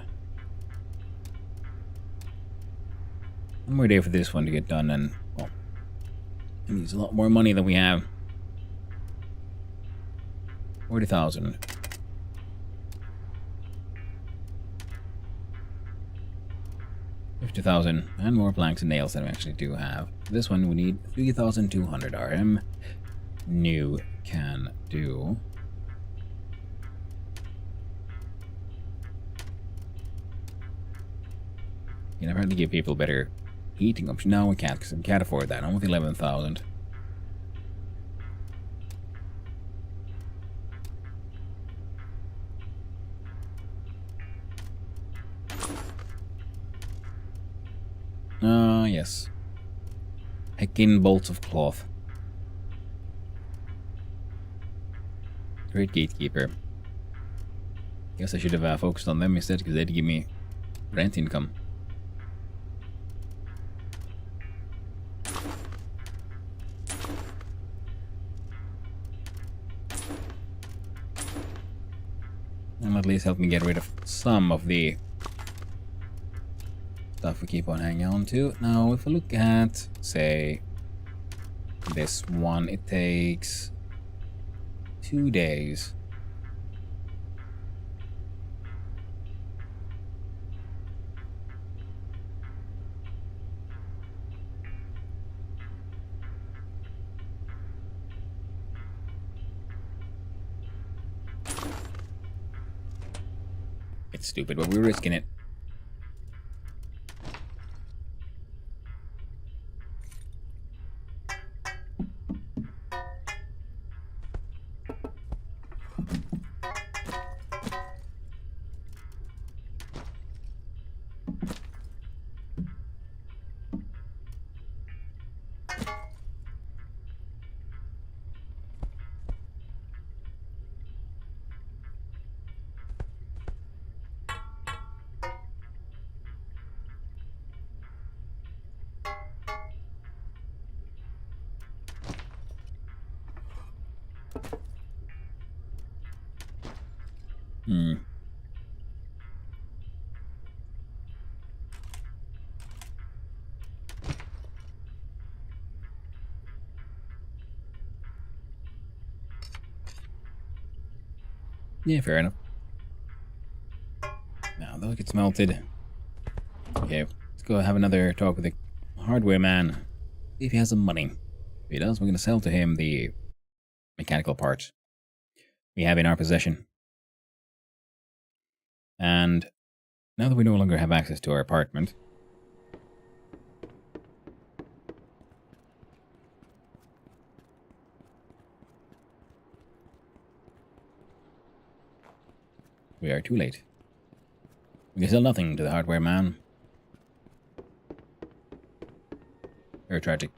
One more day for this one to get done, and well, it needs a lot more money than we have. 40,000. 50,000 and more planks and nails than we actually do have. This one we need 3,200 RM. New can do. You never had to give people better heating options. No, we can't, because we can't afford that. Almost 11,000. Ah, yes. Heckin' bolts of cloth. Great gatekeeper. Guess I should have focused on them instead, because they'd give me rent income. And at least help me get rid of some of the stuff we keep on hanging on to. Now, if we look at, say, this one, it takes 2 days. It's stupid, but we're risking it. Hmm. Yeah, fair enough. Now, those get melted. Okay, let's go have another talk with the hardware man. See if he has some money. If he does, we're going to sell to him the mechanical parts we have in our possession. And now that we no longer have access to our apartment, we are too late. We can sell nothing to the hardware man. Very tragic.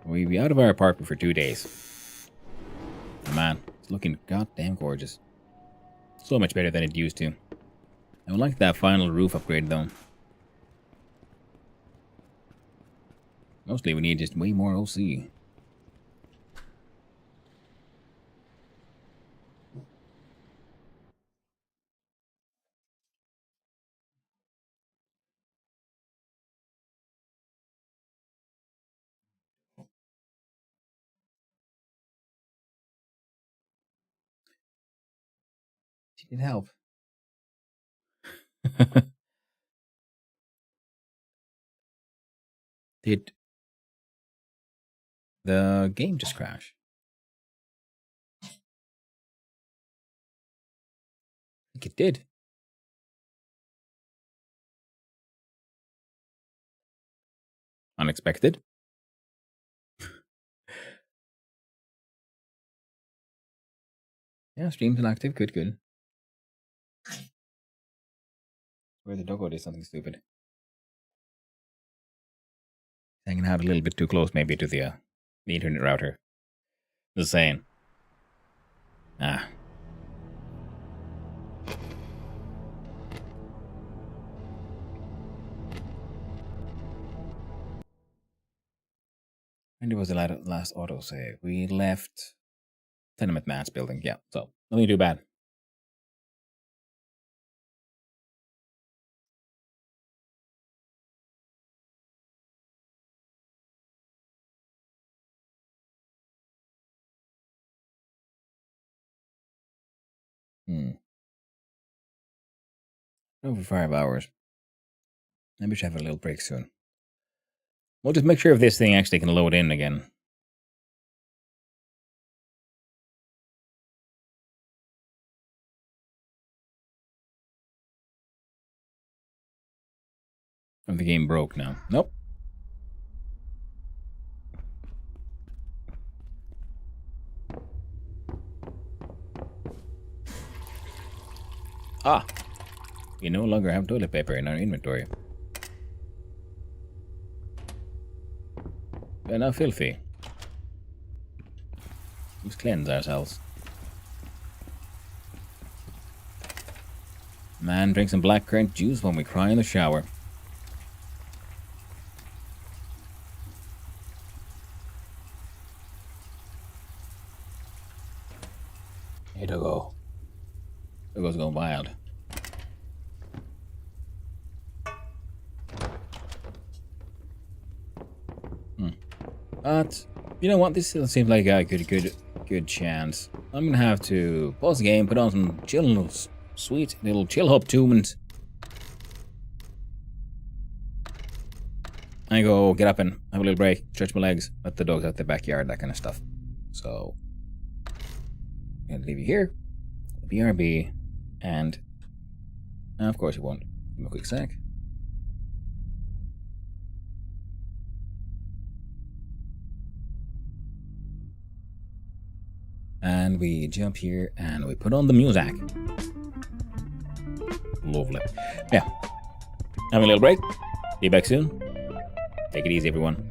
We'll be out of our apartment for 2 days. Oh, man, it's looking goddamn gorgeous. So much better than it used to. I would like that final roof upgrade, though. Mostly we need just way more OC. She did help. Did the game just crash? I think it did. Unexpected. Yeah, stream's inactive. Good, good. Where the doggo did something stupid. Hanging out a little bit too close, maybe, to the internet router. Just saying. Ah. When was the last autosave? We left Tenement Mass building. Yeah, so nothing too bad. Over 5 hours. Maybe we should have a little break soon. We'll just make sure if this thing actually can load in again. Of the game broke now. Nope. Ah! We no longer have toilet paper in our inventory. We're now filthy. Let's cleanse ourselves. Man drinks some blackcurrant juice when we cry in the shower. Hey, Doggo. Doggo's going wild. But you know what? This still seems like a good chance. I'm gonna have to pause the game, put on some chill, sweet little chill hop tunes, and go get up and have a little break, stretch my legs, let the dogs out the backyard, that kind of stuff. So I'm gonna leave you here, BRB, and of course you won't. Give me a quick sec. And we jump here and we put on the music. Lovely. Yeah. Having a little break. Be back soon. Take it easy, everyone.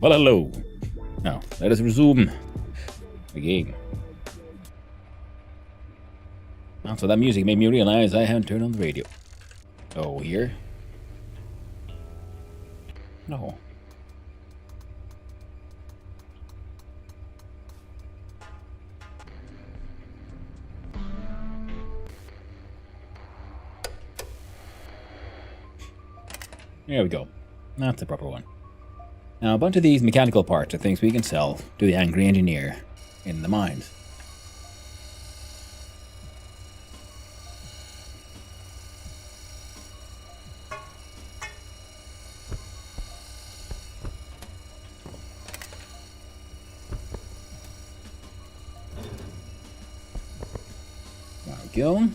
Well, hello. Now, let us resume the game. Also, that music made me realize I haven't turned on the radio. Oh, here? No. There we go. That's the proper one. Now, a bunch of these mechanical parts are things we can sell to the angry engineer in the mines. There we go.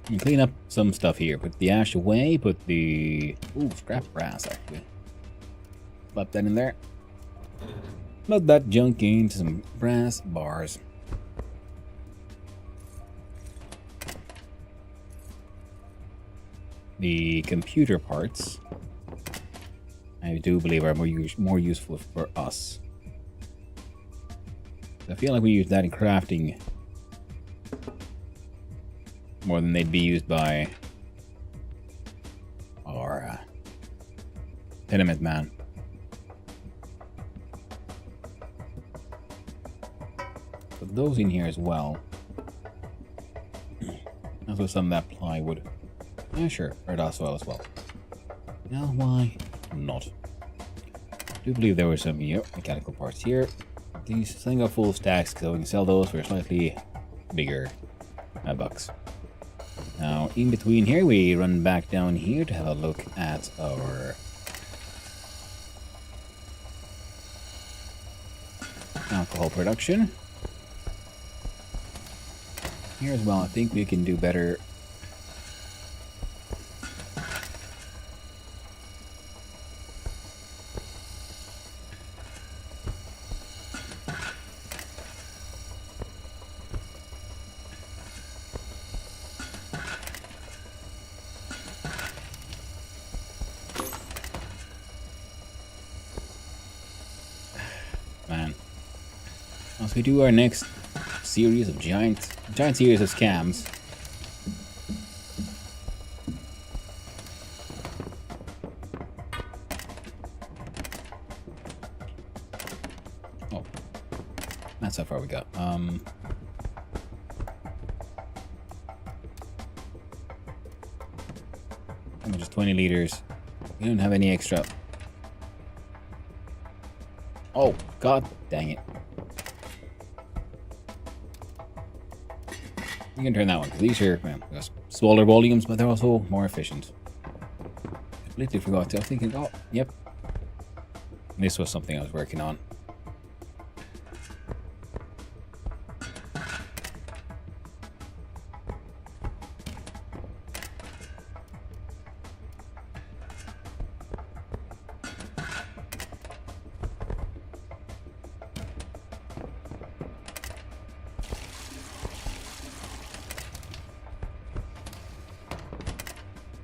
And clean up some stuff here. Put the ash away. Put the... Ooh, scrap brass, actually. Slap that in there. Plug that junk into some brass bars. The computer parts, I do believe, are more useful for us. I feel like we use that in crafting more than they'd be used by our tenement man. Put those in here as well. Also some of that plywood. Yeah, sure, red as well. Now, why not? I do believe there were some mechanical parts here. These thing are full stacks, so we can sell those for slightly bigger bucks. Now, in between here, we run back down here to have a look at our alcohol production. Here as well, I think we can do better. Man. Once we do our next series of giant series of scams. Oh. That's how far we got. How much is 20 liters? We don't have any extra. Oh, god dang it. You can turn that one, because these are smaller volumes, but they're also more efficient. I completely forgot to. I was thinking, oh, yep. This was something I was working on.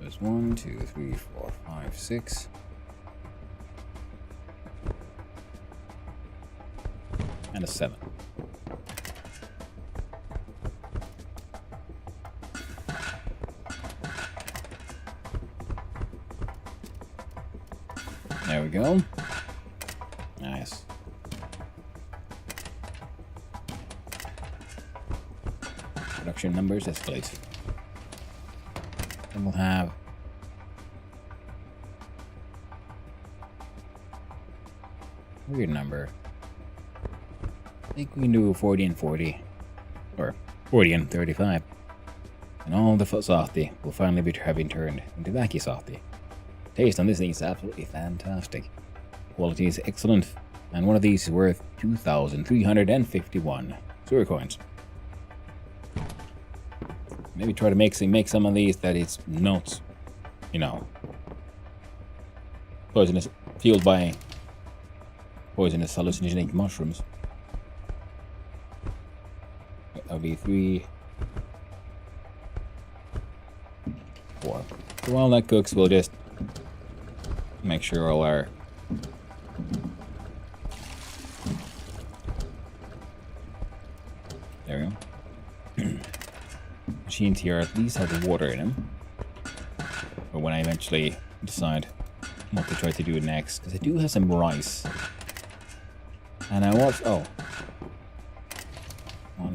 There's 1, 2, 3, 4, 5, 6. And a 7. There we go. Nice. Production numbers escalate. Then we'll have weird number. I think we can do 40 and 40. Or 40 and 35. And all the softy will finally be having turned into vacuum softy. Taste on this thing is absolutely fantastic. Quality is excellent. And one of these is worth 2,351 sewer coins. Maybe try to make some of these that it's not, you know, poisonous, fueled by poisonous hallucinogenic mushrooms. That'll be 3, 4. So while that cooks, we'll just make sure all our there we go. Machines here at least have the water in them. But when I eventually decide what to try to do next, because I do have some rice. And I was 1,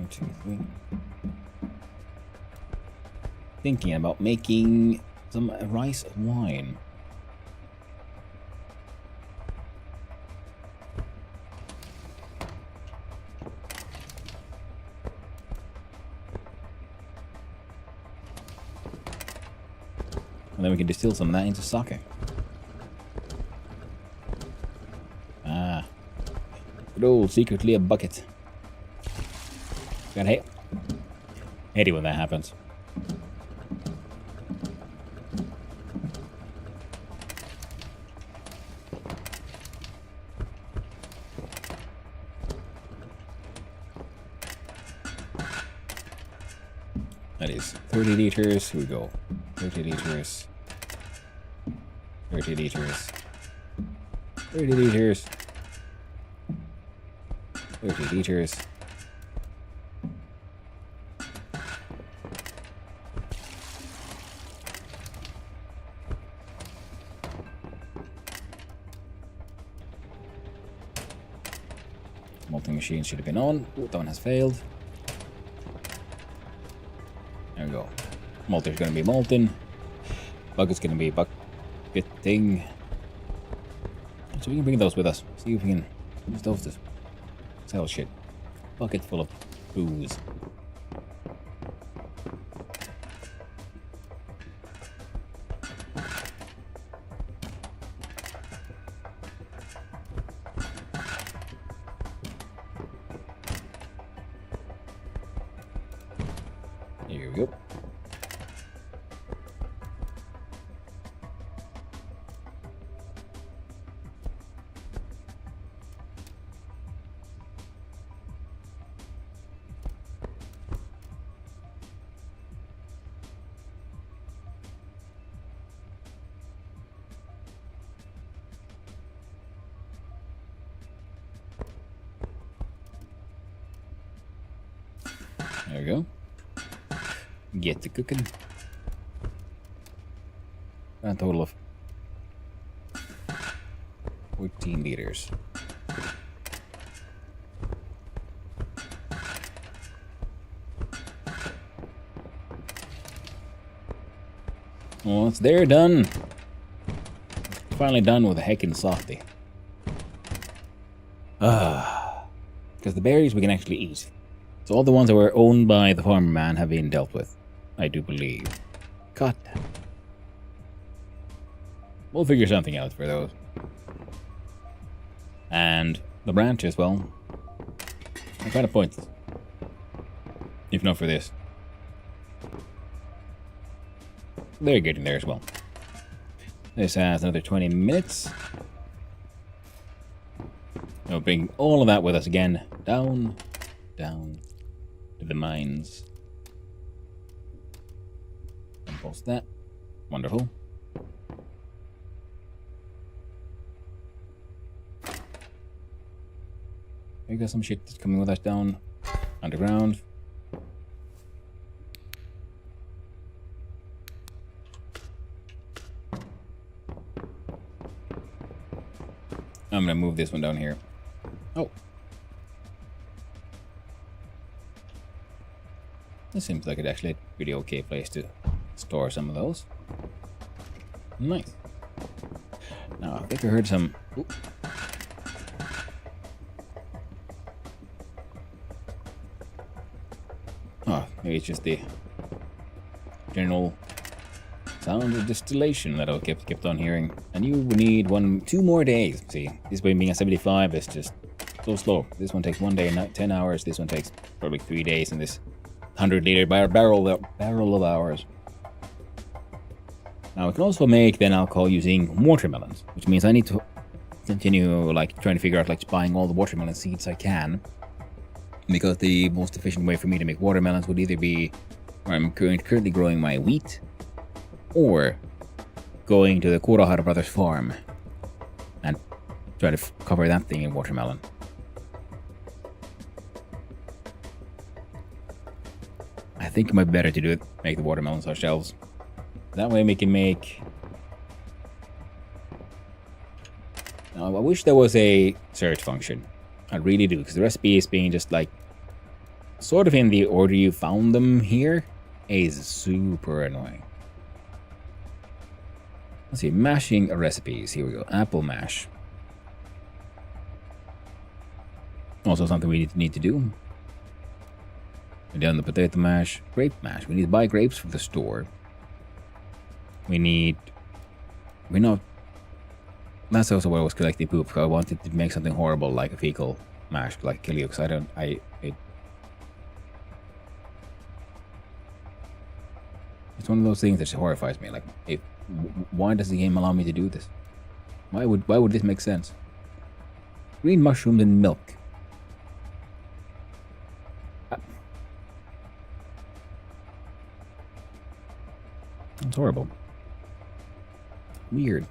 2, 3. Thinking about making some rice wine. And then we can distill some of that into sake. Ah. Good old secretly a bucket. Hate it when that happens. That is 30 liters. Here we go. 30 liters. 30 liters. 30 liters. 30 liters. Malting machine should have been on. Ooh, that one has failed. There we go. Malter's gonna be molten. Bucket's gonna be bucket thing. So we can bring those with us. See if we can use those to sell shit. Bucket full of booze. Here we go. There we go. Get the cooking. A total of 14 liters. Well, it's there, done. Finally done with a heckin' softy. Because the berries we can actually eat. So all the ones that were owned by the farmer man have been dealt with, I do believe. God damn. We'll figure something out for those. And the branches, well, they're kind of pointless. If not for this. They're getting there as well. This has another 20 minutes. We'll bring all of that with us again. Down to the mines. Post that. Wonderful. We got some shit that's coming with us down underground. I'm gonna move this one down here. Oh. This seems like it's actually a pretty okay place to store some of those. Nice. Now, I think I heard some... Ooh. Oh, maybe it's just the general sound of distillation that I kept on hearing. And you would need 2 more days. See, this way being at 75 is just so slow. This one takes 1 day and 10 hours. This one takes probably 3 days, and this 100-liter barrel of ours. Now we can also make then alcohol using watermelons, which means I need to continue like trying to figure out like buying all the watermelon seeds I can, because the most efficient way for me to make watermelons would either be where I'm currently growing my wheat, or going to the Kurahara Brothers farm and try to cover that thing in watermelon. I think it might be better to do it, make the watermelons ourselves. That way we can make... Now, I wish there was a search function. I really do, because the recipe is being just like... sort of in the order you found them here is super annoying. Let's see, mashing recipes. Here we go. Apple mash. Also something we need to do. We're done the potato mash. Grape mash. We need to buy grapes from the store. We need... We're not... That's also why I was collecting poop. I wanted to make something horrible like a fecal mash, like kill you, because I don't... It's one of those things that horrifies me. Like, why does the game allow me to do this? Why would this make sense? Green mushrooms and milk. That's horrible. Weird.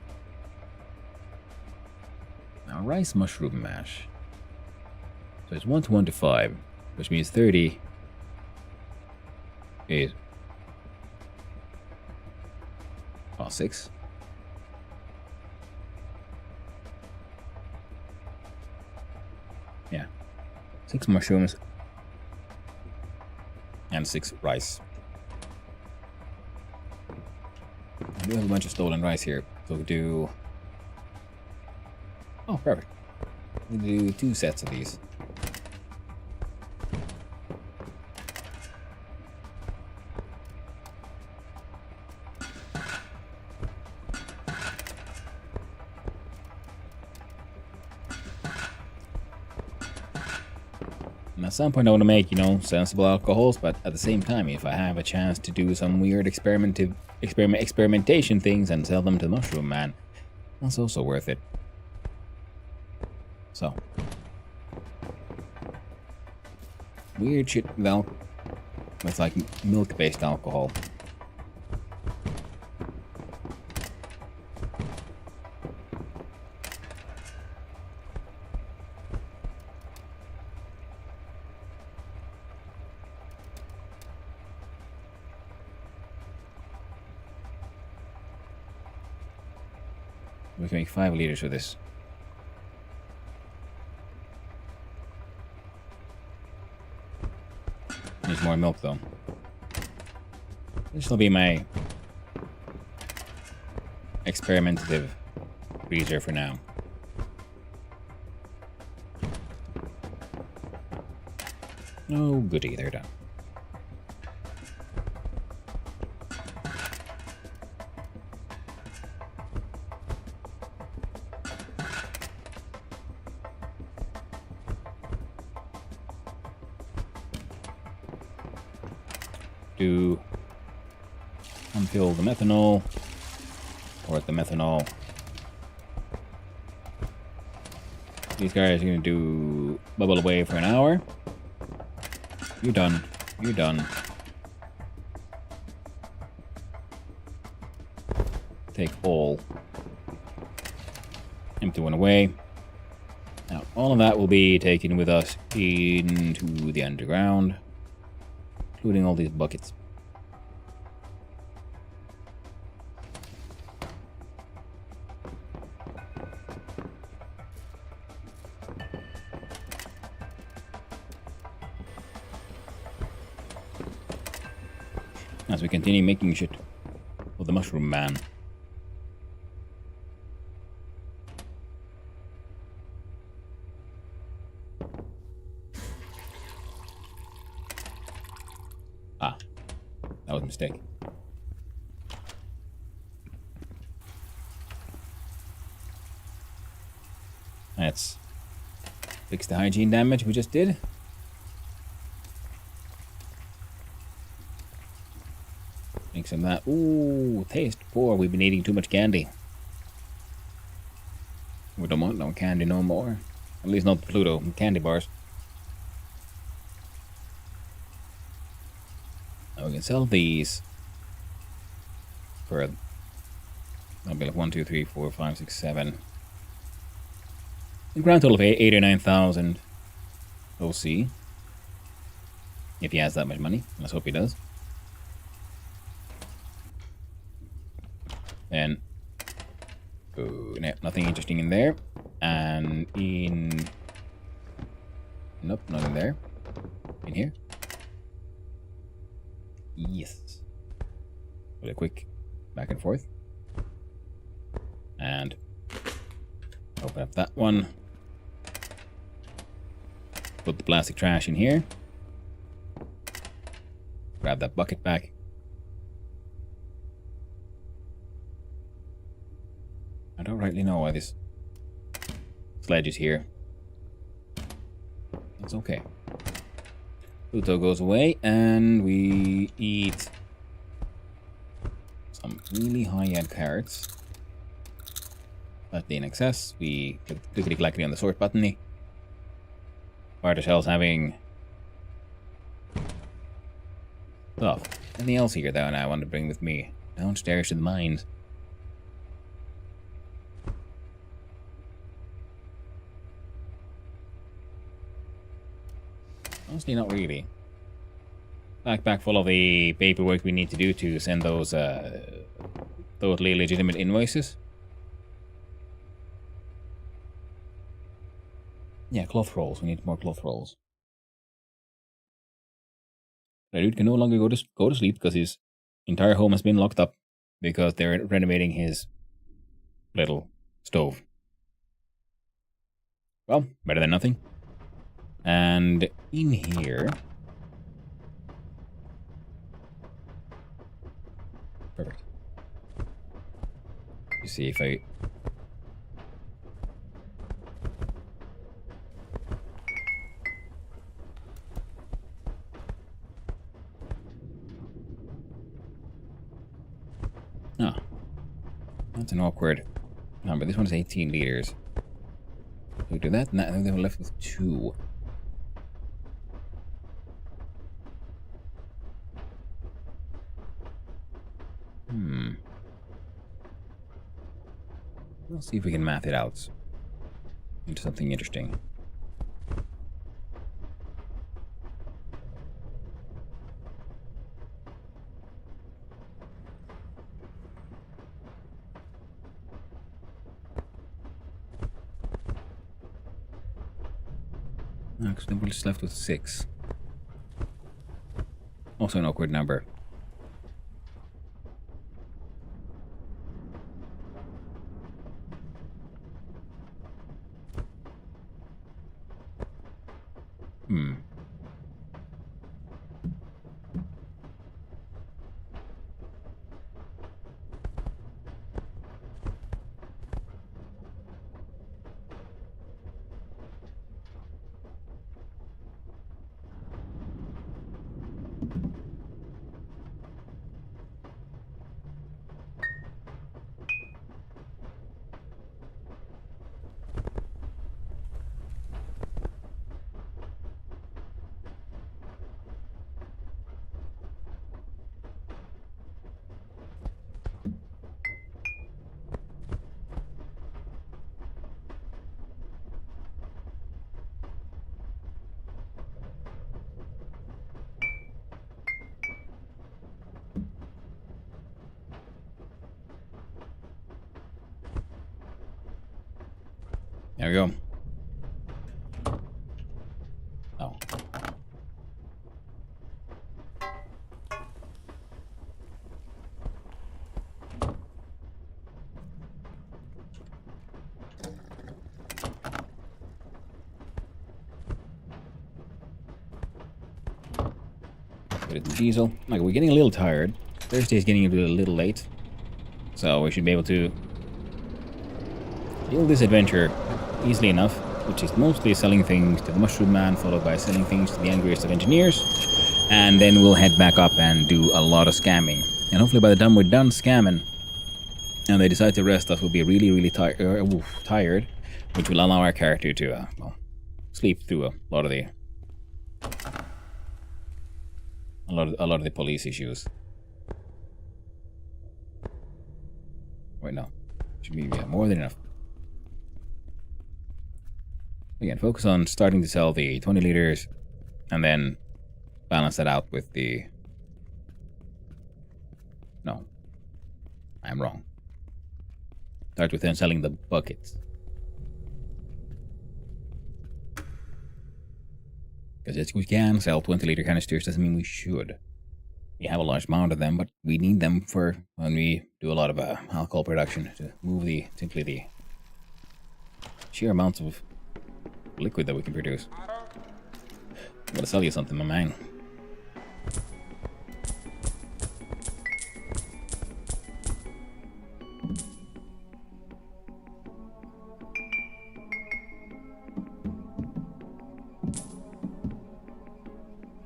Now, rice mushroom mash. So it's 1 to 1 to 5, which means 30 is... Oh, 6. Yeah. 6 mushrooms. And 6 rice. I do have a bunch of stolen rice here. So we'll do... Oh, perfect. We'll do 2 sets of these. And at some point I want to make, sensible alcohols, but at the same time, if I have a chance to do some weird experimentation things and sell them to the Mushroom Man, that's also worth it. So. Weird shit with like milk-based alcohol. We can make 5 liters with this. Needs more milk though. This will be my experimentative freezer for now. Oh goody, they're done. To unfill the methanol, pour the methanol. These guys are gonna do bubble away for an hour. You're done. You're done. Take all. Empty one away. Now, all of that will be taken with us into the underground, including all these buckets. As we continue making shit for the Mushroom Man. Ah, that was a mistake. Let's fix the hygiene damage we just did. Make some of that. Ooh, taste poor. We've been eating too much candy. We don't want no candy no more. At least not the Pluto candy bars. Now we can sell these for That'll be like 1, 2, 3, 4, 5, 6, 7. A grand total of 8 or 9,000. We'll see. If he has that much money. Let's hope he does. And oh, no, nothing interesting in there. And in... Nope, nothing there. In here. Yes. With a quick back and forth. And open up that one. Put the plastic trash in here. Grab that bucket back. I don't rightly know why this sledge is here. It's okay. Pluto goes away and we eat some really high-end carrots. Slightly in excess. We clickety-clackety on the sort button. Find ourselves having stuff. Anything else here though I want to bring with me? Downstairs to the mines. Honestly, not really. Backpack full of the paperwork we need to do to send those totally legitimate invoices. Yeah, cloth rolls. We need more cloth rolls. The dude can no longer go to sleep because his entire home has been locked up because they're renovating his little stove. Well, better than nothing. And in here... Perfect. You see if I... Oh. That's an awkward number. This one is 18 liters. We do that, and I think they were left with 2. Let's see if we can math it out into something interesting. Actually, we're just left with 6. Also an awkward number. There we go. Oh. Put it in diesel. Like, we're getting a little tired. Thursday's getting a little late. So we should be able to deal this adventure easily enough, which is mostly selling things to the Mushroom Man, followed by selling things to the angriest of engineers, and then we'll head back up and do a lot of scamming. And hopefully by the time we're done scamming, and they decide to rest us, we'll be really, really tired, which will allow our character to well, sleep through a lot of the police issues. Wait, no. Should be more than enough. Again, focus on starting to sell the 20 liters and then balance that out with the... No. I'm wrong. Start with then selling the buckets. Because we can sell 20-liter canisters, doesn't mean we should. We have a large amount of them, but we need them for when we do a lot of alcohol production to move simply the sheer amounts of liquid that we can produce. I'm gonna sell you something, my man.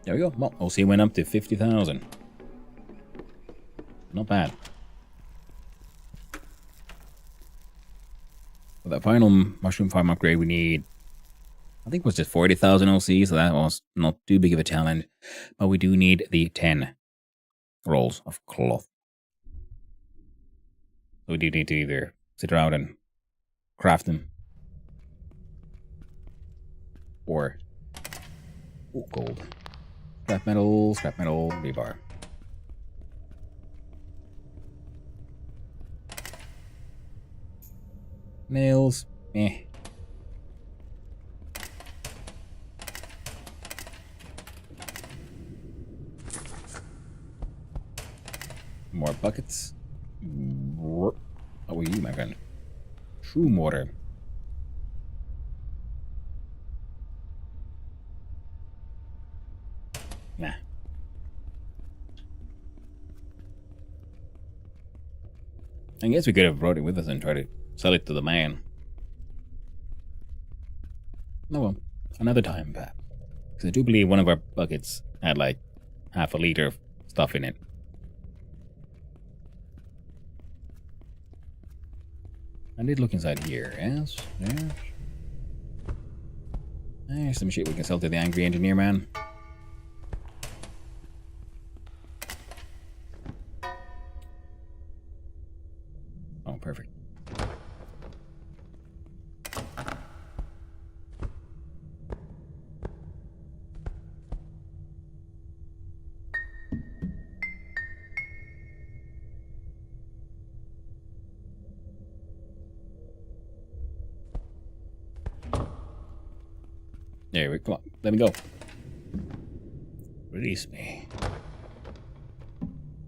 There we go. Well, OC went up to 50,000. Not bad. For that final mushroom farm upgrade, we need, I think it was just 40,000 OC, so that was not too big of a challenge. But we do need the 10 rolls of cloth. So we do need to either sit around and craft them, or gold. Scrap metal, rebar. Nails, eh. More buckets. How are you, my friend? True mortar. Nah. I guess we could have brought it with us and tried to sell it to the man. Oh well, another time, perhaps. Because I do believe one of our buckets had like half a liter of stuff in it. I did look inside here, yes, yes. There's some shit we can sell to the angry engineer man. Oh, perfect. There we go. Come on, let me go. Release me.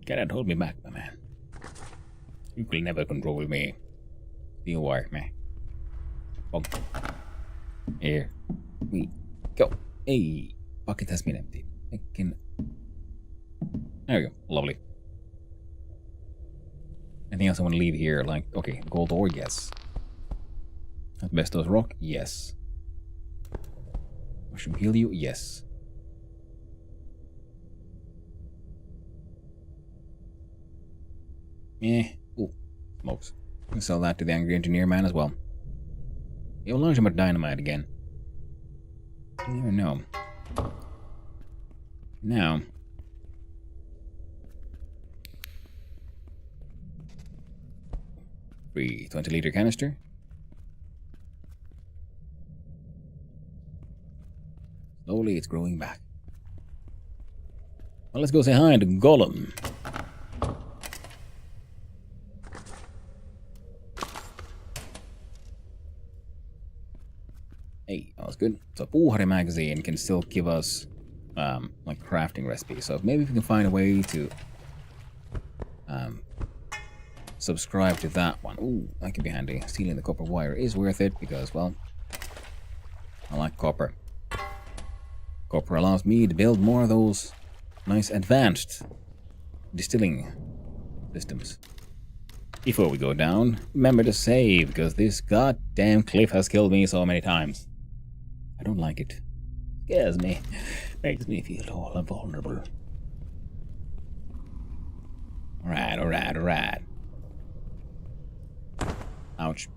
Cannot hold me back, my man. You will never control me. You are me. Boom. Here we go. Hey, bucket has been emptied. I can. There we go. Lovely. Anything else I want to leave here? Like, okay, gold ore, yes. Asbestos rock, yes. Mushroom heal you, yes. Ooh, smokes. I can sell that to the angry engineer man as well. You'll launch him with dynamite again. You never know. Now. Free 20-liter canister. Slowly it's growing back. Well, let's go say hi to Golem. Hey, that was good. So Puuhari magazine can still give us like crafting recipes. So maybe we can find a way to subscribe to that one. Ooh, that could be handy. Stealing the copper wire is worth it because, well, I like copper. Copper allows me to build more of those nice advanced distilling systems. Before we go down, remember to save, because this goddamn cliff has killed me so many times. I don't like it. Scares me. Makes me feel all vulnerable. Alright. Ouch.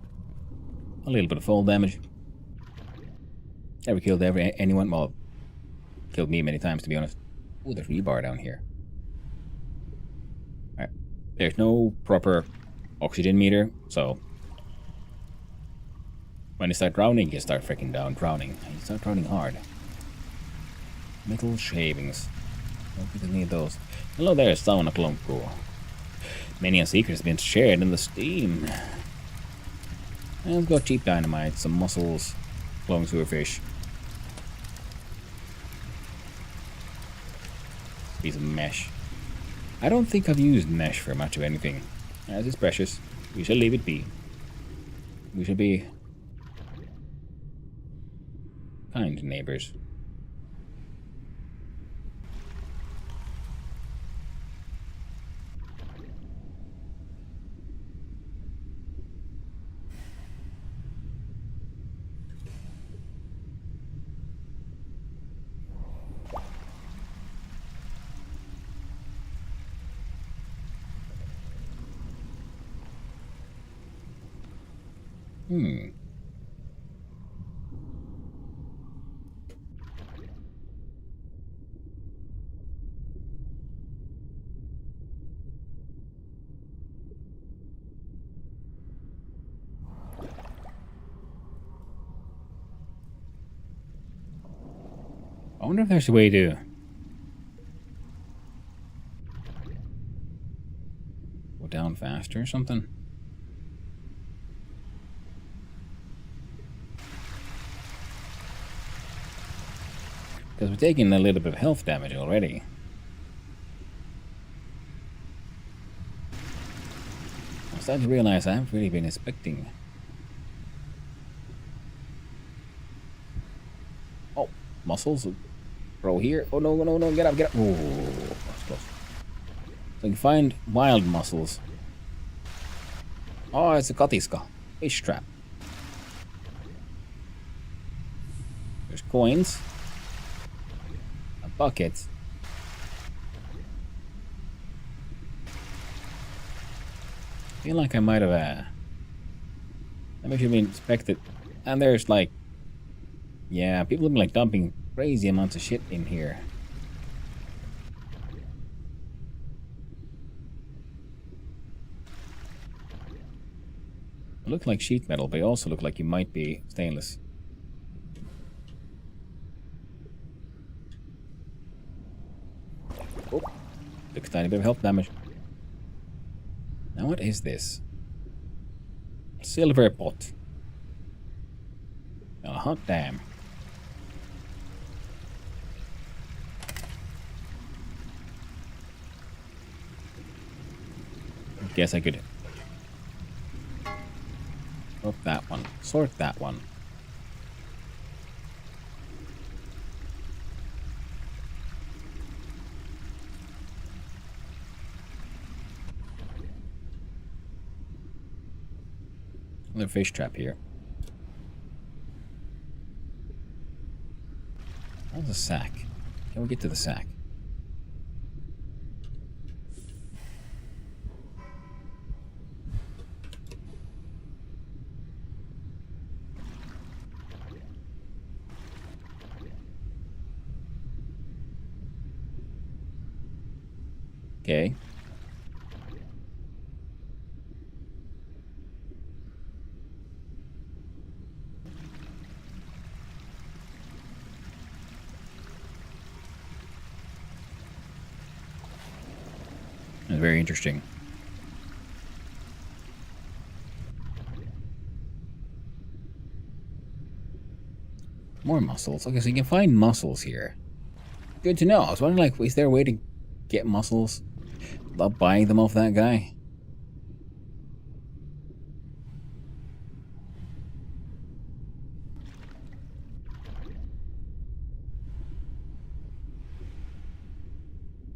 A little bit of fall damage. Never killed anyone. Well, killed me many times, to be honest. Ooh, there's rebar down here. Alright. There's no proper oxygen meter, so When you start drowning, you start freaking drowning. You start drowning hard. Metal shavings. Don't think I need those. Hello there, sauna clone cool. Many a secret has been shared in the steam. And let's go cheap dynamite, some mussels, glowing sewer fish. Piece of mesh. I don't think I've used mesh for much of anything. As it's precious, we shall leave it be. We shall be kind neighbors. I wonder if there's a way to go down faster or something. Because we're taking a little bit of health damage already. I'm starting to realize I haven't really been inspecting. Oh, muscles. Bro, here. Oh, no, no, no. Get up, get up. Oh, that's close. So you can find wild mussels. Oh, it's a katiska. Fish trap. There's coins. A bucket. I feel like I might have let me should be inspected. And there's like, yeah, people have been like dumping crazy amounts of shit in here. It look like sheet metal, but they also look like you might be stainless. Oh, took a tiny bit of health damage. Now what is this? Silver pot. Oh, hot damn. Guess I could sort that one. Sort that one. Another fish trap here. How's the sack? Can we get to the sack? Okay. That's very interesting. More mussels. Okay, so you can find mussels here. Good to know. I was wondering, like, is there a way to get mussels without buying them off that guy?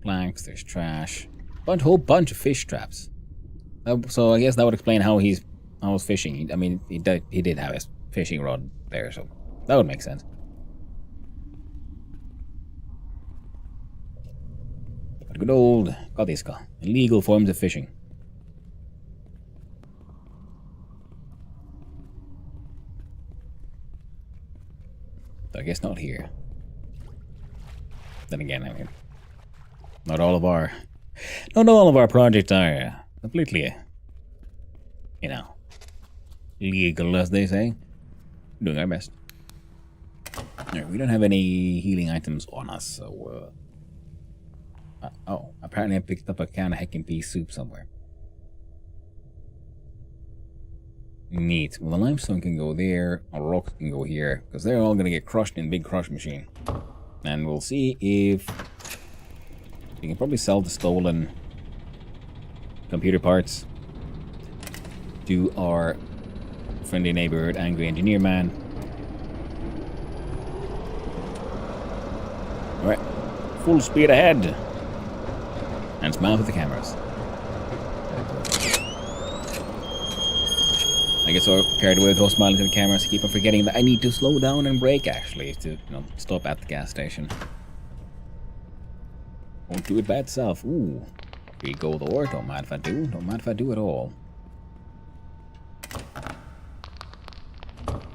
Planks, there's trash. Whole bunch of fish traps. So I guess that would explain how he's fishing. I mean, he did have his fishing rod there, so that would make sense. But good old katiska, illegal forms of fishing. I guess not here. Then again, I mean, not all of our projects are completely, you know, legal, as they say. Doing our best. Alright, we don't have any healing items on us, so oh, apparently I picked up a can of heckin' pea soup somewhere. Neat. Well, the limestone can go there, a rock can go here, because they're all gonna get crushed in big crush machine. And we'll see if we can probably sell the stolen computer parts to our friendly neighborhood angry engineer man. Alright, full speed ahead. And smile for the cameras. I get so carried away with those smiling to the cameras, I keep on forgetting that I need to slow down and brake actually to, stop at the gas station. Won't do it by itself. Ooh. Free gold ore, don't mind if I do. Don't mind if I do at all.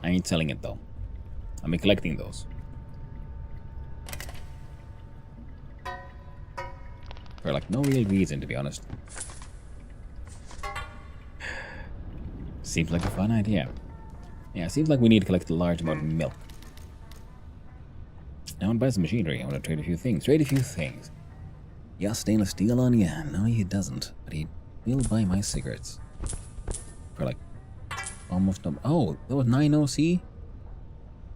I ain't selling it though. I'll be collecting those. For like no real reason, to be honest. Seems like a fun idea. Yeah, seems like we need to collect a large amount of milk. I want to buy some machinery. I want to trade a few things. Trade a few things. Yeah, stainless steel on you? No, he doesn't. But he will buy my cigarettes. For like almost... Oh, that was 9 OC? And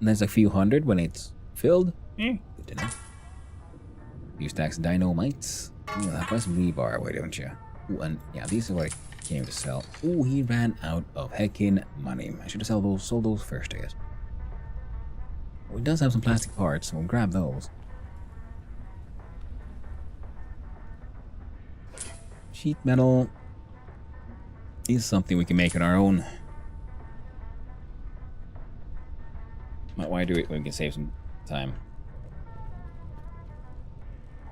there's a few hundred when it's filled? Good to know. Few stacks of dynamites. Yeah, buy some rebar, why don't you? Ooh, and yeah, these are what I came to sell. Ooh, he ran out of heckin' money. I should have sold those first, I guess. Well, he does have some plastic parts, so we'll grab those. Sheet metal is something we can make on our own. Why do it when we can save some time?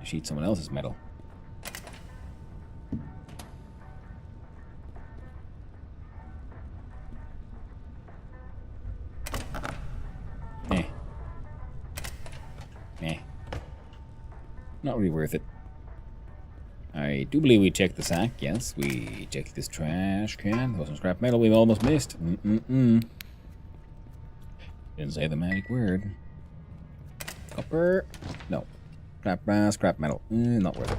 Sheet someone else's metal. Not really worth it. I do believe we checked the sack. Yes, we checked this trash can. There was some scrap metal we've almost missed. Didn't say the magic word. Copper. No. Scrap brass, scrap metal. Not worth it.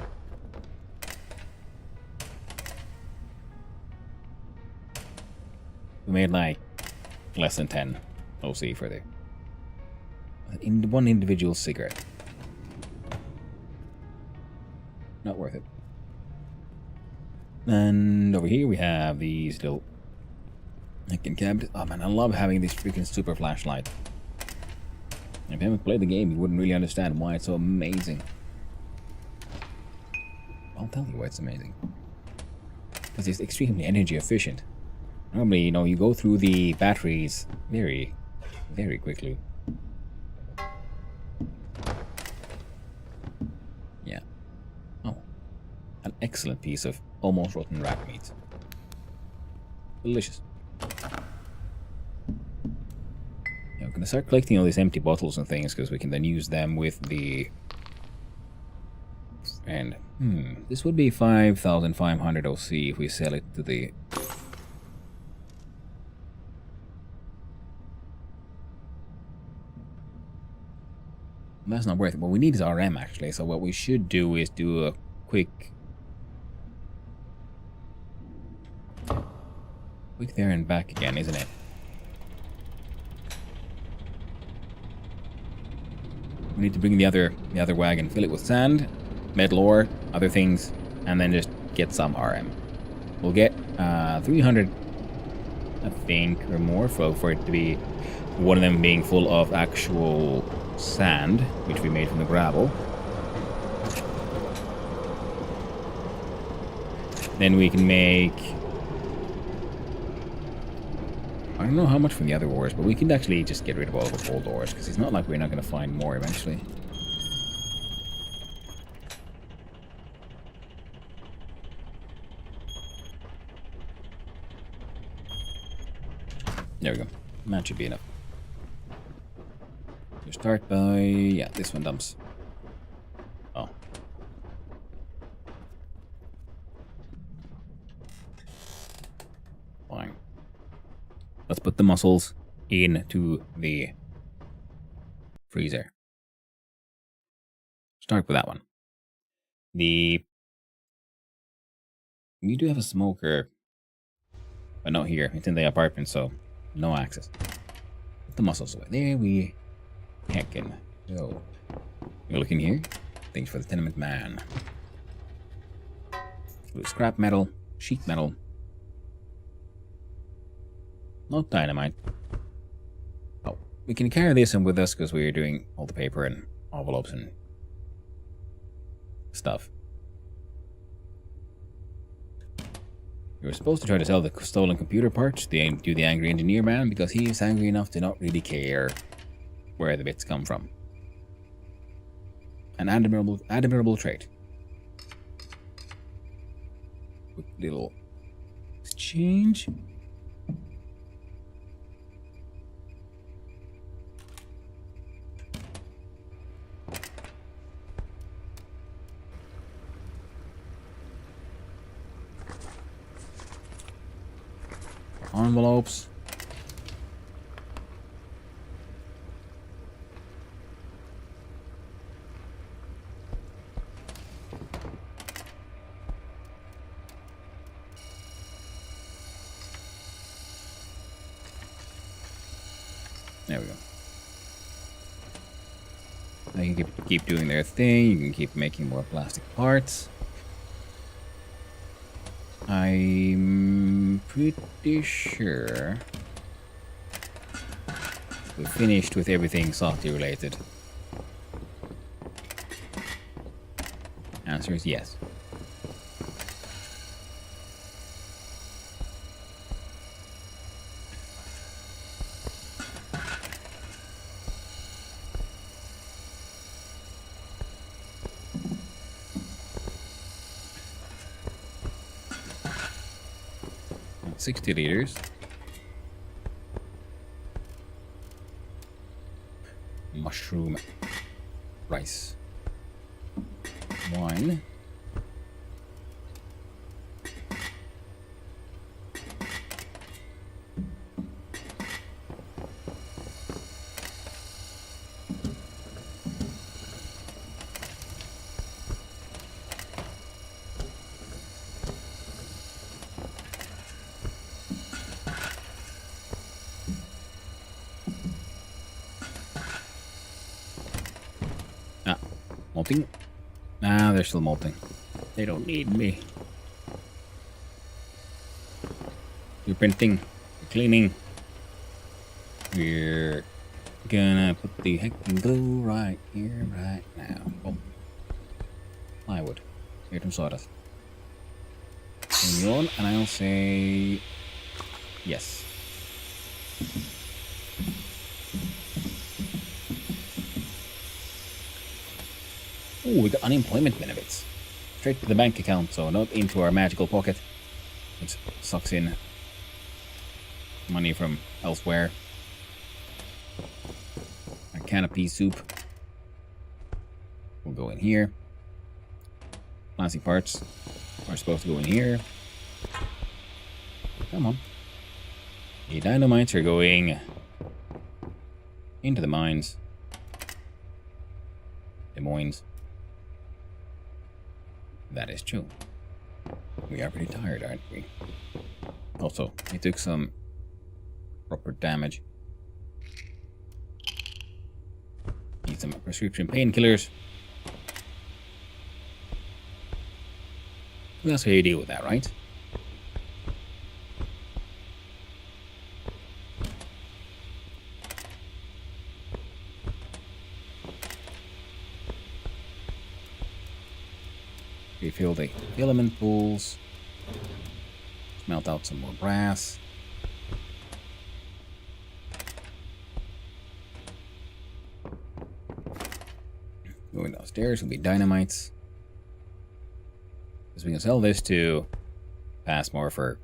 We made like less than 10 OC for the one individual cigarette. Not worth it. And over here we have these little heckin' cabinets. Oh man, I love having this freaking super flashlight. If you haven't played the game, you wouldn't really understand why it's so amazing. I'll tell you why it's amazing. Because it's extremely energy efficient. Normally, you go through the batteries very, very quickly. Yeah. Oh. An excellent piece of almost rotten rat meat. Delicious. Yeah, I'm gonna start collecting all these empty bottles and things because we can then use them with the... And, this would be 5,500 OC if we sell it to the... That's not worth it. What we need is RM, actually. So what we should do is do a quick there and back again, isn't it? We need to bring the other wagon, fill it with sand, metal ore, other things, and then just get some RM. We'll get 300, I think, or more for it to be one of them being full of actual sand, which we made from the gravel. Then we can make... I don't know how much from the other ores, but we can actually just get rid of all the old ores, because it's not like we're not going to find more eventually. There we go. That should be enough. So start by... yeah, this one dumps. Oh. Fine. Let's put the muscles into the freezer. Start with that one. We do have a smoker, but not here. It's in the apartment, so no access. Put the muscles away. There we heckin' go. You look in here. Thanks for the tenement man. Scrap metal, sheet metal. Not dynamite. Oh, we can carry this in with us because we're doing all the paper and envelopes and stuff. We were supposed to try to sell the stolen computer parts to the angry engineer man because he is angry enough to not really care where the bits come from. An admirable trait. Quick little exchange. Envelopes. There we go. Now you can keep doing their thing. You can keep making more plastic parts. I'm pretty sure we finished with everything softy related. Answer is yes. $60 liters. Mushroom rice. Wine. Molting? Nah, they're still molting. They don't need me. We're printing. We're cleaning. We're gonna put the heckin' glue right here, right now. Boom. Plywood. Here to sawdust. Turn you on, and I'll say yes. Oh, we got unemployment benefits. Straight to the bank account, so not into our magical pocket, which sucks in money from elsewhere. A can of pea soup will go in here. Plastic parts are supposed to go in here. Come on. The dynamites are going into the mines. Des Moines. That is true. We are pretty tired, aren't we? Also, we took some proper damage. Need some prescription painkillers. That's how you deal with that, right? Refill the filament pools. Smelt out some more brass. Going downstairs will be dynamites. Because we can sell this to Passmore for...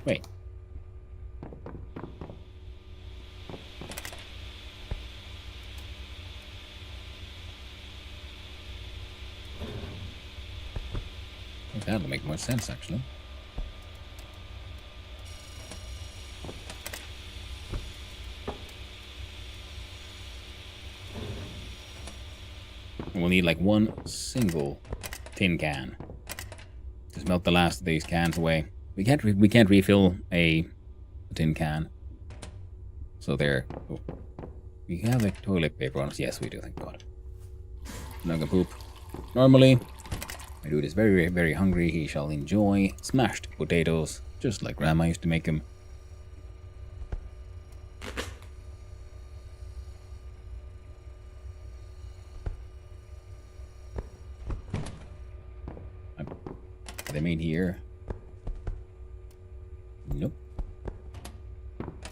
Wait. That'll make more sense, actually. We'll need like one single tin can. Just melt the last of these cans away. We can't refill a tin can. So there. Oh. We have a toilet paper on us. Yes, we do. Thank God. Not gonna poop. Normally, my dude is very, very hungry. He shall enjoy smashed potatoes, just like Grandma used to make them. Are they made here? Nope.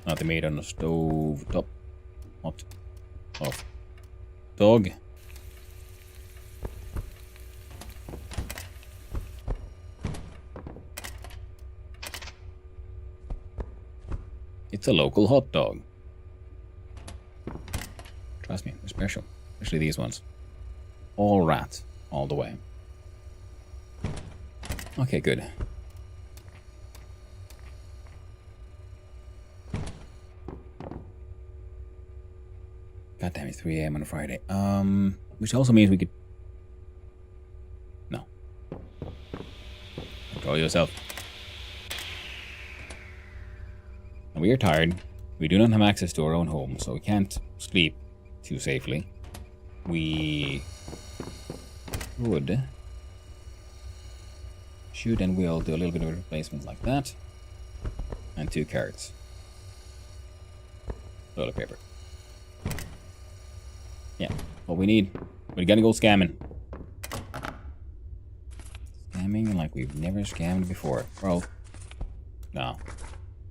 Not they made on a stove top. Hot. Off. Dog. It's a local hot dog. Trust me, they're special. Especially these ones. All rat, all the way. Okay, good. God damn it, 3 a.m. on a Friday. Which also means we could... No. Control yourself. We are tired. We do not have access to our own home, so we can't sleep too safely. We should and will do a little bit of a replacement like that. And 2 carrots. Toilet paper. Yeah, what we need. We gotta go scamming. Scamming like we've never scammed before. Bro. No.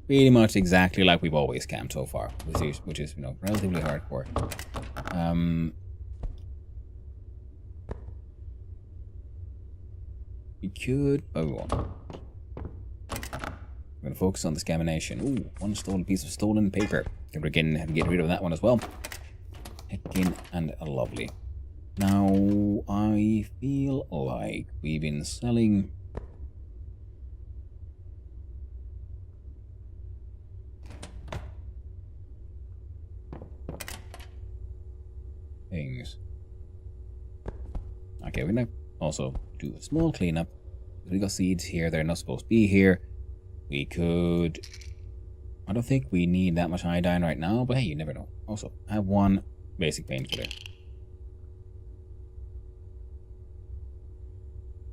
Pretty much exactly like we've always scammed so far, which is you know, relatively hardcore. We could. Oh, we won't. We're gonna focus on the scamination. Ooh, one stolen piece of stolen paper. Can we get rid of that one as well? Heckin' and lovely. Now I feel like we've been selling. Things. Okay, we're gonna also do a small cleanup. We got seeds here, they're not supposed to be here. We could... I don't think we need that much iodine right now, but hey, you never know. Also, I have one basic painkiller.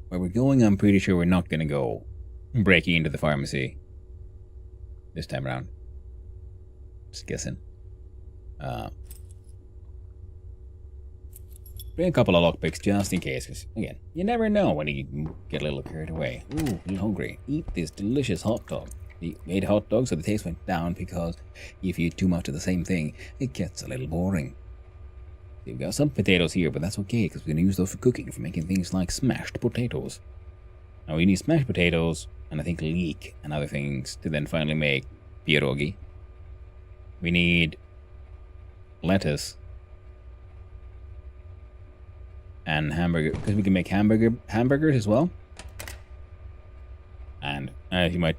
Where we're going, I'm pretty sure we're not gonna go breaking into the pharmacy this time around. Just guessing. Bring a couple of lockpicks just in case, because again, you never know when you get a little carried away. Ooh, a little hungry. Eat this delicious hot dog. We made hot dogs so the taste went down because if you eat too much of the same thing, it gets a little boring. We've got some potatoes here, but that's okay because we're going to use those for cooking, for making things like smashed potatoes. Now we need smashed potatoes, and I think leek and other things to then finally make pierogi. We need lettuce and hamburger, because we can make hamburgers as well. And as you might,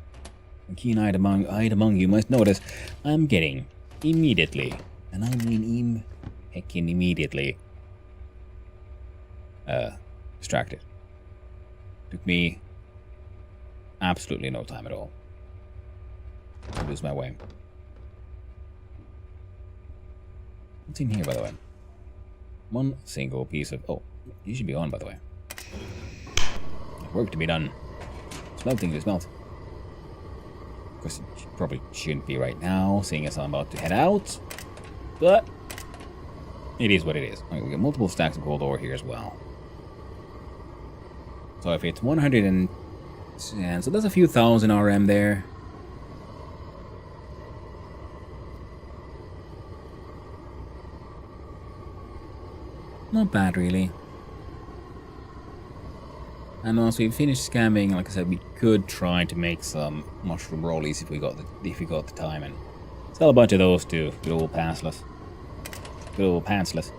a keen-eyed among you must notice, I'm getting immediately, and I mean heckin' immediately, distracted. Took me absolutely no time at all to lose my way. What's in here, by the way? One single piece of... Oh, you should be on, by the way. Work to be done. Smelting to smelt. Of course, it probably shouldn't be right now, seeing as I'm about to head out. But it is what it is. Okay, we got multiple stacks of gold ore here as well. So if it's 110, so that's a few thousand RM there. Not bad, really. And once we finish scamming, like I said, we could try to make some mushroom rollies if we got the time, and sell a bunch of those too. Good old pantsless. Good old pantsless.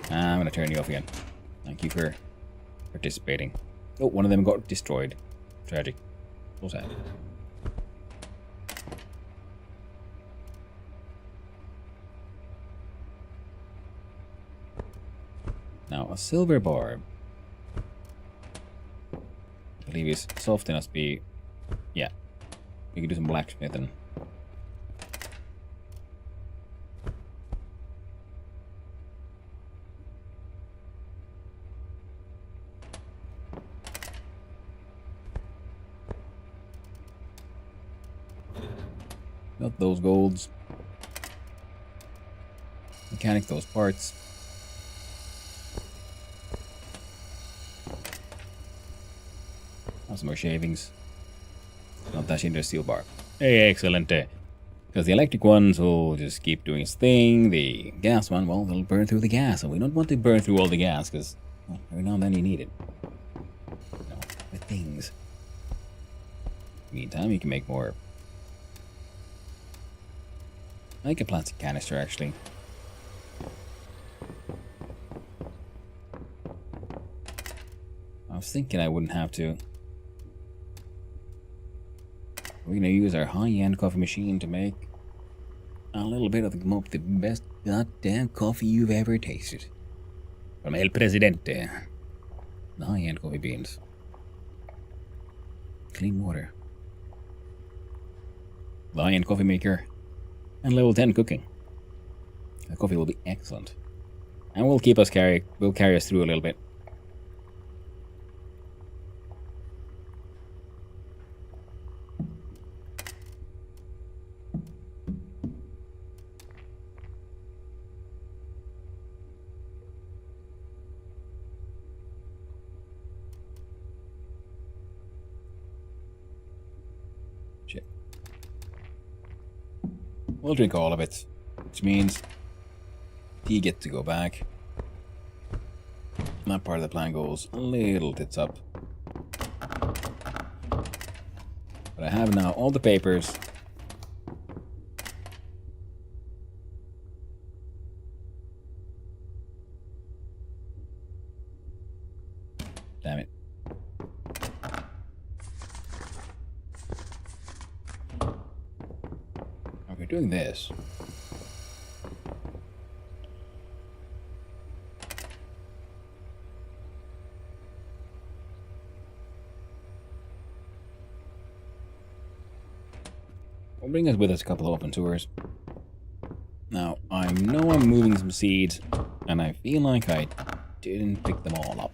I'm gonna turn you off again. Thank you for participating. Oh, one of them got destroyed. Tragic. So sad. Now, a silver bar. I believe is soft enough to be... Yeah. We can do some blacksmithing. Not those golds. Mechanic those parts. Some more shavings. Not that into a steel bar. Hey, excellent. Because the electric ones will just keep doing its thing. The gas one, well, they'll burn through the gas. And we don't want to burn through all the gas because well, every now and then you need it. You know, the things. Meantime, you can make more. Like a plastic canister, actually. I was thinking I wouldn't have to. We're going to use our high-end coffee machine to make a little bit of the best goddamn coffee you've ever tasted. From El Presidente. The high-end coffee beans. Clean water. The high-end coffee maker. And level 10 cooking. The coffee will be excellent. And will carry us through a little bit. We'll drink all of it, which means you get to go back. That part of the plan goes a little tits up. But I have now all the papers. Damn it. We're doing this. We'll bring us with us a couple of open tours. Now, I know I'm moving some seeds, and I feel like I didn't pick them all up.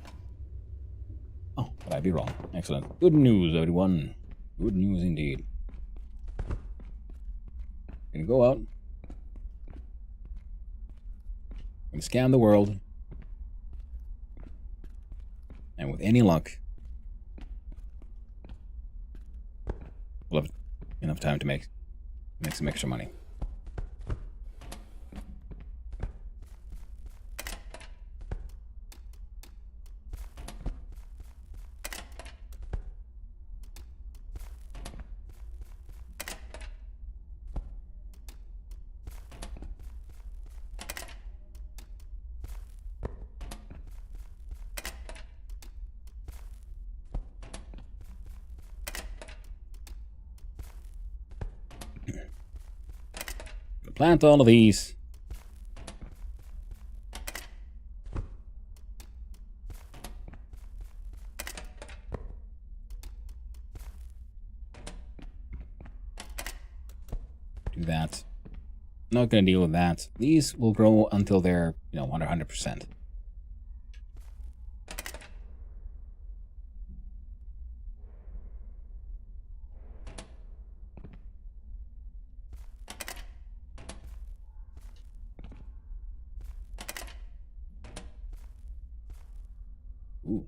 Oh, but I'd be wrong. Excellent. Good news, everyone. Good news indeed. Gonna go out. Gonna scan the world. And with any luck, we'll have enough time to make some extra money. Plant all of these. Do that. Not going to deal with that. These will grow until they're, 100%. Ooh.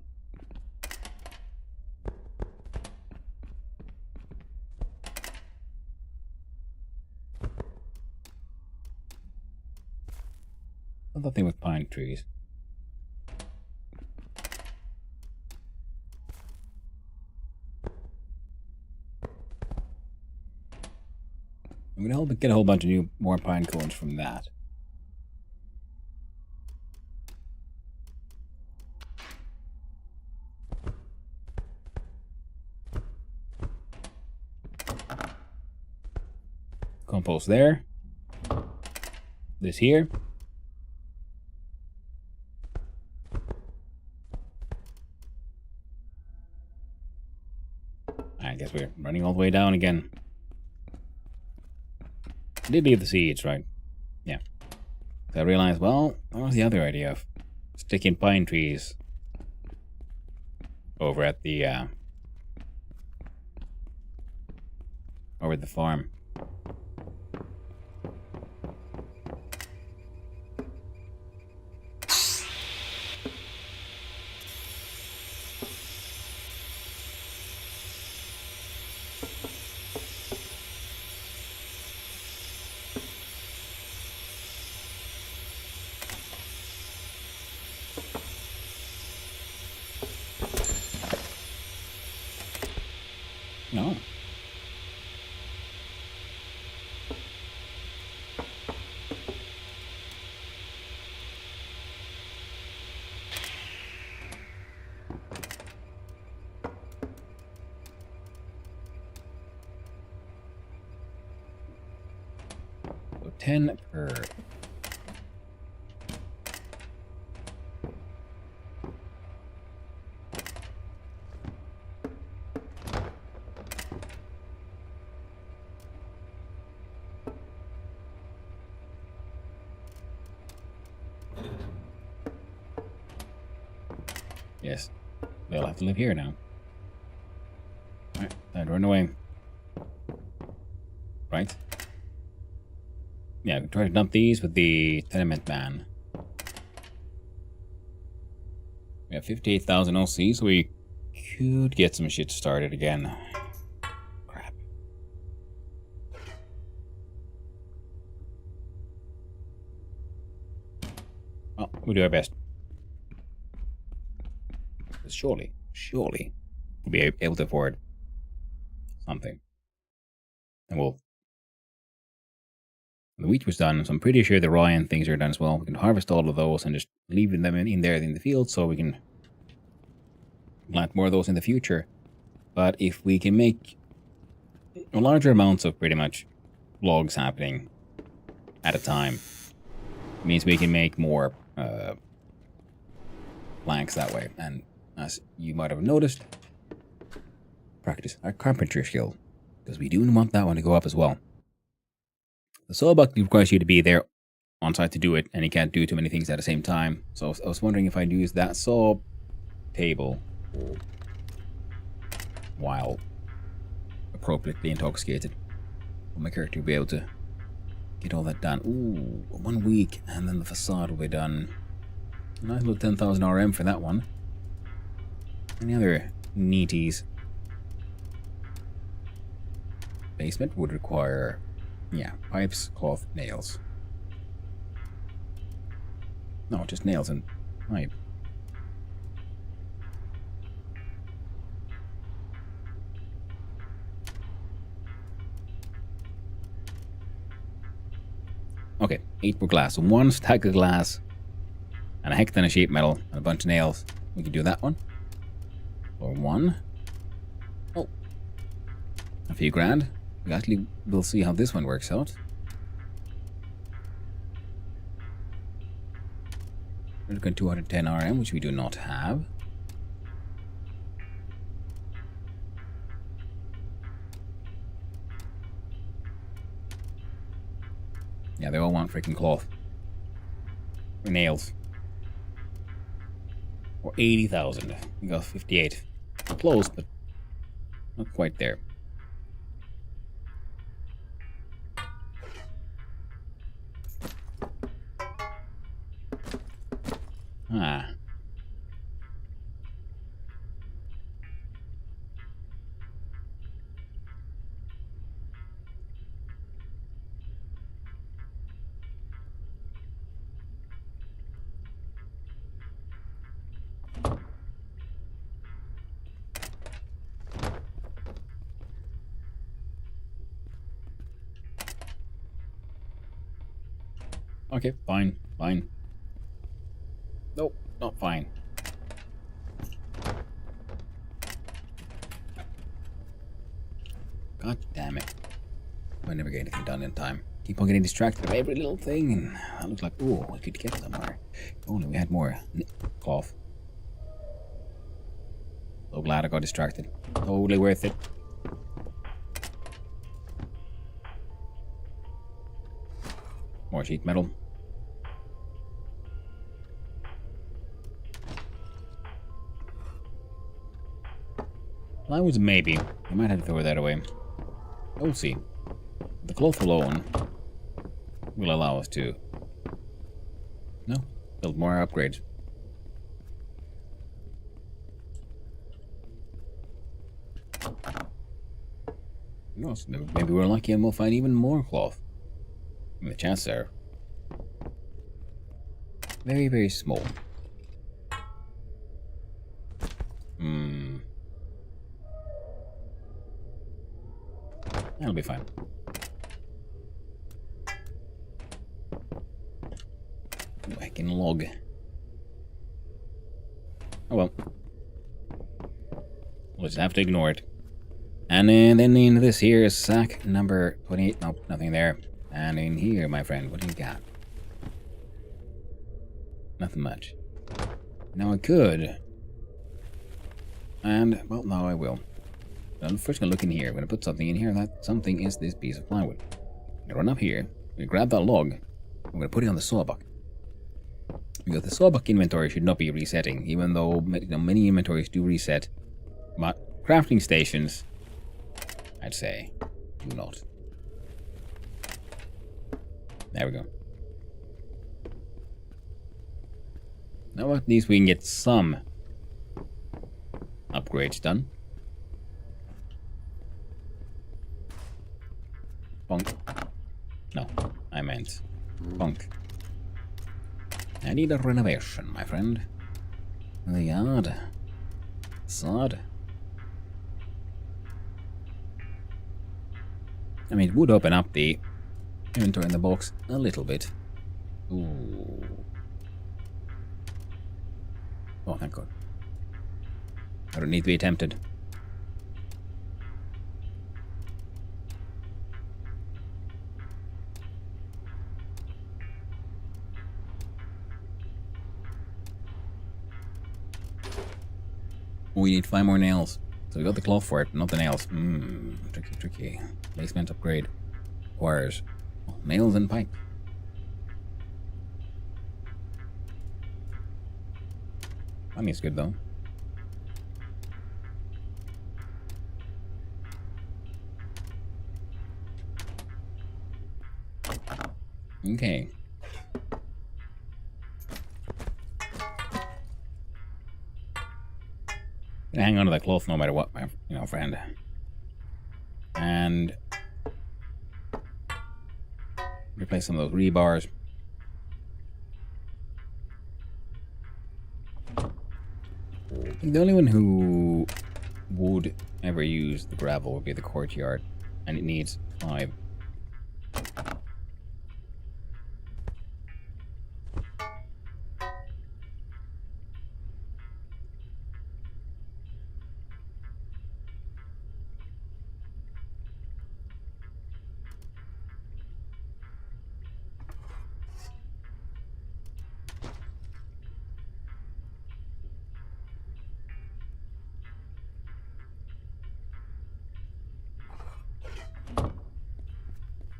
Another thing with pine trees. I'm going to get a whole bunch of more pine cones from that. Compost there. This here. I guess we're running all the way down again. I did leave the seeds, right? Yeah. So I realized, well, what was the other idea of sticking pine trees over at the over at the farm? No. So 10 per. Yes, they'll have to live here now. Alright, time to run away. Right? Yeah, we try to dump these with the tenement man. We have 58,000 OC, so we could get some shit started again. Crap. Well, we'll do our best. Surely we'll be able to afford something. And we'll... The wheat was done, so I'm pretty sure the rye and things are done as well. We can harvest all of those and just leave them in there in the field so we can plant more of those in the future. But if we can make larger amounts of pretty much logs happening at a time, it means we can make more planks that way. And as you might have noticed, practice our carpentry skill, because we do want that one to go up as well. The sawbuck requires you to be there on site to do it, and you can't do too many things at the same time. So I was wondering if I'd use that saw table while appropriately intoxicated, for my character to be able to get all that done. Ooh, 1 week, and then the facade will be done. Nice little 10,000 RM for that one. Any other neaties? Basement would require, yeah, pipes, cloth, nails. No, just nails and pipe. Okay, 8 more glass. So 1 stack of glass and a heck ton of sheet metal and a bunch of nails. We can do that one. Or 1. Oh. A few grand. We actually will see how this one works out. We're looking at 210 RM, which we do not have. Yeah, they all want freaking cloth. Or nails. Or 80,000. We got 58. Close, but not quite there. Ah. Okay, fine, fine. Nope, not fine. God damn it. I never get anything done in time. Keep on getting distracted by every little thing, and I look like, oh, I could get somewhere. If only we had more cloth. So glad I got distracted. Totally worth it. More sheet metal. Plywood's maybe. I might have to throw that away. We'll see. The cloth alone will allow us to... No, build more upgrades. No, so maybe we're lucky and we'll find even more cloth. I mean, the chances are very, very small. That'll be fine. Whacking log. Oh well. We'll just have to ignore it. And then in this here is sack number 28. Nope, nothing there. And in here, my friend, what do you got? Nothing much. Now I could. And, well, now I will. I'm first gonna look in here. I'm gonna put something in here. That something is this piece of plywood. I'm gonna run up here. I'm gonna grab that log. I'm gonna put it on the sawbuck. Because the sawbuck inventory should not be resetting, even though many inventories do reset. But crafting stations, I'd say, do not. There we go. Now at least we can get some upgrades done. Bonk. No, I meant bonk. I need a renovation, my friend. The yard. Sod. I mean, it would open up the inventory in the box a little bit. Ooh. Oh, thank God. I don't need to be tempted. We need 5 more nails. So we got the cloth for it, not the nails. Tricky, tricky. Basement upgrade. Wires. Oh, nails and pipe. Money is good though. Okay. Gonna hang on to that cloth no matter what, my friend. And replace some of those rebars. The only one who would ever use the gravel would be the courtyard, and it needs 5.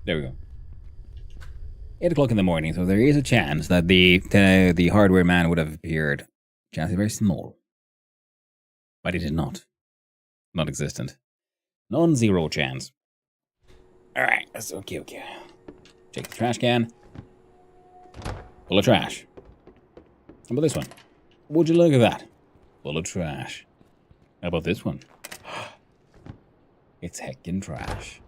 There we go. 8 o'clock in the morning, so there is a chance that the hardware man would have appeared. Chance is very small. But it is not. Not existent. Non-zero chance. Alright, that's okay. Check the trash can. Full of trash. How about this one? Would you look at that? Full of trash. How about this one? It's heckin' trash.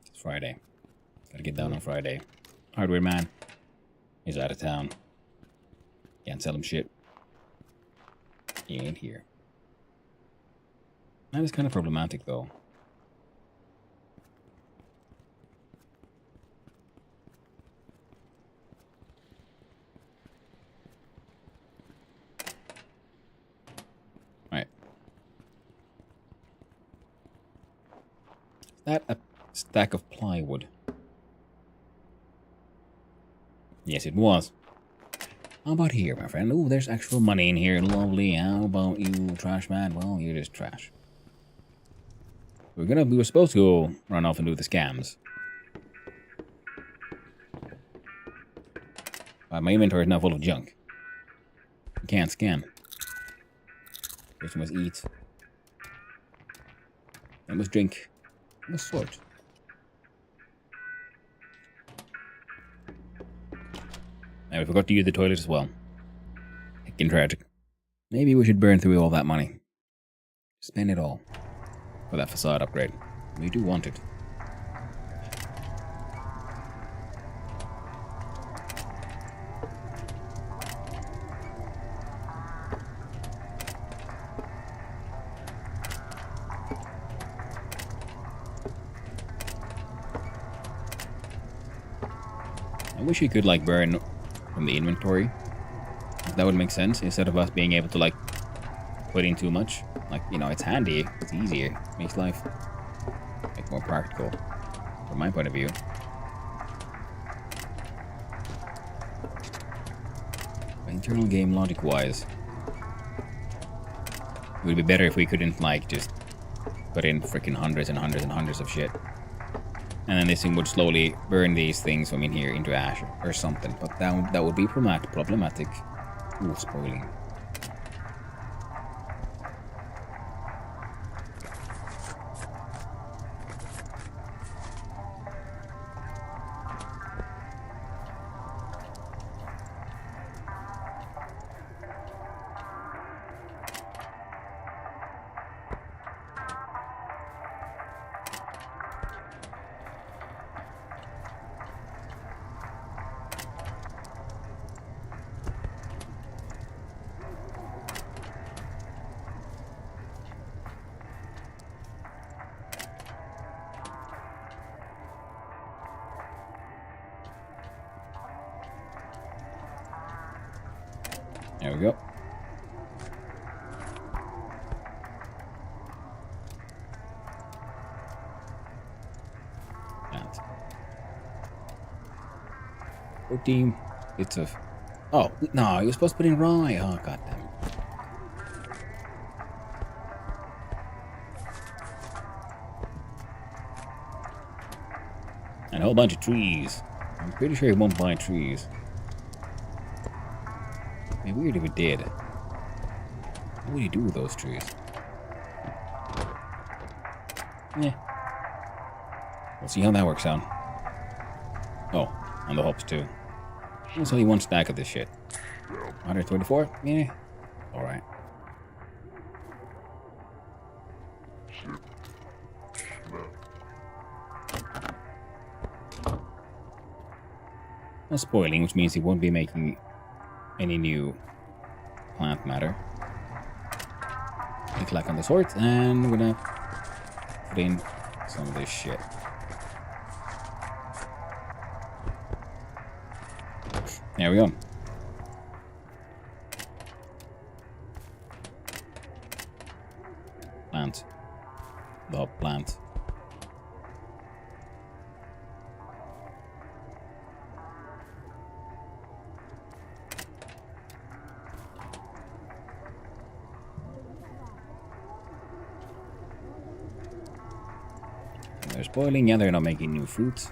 It's Friday. Gotta get down on Friday. Hardware man is out of town. Can't sell him shit. He ain't here. That is kind of problematic though. Right. Is that a stack of plywood? Yes, it was. How about here, my friend? Ooh, there's actual money in here. Lovely. How about you, trash man? Well, you're just trash. We were supposed to go run off and do the scams. My inventory is now full of junk. I can't scan. First I must eat. I must drink. I must sort. Now we forgot to use the toilet as well. Heckin' tragic. Maybe we should burn through all that money. Spend it all. For that facade upgrade. We do want it. I wish you could, like, burn from the inventory. That would make sense, instead of us being able to, like, put in too much. Like, you know, it's handy, it's easier, makes life, like, more practical, from my point of view. But internal game logic-wise, it would be better if we couldn't, like, just put in freaking hundreds and hundreds and hundreds of shit. And then this thing would slowly burn these things from in here into ash or something. But that would be problematic. Ooh, spoiling. There we go. That. 14 bits of... Oh, no, you're supposed to put in rye. Oh, goddamn. And a whole bunch of trees. I'm pretty sure it won't buy trees. It'd be weird if it did. What would you do with those trees? Yeah. We'll see how that works out. Oh, and the hops too. There's only one stack of this shit. 124? Yeah. Alright. Not spoiling, which means he won't be making any new plant matter. Click on the sort, and we're gonna put in some of this shit. There we go. Plant. The plant. They're spoiling, yeah, they're not making new fruits.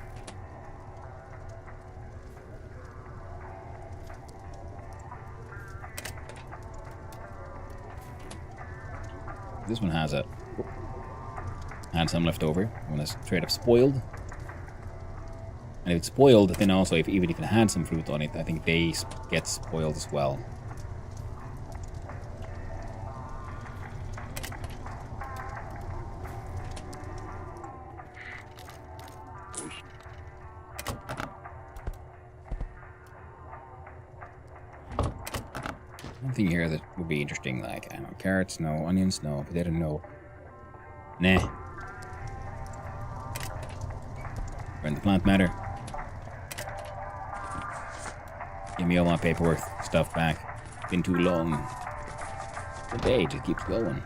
This one has some left over. One is straight up spoiled. And if it's spoiled, then also, even if it had some fruit on it, I think they get spoiled as well. One thing here that would be interesting, like, I don't know, carrots, no, onions, no, potato, no. Nah. Burn the plant matter. Give me all my paperwork stuff back. Been too long. The day just keeps going.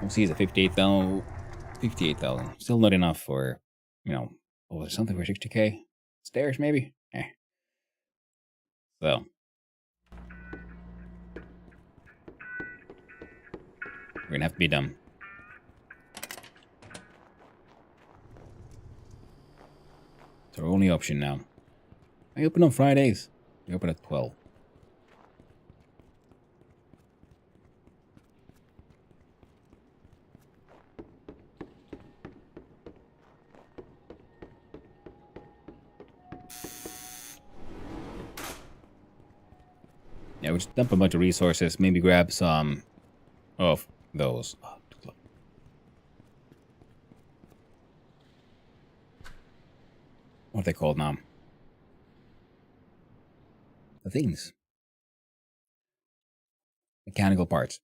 We'll see, is it 58,000? 58,000. Still not enough for, you know, oh, there's something for 60k? Stairs, maybe? Eh. So. We're gonna have to be dumb. It's our only option now. I open on Fridays. We open at 12. Yeah, we just dump a bunch of resources. Maybe grab some of those. Oh, too close. What are they called now? The things. Mechanical parts.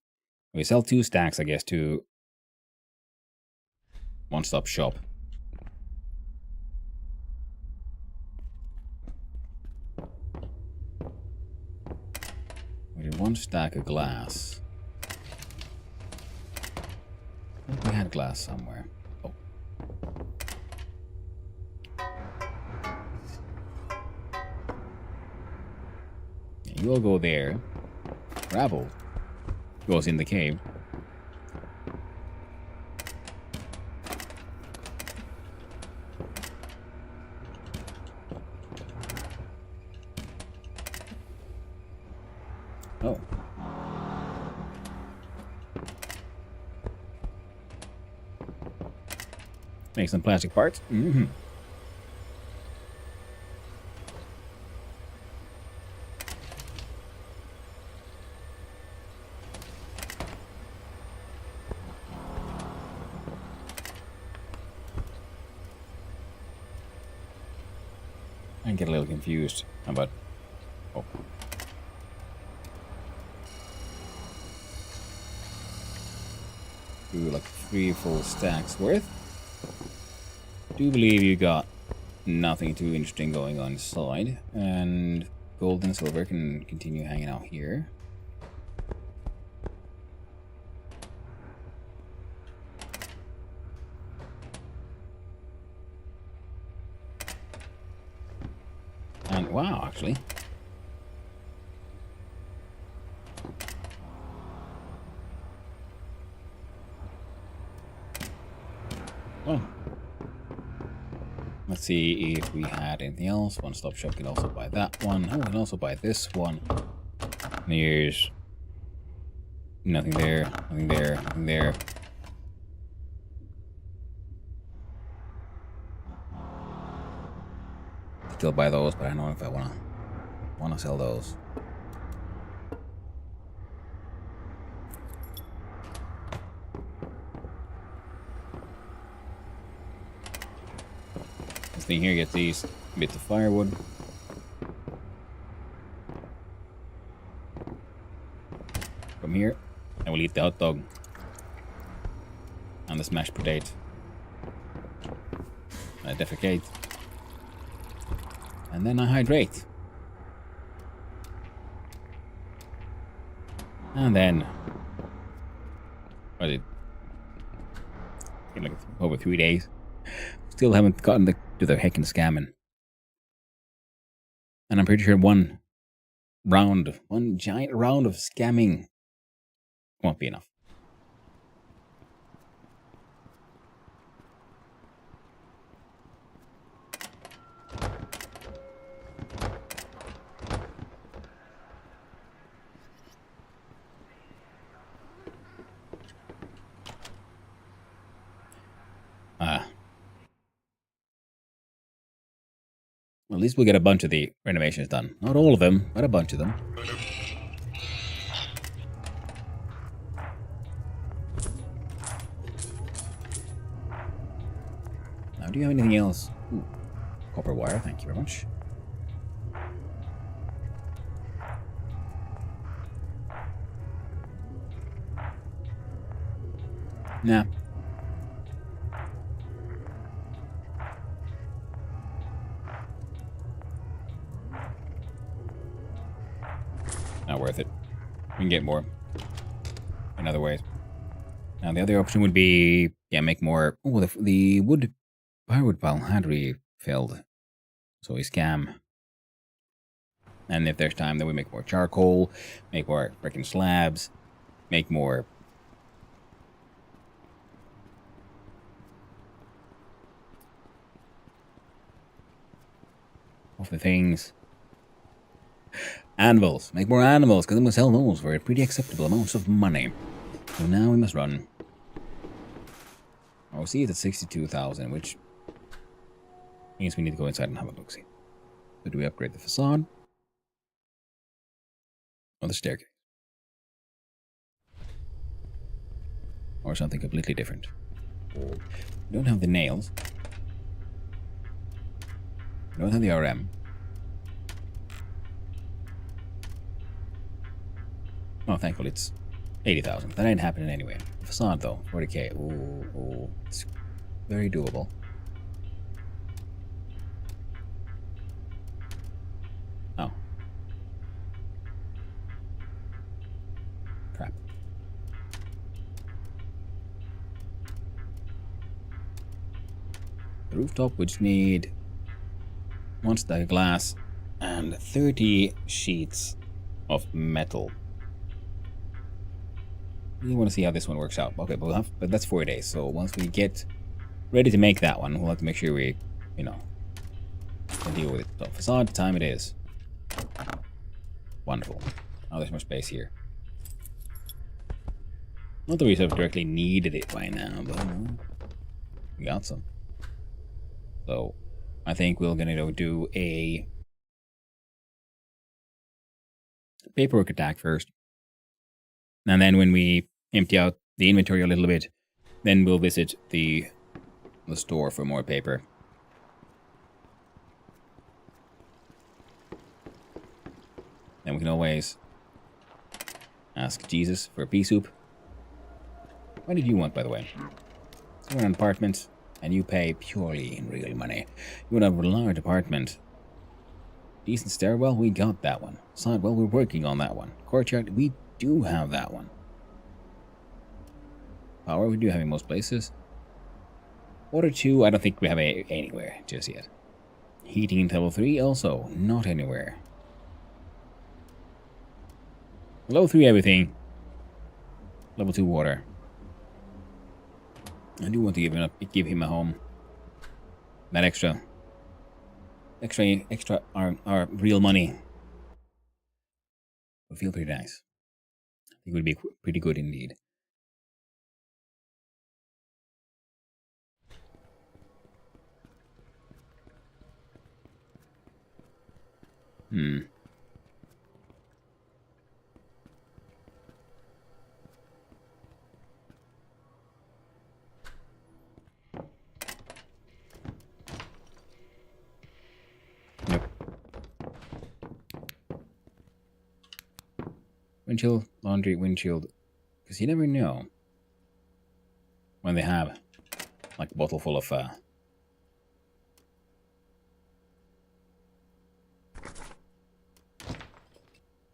We sell 2 stacks, I guess, to one-stop shop. We did 1 stack of glass. I think we had glass somewhere. Oh. Yeah, you all go there. Gravel goes in the cave. Oh. Make some plastic parts. Mm-hmm. I get a little confused about... Oh. Do like 3 full stacks worth. Do believe you got nothing too interesting going on inside. And gold and silver can continue hanging out here. And wow, actually. Oh. Let's see if we had anything else. One-stop shop can also buy that one. Oh, we can also buy this one. There's nothing there, nothing there, nothing there. Still buy those, but I don't know if I wanna sell those. This thing here gets these bits of firewood. From here, I will eat the hot dog and the smashed potato. I defecate. And then I hydrate. And then... What is it? Like over 3 days. Still haven't gotten to the heckin' scamming. And I'm pretty sure one giant round of scamming won't be enough. At least we'll get a bunch of the renovations done. Not all of them, but a bunch of them. Now, do you have anything else? Ooh, copper wire, thank you very much. Nah. Not worth it. We can get more in other ways. Now, the other option would be, yeah, make more. Oh, the firewood pile had refilled. So we scam. And if there's time, then we make more charcoal, make more freaking slabs, make more. Of the things. Anvils. Make more anvils, because I'm going to sell those for pretty acceptable amounts of money. So now we must run. Oh, see, it's at 62,000, which means we need to go inside and have a look-see. So do we upgrade the facade? Or the staircase? Or something completely different? We don't have the nails. We don't have the RM. Oh, thankfully it's 80,000. That ain't happening anyway. The facade, though, 40k. Ooh, it's very doable. Oh. Crap. The rooftop would need 1 stack of glass and 30 sheets of metal. You want to see how this one works out. Okay, but that's 4 days. So once we get ready to make that one, we'll have to make sure we, can deal with it. So facade time it is. Wonderful. Oh, there's more space here. Not that we sort of directly needed it by now, but we got some. So I think we're gonna do a paperwork attack first. And then when we empty out the inventory a little bit, then we'll visit the store for more paper. Then we can always ask Jesus for a pea soup. What did you want, by the way? You want an apartment, and you pay purely in real money. You want a large apartment. Decent stairwell, we got that one. Sidewell, we're working on that one. Courtyard, we do have that one. Power, we do have in most places. Water 2, I don't think we have anywhere just yet. Heating in level 3, also not anywhere. Level 3 everything. Level 2 water. I do want to give him a home. That extra our real money would feel pretty nice. It would be pretty good indeed. Nope. Windshield, laundry, windshield. Because you never know when they have like a bottle full of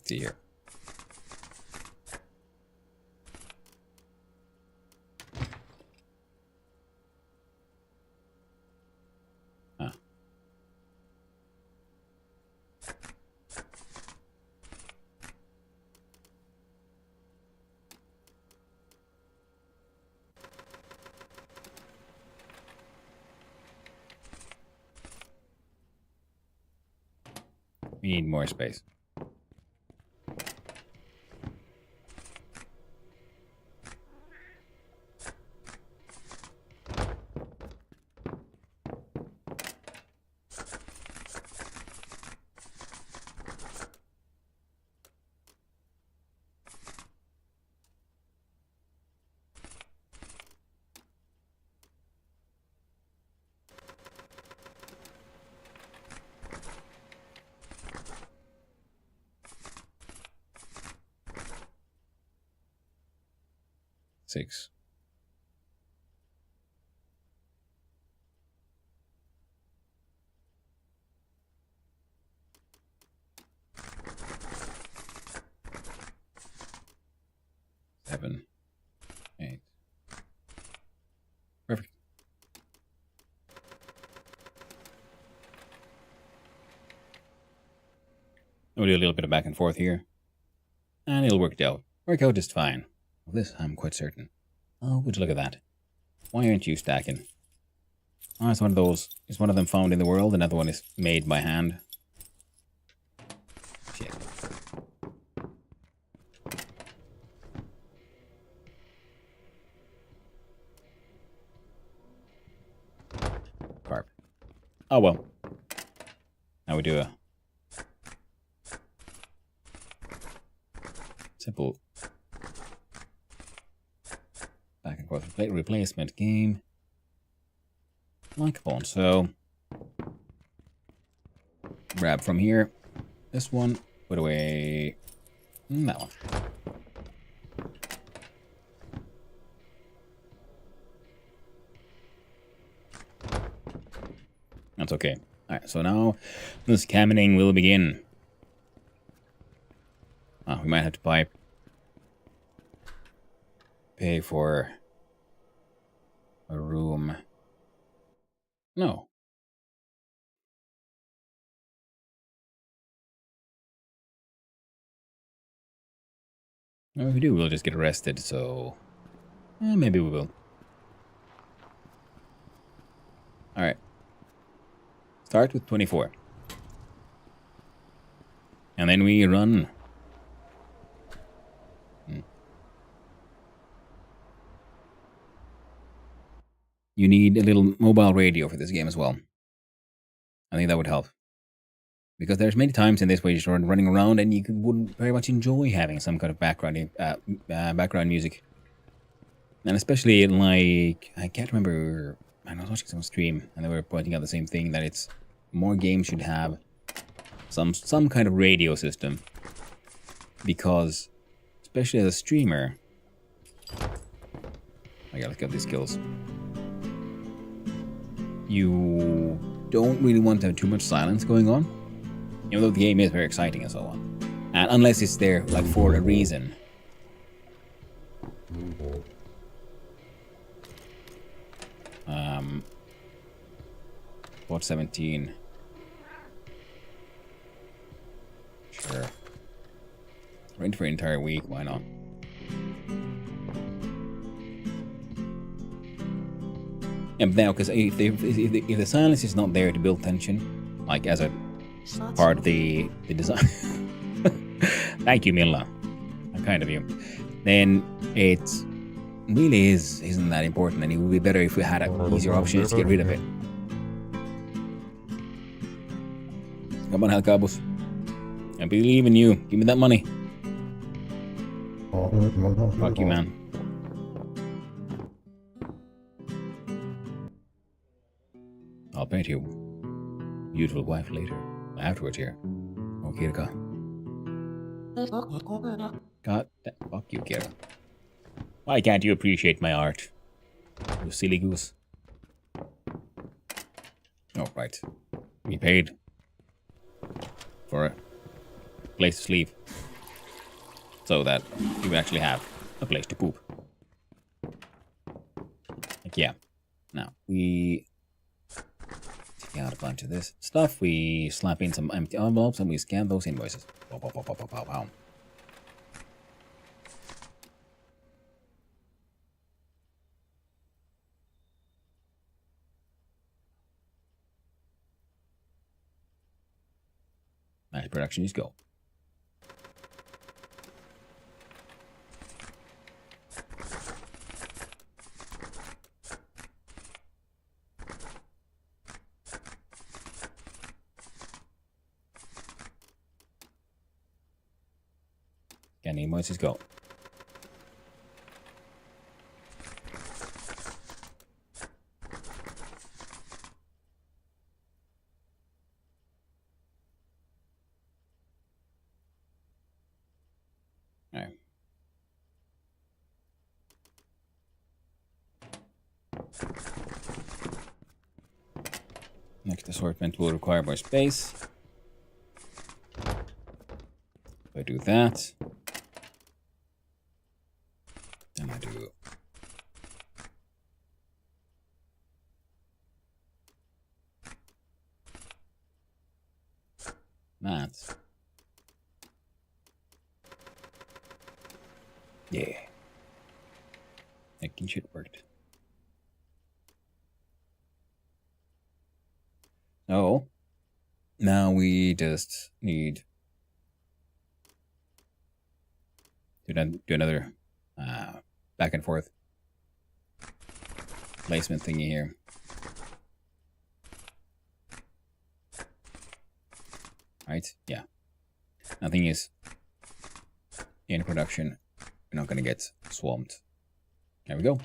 see here. Huh. We need more space. Six. Seven. 8. Perfect. We'll do a little bit of back and forth here. And it'll work out. Work out just fine. Of this, I'm quite certain. Oh, would you look at that? Why aren't you stacking? Oh, it's one of those. Is one of them found in the world? Another one is made by hand. Shit. Oh well. Now we do a simple back and forth replacement game. Like upon. So grab from here. This one. Put away that one. That's okay. Alright, so now the scamming will begin. Oh, we might have to pay for a room. No. Well, if we do, we'll just get arrested, so maybe we will. Alright. Start with 24. And then we run. You need a little mobile radio for this game as well. I think that would help. Because there's many times in this where you're just running around and you wouldn't very much enjoy having some kind of background music. And especially like, I can't remember, I was watching some stream and they were pointing out the same thing, that it's more games should have some kind of radio system. Because, especially as a streamer, I gotta look up these skills. You don't really want to have too much silence going on, even though the game is very exciting and so on. And unless it's there like for a reason. What 17? Sure. Rent for an entire week, why not? And now, because if the silence is not there to build tension, like as a part of the design, thank you, Milla, I'm kind of you. Then it really isn't that important, and it would be better if we had easier options to get rid of it. Come on, Halkabus. I believe in you. Give me that money. Fuck you, man. I'll paint your beautiful wife later. Afterwards here. Oh, Kirka. God, fuck you, Kira. Why can't you appreciate my art? You silly goose. Oh, right. We paid for a place to sleep. So that you actually have a place to poop. Like, yeah. Now, we take out a bunch of this stuff. We slap in some empty envelopes and we scan those invoices. Pow, pow, pow, pow, pow, pow, pow. Nice production, just go. Can the invoices go? Alright. Next assortment will require more space. If I do that, then I do that. Yeah. Making shit worked. So, now we just need to do another back and forth placement thingy here. right? Yeah. Nothing is in production. We're not going to get swamped. There we go.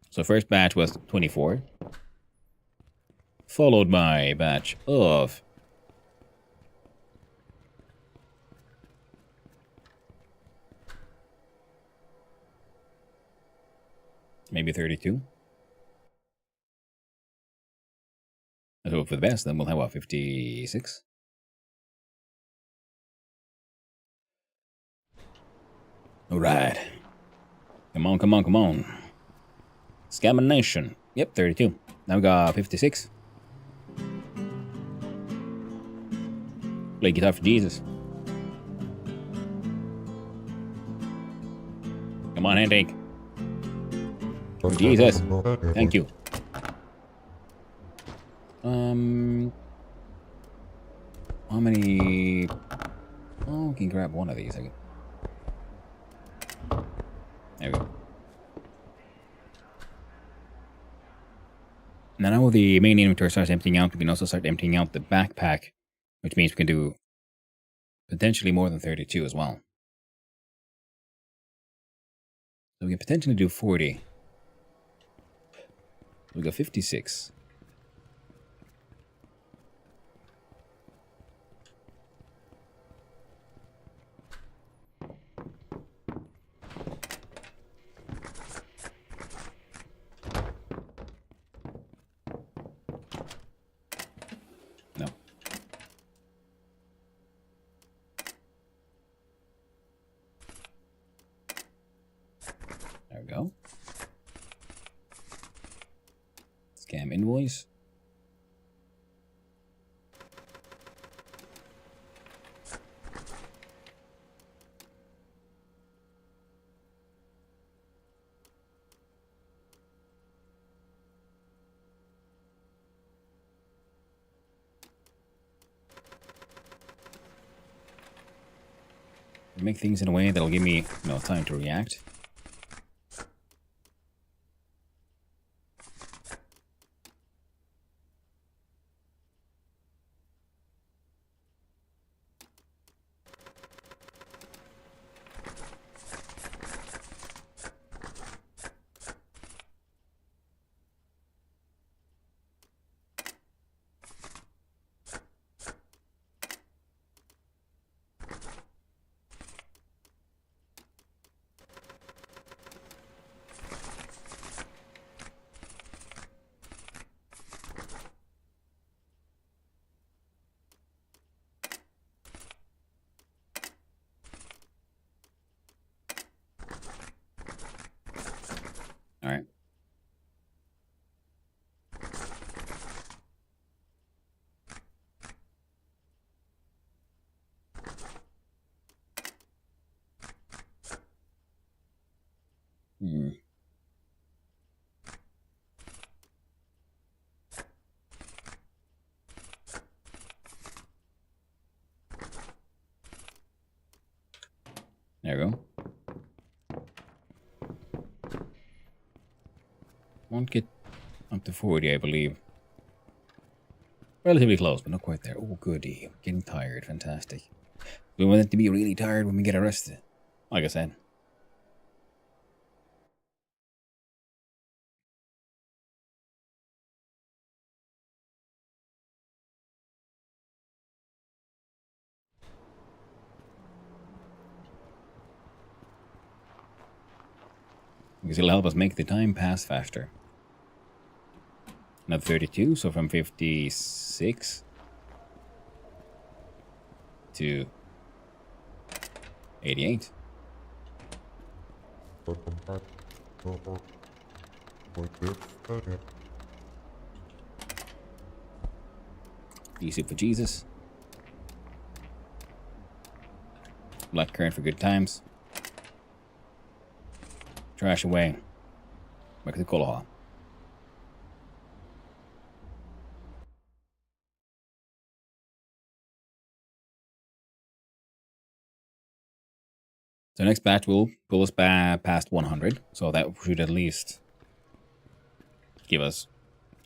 So first batch was 24. Followed by a batch of maybe 32. Let's hope for the best. Then we'll have, what, 56? Alright. Come on, come on, come on. Scamination. Yep, 32. Now we got 56. Play guitar for Jesus. Come on, handshake. For Jesus. Thank you. How many? Oh, we can grab one of these. There we go. Now the main inventory starts emptying out, we can also start emptying out the backpack, which means we can do potentially more than 32 as well. So we can potentially do 40. We got 56. No. There we go. Scam invoice. Make things in a way that'll give me time to react. All right. There we go. Won't get up to 40, I believe. Relatively close, but not quite there. Oh, goody. I'm getting tired. Fantastic. We want it to be really tired when we get arrested. Like I said. Because it'll help us make the time pass faster. Another 32, so from 56 to 88. Easy for Jesus. Black currant for good times. Trash away. Back to the cola hall. So next batch will pull us back past 100. So that should at least get us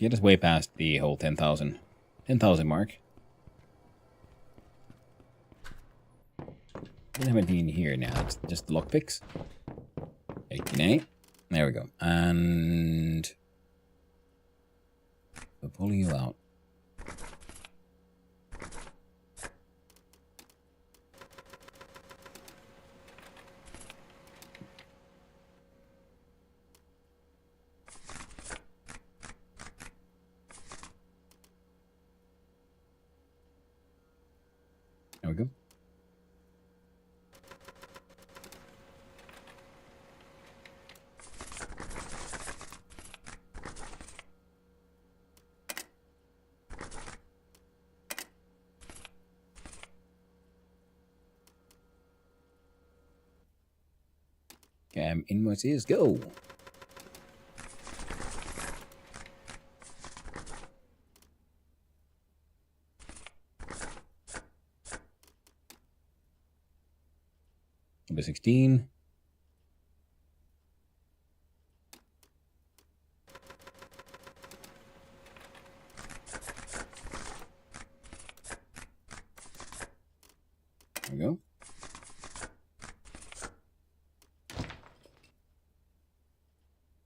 way past the whole 10,000 mark. Don't have anything in here now. It's just lockpicks. 18A. There we go. And we'll pull you out. There we go. Invoices go. Number 16. There we go.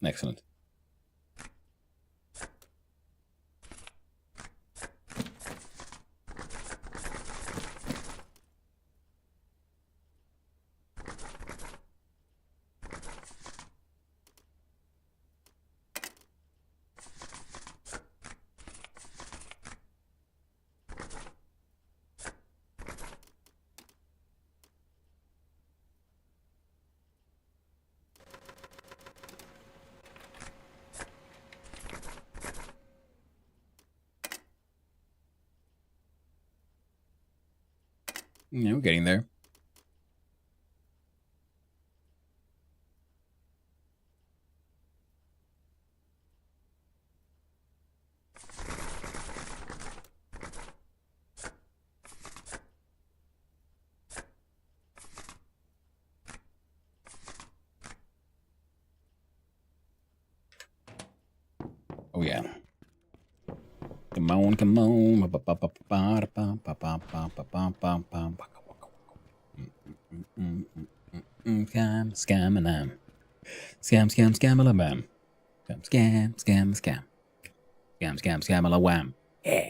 Excellent. Yeah, we're getting there. Oh yeah. Come on, come on. Scam and am. Scam, scam-a-la-bam. Scam. Scam, scam-a-la-wham. Yeah.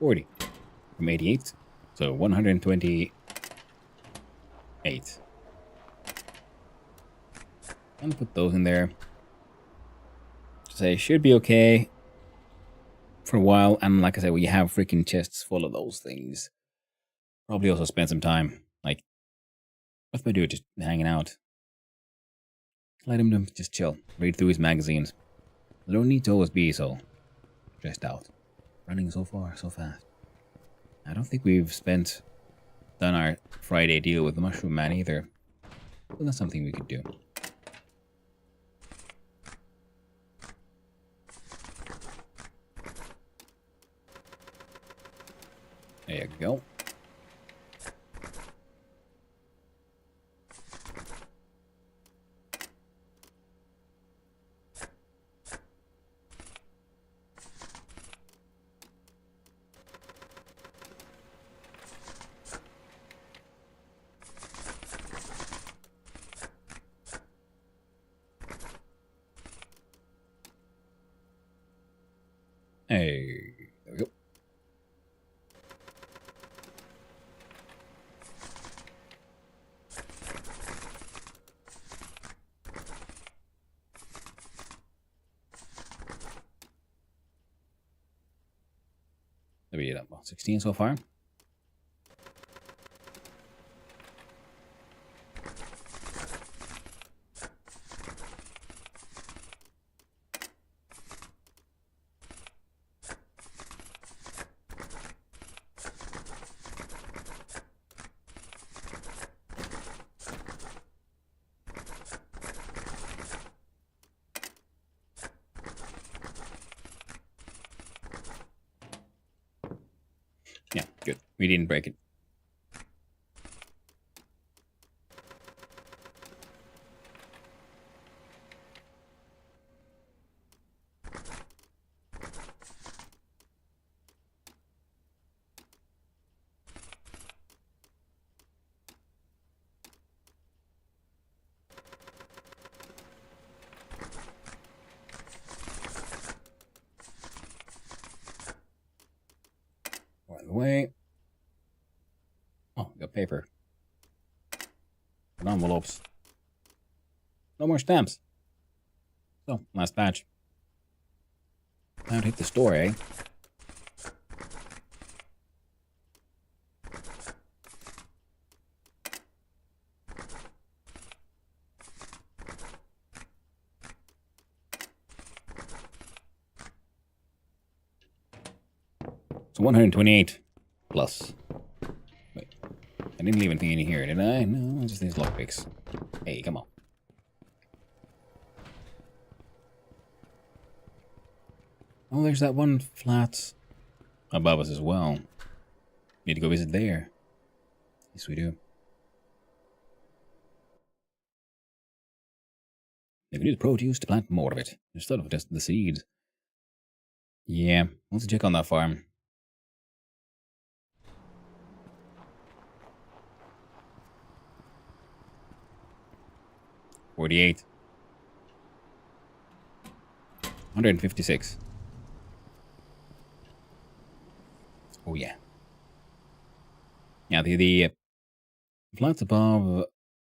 $40 from 88. So 128. I'm gonna put those in there. Say should be okay for a while. And like I said, we have freaking chests full of those things. Probably also spend some time. Like, what's my dude just hanging out? Let him just chill. Read through his magazines. I don't need to always be so stressed out. Running so far, so fast. I don't think we've done our Friday deal with the Mushroom Man either. But that's something we could do. There you go. Hey, there we go. There we go. 16 so far. Yeah, good. We didn't break it. away. Oh, we got paper. And envelopes. No more stamps. So, last batch. Time to hit the store, eh? So 128 plus. Wait, I didn't leave anything in here, did I? No, just these lockpicks. Hey, come on. Oh, there's that one flat above us as well. Need to go visit there. Yes, we do. If we need produce to plant more of it, instead of just the seeds. Yeah, let's check on that farm. $48. 156. Oh yeah. Yeah, the flats above,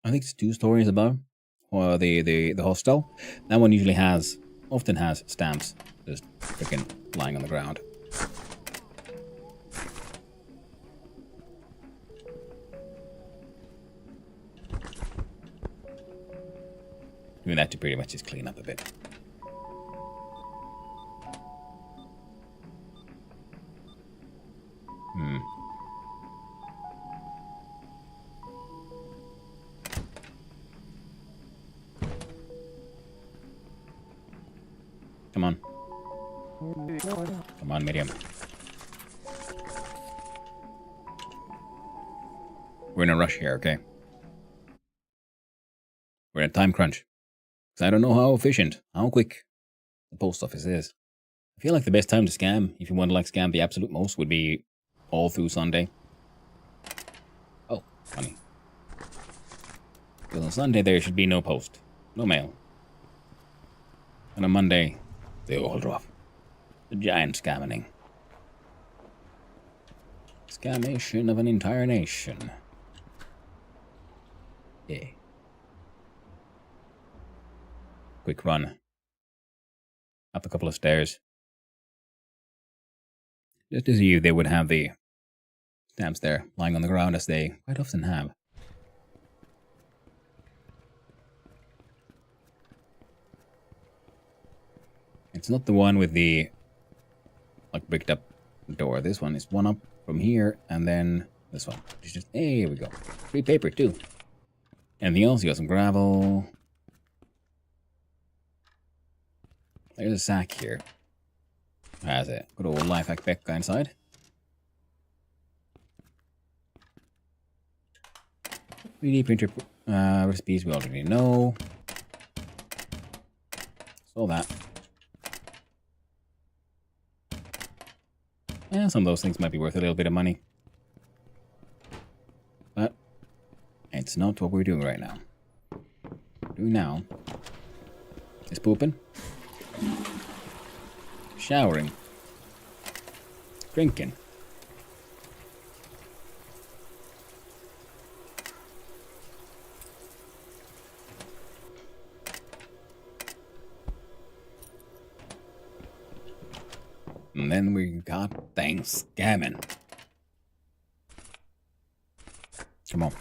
I think it's 2 stories above, or the hostel. That one usually often has stamps just freaking lying on the ground. Doing that to pretty much just clean up a bit. Come on. Come on, Miriam. We're in a rush here, okay? We're in a time crunch. Because I don't know how efficient, how quick the post office is. I feel like the best time to scam, if you want to like scam the absolute most, would be all through Sunday. Oh, funny. Because on Sunday there should be no post, no mail. And on Monday, they all drop. The giant scamming. Scamation of an entire nation. Yeah. Quick run. Up a couple of stairs. Just to see if they would have the stamps there lying on the ground, as they quite often have. It's not the one with the like bricked up door. This one is one up from here, and then this one. It's just, hey, here we go. Free paper too. Anything else? You got some gravel. There's a sack here. Has a good old life hack Pekka inside. 3D printer recipes we already know. So that. Yeah, some of those things might be worth a little bit of money. But it's not what we're doing right now. What we're doing now is pooping, showering, drinking. And then we got Thanksgiving. Come on.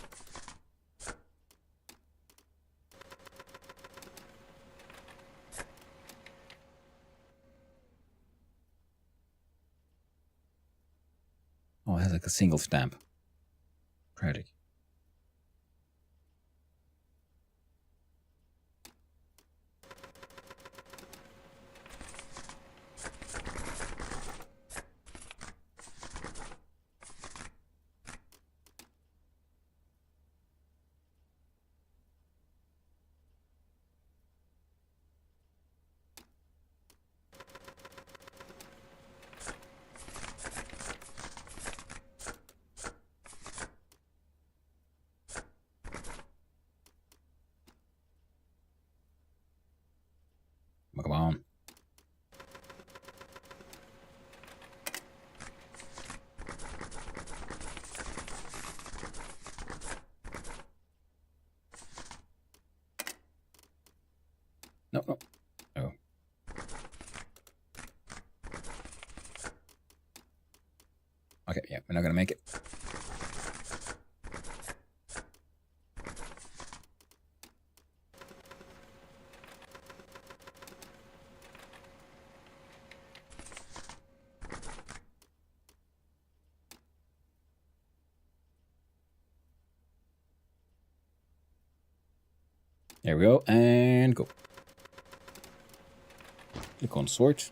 Oh, it has like a single stamp. Tragic. No, no. Oh. Okay, yeah, we're not gonna make it. There we go, and go. Click on sort.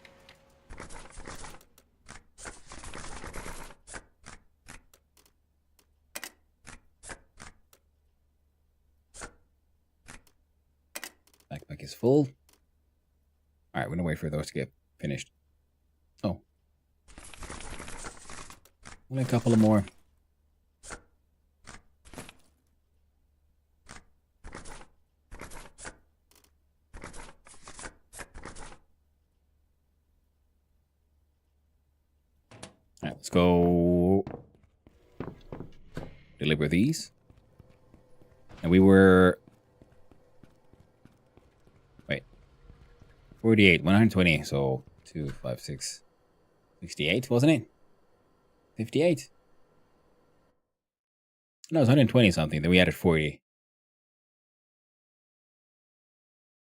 Backpack is full. Alright, we're gonna wait for those to get finished. Oh. Only a couple of more. Alright, let's go deliver these. And we were... Wait. 48, 120, so 2, 5, 6, 68, wasn't it? 58? No, it was 120 something, then we added 40.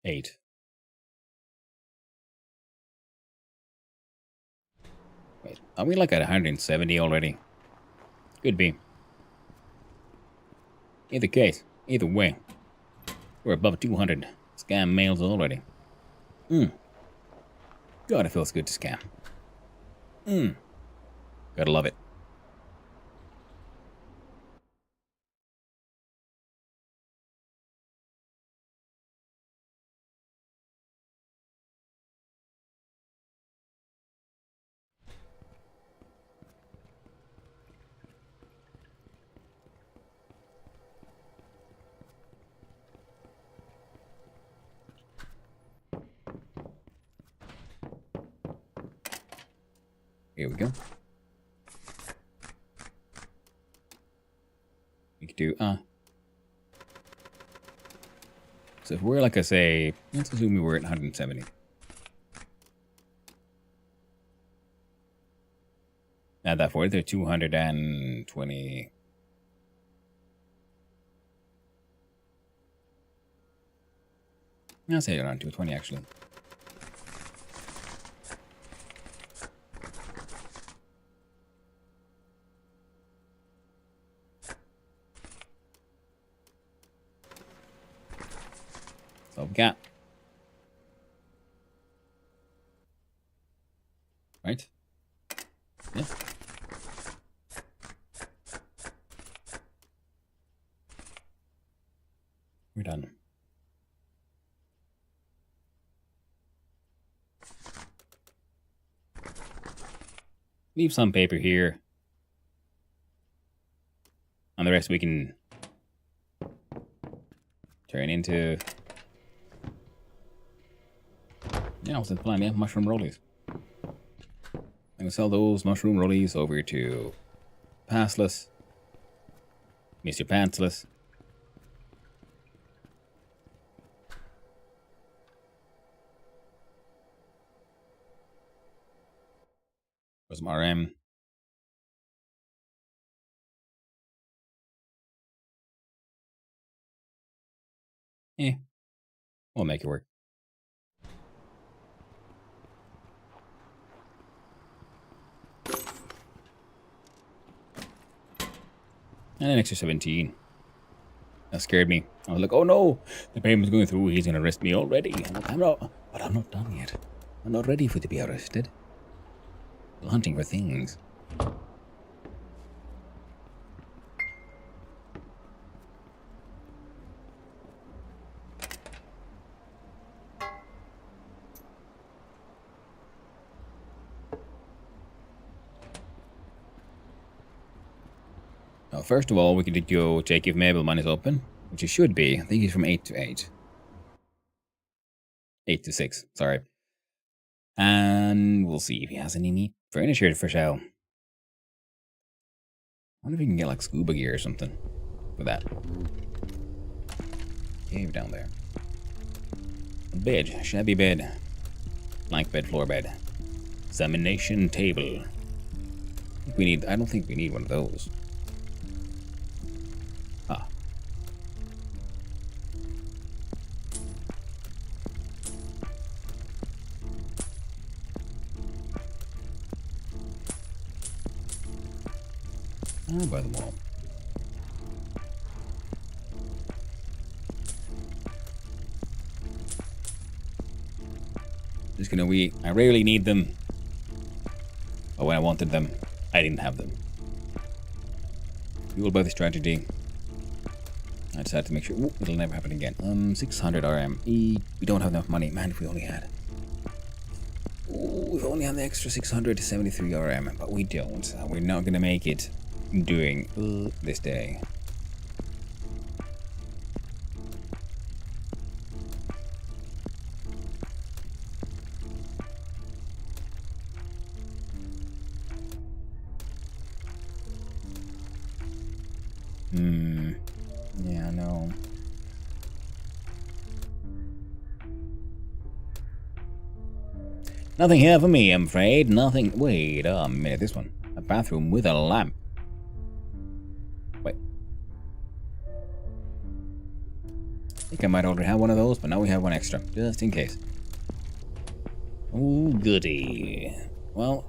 8. Wait, are we like at 170 already? Could be. Either case, either way, we're above 200 scam mails already. God, it feels good to scam. Gotta love it. Here we go. We could do, so if we're, like I say, let's assume we were at 170. Add that for it, they're 220. I'll say around 220 actually. So we got. Right? Yeah. We're done. Leave some paper here. And the rest we can turn into... Yeah, what's the plan? Yeah, mushroom rollies. I'm gonna sell those mushroom rollies over to Passless, Mr. Pantsless. For some RM. We'll make it work. And an extra 17. That scared me. I was like, oh no, the payment's going through, he's gonna arrest me already. I'm like, but I'm not done yet. I'm not ready for to be arrested. I'm hunting for things. Now, first of all, we could go check if Mabel Mine is open, which it should be. I think it's from 8 to 8. 8 to 6, sorry. And we'll see if he has any neat furniture for sale. I wonder if we can get like scuba gear or something for that. Cave down there. Bed. Shabby bed. Blank bed, floor bed. Examination table. I don't think we need one of those. Ah. Oh, by the wall. Just gonna I rarely need them. But when I wanted them, I didn't have them. Fueled by this tragedy, I decided to make sure it'll never happen again. 600 RM. We don't have enough money. Man, if we only had. Ooh, we only have the extra 673 RM, but we don't. We're not gonna make it during this day. Yeah, no. Nothing here for me, I'm afraid. Nothing. Wait a minute. This one. A bathroom with a lamp. Wait. I think I might already have one of those, but now we have one extra, just in case. Oh, goody. Well,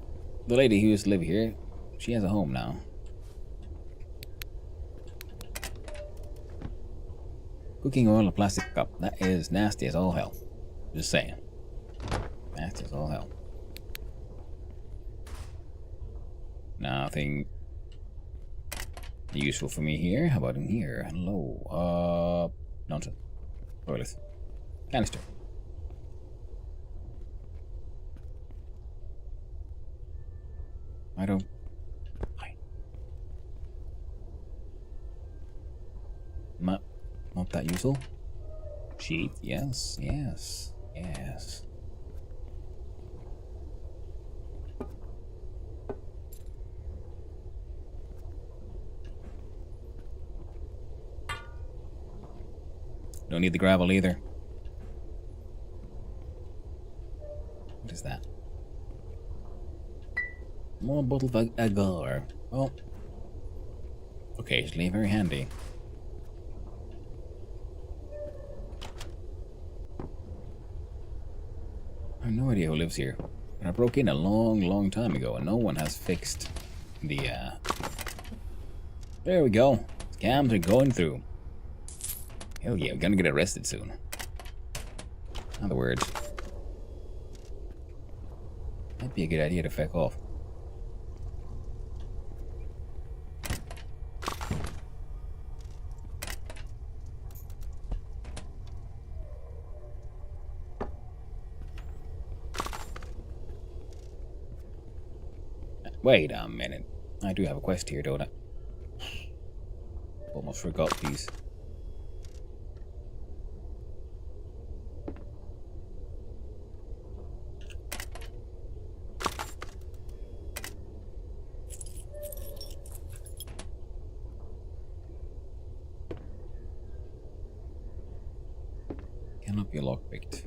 the lady who used to live here, she has a home now. Cooking oil in a plastic cup. That is nasty as all hell. Just saying. Nasty as all hell. Nothing useful for me here. How about in here? Hello. Nonsense. Toilet. Canister. I don't. Not that useful. Sheet. Yes. Yes. Yes. Don't need the gravel either. What is that? More bottle of agar. Well, occasionally very handy. I have no idea who lives here. But I broke in a long time ago and no one has fixed the, There we go. Scams are going through. Hell yeah, I'm gonna get arrested soon. In other words, might be a good idea to feck off. Wait a minute. I do have a quest here, don't I? Almost forgot these. Cannot be lockpicked.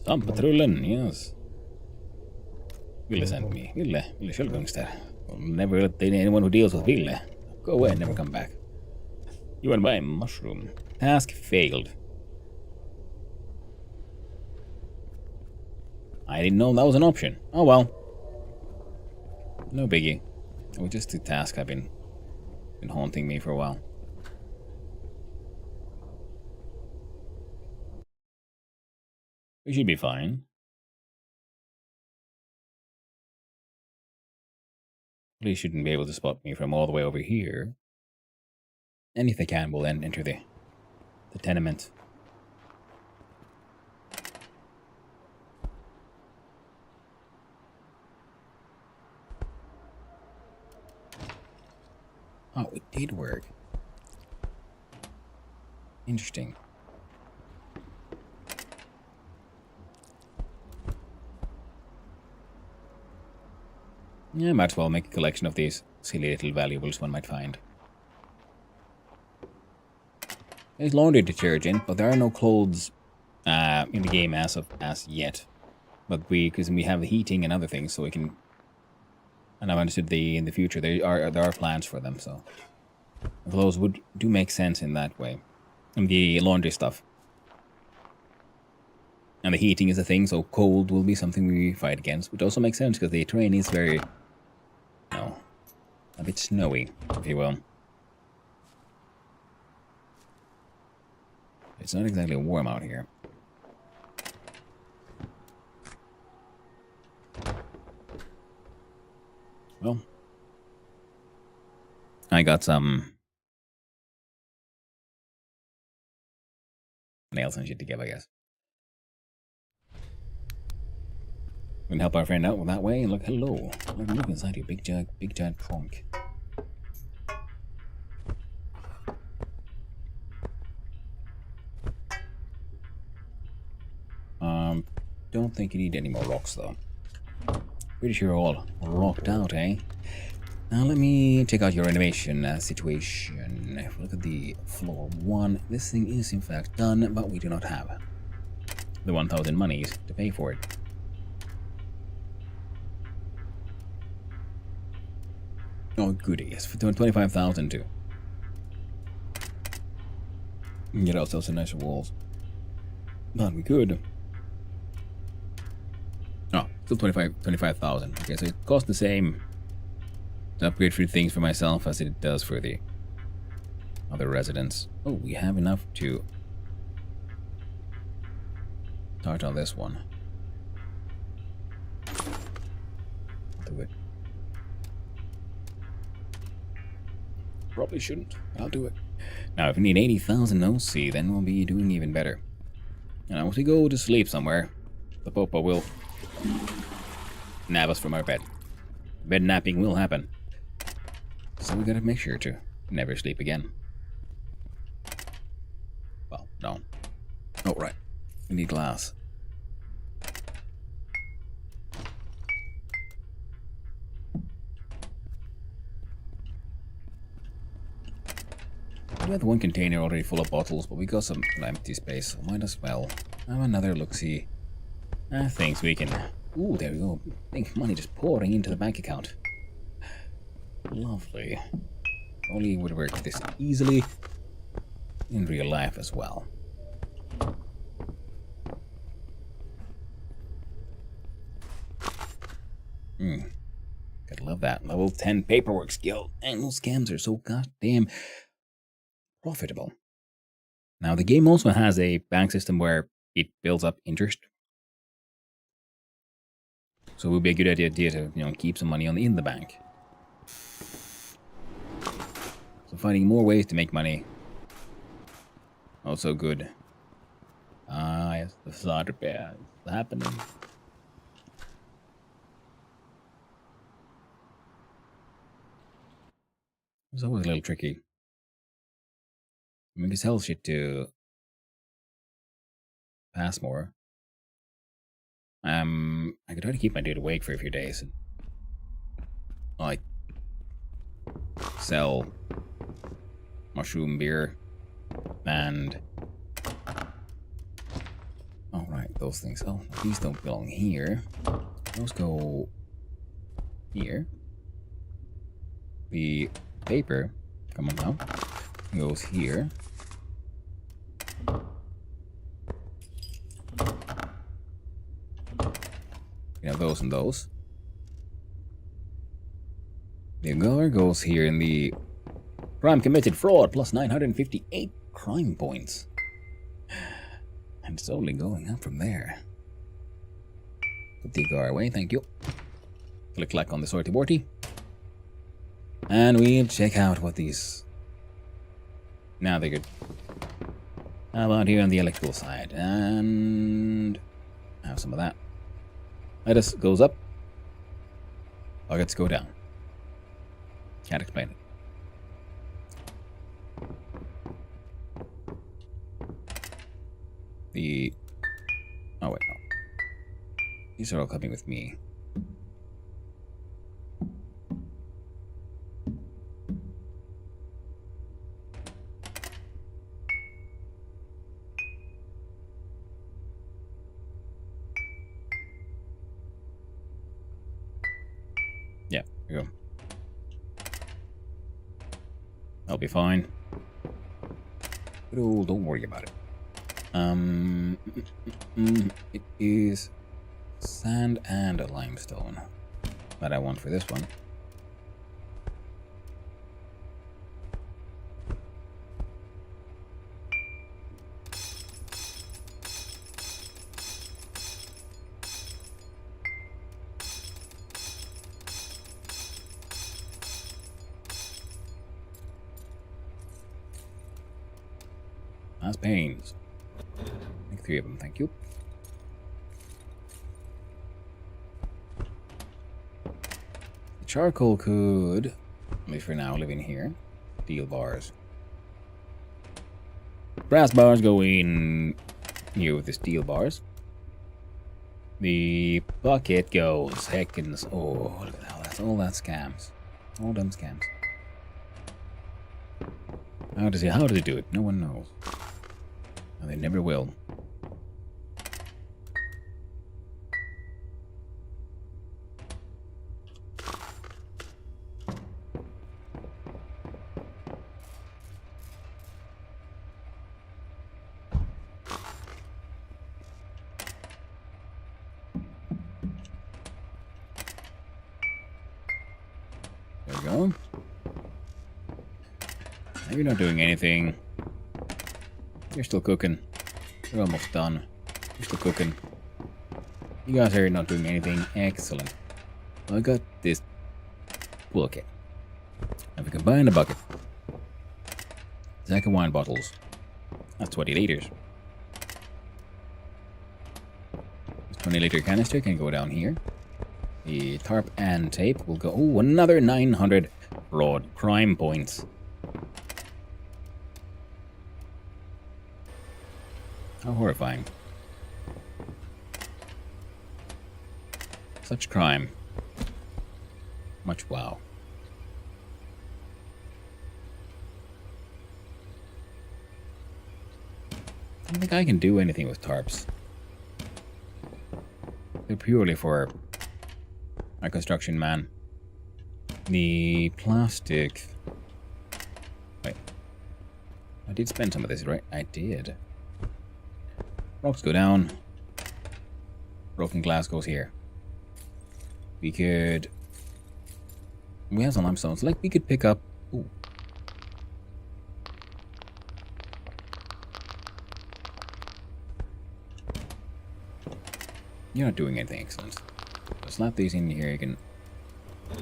Patrullen, yes. Ville sent me. Ville Kjellgangster. I'll never let anyone who deals with Ville go away and never come back. You want to buy a mushroom. Task failed. I didn't know that was an option. Oh well. No biggie. It was just a task have been haunting me for a while. We should be fine. Police shouldn't be able to spot me from all the way over here. And if they can, we'll then enter the tenement. Oh, it did work. Interesting. Yeah, might as well make a collection of these silly little valuables one might find. There's laundry detergent, but there are no clothes in the game as yet. But because we have the heating and other things, so we can. And I've understood in the future there are plans for them, so clothes do make sense in that way. And the laundry stuff. And the heating is a thing, so cold will be something we fight against, which also makes sense because the terrain is very, you know, a bit snowy, if you will. It's not exactly warm out here. Well, I got some nails and shit together, I guess. We can help our friend out that way and look. Hello. Look inside your big giant trunk. Don't think you need any more rocks though. Pretty sure all rocked out, eh? Now let me check out your renovation situation. If we look at the floor 1, this thing is in fact done, but we do not have the 1,000 monies to pay for it. Oh goody, it's for 25,000 too. Get ourselves some nicer walls. But we could. Oh, still 25,000. Okay, so it costs the same to upgrade for things for myself as it does for the other residents. Oh, we have enough to start on this one. I'll do it. Probably shouldn't. I'll do it. Now, if we need 80,000 OC, then we'll be doing even better. And once we go to sleep somewhere, the Popo will nab us from our bed. Bed napping will happen. So we gotta make sure to never sleep again. Well, no. Oh, right. We need glass. We have one container already full of bottles, but we got some empty space, so might as well have another look-see. Things we can... Ooh, there we go. I think money just pouring into the bank account. Lovely. Only would work this easily in real life as well. Gotta love that. Level 10 paperwork skill. And those scams are so goddamn profitable. Now, the game also has a bank system where it builds up interest. So it would be a good idea to, keep some money in the bank. So finding more ways to make money. Also good. Yes, the slaughter bear is happening. It's always a little tricky. I mean, this hell shit to pass more. I could try to keep my dude awake for a few days and like sell mushroom beer and right, those things. Oh, these don't belong here. Those go here. The paper, come on now, goes here. We have those and those. The guard goes here in the crime committed fraud plus 958 crime points. And it's only going up from there. Put the guard away, thank you. Click on the sorty borty. And we'll check out what these... Now they're good. How about here on the electrical side? And... have some of that. Lettuce goes up. Buckets go down. Can't explain it. Oh wait, no. These are all coming with me. I'll be fine. Oh, don't worry about it. It is sand and a limestone that I want for this one. That's pains. Make 3 of them, thank you. The charcoal could, at least for now, live in here. Steel bars. Brass bars go in here with the steel bars. The bucket goes heckins. Oh, look at that. That's all that scams. All them scams. How does he do it? No one knows. And they never will. There we go. Now you're not doing anything. You're still cooking. You're almost done. You're still cooking. You guys are not doing anything. Excellent. I got this bucket. And we combine the bucket. Sack of wine bottles. That's 20 liters. This 20-liter canister can go down here. The tarp and tape will go. Oh, another 900 broad crime points. How horrifying. Such crime. Much wow. I don't think I can do anything with tarps. They're purely for a construction man. The plastic... Wait. I did spend some of this, right? I did. Rocks go down. Broken glass goes here. We could... We have some limestones. Like, we could pick up... Ooh. You're not doing anything excellent. So slap these in here. You can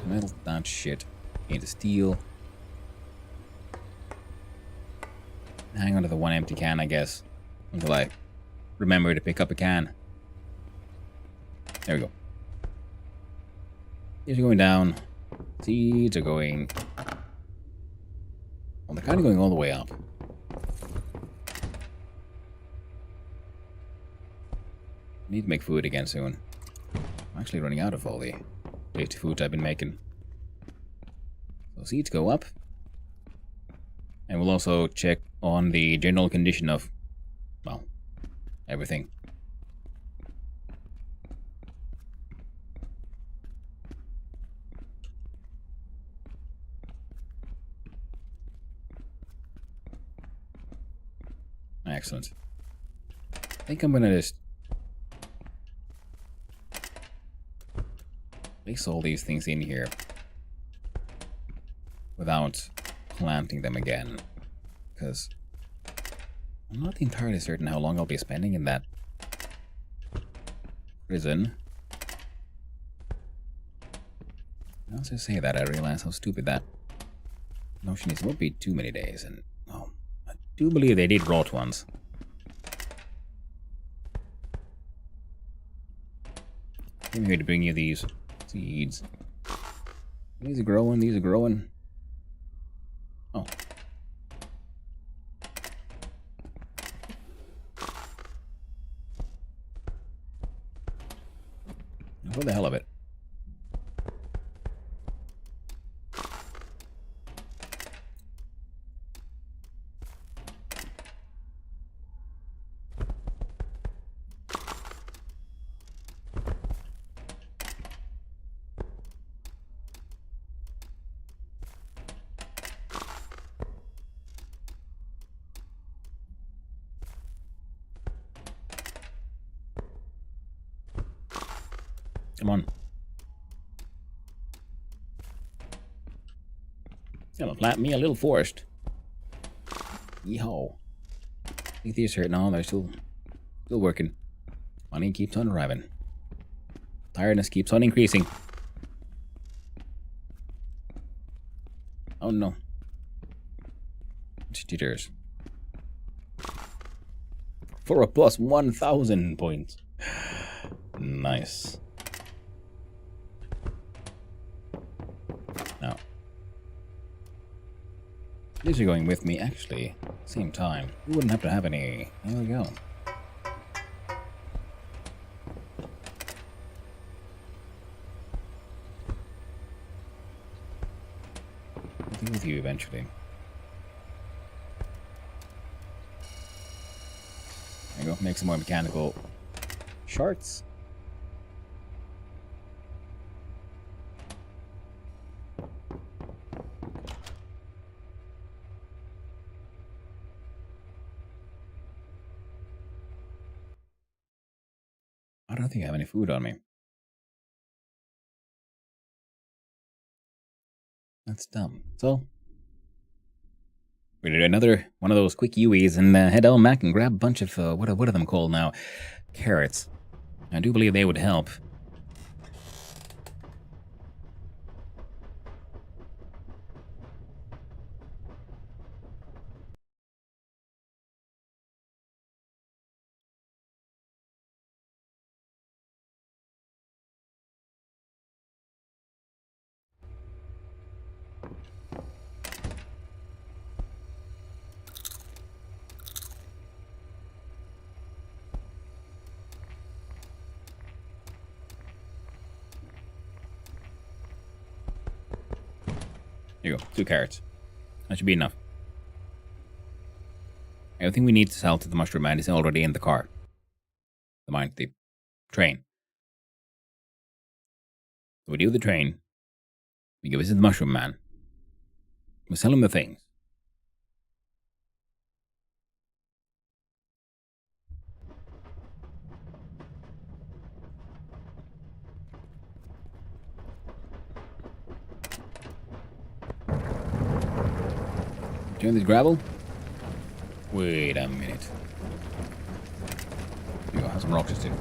melt that shit into steel. Hang on to the one empty can, I guess. Until I remember to pick up a can. There we go. Seeds are going down. Seeds are going... Well, they're kind of going all the way up. Need to make food again soon. I'm actually running out of all the tasty foods I've been making. So seeds go up. And we'll also check on the general condition of, well, everything. Excellent. I think I'm gonna just place all these things in here without planting them again, because I'm not entirely certain how long I'll be spending in that prison. As I say that, I realize how stupid that notion is. It won't be too many days, and oh, I do believe they did rot once. I'm here to bring you these seeds. These are growing, these are growing. Oh. For the hell of it. Come on. Gonna plant me a little forest. Yeehaw. I think these hurt now, they're still working. Money keeps on arriving. Tiredness keeps on increasing. Oh no. Jitters. For a plus 1,000 points. Nice. Now. These are going with me, actually. Same time. We wouldn't have to have any. There we go. I'll be with you eventually. There you go. Make some more mechanical shards. I don't think I have any food on me. That's dumb. So, we're gonna do another one of those quick UEs and head on back and grab a bunch of, what are them called now? Carrots. I do believe they would help. Here you go, 2 carrots. That should be enough. Everything we need to sell to the mushroom man is already in the car. The train. So we do the train. We go visit the mushroom man. We sell him the things. Turn this gravel. Wait a minute. Here you go, have some rocks too.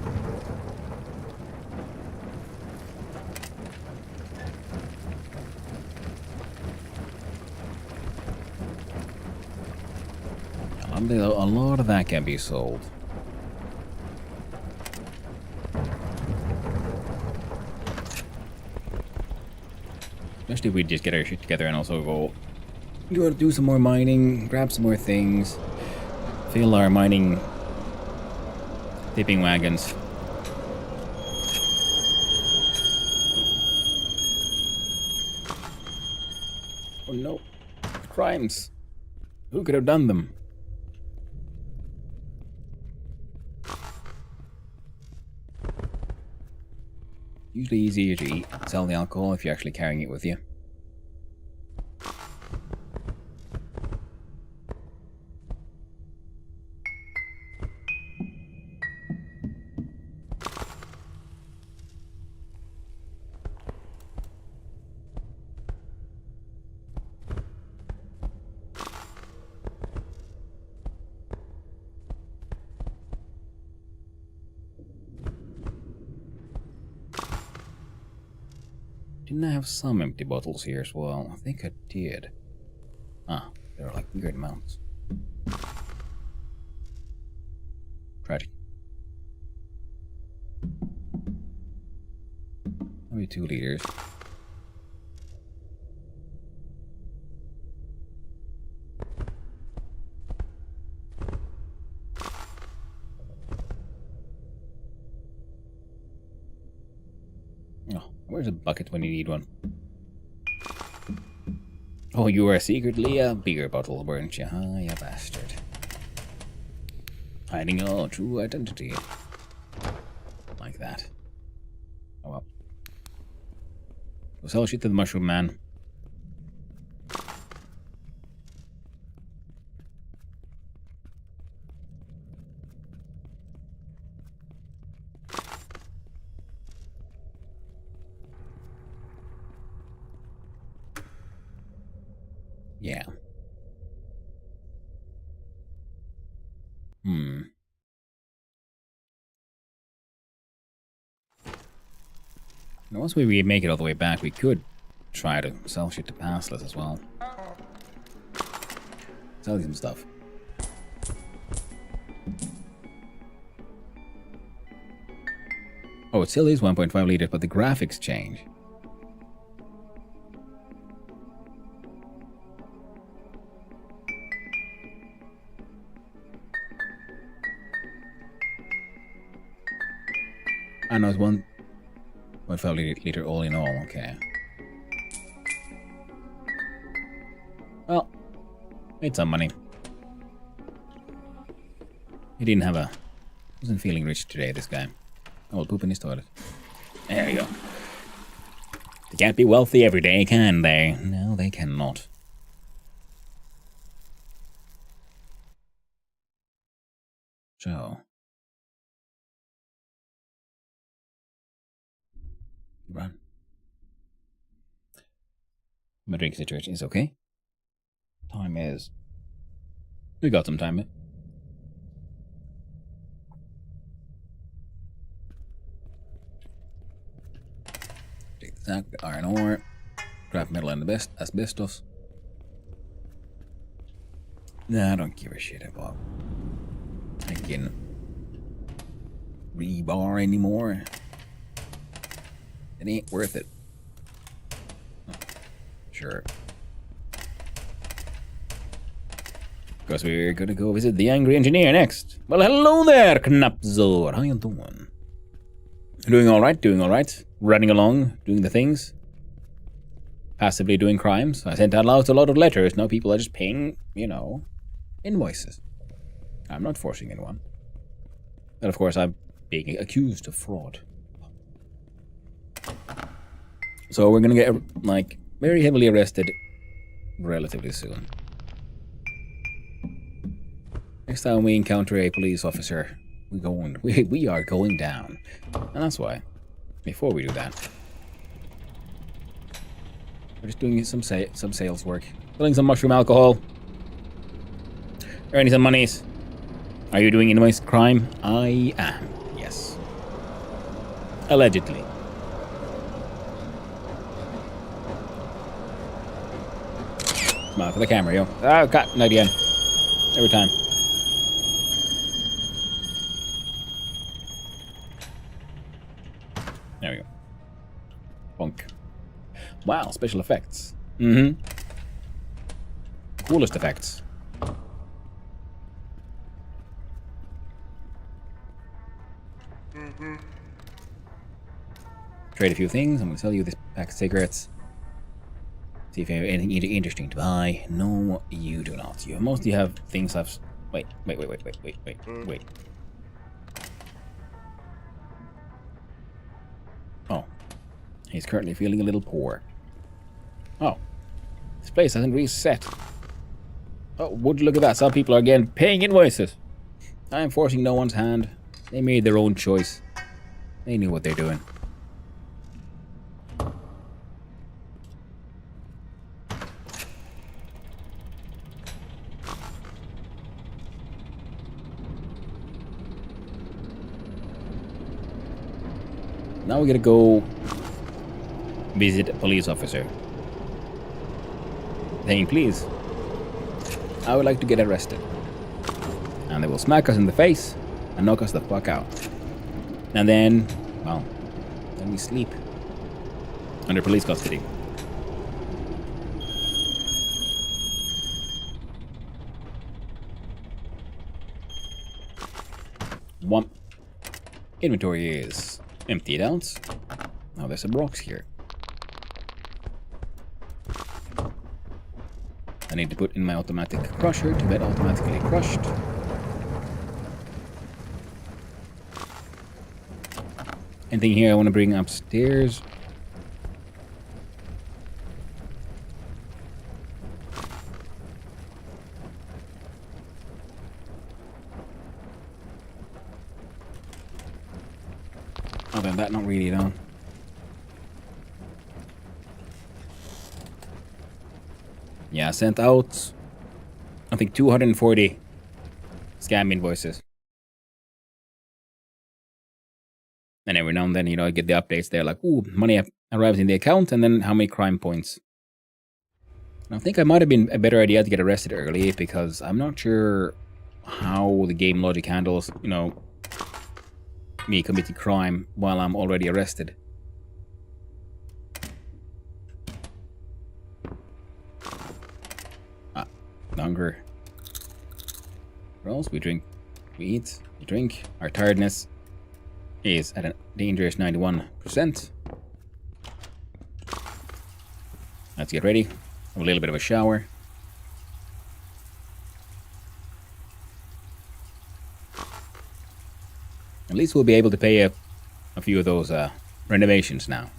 A lot of that can be sold. Especially if we just get our shit together and also go do some more mining, grab some more things, fill our mining tipping wagons. Oh no. Crimes. Who could have done them? Usually easier to eat, sell the alcohol if you're actually carrying it with you. Didn't I have some empty bottles here as well? I think I did. Ah, there are like weird amounts. Tragic. Maybe 2 liters. Oh, where's a bucket when you need one? Oh, you were secretly a beer bottle, weren't you? Ah, you bastard. Hiding your true identity. Like that. Oh well. We'll sell shit to the mushroom man. Yeah. Now, once we make it all the way back, we could try to sell shit to passless as well. Sell some stuff. Oh, it still is 1.5 liters, but the graphics change. I know it's 1.5 liter all in all, okay. Well, made some money. He didn't have a... wasn't feeling rich today, this guy. Oh, poop in his toilet. There you go. They can't be wealthy every day, can they? No, they cannot. So... run. My drink situation is okay. Time is... we got some time, Take the sack, the iron ore, scrap metal and the asbestos. Nah, I don't give a shit about taking rebar anymore. It ain't worth it. Sure. Because we're gonna go visit the angry engineer next. Well, hello there, Knapzor. How you doing? Doing alright, doing alright. Running along, doing the things. Passively doing crimes. I sent out a lot of letters. Now people are just paying, you know, invoices. I'm not forcing anyone. And of course, I'm being accused of fraud. So we're gonna get, like, very heavily arrested relatively soon. Next time we encounter a police officer, we are going down. And that's why, before we do that, we're just doing some sales work. Selling some mushroom alcohol. Earning some monies. Are you doing invoice crime? I am, yes. Allegedly. Smile for the camera, yo. Oh, got an idea. Every time. There we go. Bonk. Wow, special effects. Mm-hmm. Coolest effects. Trade a few things. I'm gonna sell you this pack of cigarettes. See if you have anything interesting to buy. No, you do not. You mostly have things I've... Wait. Oh. He's currently feeling a little poor. Oh. This place hasn't reset. Oh, would you look at that? Some people are again paying invoices. I am forcing no one's hand. They made their own choice. They knew what they're doing. Now we're gonna go visit a police officer. Saying, please, I would like to get arrested. And they will smack us in the face and knock us the fuck out. And then, well, then we sleep under police custody. One inventory is emptied out. Now there's some rocks here. I need to put in my automatic crusher to get automatically crushed. Anything here I want to bring upstairs? Other than that, not really, though. Yeah, I sent out, I think, 240 scam invoices. And every now and then, I get the updates there like, ooh, money arrives in the account, and then how many crime points. And I think it might have been a better idea to get arrested early, because I'm not sure how the game logic handles, me committing crime while I'm already arrested. Hunger. Rolls, we drink, we eat, we drink. Our tiredness is at a dangerous 91%. Let's get ready. Have a little bit of a shower. At least we'll be able to pay a few of those renovations now.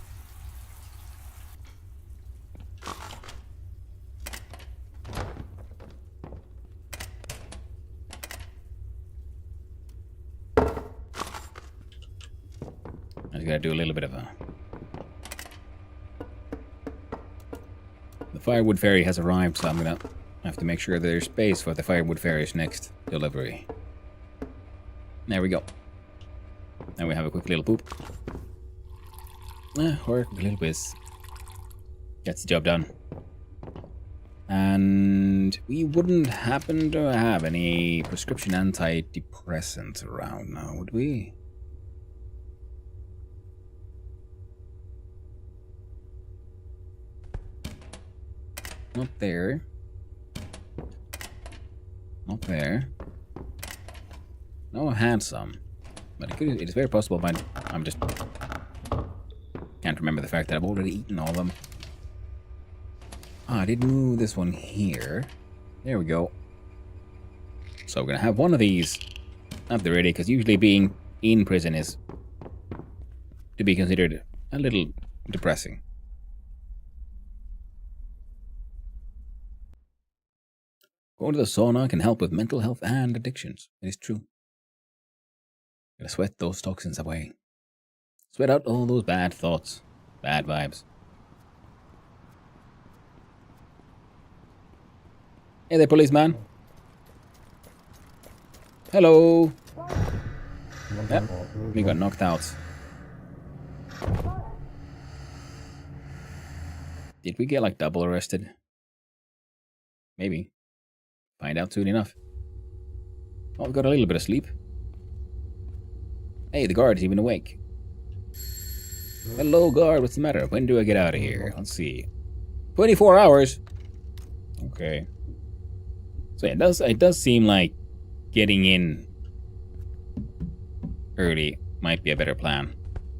I just gotta do a little bit of a... The firewood ferry has arrived, so I'm gonna have to make sure there's space for the firewood ferry's next delivery. There we go. Now we have a quick little poop. Or a little whiz. Gets the job done. And we wouldn't happen to have any prescription antidepressants around now, would we? Not there. Not there. No, handsome. But it is very possible I'm just... Can't remember the fact that I've already eaten all of them. I did move this one here. There we go. So we're gonna have one of these at the ready, because usually being in prison is to be considered a little depressing. Going to the sauna can help with mental health and addictions. It is true. Gotta sweat those toxins away. Sweat out all those bad thoughts, bad vibes. Hey there, policeman. Hello. Yep, we got knocked out. Did we get like double arrested? Maybe. Find out soon enough. Oh, we got a little bit of sleep. Hey, the guard's even awake. Hello, guard. What's the matter? When do I get out of here? Let's see. 24 hours. Okay. So it does seem like getting in early might be a better plan.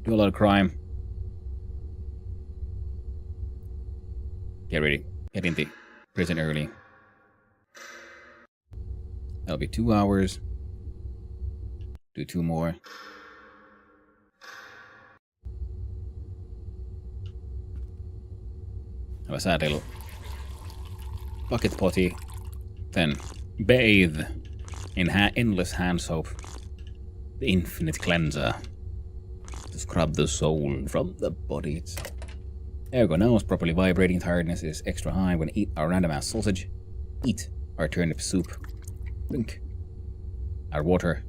Do a lot of crime. Get ready. Get into prison early. That'll be 2 hours. Do 2 more. Have a sad little bucket potty. Then bathe in endless hand soap. The infinite cleanser. To scrub the soul from the body itself. There we go. Now it's properly vibrating. Tiredness is extra high. I'm going to eat our random ass sausage. Eat our turnip soup. Drink our water.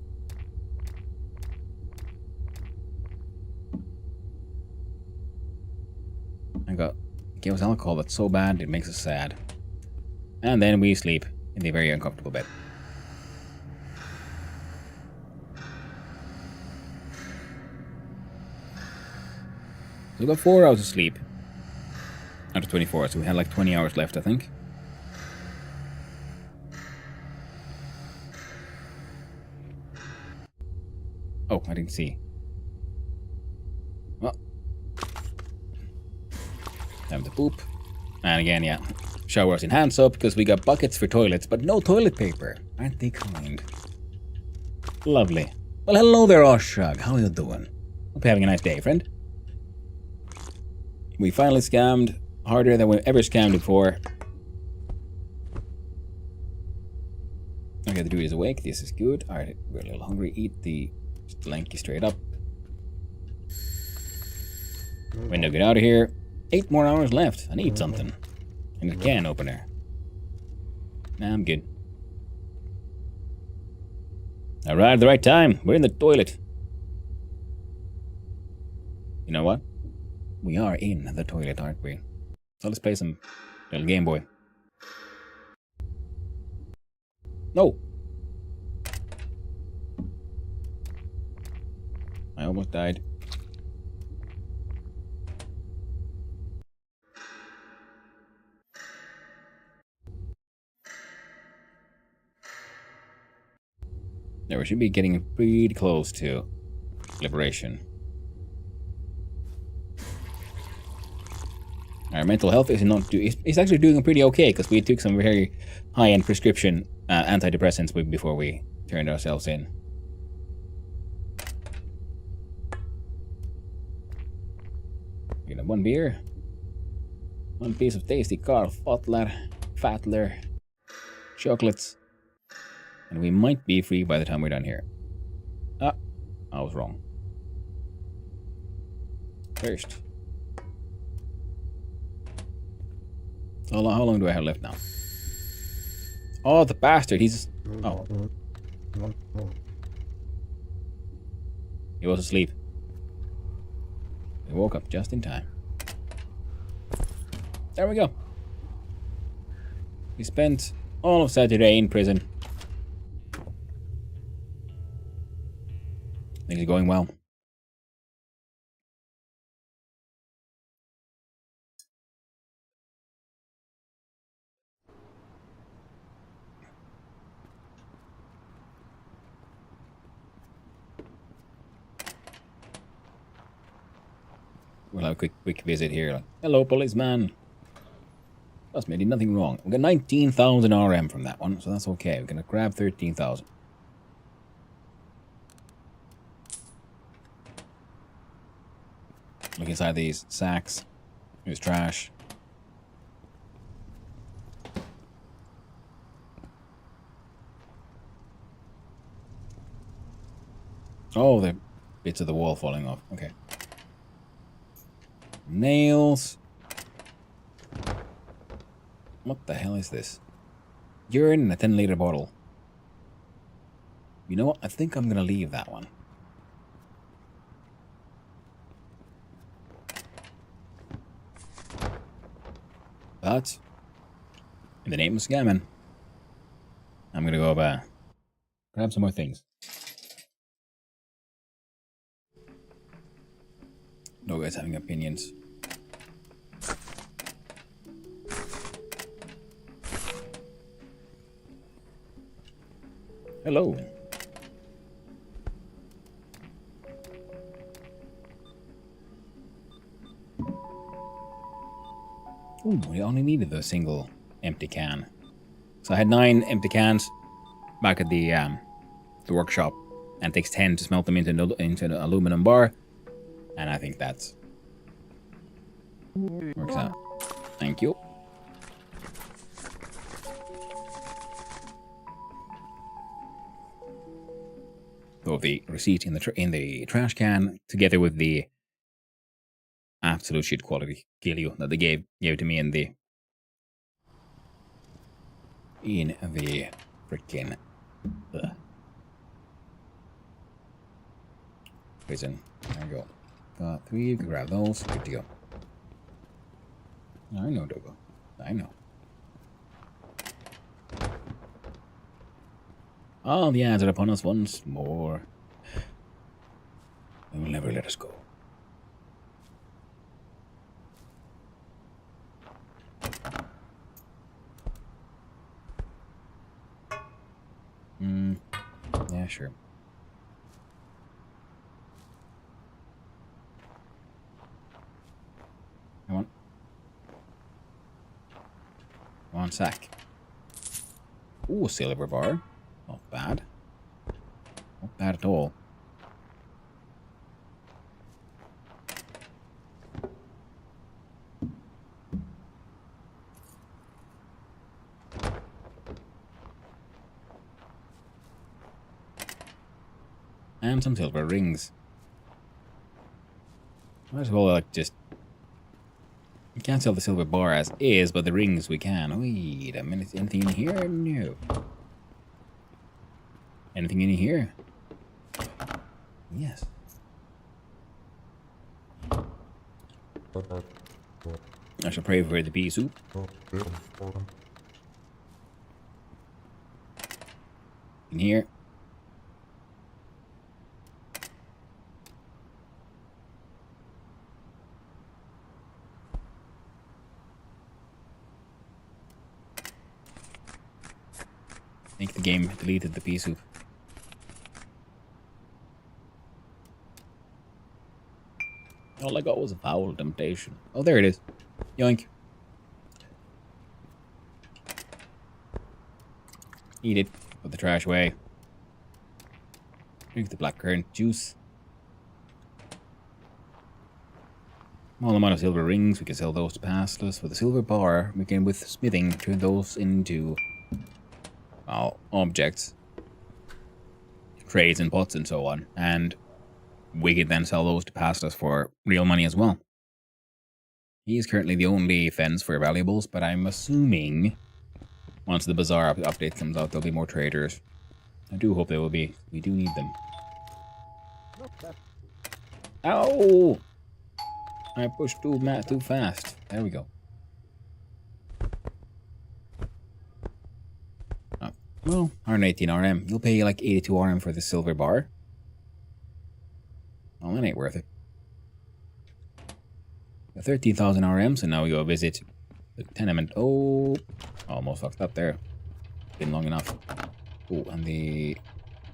I got gave us alcohol that's so bad it makes us sad. And then we sleep in the very uncomfortable bed. So we got 4 hours of sleep out of 24, so we had like 20 hours left, I think. Oh, I didn't see. Well, time to poop. And again, yeah, showers in hand soap because we got buckets for toilets, but no toilet paper. Aren't they kind? Lovely. Well, hello there, Oshag. How are you doing? Hope you're having a nice day, friend. We finally scammed harder than we've ever scammed before. Okay, the dude is awake. This is good. Alright, we're a little hungry. Eat the lanky straight up. Window, get out of here. 8 more hours left. I need something. And a can opener. Nah, I'm good. Arrived at the right time. We're in the toilet. You know what? We are in the toilet, aren't we? So let's play some little Game Boy. No! I almost died. Now we should be getting pretty close to liberation. Our mental health is not it's actually doing pretty okay because we took some very high-end prescription antidepressants before we turned ourselves in. You know, one beer, one piece of tasty Carl Fatler chocolates, and we might be free by the time we're done here. Ah, I was wrong. First. How long do I have left now? Oh, the bastard, he's... Oh. He was asleep. He woke up just in time. There we go. We spent all of Saturday in prison. Things are going well. We'll have a quick visit here. Like, hello, policeman. Trust me, I did nothing wrong. We got 19,000 RM from that one, so that's okay. We're gonna grab 13,000. Look inside these sacks. There's trash. Oh, the bits of the wall falling off. Okay. Nails. What the hell is this? Urine in a 10-liter bottle. You know what? I think I'm gonna leave that one. But, in the name of scamming, I'm gonna go grab some more things. No guys having opinions. Hello. Ooh, we only needed a single empty can. So I had 9 empty cans back at the workshop, and it takes 10 to smelt them into an aluminum bar, and I think that's works out. Thank you. So the receipt in the trash can, together with the absolute shit quality Kilju that they gave to me in the freaking prison. There we go. Got 3. You can grab those. Good to go. I know, Dogo. I know. All the odds are upon us once more. They will never let us go. Yeah, sure. Come on. Come on, sack. Ooh, silver bar. Not bad. Not bad at all. And some silver rings. Might as well just Can't sell the silver bar as is, but the rings we can. Wait a minute. Anything in here? No. Anything in here? Yes. I shall pray for the pea soup. In here. I think the game deleted the pea soup. All I got was a foul temptation. Oh, there it is. Yoink. Eat it. Put the trash away. Drink the blackcurrant juice. Small amount of silver rings. We can sell those to pastless. With a silver bar, we can, with smithing, turn those into, well, objects. Trays and pots and so on. And we could then sell those to pastless for real money as well. He is currently the only fence for valuables, but I'm assuming once the bazaar update comes out, there'll be more traders. I do hope there will be. We do need them. Ow! I pushed too fast. There we go. Oh, well, 118 RM. You'll pay like 82 RM for the silver bar. Well, that ain't worth it. 13,000 RM, so now we go visit the tenement. Oh, almost fucked up there. Been long enough. Oh, and the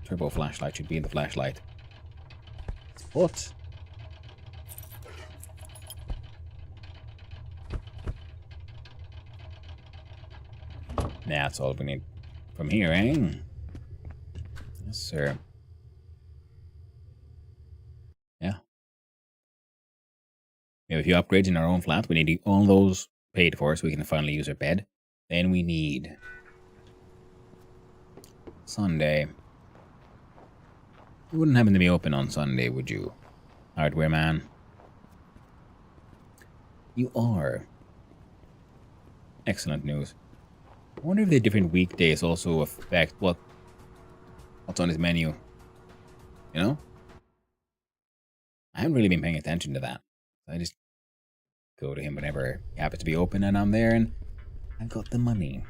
turbo flashlight should be in the flashlight. What? That's all we need from here, eh? Yes, sir. Yeah. We have a few upgrades in our own flat. We need all those paid for so we can finally use our bed. Then we need Sunday. You wouldn't happen to be open on Sunday, would you? Hardware man. You are. Excellent news. I wonder if the different weekdays also affect what's on his menu. You know? I haven't really been paying attention to that. I just go to him whenever he happens to be open and I'm there and I've got the money.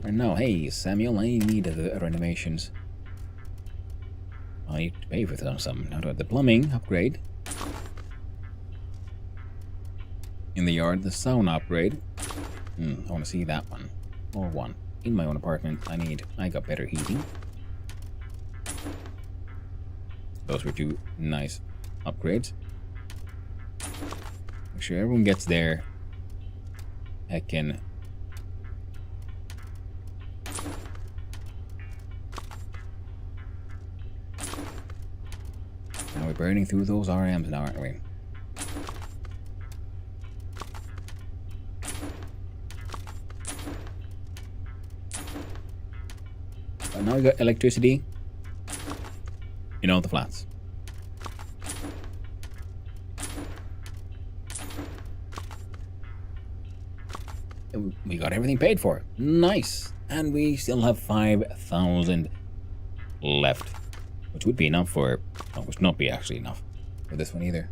And now, hey, Samuel, I need the renovations. I need to pay for some. Now, the plumbing upgrade. In the yard, the sauna upgrade. I want to see that one. Or one. In my own apartment, I got better heating. Those were two nice upgrades. Make sure everyone gets their heckin' now we're burning through those RMs now, aren't we? But now we got electricity in all the flats. We got everything paid for. Nice. And we still have 5,000 left. Which would be enough for... Oh, which not be actually enough for this one either.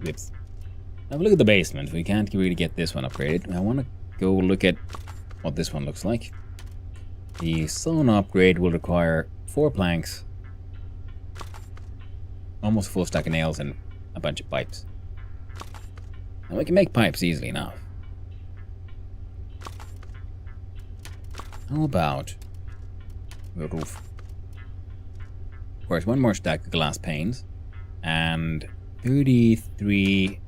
Whoops. Now look at the basement. We can't really get this one upgraded. I want to go look at what this one looks like. The sauna upgrade will require 4 planks, almost a full stack of nails, and a bunch of pipes. Now we can make pipes easily enough. How about the roof? Of course, 1 more stack of glass panes and 33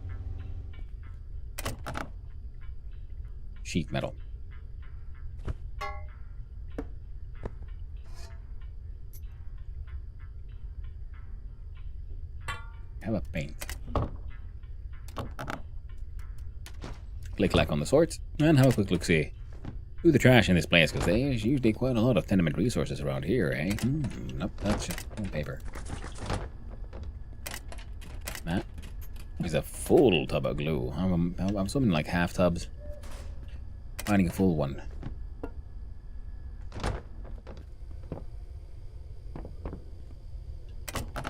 sheet metal. Have a paint. Click-clack on the sorts and have a quick look-see. Do the trash in this place, because there's usually quite a lot of tenement resources around here, eh? Nope, that's just paper. That. It's a full tub of glue. I'm swimming like half tubs. Finding a full one.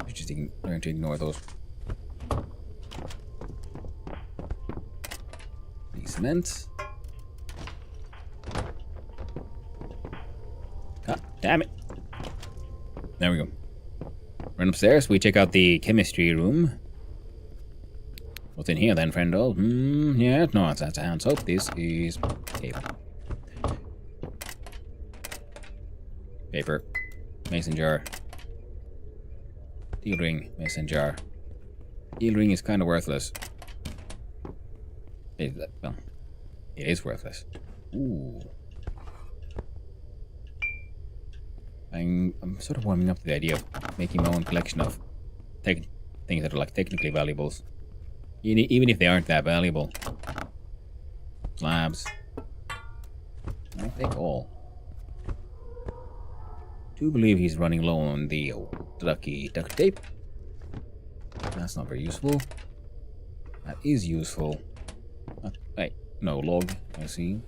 Just learn to ignore those. The cement. God damn it. There we go. Run upstairs. We check out the chemistry room. What's in here then, friendo? Yeah, no, that's a hand soap. This is paper. Paper. Mason jar. Steel ring. Mason jar. Steel ring is kind of worthless. Well, it is worthless. Ooh. I'm sort of warming up to the idea of making my own collection of things that are like technically valuables. Even if they aren't that valuable. Slabs. I take all. Do believe he's running low on the lucky duct tape. That's not very useful. That is useful. Wait, no log, I see.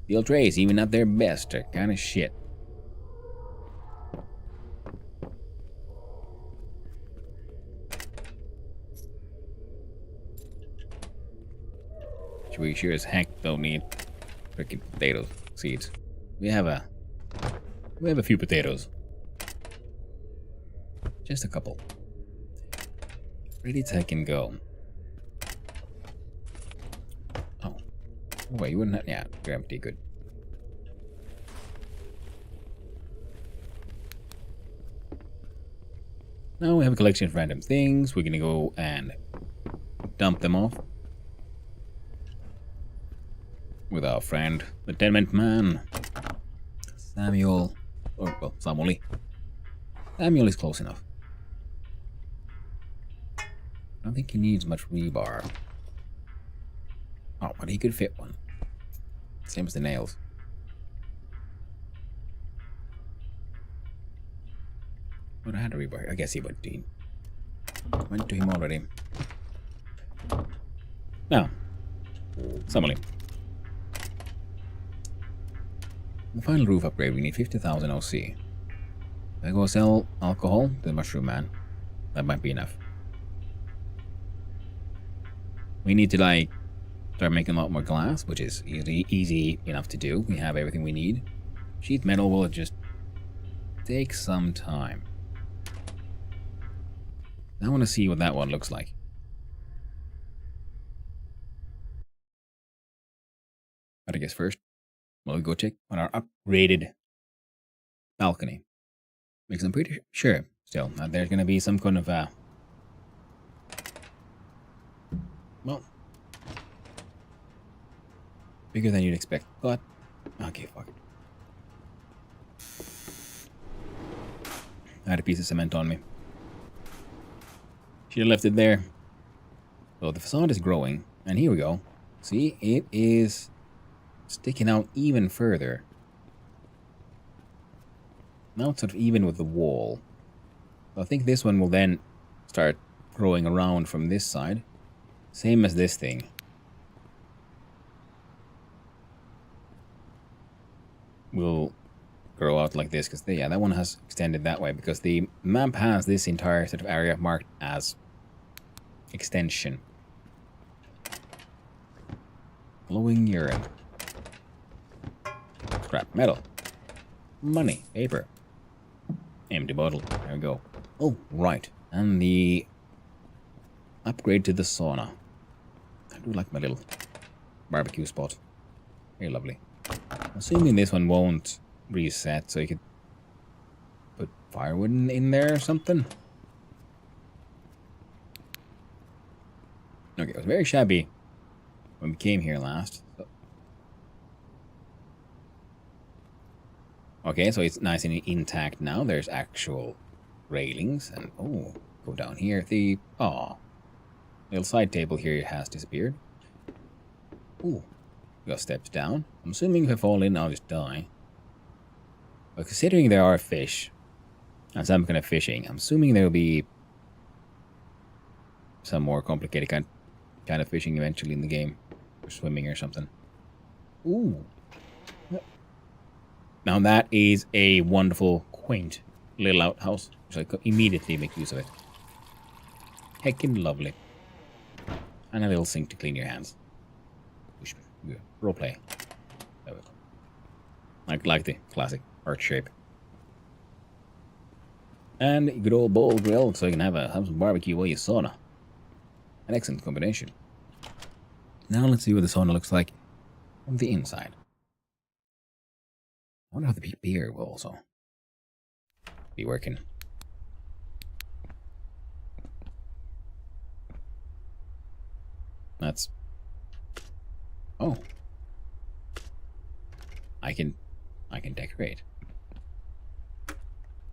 Steel trays, even at their best, are kind of shit. Which we sure as heck don't need freaking potato seeds. We have a few potatoes. Just a couple. Ready to take and go. Oh. Wait, you wouldn't have... Yeah, you're empty, good. Now we have a collection of random things. We're gonna go and dump them off. With our friend, the tenement man. Samuel. Or, well, Samuel. Samuel is close enough. I don't think he needs much rebar. Oh, but he could fit one. Same as the nails. But I had a rebar. I guess he went to him. Went to him already. Now, Samuel. The final roof upgrade, we need 50,000 OC. If I go sell alcohol to the mushroom man, that might be enough. We need to, like, start making a lot more glass, which is easy enough to do. We have everything we need. Sheet metal will just take some time. I want to see what that one looks like. But I guess first, we'll go check on our upgraded balcony. Because I'm pretty sure still that there's going to be some kind of well, bigger than you'd expect, but okay, fuck it. I had a piece of cement on me. Should have left it there. So the facade is growing, and here we go. See, it is sticking out even further. Now it's sort of even with the wall. So I think this one will then start growing around from this side. Same as this thing. Will grow out like this, because yeah, that one has extended that way, because the map has this entire sort of area marked as extension. Glowing urine. Scrap metal. Money. Paper. Empty bottle. There we go. Oh, right. And the upgrade to the sauna. I do like my little barbecue spot. Very lovely. Assuming this one won't reset, so you could put firewood in there or something. Okay, it was very shabby when we came here last. So. Okay, so it's nice and intact now. There's actual railings, and oh, go down here. The little side table here has disappeared. Ooh, got steps down. I'm assuming if I fall in, I'll just die. But considering there are fish and some kind of fishing, I'm assuming there'll be some more complicated kind of fishing eventually in the game, or swimming or something. Ooh. Now that is a wonderful, quaint little outhouse, which I could immediately make use of it. Heckin' lovely. And a little sink to clean your hands. Roleplay. Like the classic arch shape. And a good old bowl grill, so you can have some barbecue while you sauna. An excellent combination. Now let's see what the sauna looks like from the inside. I wonder how the beer will also be working. That's... Oh. I can decorate.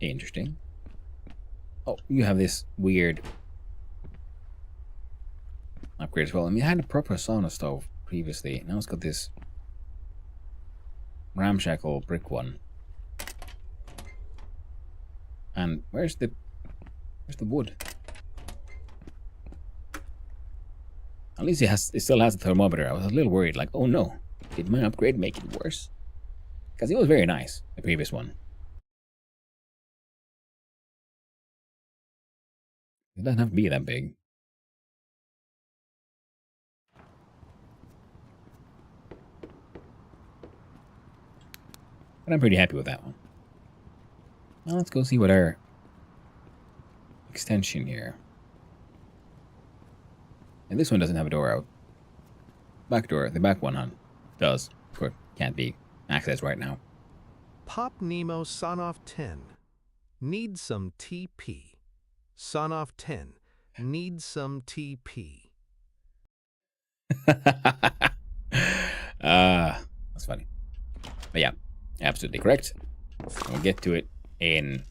Interesting. Oh, you have this weird upgrade as well. I mean, I had a proper sauna stove previously. Now it's got this ramshackle brick one. And where's the wood? At least it still has a thermometer. I was a little worried, like, oh no, did my upgrade make it worse? Because it was very nice, the previous one. It doesn't have to be that big. But I'm pretty happy with that one. Now let's go see what our extension here. And this one doesn't have a door out. Back door, the back one does. Of course, can't be accessed right now. Pop Nemo Sonoff 10. Need some TP. Sonoff 10. Need some TP. That's funny. But yeah, absolutely correct. We'll get to it in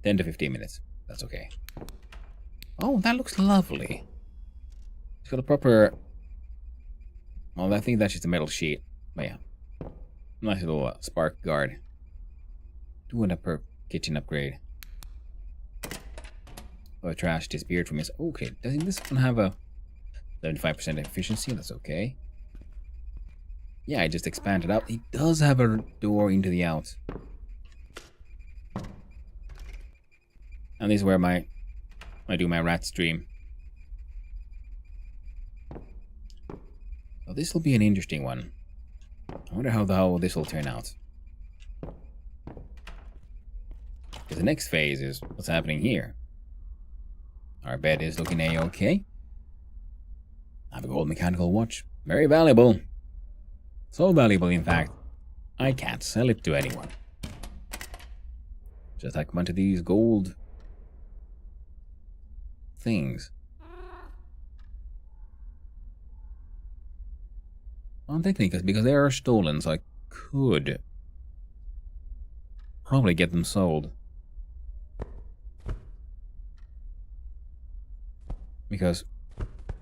10 to 15 minutes. That's okay. Oh, that looks lovely. It's got a proper... Well, I think that's just a metal sheet. But yeah. Nice little spark guard. Doing a per kitchen upgrade. Oh, trash disappeared from his... Okay, doesn't this one have a 75% efficiency? That's okay. Yeah, I just expanded out. It does have a door into the out. And this is where I do my rat stream. So this will be an interesting one. I wonder how this will turn out. Because the next phase is what's happening here. Our bed is looking A-okay. I have a gold mechanical watch. Very valuable. So valuable, in fact, I can't sell it to anyone. Just like a bunch of these gold things. Well, technically, because they are stolen, so I could probably get them sold. Because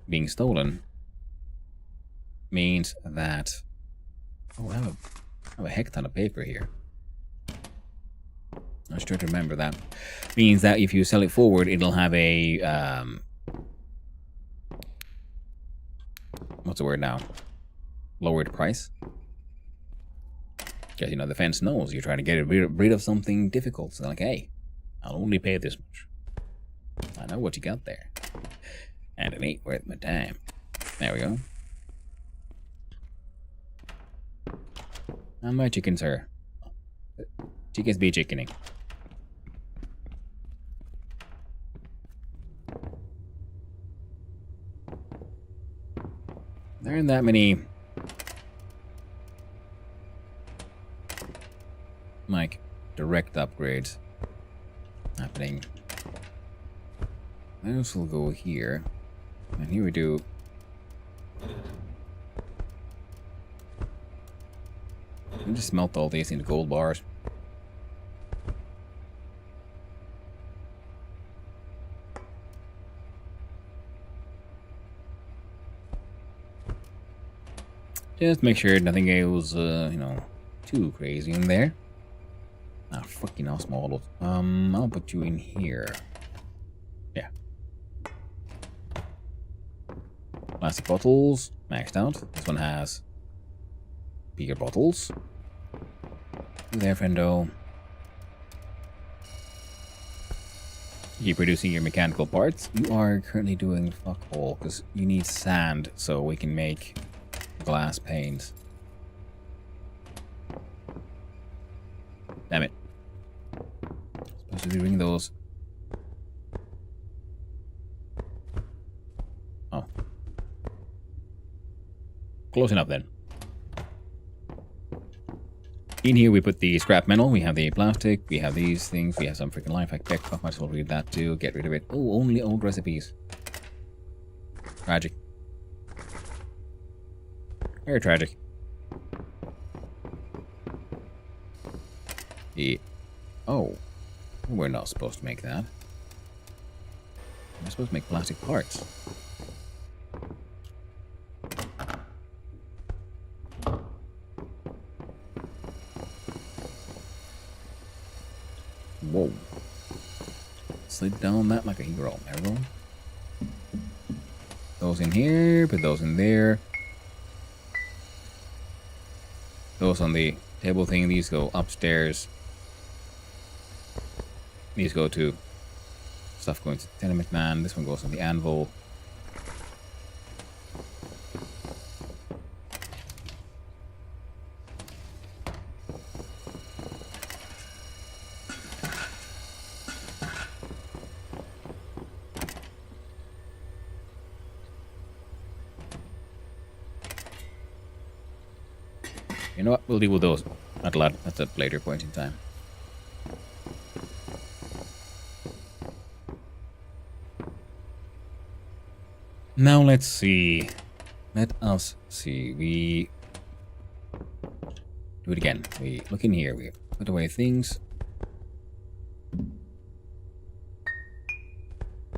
being stolen means that... Oh, I have a heck ton of paper here. I was trying to remember that. Means that if you sell it forward, it'll have a... what's the word now? Lowered price. Because, you know, the fence knows you're trying to get rid of something difficult. So they're like, hey, I'll only pay this much. I know what you got there. And it ain't worth my time. There we go. And my chickens are... Chickens be chickening. There aren't that many... like, direct upgrades happening. This will go here. And here we do... We just melt all these into gold bars. Just make sure nothing goes, you know, too crazy in there. Ah, fucking awesome models. I'll put you in here. Plastic bottles, maxed out. This one has beer bottles. There, friendo. Keep producing your mechanical parts. You are currently doing fuck all because you need sand so we can make glass panes. Damn it. Supposed to be doing those. Oh. Close enough then. In here we put the scrap metal, we have the plastic, we have these things, we have some freaking life hack tech. I might as well read that too, get rid of it. Oh, only old recipes. Tragic. Very tragic. Oh. We're not supposed to make that. We're supposed to make plastic parts. Whoa. Slid down that like a hero. There we go. Those in here, put those in there. Those on the table thing, these go upstairs. These go to stuff going to Tenement Man. This one goes on the anvil. You know what? We'll deal with those at a later point in time. Now let's see. Let us see. We do it again. We look in here. We put away things.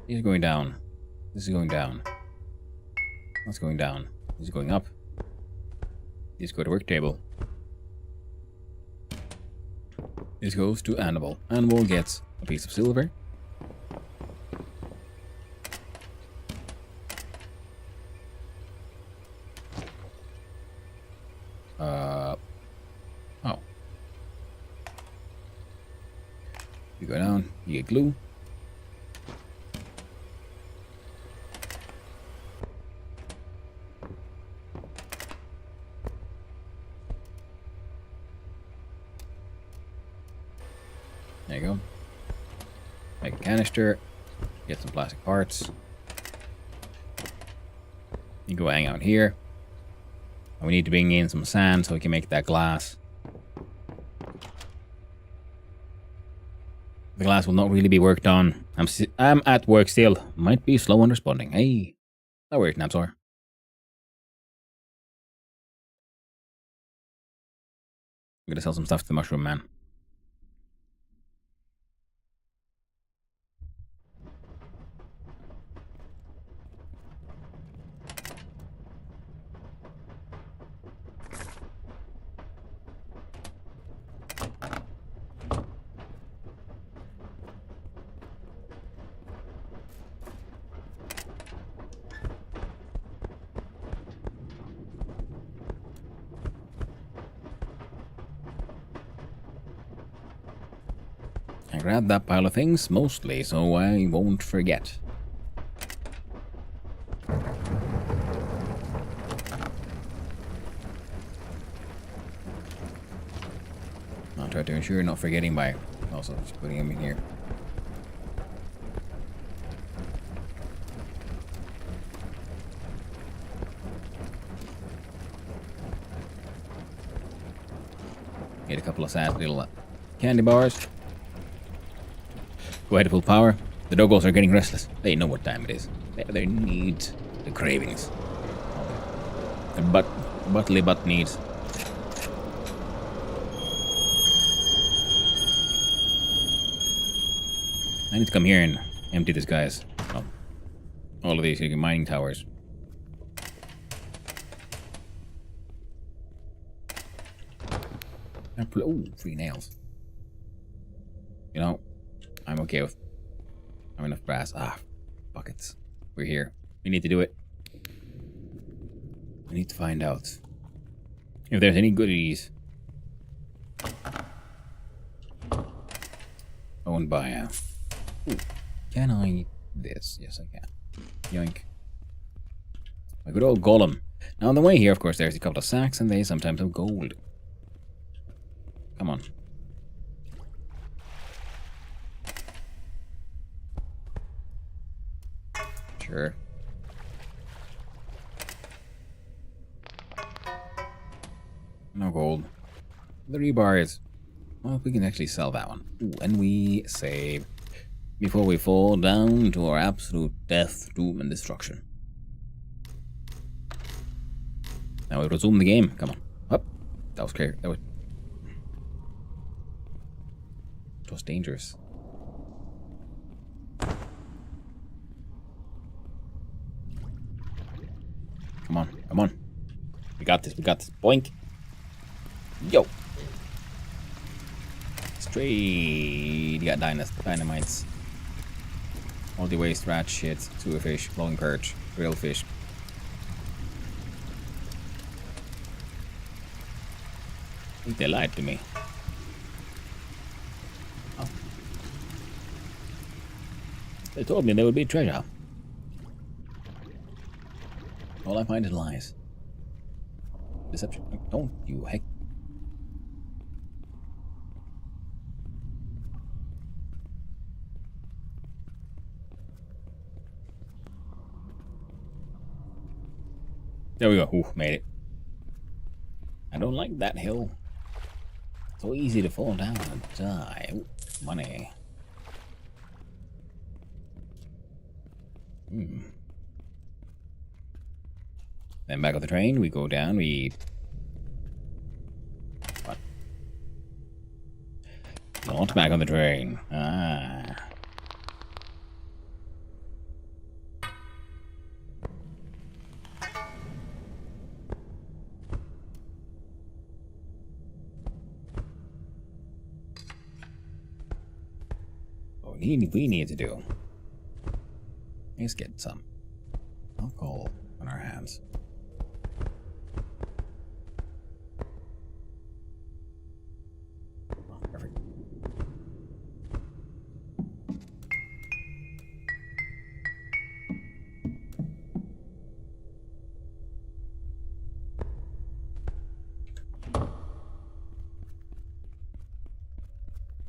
This is going down. This is going down. That's going down. This is going up. These go to work table. This goes to Animal. Animal gets a piece of silver. Oh. You go down, you get glue. There you go. Make a canister. Get some plastic parts. You go hang out here. And we need to bring in some sand so we can make that glass. The glass will not really be worked on. I'm at work still. Might be slow on responding. Hey. That worked, Napsor. I'm gonna sell some stuff to the Mushroom Man. I grabbed that pile of things mostly so I won't forget. I'll try to ensure not forgetting by also just putting them in here. Get a couple of sad little candy bars. Go ahead full power. The doggos are getting restless. They know what time it is. They need the cravings. The butt needs. I need to come here and empty this guy's. Oh, all of these mining towers. Oh, 3 nails. You know, I'm okay with. I have enough brass. Ah, buckets. We're here. We need to do it. I need to find out if there's any goodies owned by. Ooh, can I eat this? Yes, I can. Yoink. My good old golem. Now on the way here, of course, there's a couple of sacks, and they sometimes have gold. Come on. Sure. No gold. The rebar is... Well, we can actually sell that one. Ooh, and we save before we fall down to our absolute death, doom, and destruction. Now we resume the game. Come on. Up. That was clear. That was... It was dangerous. Come on. Come on. We got this. We got this. Boink. Yo. Straight. You got dynamites. Multi-waste, rat shit, sewer fish, flowing perch, grilled fish. I think they lied to me. Oh. They told me there would be treasure. All I find is lies. Deception. Don't you heck. There we go. Ooh, made it. I don't like that hill. So easy to fall down and die. Ooh, money. Then back on the train, we go down, we... What? Not back on the train. Ah. What we need to do is get some alcohol on our hands. Perfect.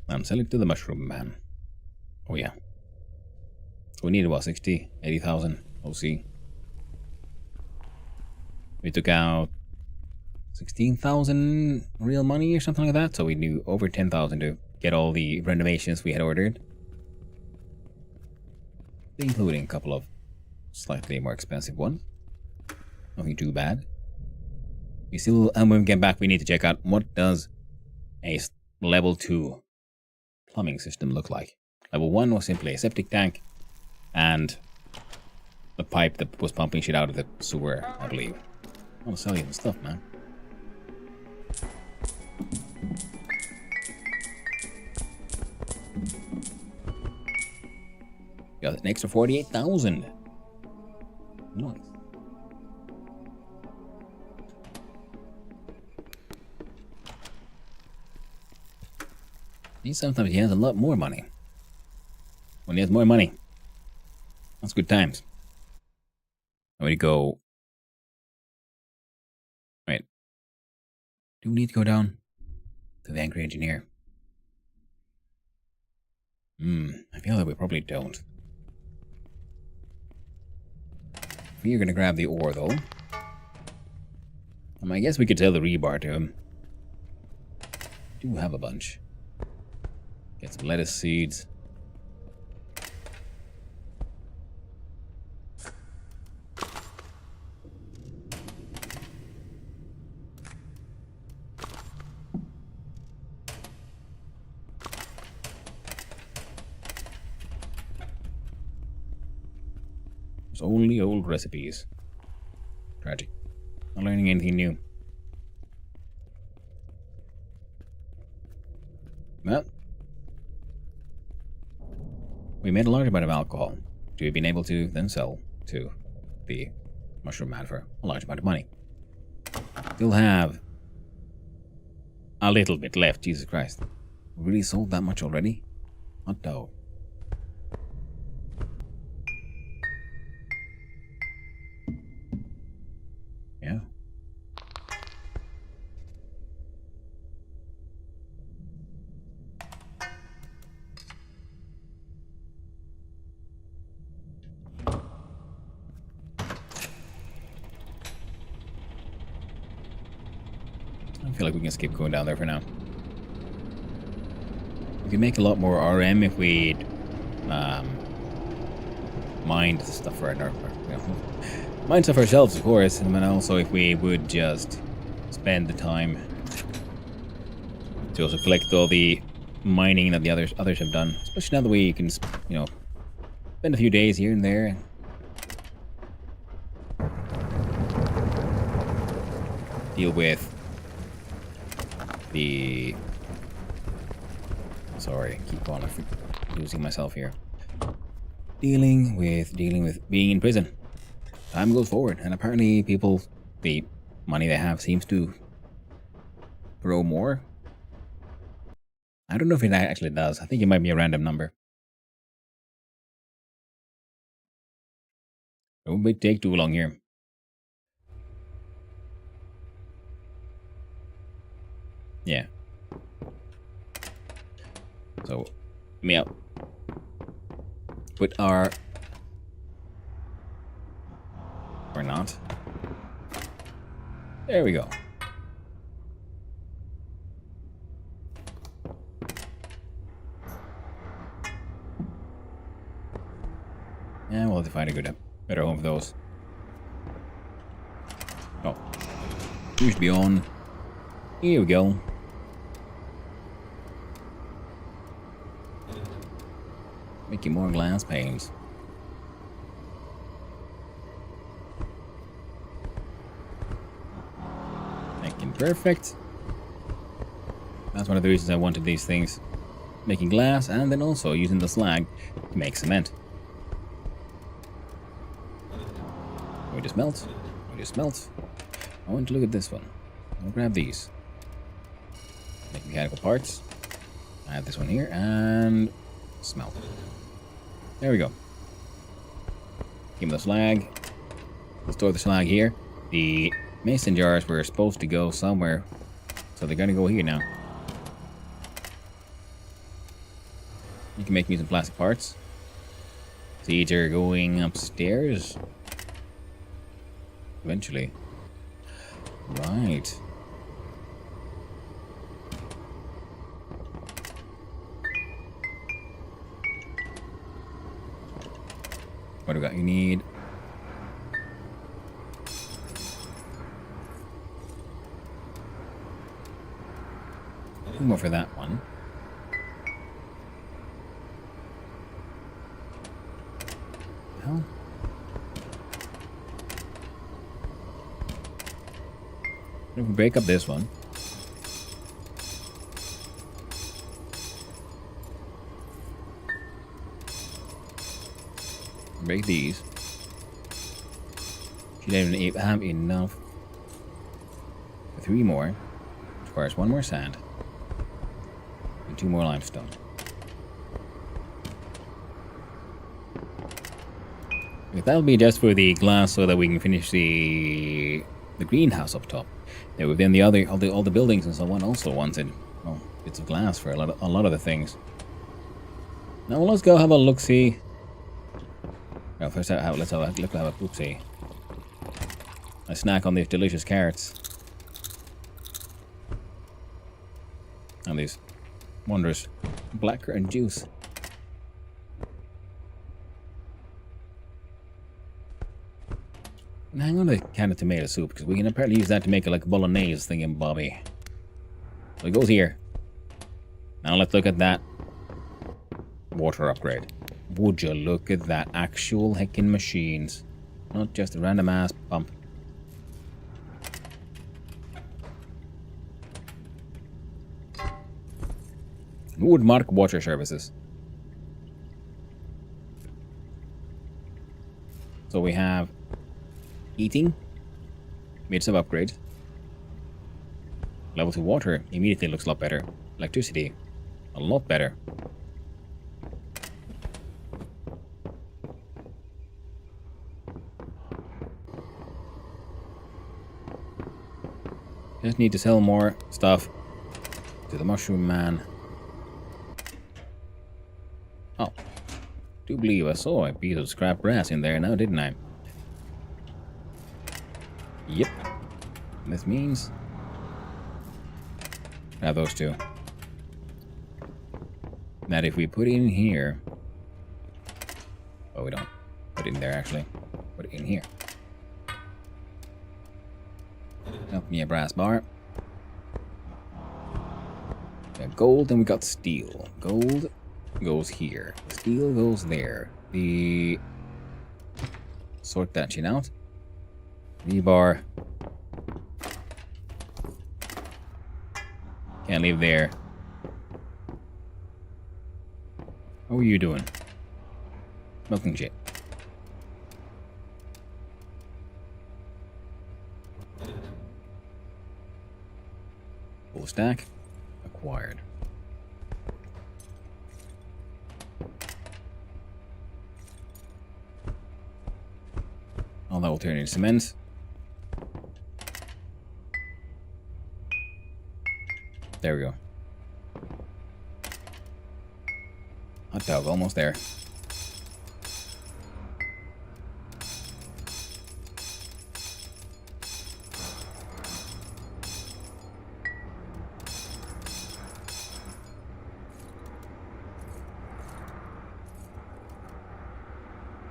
I'm selling to the mushroom man. Oh yeah. So we needed what, 60, 80,000 OC. We took out 16,000 real money or something like that. So we knew over 10,000 to get all the renovations we had ordered. Including a couple of slightly more expensive ones. Nothing too bad. We still, and when we get back, we need to check out what does a level 2 plumbing system look like. Level 1 was simply a septic tank and the pipe that was pumping shit out of the sewer, I believe. I want to sell you the stuff, man. Got an extra 48,000. Nice. Sometimes he has a lot more money. When he has more money, that's good times. I'm gonna go. Wait. Do we need to go down to the angry engineer? I feel that we probably don't. We're gonna grab the ore though. I guess we could sell the rebar to him. Do have a bunch. Get some lettuce seeds. It's only old recipes. Tragic. Not learning anything new. Well, we made a large amount of alcohol, which we've been able to then sell to the mushroom man for a large amount of money. Still have a little bit left. Jesus Christ. Really sold that much already? Hot dog. Yeah. I feel like we can skip going down there for now. We could make a lot more RM if we'd mined stuff for mine stuff ourselves, of course, and then also if we would just spend the time to also collect all the mining that the others have done, especially now that we can, you know, spend a few days here and there. Deal with the... Sorry, keep on losing myself here. Dealing with being in prison. Time goes forward, and apparently people, the money they have seems to grow more. I don't know if it actually does. I think it might be a random number. It won't take too long here. Yeah. So, me out. Put our... Or not. There we go. Yeah, we'll have to find a better home for those. Oh. You should be on. Here we go. Making more glass panes. Making perfect. That's one of the reasons I wanted these things. Making glass and then also using the slag to make cement. We just melt. We just melt. I want to look at this one. I'll grab these. Make mechanical parts. Add this one here and smelt. There we go. Give me the slag. Store the slag here. The mason jars were supposed to go somewhere, so they're gonna go here now. You can make me some plastic parts. Seeds are going upstairs. Eventually. Right. What do we got? You need... two more for that one. Hell? If we break up this one. Break these. She didn't even have enough for 3 more. Which requires 1 more sand. And 2 more limestone. That'll be just for the glass so that we can finish the greenhouse up top. Yeah, within the other all the buildings and so on also wanted bits of glass for a lot of the things. Now let's go have a look see. Well, first let's have a look see. I snack on these delicious carrots and these wondrous blackcurrant juice. And hang on to a can of tomato soup, because we can apparently use that to make it like a bolognese thingy bobby. So it goes here. Now let's look at that water upgrade. Would you look at that? Actual heckin' machines. Not just a random ass pump. Woodmark Water Services. So we have heating, made some upgrades. Level 2 water immediately looks a lot better. Electricity, a lot better. Just need to sell more stuff to the mushroom man. Oh, do believe I saw a piece of scrap brass in there now, didn't I? Yep. This means I have those two. That if we put it in here... Oh, we don't. Put it in there, actually. Put it in here. Help me a brass bar. We got gold and we got steel. Gold goes here. Steel goes there. The... Sort that shit out. Rebar. Can't leave there. How are you doing? Smoking shit. Full stack. Acquired. All that will turn into cement. There we go. Hot dog, almost there.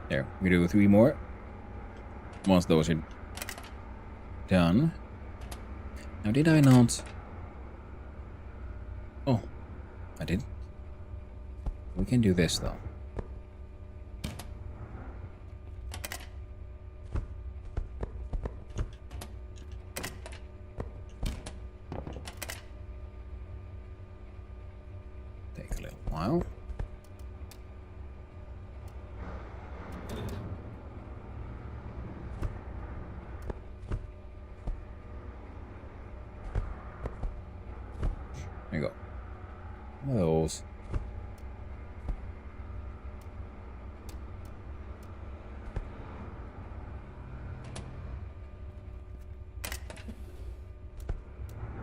There, we do 3 more. Once those are done. Now, did I not? Oh, I did. We can do this, though. Takes a little while. There you go. One of those.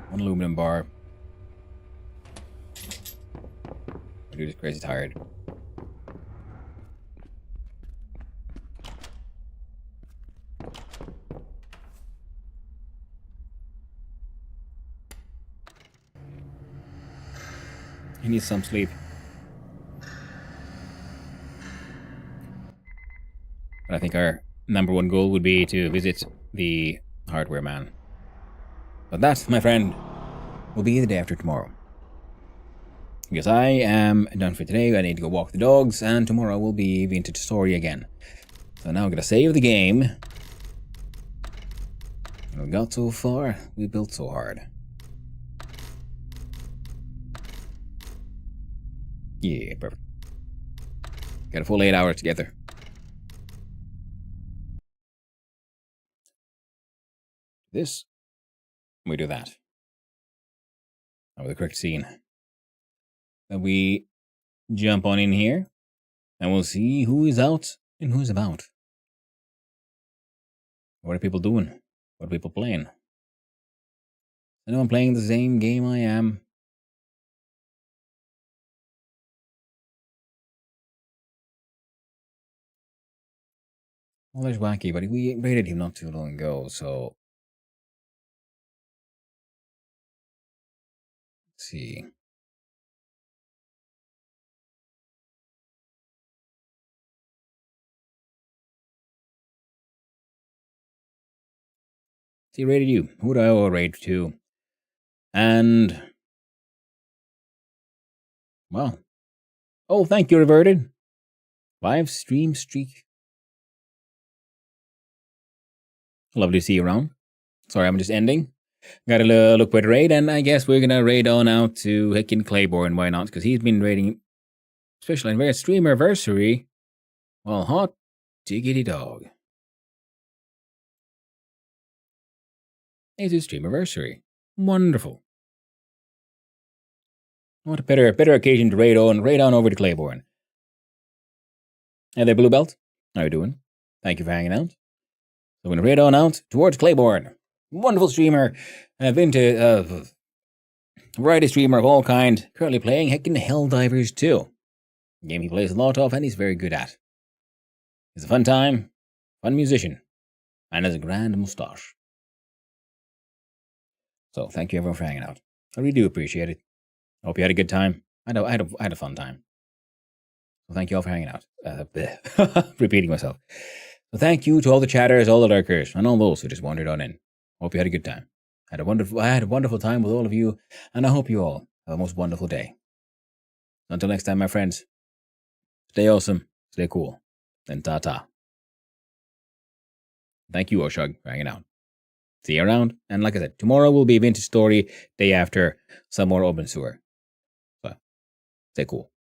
One aluminum bar. My dude is crazy tired. He needs some sleep. But I think our #1 goal would be to visit the hardware man. But that, my friend, will be the day after tomorrow. Because I am done for today. I need to go walk the dogs, and tomorrow will be Vintage Story again. So now I'm gonna save the game. We got so far, we built so hard. Yeah, perfect. Got a full 8 hours together. This, we do that. Now with the correct scene. Then we jump on in here, and we'll see who is out and who's about. What are people doing? What are people playing? Anyone playing the same game I am? Well, there's Wacky, but we raided him not too long ago, so... Let's see. He raided you. Who would I owe a raid to? And... Well. Oh, thank you, Reverted. 5 stream streak. Lovely to see you around. Sorry, I'm just ending. Got a look for the raid, and I guess we're gonna raid on out to Heckin Claiborne. Why not? Because he's been raiding, especially on streamerversary. Well, hot diggity dog. It's his streamerversary. Wonderful. What a better occasion to raid on over to Claiborne. Hey there, Blue Belt. How you doing? Thank you for hanging out. So we're going to raid on out towards Claiborne. Wonderful streamer. I've been to variety streamer of all kind. Currently playing heckin' Helldivers 2. A game he plays a lot of and he's very good at. He's a fun time, fun musician, and has a grand moustache. So thank you everyone for hanging out. I really do appreciate it. I hope you had a good time. I had a fun time. So thank you all for hanging out. Repeating myself. So thank you to all the chatters, all the lurkers, and all those who just wandered on in. Hope you had a good time. I had a wonderful time with all of you, and I hope you all have a most wonderful day. Until next time, my friends, stay awesome, stay cool, and ta-ta. Thank you, Oshug, for hanging out. See you around, and like I said, tomorrow will be Vintage Story, day after, some more Open Sewer. So, stay cool.